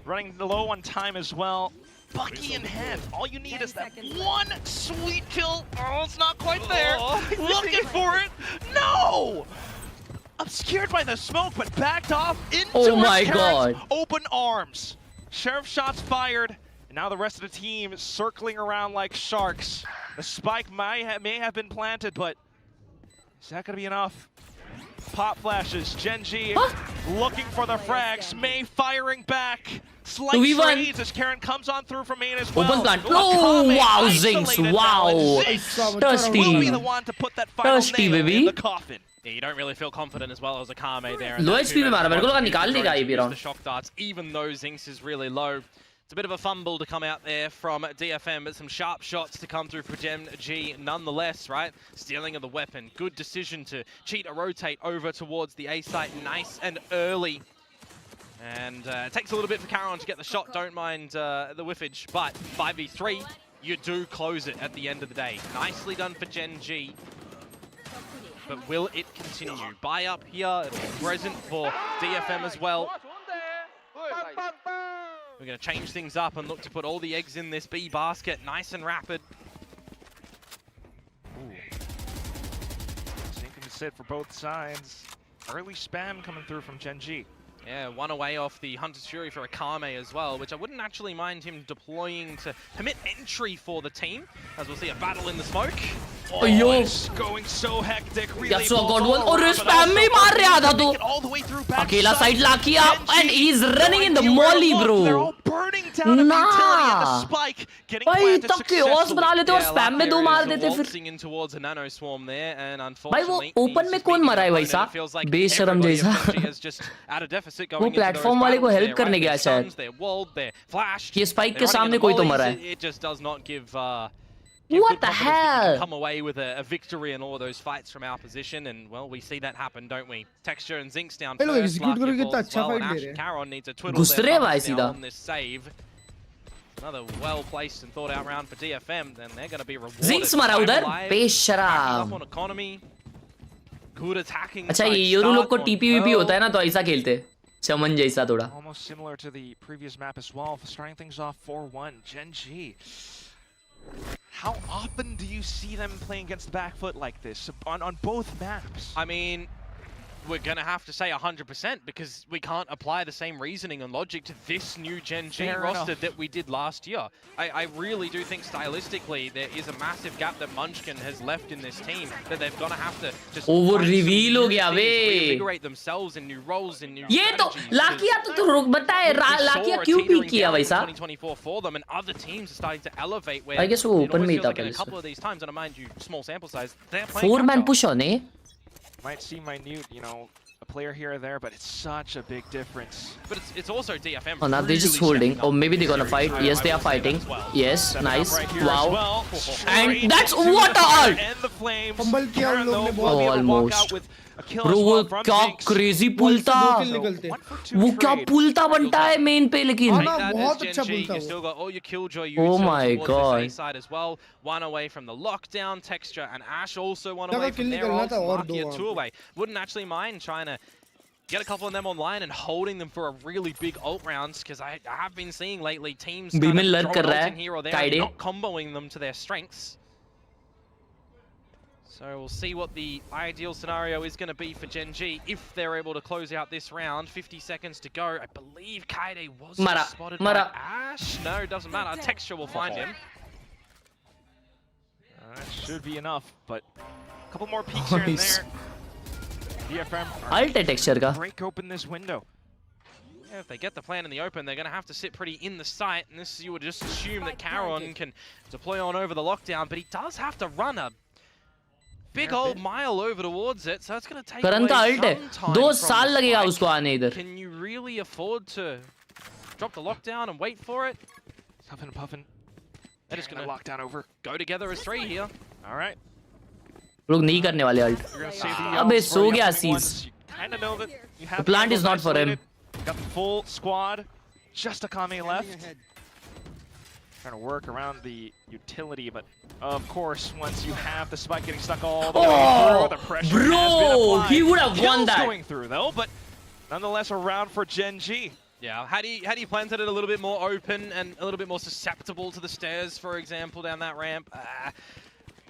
Running low on time as well. Bucky in hand. All you need is that one sweet kill. Oh, it's not quite there. Looking for it. No! Obscured by the smoke, but backed off into God. Open arms. Sheriff shots fired. And now the rest of the team is circling around like sharks. The spike may have been planted, but is that going to be enough? Pop flashes. GENG looking for the frags. May firing back. Slight trades as Karen comes on through from main as well. Open plant. Oh, wow, Zinx. Wow. Thirsty. Will be the one to put that final nail in the coffin. Yeah, you don't really feel confident as well as a Kame there. Low HP में मारा. मेरे को लगा निकाल लेगा ये भी round. The shock darts, even though Zinx is really low. It's a bit of a fumble to come out there from DFM, but some sharp shots to come through for GENG nonetheless, right? Stealing of the weapon. Good decision to cheat a rotate over towards the A site nice and early. And it takes a little bit for Karon to get the shot. Don't mind the whiffage, but 5v3, you do close it at the end of the day. Nicely done for GENG. But will it continue? Buy up here, present for DFM as well. We're going to change things up and look to put all the eggs in this B basket, nice and rapid. Sinking sit for both sides. Early spam coming through from GENG. Yeah, one away off the Hunter's Fury for Akame as well, which I wouldn't actually mind him deploying to permit entry for the team, as we'll see a battle in the smoke. Oh, it's going so hectic. Yasuo got one और spam में मार रहा था तो अकेला side ला किया and he's running in the molly bro. Nah. भाई तब chaos बना लेते और spam में 2 मार देते फिर. भाई वो open में कौन मरा है भाई साहब? बेशरम जैसा. वो प्लेटफॉर्म वाले को हेल्प करने गया शायद. ये स्पाइक के सामने कोई तो मरा है. What the hell? Come away with a victory in all of those fights from our position, and well, we see that happen, don't we? Texture and Zinx down first. Execute करो कितना अच्छा well, fight and they Ash रहे and हैं. Khelraay need to twiddle घुस their रहे हैं thumbs भाई now सीधा. on this save. Another well-placed and thought-out round for DFM, then they're going to be rewarded. Zinx मरा उधर. बेशरम. Up on economy. Good attacking. अच्छा ये योरू लोग को TPVP होता है ना तो ऐसा खेलते. चमन जैसा थोड़ा. Almost similar to the previous map as well. Starting things off 4-1. GENG. How often do you see them playing against the back foot like this on both maps? I mean, we're going to have to say 100% because we can't apply the same reasoning and logic to this new GENG roster that we did last year. I really do think stylistically there is a massive gap that Munchkin has left in this team that they're going to have to just over reveal हो गया बे. reinvigorate themselves in new roles in new ये तो लाकिया तो रुक बताए लाकिया क्यों peak किया वैसा? 2024 for them, and other teams are starting to elevate where I guess वो open में था a पहले. couple of these times, and mind you, small sample size, they're playing 4-man push on eh? Might seem minute, you know, a player here or there, but it's such a big difference. But it's also DFM. Oh, now they're just holding. Or maybe they're gonna fight. Yes, they are fighting. Yes, nice. Wow. And that's what ult! Oh, almost. Bro, वो क्या crazy pull था. वो क्या pull था बनता है main पे लेकिन. बहुत अच्छा pull था. You still got all your killjoy Oh my god. side as well. One away from the lockdown. Texture and Ash also one away from their ult. Lakia 2 away. Wouldn't actually mind trying to get a couple of them online and holding them for a really big ult rounds, because I have been seeing lately teams kind of throw ult in here or there and not comboing them to their strengths. So we'll see what the ideal scenario is going to be for GENG if they're able to close out this round. 50 seconds to go. I believe Kaide was spotted by Ash. No, it doesn't matter. Texture will find him. That should be enough, but a couple more peeks here and there. DFM Texture ka. Break open this window. Yeah, if they get the plan in the open, they're going to have to sit pretty in the sight, and this you would just assume that Khelraay can deploy on over the lockdown, but he does have to run a big old mile over towards it, so it's going to take Karan का ult है. 2 साल लगेगा उसको आने इधर. Can you really afford to drop the lockdown and wait for it? Huffing and puffing. They're just going to lockdown over. Go together as 3 here. All right. लोग नहीं करने वाले ult. अबे सो गया Aziz. The plant is not for him. Got the full squad. Just Akame left. Trying to work around the utility, but of course, once you have the spike getting stuck all the way through, the pressure has been applied. He would have won that. Going through though, but nonetheless a round for GENG. Yeah, had he planted it a little bit more open and a little bit more susceptible to the stairs, for example, down that ramp,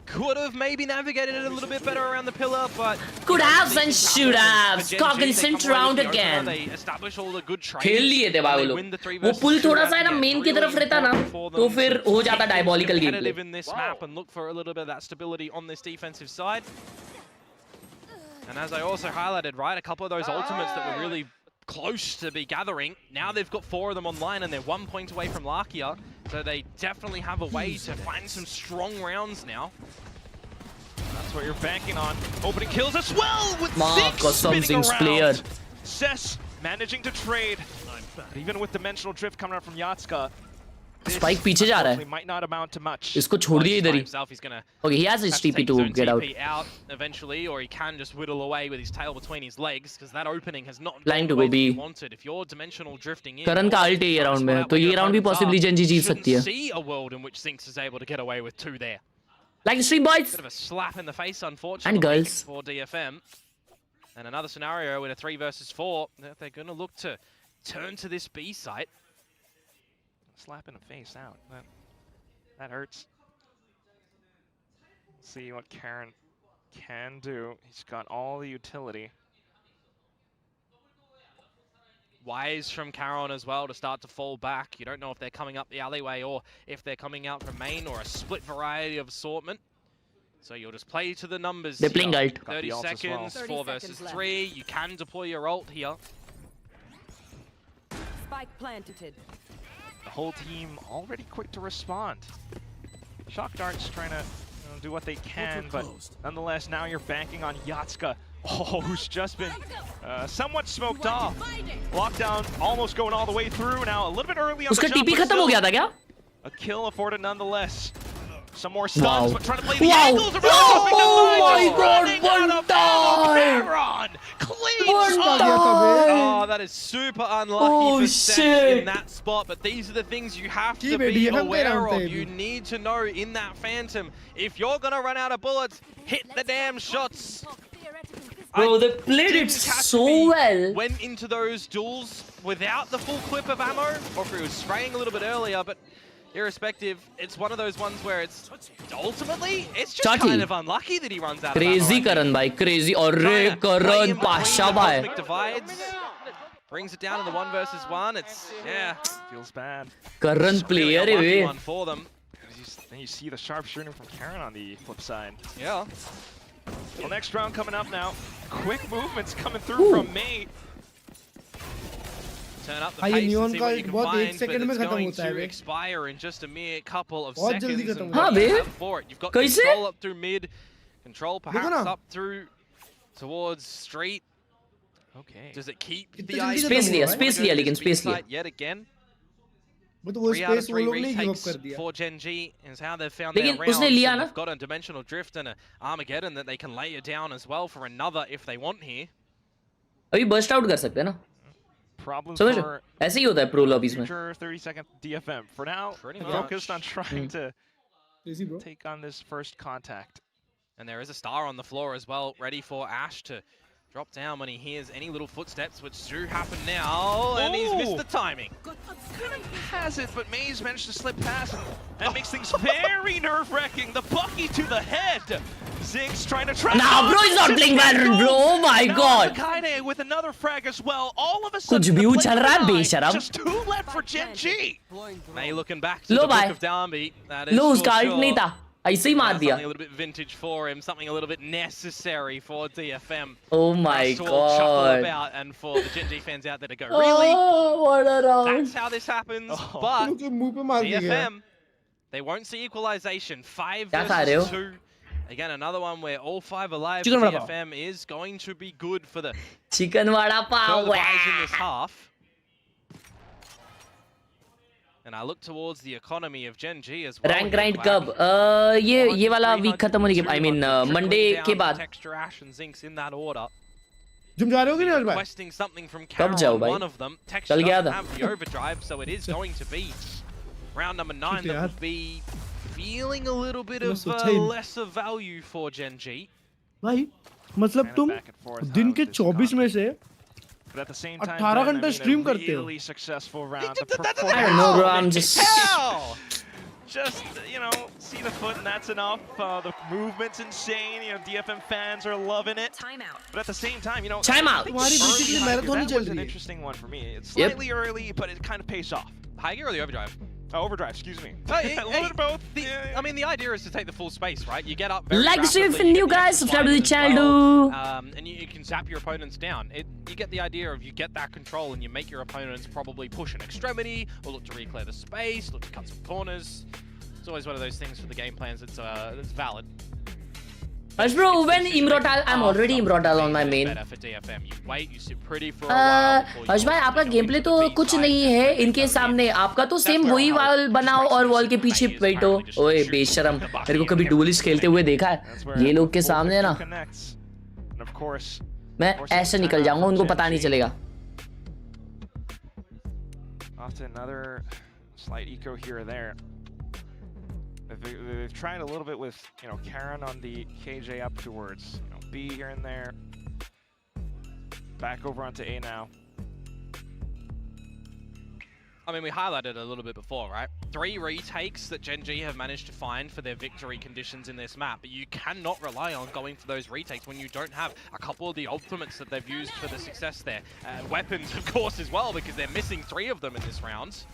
could have maybe navigated it a little bit better around the pillar, but could have and should have. Cognizant round again. They establish all the good trades. खेल लिए थे भाई वो लोग. वो पुल थोड़ा सा है ना मेन की तरफ रहता ना तो फिर हो जाता diabolical gameplay. In this map and look for a little bit of that stability on this defensive side. And as I also highlighted, right, a couple of those ultimates that were really close to be gathering. Now they've got 4 of them online and they're 1 point away from Lakia. So they definitely have a way to find some strong rounds now. That's what you're banking on. Opening kills as well with Zinx player. Cess managing to trade. But even with dimensional drift coming out from Yatska, Spike पीछे जा रहा है. might not amount to much. इसको छोड़ दिया इधर ही. Okay, he has his TP to get out. Eventually, or he can just whittle away with his tail between his legs, because that opening has not Line to gone go the way B. he wanted. If you're dimensional drifting in, करण का ult है ये round में, तो ये round भी possibly GENG जीत सकती है. see a world in which Zinx is able to get away with 2 there. Like the stream boys. Bit of a slap in the face, unfortunately, and girls for DFM. And another scenario in a 3 versus 4 that they're going to look to turn to this B site. slap in the face out. That hurts. See what Karen can do. He's got all the utility. Wise from Caron as well to start to fall back. You don't know if they're coming up the alleyway or if they're coming out from main or a split variety of assortment. So you'll just play to the numbers. They're playing ult. 30 seconds, 4 versus 3. You can deploy your ult here. Spike planted. The whole team already quick to respond. Shock Dart's trying to do what they can, but nonetheless, now you're banking on Yatska, who's just been somewhat smoked off. Lockdown almost going all the way through. Now a little bit early on उसका the jump, TP but खत्म हो still गया था क्या? a kill afforded nonetheless. Some more stuns, but trying to play the Wow. angles around. Oh my God, one time! Oh, that is super unlucky for Seth in that spot, but these are the things you have to be aware of. You need to know in that Phantom, if you're going to run out of bullets, hit the damn shots. Bro, they played it so well. Went into those duels without the full clip of ammo, or if it was spraying a little bit earlier, but irrespective, it's one of those ones where it's ultimately, it's just kind of unlucky that he runs out Crazy of ammo. Karan bhai, crazy. Arre Karan, pasha bhai. Divides, brings it down to the 1 versus 1. It's, yeah. Feels bad. Karan player really hai one for them. Then you see the sharpshooter from Karen on the flip side. Yeah. Well, next round coming up now. Quick movements coming through from May. Turn up the हाँ, ये pace and neon see का what you can बहुत find, एक second but में it's खत्म going होता है to bay. expire in just a mere couple of बहुत seconds. जल्दी खत्म And होता what है। do you हाँ, have bay. for it? You've got कैसे? control up through mid, control perhaps ना। up through towards street. Okay. Does it keep the जल्दी idea? Space लिया, space लिया, लेकिन space लिया। Yet again. वो तो वो 3 out of space वो 3 लोग नहीं give up retakes कर दिया। for Gen G is how they've found लेकिन their rounds. उसने लिया And ना। they've got a dimensional drift and an Armageddon that they can layer down as well for another if they want here. अभी burst out कर सकते हैं ना? Problem समझ for ऐसे ही होता है pro lobbies में। future 30-second DFM. For now, Pretty focused much. on trying to Crazy, bro. take on this first contact. And there is a star on the floor as well, ready for Ash to drop down when he hears any little footsteps, which do happen now, and he's missed the timing. Has it, but Maze managed to slip past, and that makes things very nerve-wracking. The Bucky to the head. Ziggs trying to trap. Nah, bro, he's not playing Valorant, bro. Oh my God. Kaine with another frag as well. All of a sudden, कुछ भी the उछल blink रहा है of an eye. बेशरम। Just 2 left for Gen G. May looking back to low the भाई। book of Darby. That is low for उसका ult sure. नहीं था, ऐसे ही मार दिया। Something a little bit vintage for him, something a little bit necessary for DFM. Oh my For us to all chuckle God. about, and for the Gen G fans out there to go, really? Oh, what a round. That's how this happens. But उनके मुंह पे मार के गया। DFM, they won't see equalization. 5 क्या खा रहे versus हो? 2. Again, another one where all 5 alive for Chicken vada pav. DFM is going to be good for the Chicken vada pav. further buys in this half. And I look towards the economy of Gen G as well. Rank here, grind Quack. कब? ये वाला week खत्म होने के I mean Monday के बाद। Texture Ash and Zinx in that order. तुम जा रहे हो कि नहीं भाई? Requesting something from कब Carol, जाओ भाई? one of them. Texture चल गया doesn't था। have the overdrive, so it is going to be round number 9 that यार। would be feeling a little bit मैं of सोचा ही नहीं। lesser value for Gen G. भाई मतलब तुम दिन के 24 में से But at the same time, 18 Ben, घंटे a stream करते हो। really successful round. I don't know, bro. I'm just. Just, you know, see the foot and that's enough. The movement's insane. You know, DFM fans are loving it. Timeout. But at the same time, you know, Time out. तुम्हारी basically marathon he that चल was an रही है। interesting one for me. It's Yep. slightly early, but it kind of pays off. High gear or the overdrive? Overdrive, excuse me. Hey, a little bit of both. I mean, the idea is to take the full space, right? You get up very Like the stream rapidly, for you new get the guys, subscribe to the extra channel. fighters as well, and you can zap your opponents down. You get the idea of you get that control and you make your opponents probably push an extremity or look to re-clear the space, look to cut some corners. It's always one of those things for the game plans that's valid. Harsh bro, when Immortal, I'm already Immortal on my main. Better for DFM. You wait, you sit pretty for a while before you हर्ष भाई आपका game play तो कुछ नहीं है इनके सामने आपका तो सेम वही वॉल बनाओ और वॉल के पीछे बैठो ओए बेशरम मेरे को कभी डुएलिस्ट खेलते हुए देखा है ये लोग के सामने ना मैं ऐसे निकल जाऊंगा उनको पता नहीं चलेगा Often another slight eco here or there. They've tried a little bit with, you know, Karen on the KJ up towards, you know, B here and there. Back over onto A now. I mean, we highlighted it a little bit before, right? 3 retakes that GENG have managed to find for their victory conditions in this map, but you cannot rely on going for those retakes when you don't have a couple of the ultimates that they've used for the success there. Weapons, of course, as well, because they're missing 3 of them in this round.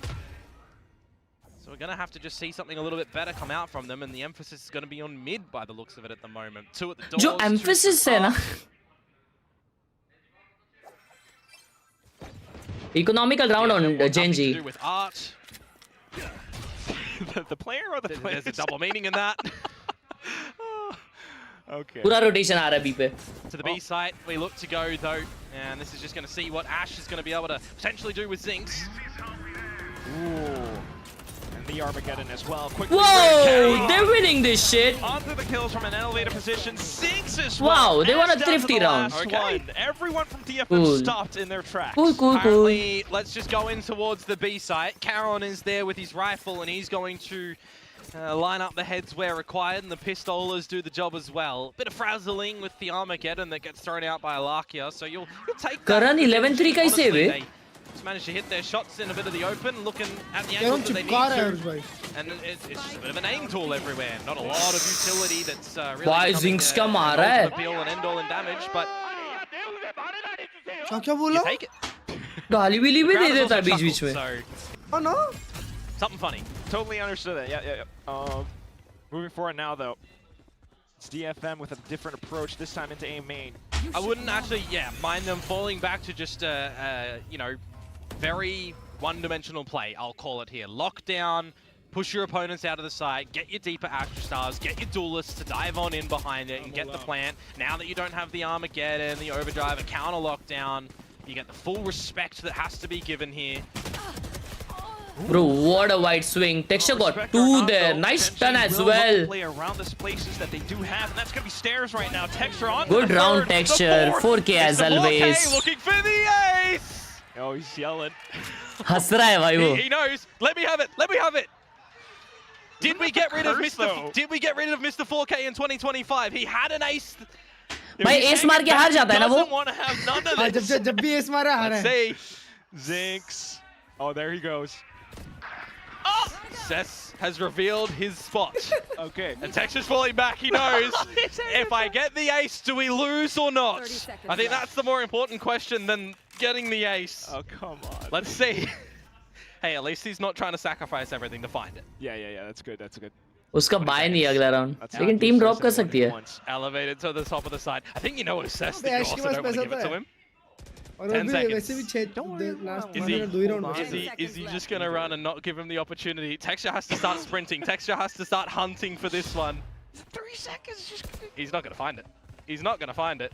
So we're going to have to just see something a little bit better come out from them, and the emphasis is going to be on mid by the looks of it at the moment. 2 at the doors. जो emphasis है ना, economical round on GENG. With art. The player or the player? There's a double meaning in that. Okay. पूरा rotation आ रहा है B पे. To the B site, we look to go though, and this is just going to see what Ash is going to be able to potentially do with Zinx. Ooh. And the Armageddon as well. Quickly Whoa, they're winning this shit. Onto the kills from an elevated position. Zinx as Wow, well. they won a Ash down to thrifty the round. last one. Everyone from DFM Cool. stopped in their tracks. Cool. Currently, let's just go in towards the B site. Caron is there with his rifle, and he's going to line up the heads where required, and the pistolers do the job as well. Bit of frazzling with the Armageddon that gets thrown out by Alakia, so you'll take that. Karan 11-3 का ही save है. They just managed to hit their shots in a bit of the open, looking at the angles that they need to. And it's just a bit of an aim tool everywhere. Not a lot of utility that's really Why Zinx का मार रहा है? appeal and end all in damage, but क्या बोला? you take it. गाली बिली भी The they crowd देता है also बीच बीच chuckled, में. so Oh no. something funny. Totally understood that. Yeah. Moving forward now, though. It's DFM with a different approach, this time into A main. I wouldn't actually, mind them falling back to just you know, very one-dimensional play, I'll call it here. Lockdown, push your opponents out of the site, get your deeper Actor Stars, get your duelists to dive on in behind it and get the plant. Now that you don't have the Armageddon, the Overdrive, a counter lockdown, you get the full respect that has to be given here. Bro, what a wide swing. Texture got 2 there. Nice stun as well. Play around the spaces that they do have, and that's going to be stairs right now. Texture on. Good round, Texture. 4K as always. Looking for the ace! Oh, he's yelling. हंस रहा है भाई वो. He knows. Let me have it. Let me have it. Did we get rid of Mr. 4K in 2025? He had an ace. भाई ace मार के हार जाता है ना वो. Doesn't want to have none of this. जब भी ace मारा हारा है. Let's see. Zinx. Oh, there he goes. Cess has revealed his spot. Okay. And Texture's falling back. He knows, if I get the ace, do we lose or not? I think that's the more important question than getting the ace. Oh, come on. Let's see. Hey, at least he's not trying to sacrifice everything to find it. Yeah. That's good. That's good. उसका buy नहीं अगला round. लेकिन team drop कर सकती है. Elevated to the top of the side. I think you know what Cess did. You Ash के also pass don't want to पैसा give it तो to है. him. और 10 seconds. वैसे भी 6 last 1 minute 2 round. Is he just going to run and not give him the opportunity? Texture has to start sprinting. Texture has to start hunting for this one. 3 seconds. Just... He's not going to find it. He's not going to find it.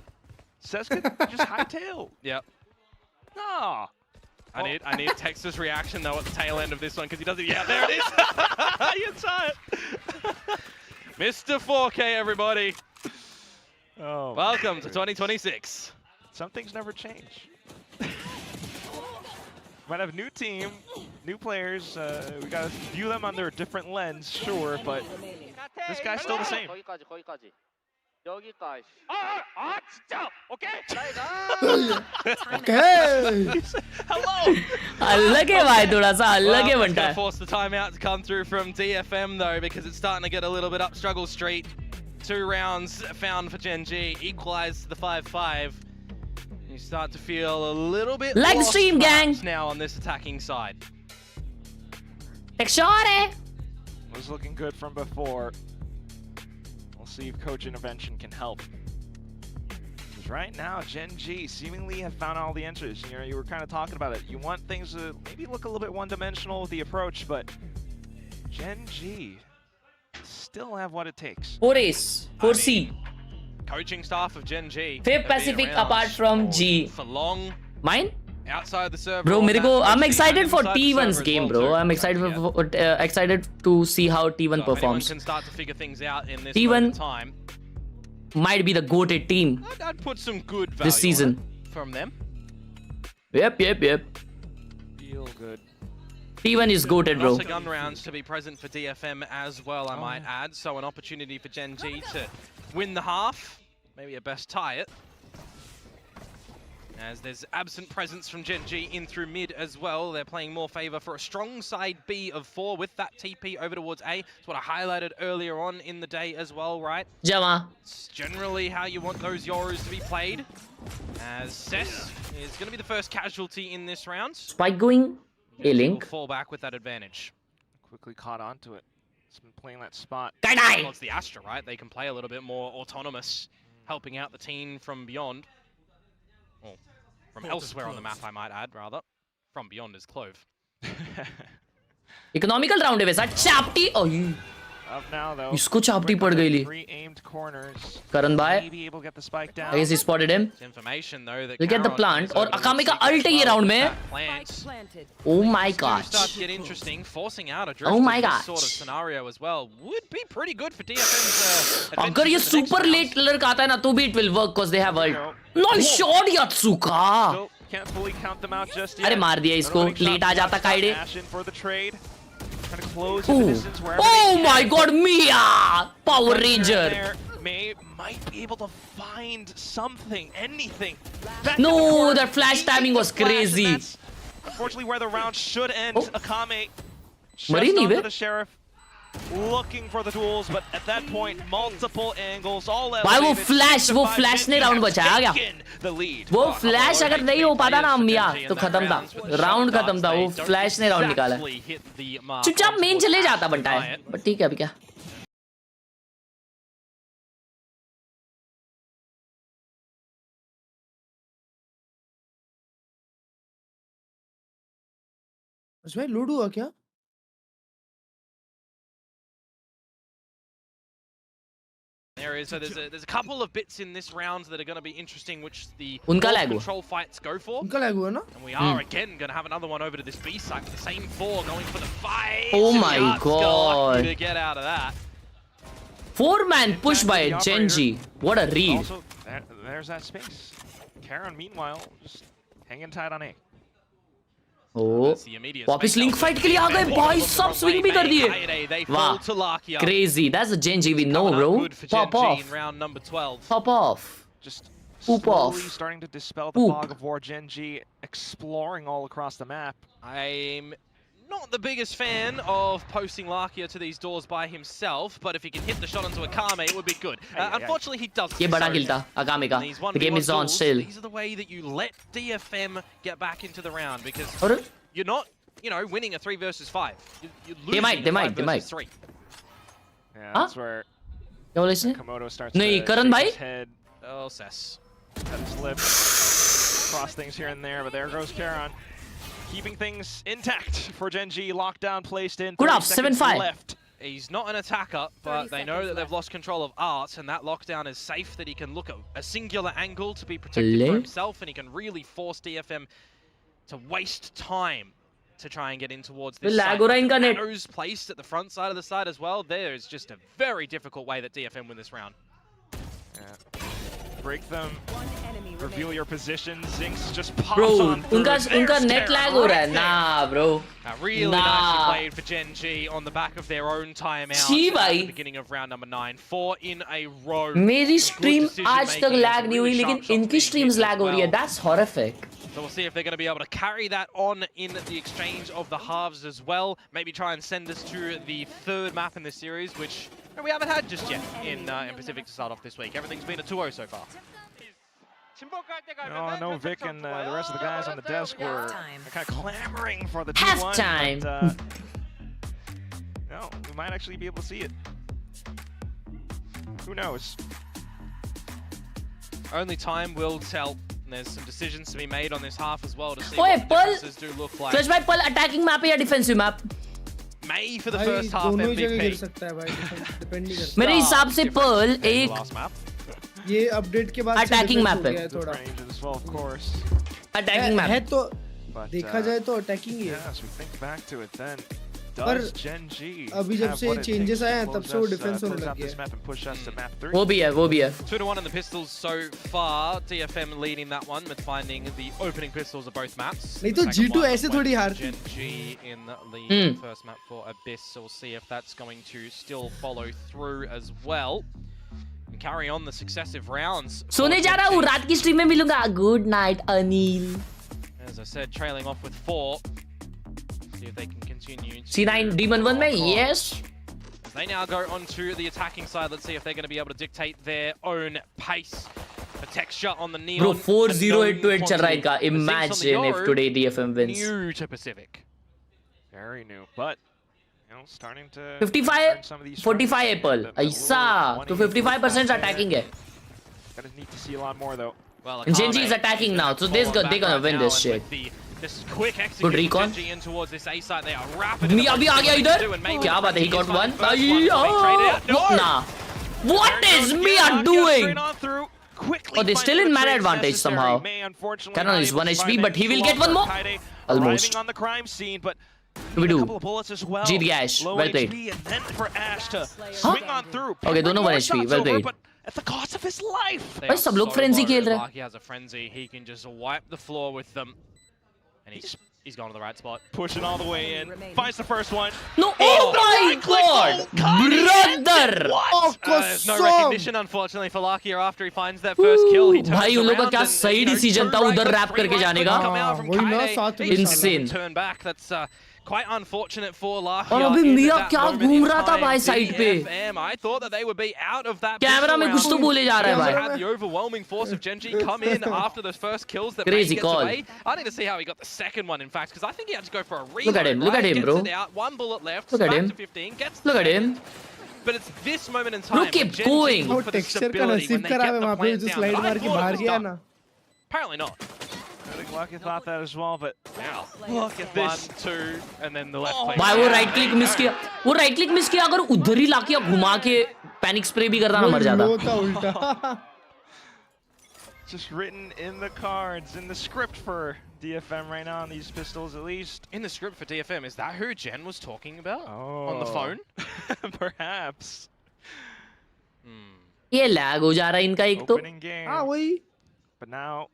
Cess could just hightail. Yep. No. I need Texture's reaction though at the tail end of this one because he doesn't. Yeah, there it is. You saw it. Mr. 4K, everybody. Oh. Welcome to 2026. Some things never change. Might have a new team, new players. We gotta view them under a different lens, sure, but this guy's still the same. 여기까지. 진짜. Okay. Okay. Hello. अलग है भाई थोड़ा सा अलग है Well, बनता gonna है. force the timeout to come through from DFM though because it's starting to get a little bit up struggle street. 2 rounds found for GENG, equalized to the 5-5. You start to feel a little bit Like the lost stream, gang. now on this attacking side. Texture है. Was looking good from before. We'll see if coach intervention can help. Because right now, GENG seemingly have found all the answers. You know, you were kind of talking about it. You want things to maybe look a little bit one-dimensional with the approach, but GENG still have what it takes. 4 ace, 4C. Coaching staff of GENG. 5th Pacific apart from G. For long. Mine? Outside the server. Bro, मेरे को I'm excited for inside the T1's server as game, well, bro. too. I'm excited to see how T1 So if anyone performs. can start to figure things out in this T1 moment of time. Might be the goated team I'd put some good value this season. on it from them. Yep. Feel good. T1 is goated, bro. Lots of gun rounds to be present for DFM as well, I might add. So an opportunity for GENG to win the half. Maybe a best tie it. As there's absent presence from GENG in through mid as well. They're playing more favor for a strong side B of 4 with that TP over towards A. It's what I highlighted earlier on in the day as well, right? Jama. It's generally how you want those Yorus to be played. As Cess is going to be the first casualty in this round. Spike going. A-Link. Fall back with that advantage. Quickly caught onto it. It's been playing that spot. Well, it's the Astra, right? They can play a little bit more autonomous, helping out the team from beyond. Well, from elsewhere on the map, I might add, rather. From beyond is Clove. Economical round है वैसा चापटी ओह Up now though. इसको चापटी पड़ गई ली Pre-aimed corners. Karan bhai Maybe able to get the spike down. I guess he spotted him. Information though that Look at the plant और अकामी का ult है ये round में. Oh my god. Start to get interesting, forcing out a Oh my this god. sort of scenario as well would be pretty good for DFM's. अगर ये super late lurk आता है ना तो भी it will work because they have ult. Nice shot Yatsuka. Can't fully count them out just yet. अरे मार दिया इसको late आ जाता काइडे. For the trade. Trying to close Ooh. the distance wherever Oh my god, Mia! Power Ranger! Might be able to find something, anything. No, that flash timing was crazy. Unfortunately, where the round should end, Akame just Marini, onto be? the Sheriff, looking for the duels, but at that point, multiple angles, all भाई वो flash ने round बचाया क्या? वो flash अगर नहीं हो पाता ना मिया तो खत्म था, round खत्म था, वो flash ने round निकाला. चुपचाप main चले जाता बनता है, पर ठीक है अभी क्या? भाई लोड हुआ क्या? There's a couple of bits in this round that are going to be interesting, which the control fights go for. And we are again going to have another one over to this B site with the same 4 going for the 5. Oh my god! To get out of that. 4-man push by GENG. What a read! Also, there's that space. Karen, meanwhile, just hanging tight on A. Oh, वापिस link fight के लिए आ गए भाई सब swing भी कर दिए वाह crazy that's a GENG we know bro pop off just poop slowly off starting to dispel the fog of war. GENG exploring all across the map. I'm not the biggest fan of posting Lakia to these doors by himself, but if he can hit the shot onto Akame, it would be good. Unfortunately, he doesn't. ये बड़ा kill था Akame का. The game is on still. These are the way that you let DFM get back into the round because you're not, winning a 3 versus 5. You're losing they might. 3. Yeah, that's where क्या बोला इसने? Komodo starts नहीं to करण भाई. shake his head. Oh, Cess. Cut his lip. Cross things here and there, but there goes Karan. Keeping things intact for GENG. Lockdown placed in. Good up, 7-5. Left. He's not an attacker, but they know that they've lost control of Art, and that lockdown is safe, that he can look at a singular angle to be protected for himself, and he can really force DFM to waste time to try and get in towards this side. Arrows placed at the front side of the side as well. There is just a very difficult way that DFM win this round. Yeah. Break them. Reveal your position. Zinx just pops bro, on through. उनका net lag हो रहा है. Nah, bro. Really nicely played for GENG on the back of their own timeout at the beginning of round number 9. 4 in a row. मेरी stream आज तक lag नहीं हुई, लेकिन इनकी streams lag हो रही है. That's horrific. So we'll see if they're going to be able to carry that on in the exchange of the halves as well. Maybe try and send us to the 3rd map in this series, which we haven't had just yet in Pacific to start off this week. Everything's been a 2-0 so far. I know Vic and the rest of the guys on the desk were kind of clamoring for the 2-1. Halftime. No, we might actually be able to see it. Who knows? Only time will tell. And there's some decisions to be made on this half as well to see what the differences do look like. Clutch by Pearl attacking map या defensive map? May for the first half MVP. मेरे हिसाब से Pearl एक ये update के बाद attacking map है. Attacking map है तो देखा जाए तो attacking ही है. Yes, we think back to it then. पर अभी जब से changes आए हैं तब से वो defense होने लग गया है. वो भी है 2-1 on the pistols so far. DFM leading that one with finding the opening pistols of both maps. नहीं तो G2 ऐसे थोड़ी हारती. GENG in the first map for Abyss, so we'll see if that's going to still follow through as well. and carry on the successive rounds. सोने जा रहा हूँ, रात की स्ट्रीम में मिलूंगा. Good night, Anil. As I said, trailing off with 4. See if they can continue. C9 Demon 1 में, yes. As they now go onto the attacking side, let's see if they're going to be able to dictate their own pace. A texture on the neon. Bro, 4-0-8-8 चल रहा है इनका. Imagine if today DFM wins. New to Pacific. Very new, but you know, starting to 55, 45 Apple. ऐसा तो 55% attacking है. Gonna need to see a lot more though. Well, And GENG is attacking now, so they're gonna win this shit. This quick Good recon. GENG in towards this A side. They are rapid. Mia भी आ गया इधर. क्या बात है? He got one. Nah. What is Mia doing? Oh, they're still in man advantage somehow. Canon is 1 HP, but he will get one more. Almost. On the crime scene, but What do we do? Well. Jeet गया Ash. Well played. And then for Ash to swing on through. Okay, दोनों 1 HP. Well played. At the cost of his life. भाई सब लोग frenzy खेल रहे हैं. He has a frenzy. He can just wipe the floor with them. And he's gone to the right spot. Pushing all the way in. Finds the first one. No, oh my god! Brother! There's no recognition, unfortunately, for Lakia after he finds that first kill. He turns भाई उन लोगों का around क्या and, सही decision था उधर rap करके जाने का. Insane. Turn back. That's quite unfortunate for Lakia. और अभी मिया क्या घूम रहा था भाई साइड पे. I thought that they would be out of that. Camera में कुछ तो बोले जा रहा है भाई. Had the overwhelming force of GENG come in after those first kills that Crazy gets call. away. I need to see how he got the second one, in fact, because I think he had to go for a reload. Look at him, look at him, Gets bro. it out, 1 bullet left. Look at back him. to 15. Gets Look at the him. second. But it's this moment in time. Bro, keep when GENG going. look for the texture का stability when नसीब they खराब get है the वहाँ पे plant जो down. Slide But I मार के thought it बाहर was गया done. ना. Apparently not. I think Lucky thought that as well, but now look at this. 1, 2, and then the left plate. भाई वो राइट क्लिक मिस किया. वो राइट क्लिक मिस किया अगर उधर ही लाके घुमा के पैनिक स्प्रे भी करता ना मर जाता. वो था उल्टा. Just written in the cards, in the script for DFM right now on these pistols at least. In the script for DFM, is that who Jen was talking about? Oh. On the phone? Perhaps. ये lag हो जा रहा है इनका एक तो. Opening game. हाँ वही. But now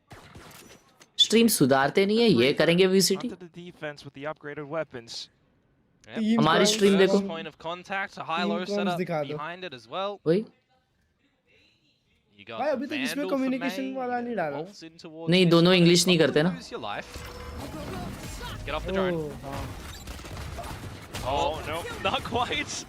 स्ट्रीम सुधारते नहीं है, ये करेंगे VCT. onto the defense with the upgraded weapons. Yep. हमारी स्ट्रीम देखो. First point of contact, a high-low setup behind it as well. वही. You got भाई अभी तक इसमें कम्युनिकेशन वाला नहीं डाला. नहीं दोनों इंग्लिश नहीं करते ना. Get off the drone. Oh no, not quite.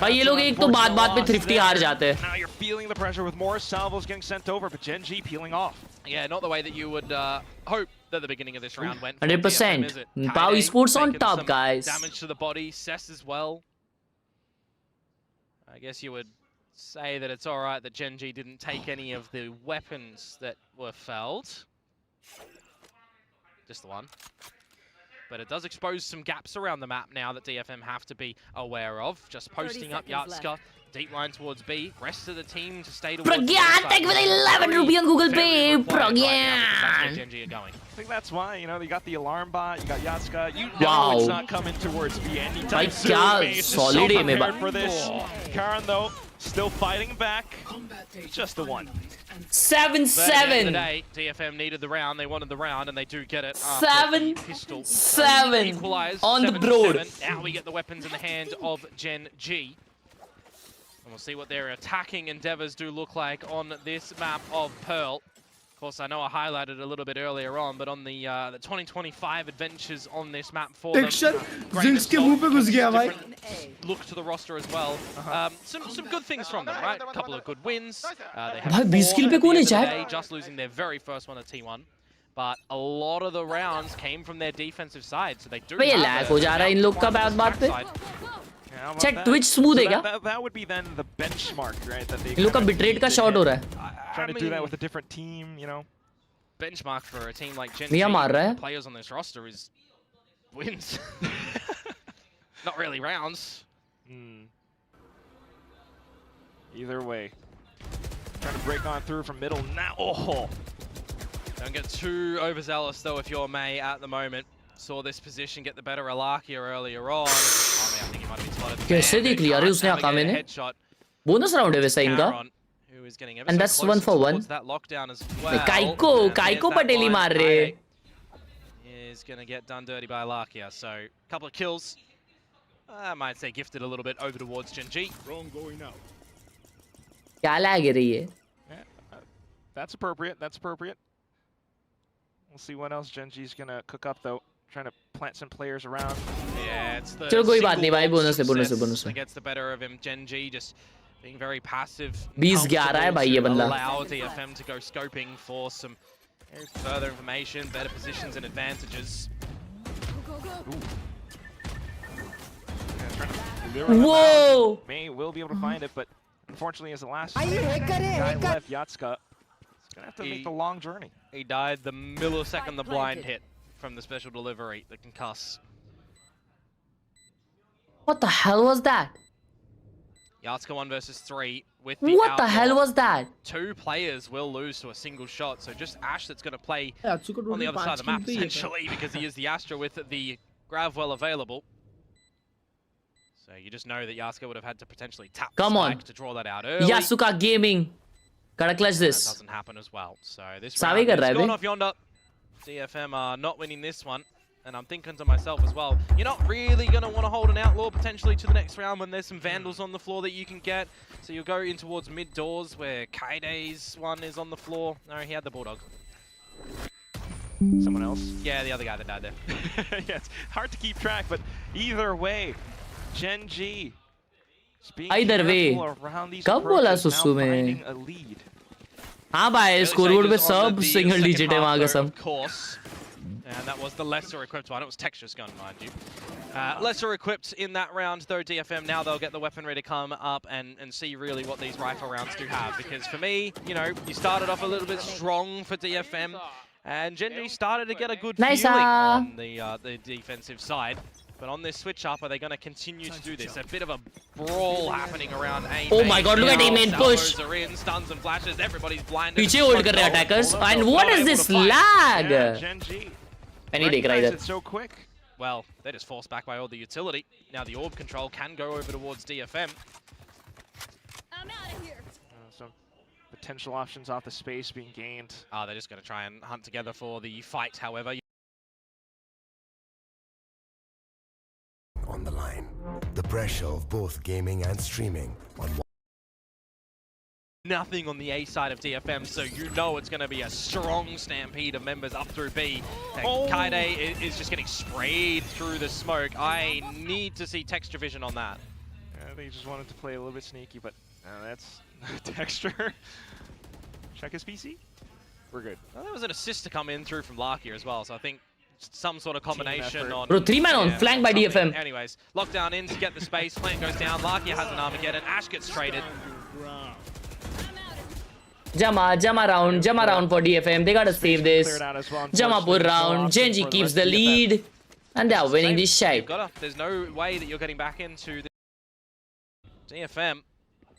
भाई ये लोग एक तो बात पे thrifty हार जाते हैं. Now you're feeling the pressure with more salvos getting sent over, but GENG peeling off. Yeah, not the way that you would hope that the beginning of this round went. 100%. Pau Esports on top, guys. Damage to the body, Cess as well. I guess you would say that it's alright that GENG didn't take any of the weapons that were felled. Just the one. But it does expose some gaps around the map now that DFM have to be aware of. Just posting up Yatska, deep line towards B. Rest of the team to stay towards Pragyan, thank you for the 11 rupee on Google Pay. Pragyan. GENG are going. I think that's why, you know, you got the alarm bot, you got Yatska. You Wow. know it's not coming towards B anytime Bhai, soon. kya Maze is solid so aim hai prepared bhai. for this. Karan, though, still fighting back. Just the one. 7-7. DFM needed the round, they wanted the round, and they do get it. 7-7 on the broad. Now we get the weapons in the hand of GENG. And we'll see what their attacking endeavors do look like on this map of Pearl. Of course, I know I highlighted it a little bit earlier on, but on the 2025 adventures on this map for them. Texture Zinx के मुंह पे घुस गया भाई. Look to the roster as well. Some good things from them, right? A couple of good wins. They have भाई 20 kill पे कौन है chat? just losing their very first one at T1. But a lot of the rounds came from their defensive side, so they do. भाई lag हो जा रहा है इन लोग का बात पे. Chat Twitch smooth है क्या? That would be then the benchmark, right? That they इन लोग का bitrate का shot हो रहा है. Trying to do that with a different team, you know. Benchmark for a team like GENG. मिया मार रहा है. Players on this roster is wins. Not really rounds. Either way. Trying to break on through from middle now. Oh. Don't get too overzealous though if you're May at the moment. Saw this position get the better of Lakia earlier on. I think he might have been spotted. कैसे देख लिया रे उसने आकामे ने? Bonus round है वैसे इनका. And that's 1 for 1. काइको पटेली मार रहे. Is gonna get done dirty by Lakia. So a couple of kills. I might say gifted a little bit over towards GENG. Drone going out. क्या lag है रही है? That's appropriate. That's appropriate. We'll see what else GENG's gonna cook up though. Trying to plant some players around. Yeah, it's the चलो कोई बात नहीं भाई, single bonus है, bonus है, success bonus है. that gets the better of him. GENG just being very passive. 20-11 है भाई ये बंदा. Allow DFM to go scoping for some further information, better positions and advantages. Whoa! May will be able to find it, but unfortunately, as the last guy left, Yatska is gonna have to make the long journey. He died the millisecond the blind hit from the special delivery, the concuss. What the hell was that? Yatska 1 versus 3 with the What the outlaw. hell was that? 2 players will lose to a single shot, so just Ash that's going to play Yatsuko on the other side of the map, total 5 essentially, because he is the Astra with the Grav well available. So you just know that Yatsuko would have had to potentially tap Come the on. spike to draw that out early. Yasuka Gaming. Gotta clutch That this. doesn't happen as well. So this Savi round kar has raha hai gone bhai. off yonder. DFM are not winning this one. And I'm thinking to myself as well, you're not really going to want to hold an outlaw potentially to the next round when there's some vandals on the floor that you can get. So you'll go in towards mid doors where Kaide's one is on the floor. No, he had the Bulldog. Someone else? Yeah, the other guy that died there. Yeah, it's hard to keep track, but either way, GENG. Either way. कब बोला सुसु में? हाँ भाई, scoreboard पे सब single digit है वहाँ का सब. Of course. And that was the lesser equipped one. It was Texture's gun, mind you. Lesser equipped in that round, though, DFM. Now they'll get the weaponry to come up and see really what these rifle rounds do have. Because for me, you know, you started off a little bit strong for DFM. And GENG started to get a good feeling on the defensive side. But on this switch up, are they going to continue to do this? A bit of a brawl happening around A. Oh my god, look at A main push. Are in, stuns and flashes, everybody's blinded. पीछे hold कर रहे attackers. And what is this lag? मैं नहीं देख रहा इधर. So quick. Well, they're just forced back by all the utility. Now the orb control can go over towards DFM. I'm out of here. Some potential options off the space being gained. They're just going to try and hunt together for the fight, however. On the line, the pressure of both gaming and streaming on Nothing on the A side of DFM, so you know it's going to be a strong stampede of members up through B. And Kaide is just getting sprayed through the smoke. I need to see texture vision on that. I think he just wanted to play a little bit sneaky, but that's Texture. Check his PC. We're good. Well, there was an assist to come in through from Larkia as well, so I think some sort of combination on... Bro, 3-man on flank by DFM. Anyways, lockdown in to get the space. Flank goes down. Larkia has an Armageddon. Ash gets traded. Jama round for DFM. They gotta save this. Jama put round. GENG keeps the lead. And they are winning this shape. There's no way that you're getting back into the DFM.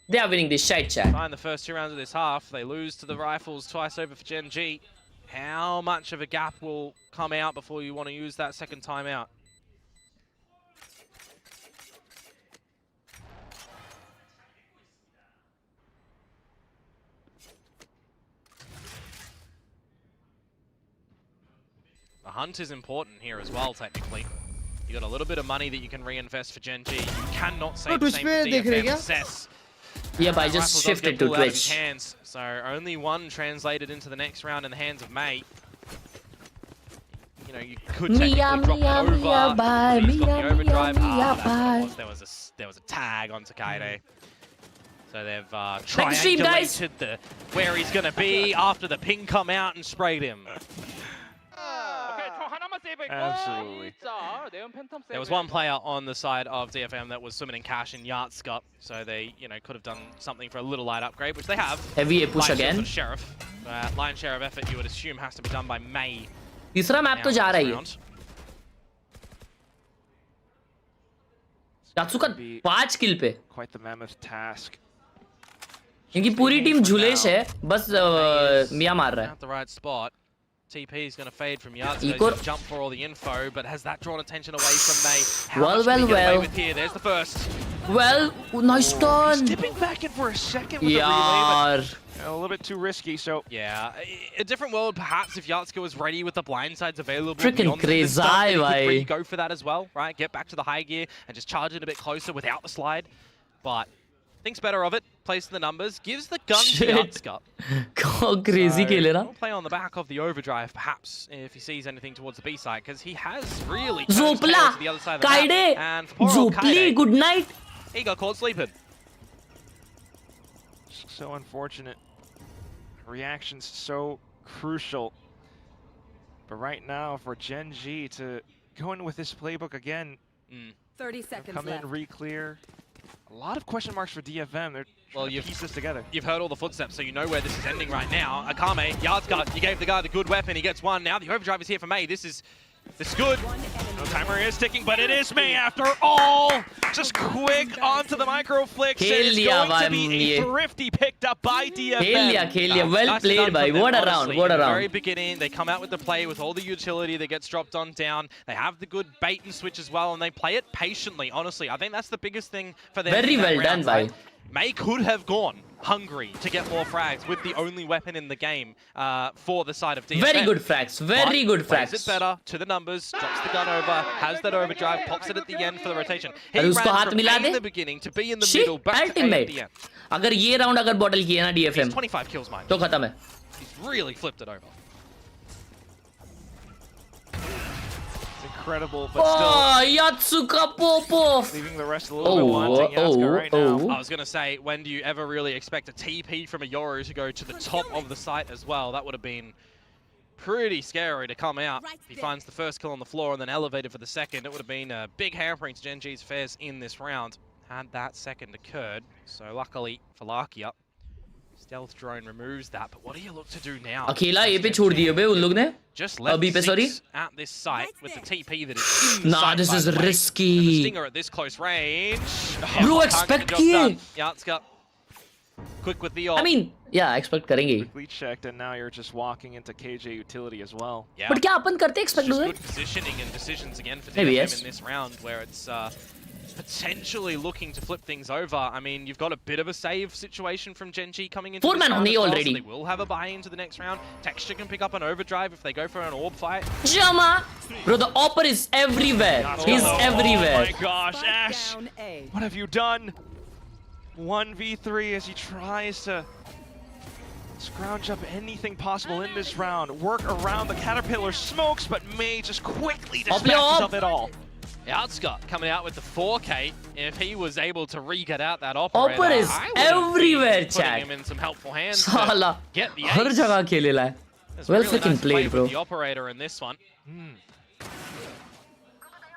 They are winning this shite, chat. In the first 2 rounds of this half, they lose to the rifles twice over for GENG. How much of a gap will come out before you want to use that second timeout? The hunt is important here as well, technically. You got a little bit of money that you can reinvest for GENG. You cannot say the same for DFM. Assess. Yep, I just shifted to Twitch. Hands, so only one translated into the next round in the hands of May. You know, you could technically drop it over. He's got the overdrive. There was a tag on Kaide. So they've triangulated where he's going to be after the ping come out and sprayed him. Absolutely. There was one player on the side of DFM that was summoning cash in Yatska, so they, you know, could have done something for a little light upgrade, which they have. Heavy push again. Sheriff. Lion share of effort, you would assume, has to be done by May. तीसरा map तो जा रहा है. यात्सुका 5 किल पे. Quite the mammoth task. इनकी पूरी team झुलेश है, बस मिया मार रहा है. At the right spot. TP is going to fade from Yatska. He's going to jump for all the info, but has that drawn attention away from May? How much can he get away with here? There's the first. Well, nice turn. Dipping back in for a second with the relay, but a little bit too risky, so... Yeah, a different world perhaps if Yatska was ready with the blindsides available. Freaking crazy, bhai. Go for that as well, right? Get back to the high gear and just charge it a bit closer without the slide. But thinks better of it. place in the numbers, gives the gun to Shit. Yatska. Crazy खेले ना. He'll play on the back of the overdrive, perhaps, if he sees anything towards the B side, because he has really Zopla, to the other side of the map. Kaide, And for poor old Zopli, Kaide, good night. he got caught sleeping. So unfortunate. Reactions so crucial. But right now, for GENG to go in with this playbook again, 30 seconds come left. in, re-clear. A lot of question marks for DFM. They're trying to piece this together. You've heard all the footsteps, so you know where this is ending right now. Akame, Yardguard, you gave the guy the good weapon. He gets one. Now the overdrive is here for May. This is good. No timer is ticking, but it is May after all. Just quick onto the micro flicks. It's going to be a thrifty picked up by DFM. Well played, bhai. What a round, what a At the round. very beginning, they come out with the play with all the utility that gets dropped on down. They have the good bait and switch as well, and they play it patiently, honestly. I think that's the biggest thing for them. Very well done, bhai. May could have gone hungry to get more frags with the only weapon in the game for the side of DFM. Very good frags, very good Plays frags. it better to the numbers, drops the gun over, has that overdrive, pops it at the end for the rotation. He अरे उसको ran हाथ from मिला A in they. the beginning to be in the Shit, middle, back to A at ultimate. the end. अगर ये round अगर bottle किया ना DFM, 25 kills, mind. तो खत्म है. He's really flipped it over. Incredible, but still Yatsuka Popov. leaving the rest a little bit wanting. Yatska right now. I was going to say, when do you ever really expect a TP from a Yoru to go to the top of the site as well? That would have been pretty scary to come out. If he finds the first kill on the floor and then elevated for the second, it would have been a big hampering to GENG's fares in this round had that second occurred. So luckily for Lakia, stealth drone removes that. But what do you look to do now? अकेला ये पे छोड़ दिए बे उन लोग ने. Just left अभी पे sorry. at this site with the TP that is in the Nah, site, this by is the way. risky. And the stinger at this close range. Bro, Can't expect get the job किए. done. Yatska quick with the ult. I mean, yeah, expect करेंगे. Quickly checked, and now you're just walking into KJ utility as well. Yeah. But क्या अपन करते expect Just उधर? good positioning and decisions again for Maybe DFM yes. in this round where it's potentially looking to flip things over. I mean, you've got a bit of a save situation from GENG coming into this Four-man round on as the well, already. so they will have a buy into the next round. Texture can pick up an overdrive if they go for an orb fight. Jama, bro, the opper is everywhere. He's everywhere. Oh my gosh, Ash, what have you done? 1v3 as he tries to scrounge up anything possible in this round. Work around the Caterpillar smokes, but May just quickly dispatches of it all. Yatska coming out with the 4K. If he was able to re-get out that operator, Opper is I would've everywhere, been putting chat. him in some helpful hands. साला to get the her ace. जगह खेलेला है. That's Well really freaking nice play played, bro. with the operator in this one.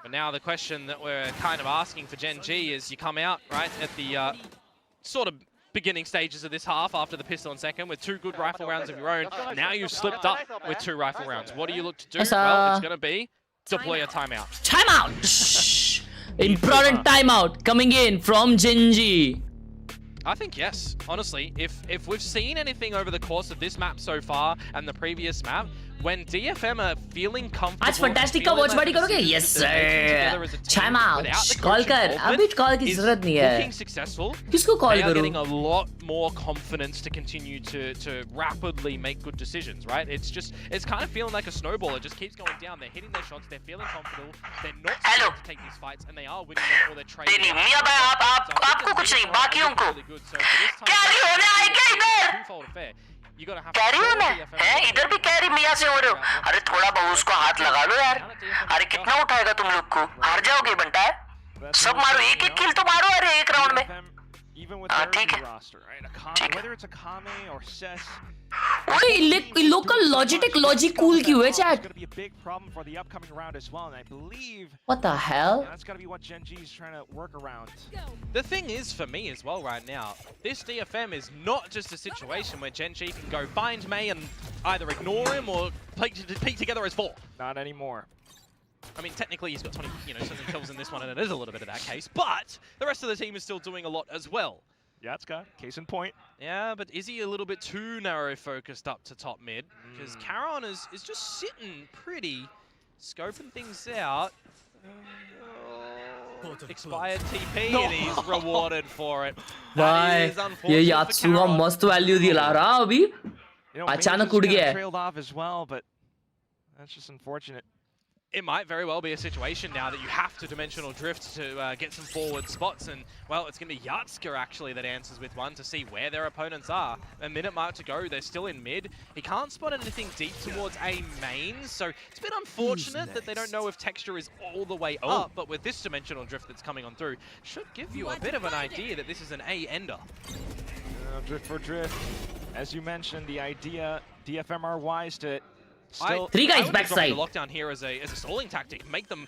But now the question that we're kind of asking for GENG is you come out, right, at the sort of beginning stages of this half after the pistol and second with 2 good rifle rounds of your own. Now you've slipped up with 2 rifle rounds. What do you look to do? Well, it's going to be deploy a timeout. Timeout! Shh. Important timeout coming in from GENG. I think yes, honestly. If we've seen anything over the course of this map so far and the previous map, when DFM are feeling comfortable, आज fantastic का watch party करोगे? Yes sir. Time out. Call कर. अभी call की जरूरत नहीं है. Looking successful. किसको कॉल They are करूं? getting a lot more confidence to continue to rapidly make good decisions, right? It's kind of feeling like a snowball. It just keeps going down. They're hitting their shots. They're feeling comfortable. They're not scared to take these fights, and they are winning them or they're trading. आपको कुछ नहीं, बाकियों को carry होने आएगा इधर. Twofold affair. You gotta have carry होना है इधर भी कैरी मियाँ से हो रहे हो. अरे थोड़ा बहुत उसको हाथ लगा लो यार. अरे कितना उठाएगा तुम लोग को? हार जाओगे बंटा है. सब मारो, एक एक किल तो मारो अरे एक राउंड में. Even with their roster, right? Whether it's Akame or Cess, local logic cool क्यों है chat? It's going to be a big problem for the upcoming round as well, and I believe. What the hell? That's got to be what GENG is trying to work around. The thing is, for me as well right now, this DFM is not just a situation where GENG can go find May and either ignore him or peek together as 4. Not anymore. I mean, technically he's got 20, something kills in this one, and it is a little bit of that case, but the rest of the team is still doing a lot as well. Yatska, case in point. Yeah, but is he a little bit too narrow-focused up to top mid? Because Khelraay is just sitting pretty, scoping things out. Expired TP, and he's rewarded for it. Why? ये यात्सुगा मस्त value दिला रहा अभी. अचानक उड़ गया. Trailed off as well, but that's just unfortunate. It might very well be a situation now that you have to dimensional drift to get some forward spots, and well, it's going to be Yatska actually that answers with one to see where their opponents are. A minute mark to go, they're still in mid. He can't spot anything deep towards A main, so it's a bit unfortunate that they don't know if Texture is all the way up, but with this dimensional drift that's coming on through, should give you a bit of an idea that this is an A ender. Drift for drift. As you mentioned, the idea, DFM are wise to still... Three guys I backside. The lockdown here as a stalling tactic. Make them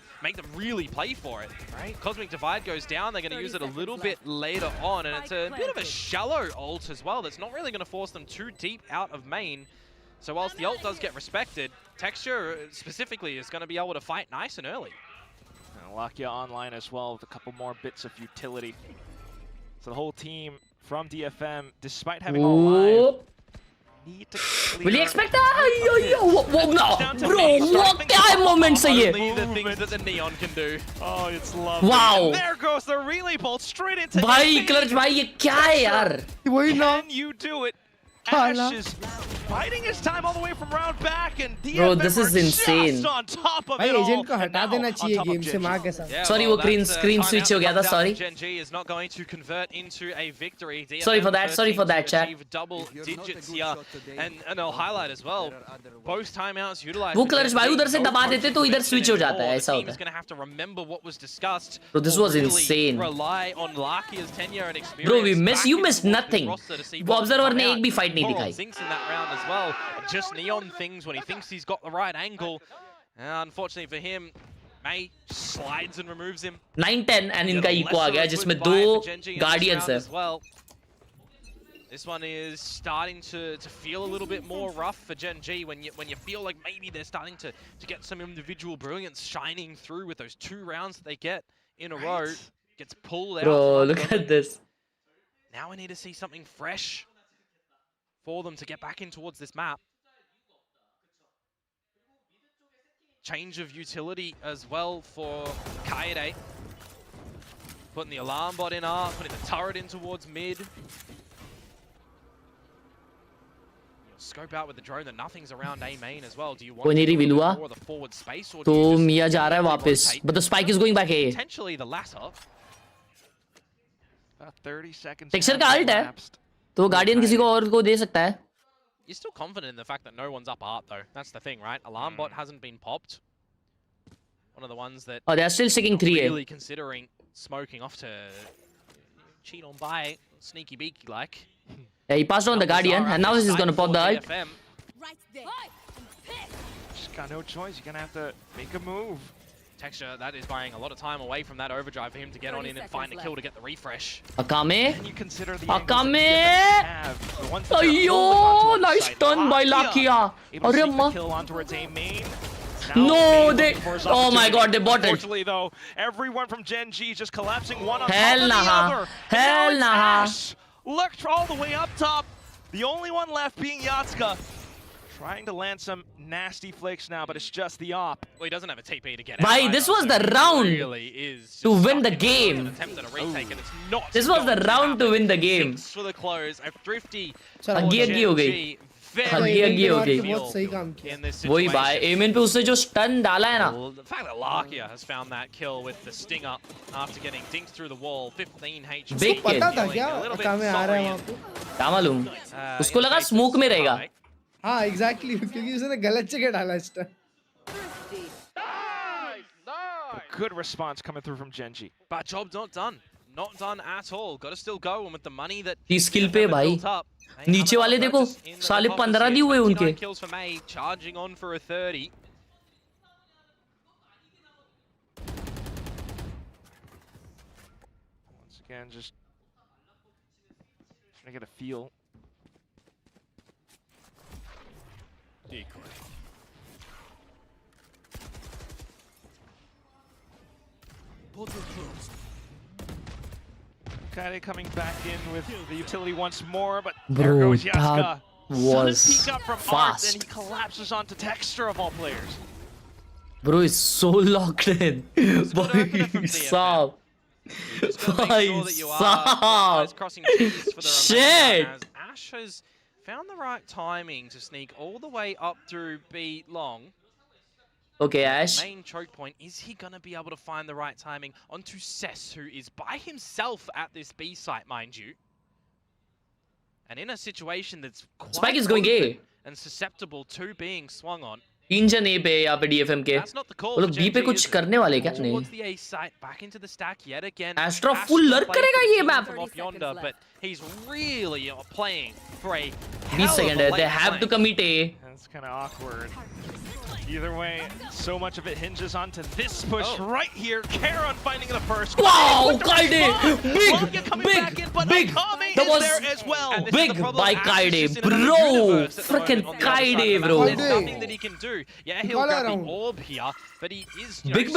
really play for it, right? Cosmic Divide goes down. They're going to use it a little bit later on, and it's a bit of a shallow ult as well. That's not really going to force them too deep out of main. So whilst the ult does get respected, Texture specifically is going to be able to fight nice and early. And Lakia online as well with a couple more bits of utility. So the whole team from DFM, despite having all live, need to clear. Will you expect that? Bro, what क्या moment है ये? Only the things that the Neon can do. Oh, it's lovely. Wow. And there goes the relay bolt straight into भाई clutch भाई ये क्या है यार? वही ना. Can you do it? Ash is fighting his time all the way from round back, and DFM Bro, this is are insane. just on top of भाई it all. Agent को हटा देना चाहिए गेम से माँ के साथ. Sorry, वो screen switch हो गया था. Sorry. GENG is not going to convert into a victory. Sorry for that. Sorry for that, chat. Double digits here, and I'll highlight as well. Both timeouts utilized. वो clutch भाई उधर से दबा देते तो इधर switch हो जाता है. ऐसा होता है. Going to have to remember what was discussed. Bro, this was insane. Rely on Lakia's tenure and experience. Bro, you missed nothing. वो observer ने एक भी fight नहीं दिखाई. Round as well, just Neon things when he thinks he's got the right angle. Unfortunately for him, May slides and removes him. 9-10 and इनका eco आ गया जिसमें दो guardians है. Well, this one is starting to feel a little bit more rough for GENG when you feel like maybe they're starting to get some individual brilliance shining through with those 2 rounds that they get in a row. Gets pulled out. Bro, look at this. Now we need to see something fresh for them to get back in towards this map. Change of utility as well for Khelraay. Putting the alarm bot in up, putting the turret in towards mid. Scope out with the drone that nothing's around A main as well. Do you want more of the forward space or do you just Mia जा रहा है वापस. But the spike is going back A. Potentially the latter. About 30 seconds. Texture का ult है. तो guardian किसी को और को दे सकता है. You're still confident in the fact that no one's up art though. That's the thing, right? Alarm bot hasn't been popped. One of the ones that they're still sticking 3A. Really considering smoking off to cheat on by sneaky beaky like. Yeah, he passed on the guardian and now he's gonna pop the ult. Just got no choice. You're gonna have to make a move. Texture, that is buying a lot of time away from that overdrive for him to get on in and find a kill to get the refresh. Akame? Akame! Ayyo! Nice stun by Lakia! No, they... Oh my god, they bought it. Unfortunately though, everyone from GENG just collapsing one on Hell top of the other. Hell nah. Looked all the way up top. The only one left being Yatska. Trying to land some nasty flicks now, but it's just the op. Well, he doesn't have a TP to get Bhai, out. this was the round really to win the game. This was the round to win the game. For the close, a thrifty. हगी हो गई. हगी हो गई. वही भाई, amine पे उससे जो stun डाला है ना. The fact that Lakia has found that kill with the stinger after getting dinked through the wall, 15 HP. Big kill. पता था क्या? अकामे आ रहा है वहाँ पे. क्या मालूम? उसको लगा smoke में रहेगा. हाँ exactly क्योंकि उसने गलत जगह डाला stun. Good response coming through from GENG. But job not done. Not done at all. Got to still go, and with the money that He skill पे भाई. नीचे वाले देखो साले 15 दिए हुए उनके. Kills for May, charging on for a 30. Once again, just trying to get a feel. Decoy. Khelraay coming back in with the utility once more, but Bro, there goes that Yatska. was Sudden peek up from fast. Art, and he collapses onto Texture of all players. Bro is so locked in. Boy, stop. Boy, stop. Shit. As Ash has found the right timing to sneak all the way up through B long. Okay, Ash. Main choke point, is he going to be able to find the right timing onto Cess, who is by himself at this B site, mind you? And in a situation that's quite Spike is going open A. and susceptible to being swung on. 3 जन A पे यहाँ पे DFM के वो लोग B पे कुछ करने वाले क्या नहीं Towards the A site, back into the stack yet again. Astra full lurk करेगा ये map From off yonder, but he's really playing for a 20 second है they have to commit A. That's kind of awkward. Either way, so much of it hinges onto this push right here. Khelraay finding the first. Wow, Kaide! Big! That was there as well. big by Kaide, bro! Freaking Kaide, bro! There's nothing that he can do. Yeah, he'll grab the orb here, but he is Big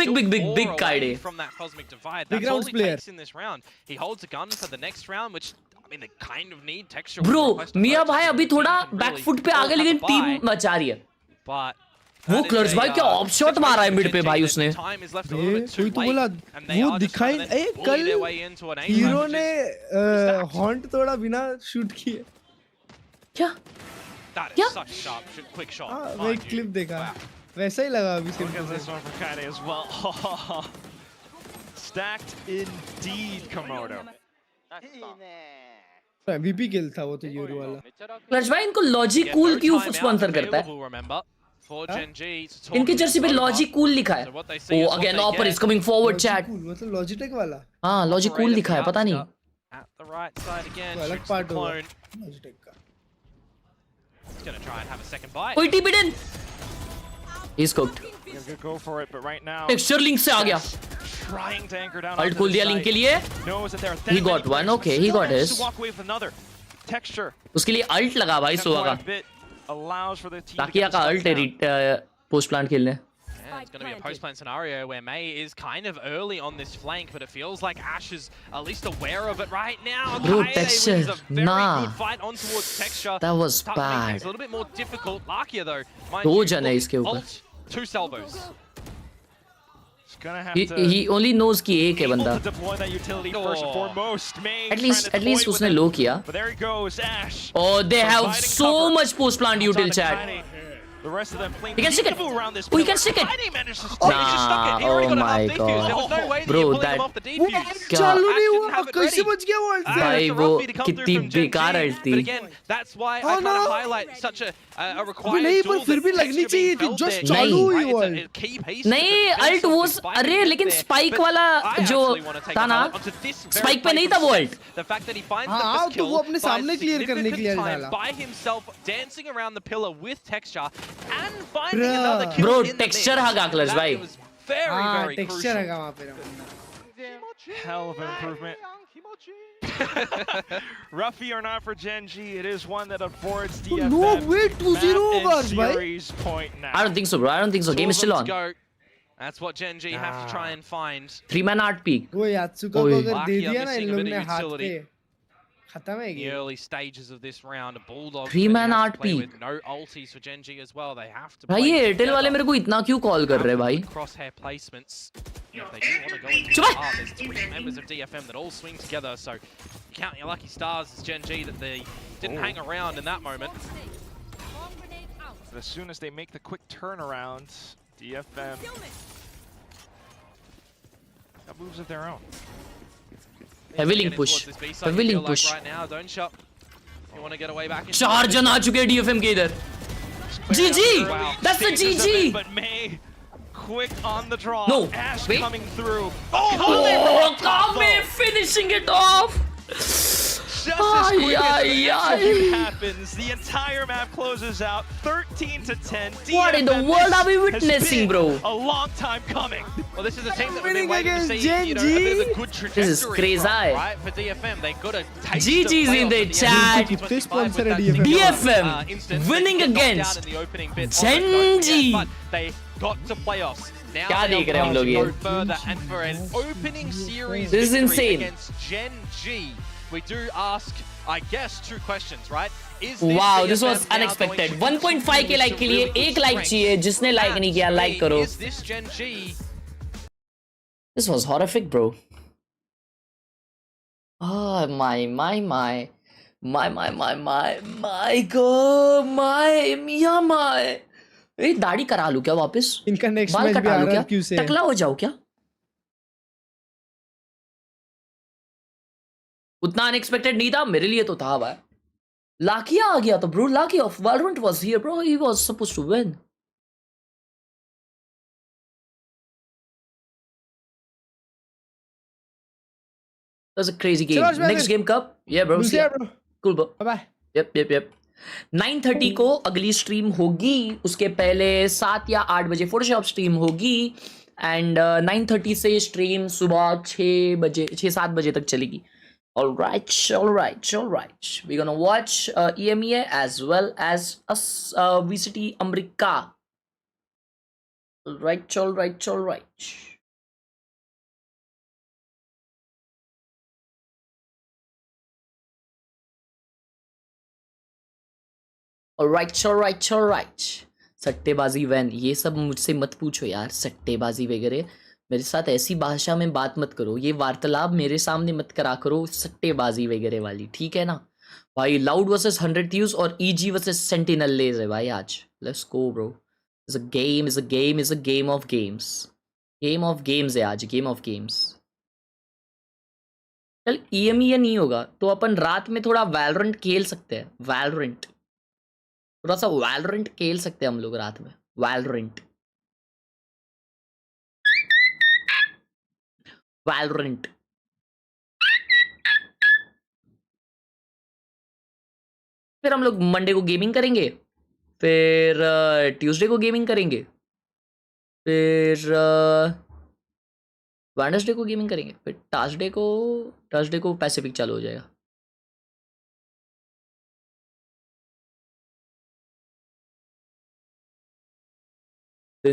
Kaide from that cosmic divide. That's all he takes in this round. He holds a gun for the next round, which I mean they kind of need texture. Bro, मियां भाई अभी थोड़ा back foot पे आ गए लेकिन team मचा रही है. But वो क्लर्स भाई क्या ऑफ शॉट मारा है मिड पे भाई उसने. कोई तो बोला वो दिखाई कल हीरो ने हॉन्ट तोड़ा बिना शूट किए. क्या? क्या? हाँ मैं एक क्लिप देखा वैसा ही लगा अभी सिर्फ. Stacked indeed, Komodo. MVP किल था वो तो यूरो वाला. क्लर्स भाई इनको लॉजिक कूल क्यों स्पॉन्सर करता है? इनकी जर्सी पे लॉजिक कूल लिखा है. ओ अगेन ऑपर इज कमिंग फॉरवर्ड चैट. मतलब लॉजिटेक वाला. हाँ लॉजिक कूल लिखा है पता नहीं. अलग पार्ट होगा लॉजिटेक का. कोई TP done. He's cooked. Go for it, but right now. Texture link से आ गया. Trying to anchor down. Alt खोल दिया लिंक के लिए. He got one. Okay, he got his. Texture. उसके लिए अल्ट लगा भाई सोआ का. ताकिया का अल्ट है पोस्ट प्लांट खेलने. It's going to be a post-plant scenario where May is kind of early on this flank, but it feels like Ash is at least aware of it right now. Bro, Kaede texture, wins a very nah. good fight on towards texture. That was Start to make bad. things a little bit more difficult. Lakia though, दो जन है इसके ऊपर. ult, 2 salvos. He only knows कि एक है बंदा. At least उसने लो किया. Oh, they have so much post plant util chat. The rest of them playing He can stick it. around this Oh, he can stick it. Nah, oh my god. Bro, that चालू नहीं हुआ कैसे बच गया वो. भाई वो कितनी बेकार अल्ट थी. That's why I kind of highlight such a required नहीं tool पर फिर भी लगनी चाहिए थी. जस्ट चालू हुई वो. नहीं अल्ट वो अरे लेकिन स्पाइक वाला जो था ना स्पाइक पे नहीं था वो अल्ट. हाँ तो वो अपने सामने क्लियर करने के लिए डाला. By himself dancing around the pillar with texture and finding another kill Bro, in the texture mid. हगा क्लर्स भाई. Very, very texture crucial. हगा वहाँ पे. Hell of an improvement. Roughy or not for GENG, it is one that affords DFM no way 2-0 and series point now. I don't think so, bro. I don't think so. Game is still on. That's what GENG have to try and find. 3-man art peak. वो यात्सुका को अगर दे दिया ना इन लोग ने हाथ पे खत्म है In the early stages of this round, a bulldog. 3-man art play peak. with no ultis for GENG as well. They have to. भाई ये एयरटेल वाले मेरे को इतना क्यों कॉल कर रहे हैं भाई? Crosshair placements. If they do want to go into there's 3 members of DFM that all swing together. So count your lucky stars as GENG that they didn't hang around in that moment. But as soon as they make the quick turnaround, DFM got moves of their own. Heavy link push. Heavy link push. Right now, don't shop. You want to get away back into 4 जन आ चुके हैं DFM के इधर. GG! That's the GG! But May quick on the draw. No, Ash wait. coming through. Oh, Kame finishing it off. Just as quick as the execute happens, the entire map closes out 13 to 10. What in the world are we witnessing, bro? A long time coming. Well, this is a team that we've been waiting to see, you know, a bit of a good trajectory. This is crazy. Right, for DFM, they got a taste GG's of in the playoffs chat. at the end of 2025 DFM winning They got knocked against down in the opening bit of GENG. it, but they got to playoffs. Now क्या they देख रहे हैं हम are लोग going ये? to go further, and for an opening series This is victory insane. against GENG, we do ask, I guess, 2 questions, right? Is this Wow, this DFM was now unexpected. going to 1.5 के like के लिए really एक like चाहिए. जिसने like नहीं किया like करो. Is this GENG? This was horrific, bro. Oh my god, my ए दाढ़ी करा लूं क्या वापस? इनका नेक्स्ट बाल मैच भी कटा लूं क्या? RRQ से है। टकला हो जाओ क्या? उतना अनएक्सपेक्टेड नहीं था, मेरे लिए तो था भाई। लाकिया आ गया था ब्रो, लाकिया of Valorant was here bro, he was supposed to win. That was a crazy game. चलो, Next game कब? Yeah bro, We'll see see ya. ya, bro. Cool bro. Bye bye. Yep. 9:30 को अगली stream होगी, उसके पहले 7 या 8 बजे Photoshop stream होगी एंड 9:30 से स्ट्रीम सुबह 6-7 बजे तक चलेगी। All right. We're gonna watch EMEA as well as VCT America. All right. Alright. सट्टेबाजी वैन, ये सब मुझसे मत पूछो यार, सट्टेबाजी वगैरह मेरे साथ ऐसी भाषा में बात मत करो, ये वार्तालाप मेरे सामने मत करा करो सट्टेबाजी वगैरह वाली, ठीक है ना भाई। लाउड वर्सेस 100 Thieves और EG वर्सेस सेंटिनल लेज है भाई आज। Let's go bro, is a game of games है आज, गेम ऑफ गेम्स। चल EMEA नहीं होगा तो अपन रात में थोड़ा वैलोरेंट खेल सकते हैं, थोड़ा सा वैलोरेंट खेल सकते हैं हम लोग रात में, वैलोरेंट। फिर हम लोग मंडे को गेमिंग करेंगे, फिर ट्यूसडे को गेमिंग करेंगे, फिर वेडनेसडे को गेमिंग करेंगे, फिर थर्सडे को पैसिफिक चालू हो जाएगा। We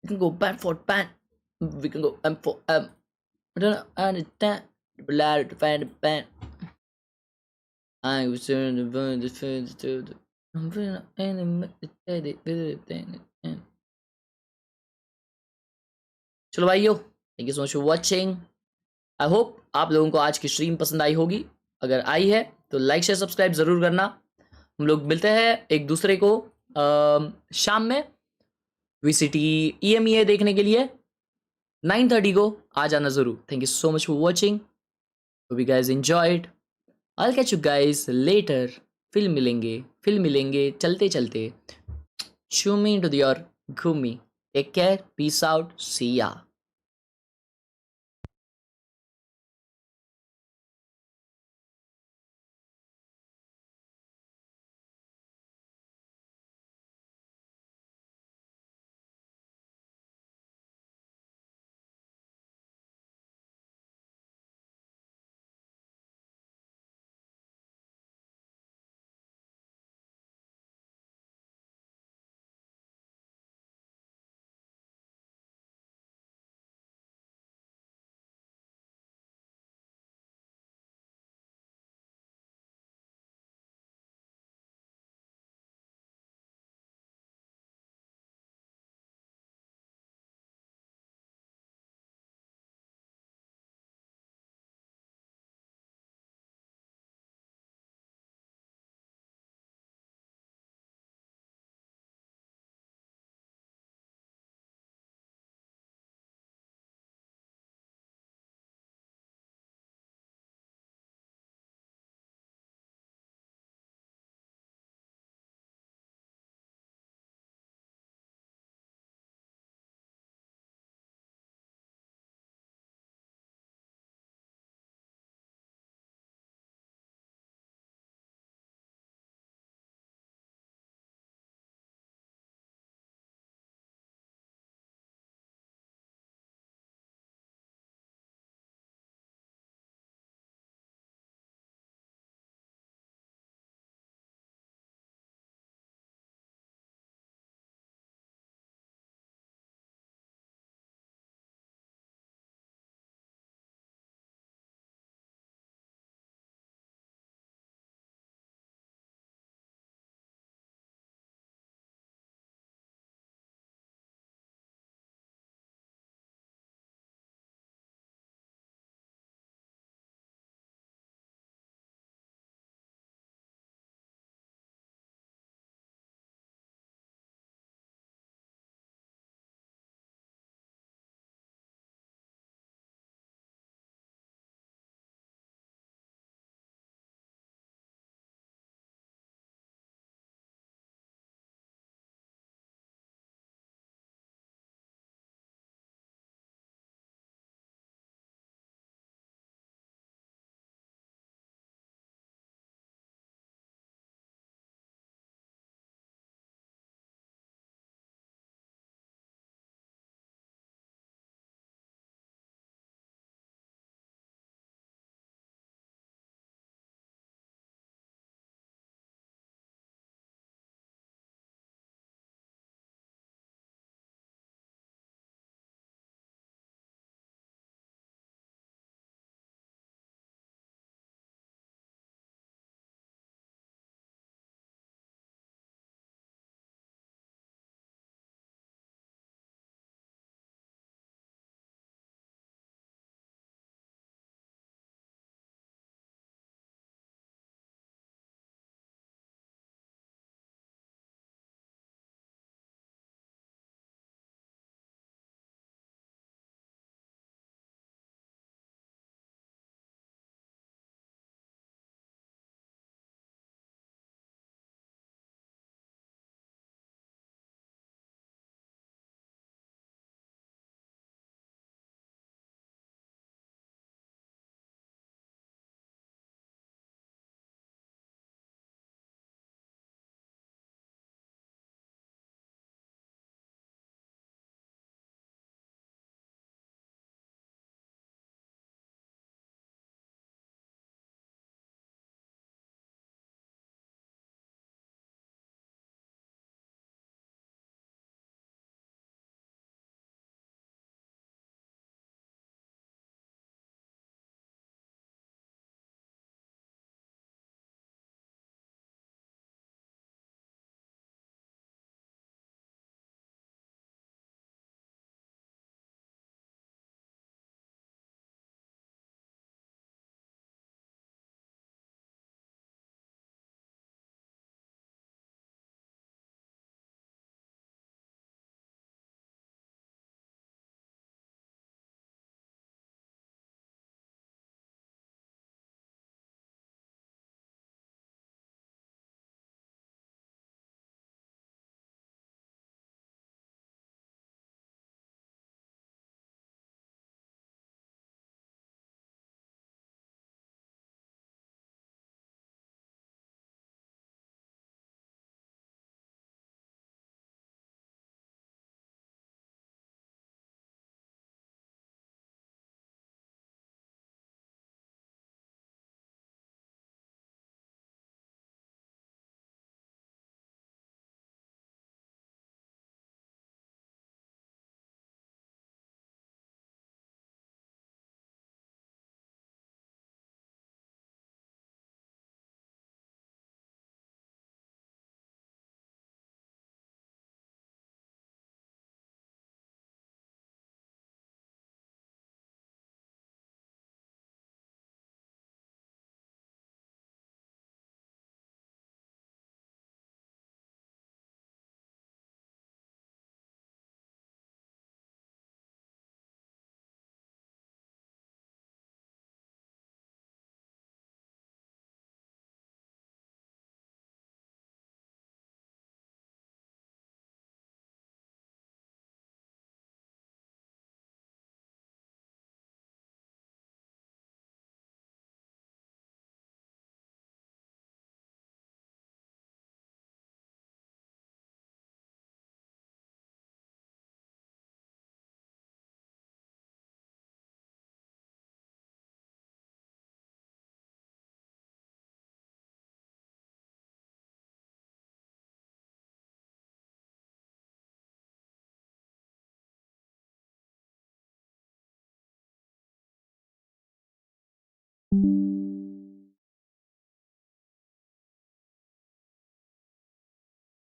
can go pan for pan. We can go M for M. I don't understand. Blood to find a pan. I was turning the burn the further to the. I'm feeling चलो भाइयों, thank you so much for watching. I hope आप लोगों को आज की stream पसंद आई होगी, अगर आई है तो लाइक शेयर सब्सक्राइब ज़रूर करना। हम लोग मिलते हैं एक दूसरे को शाम में VCT EMEA देखने के लिए 9:30 को आ जाना ज़रूर। Thank you so much for watching, hope you guys enjoyed. I catch you guys letter. फिर मिलेंगे चलते चलते। Chew me into your gummy. Take care. Peace out. See ya.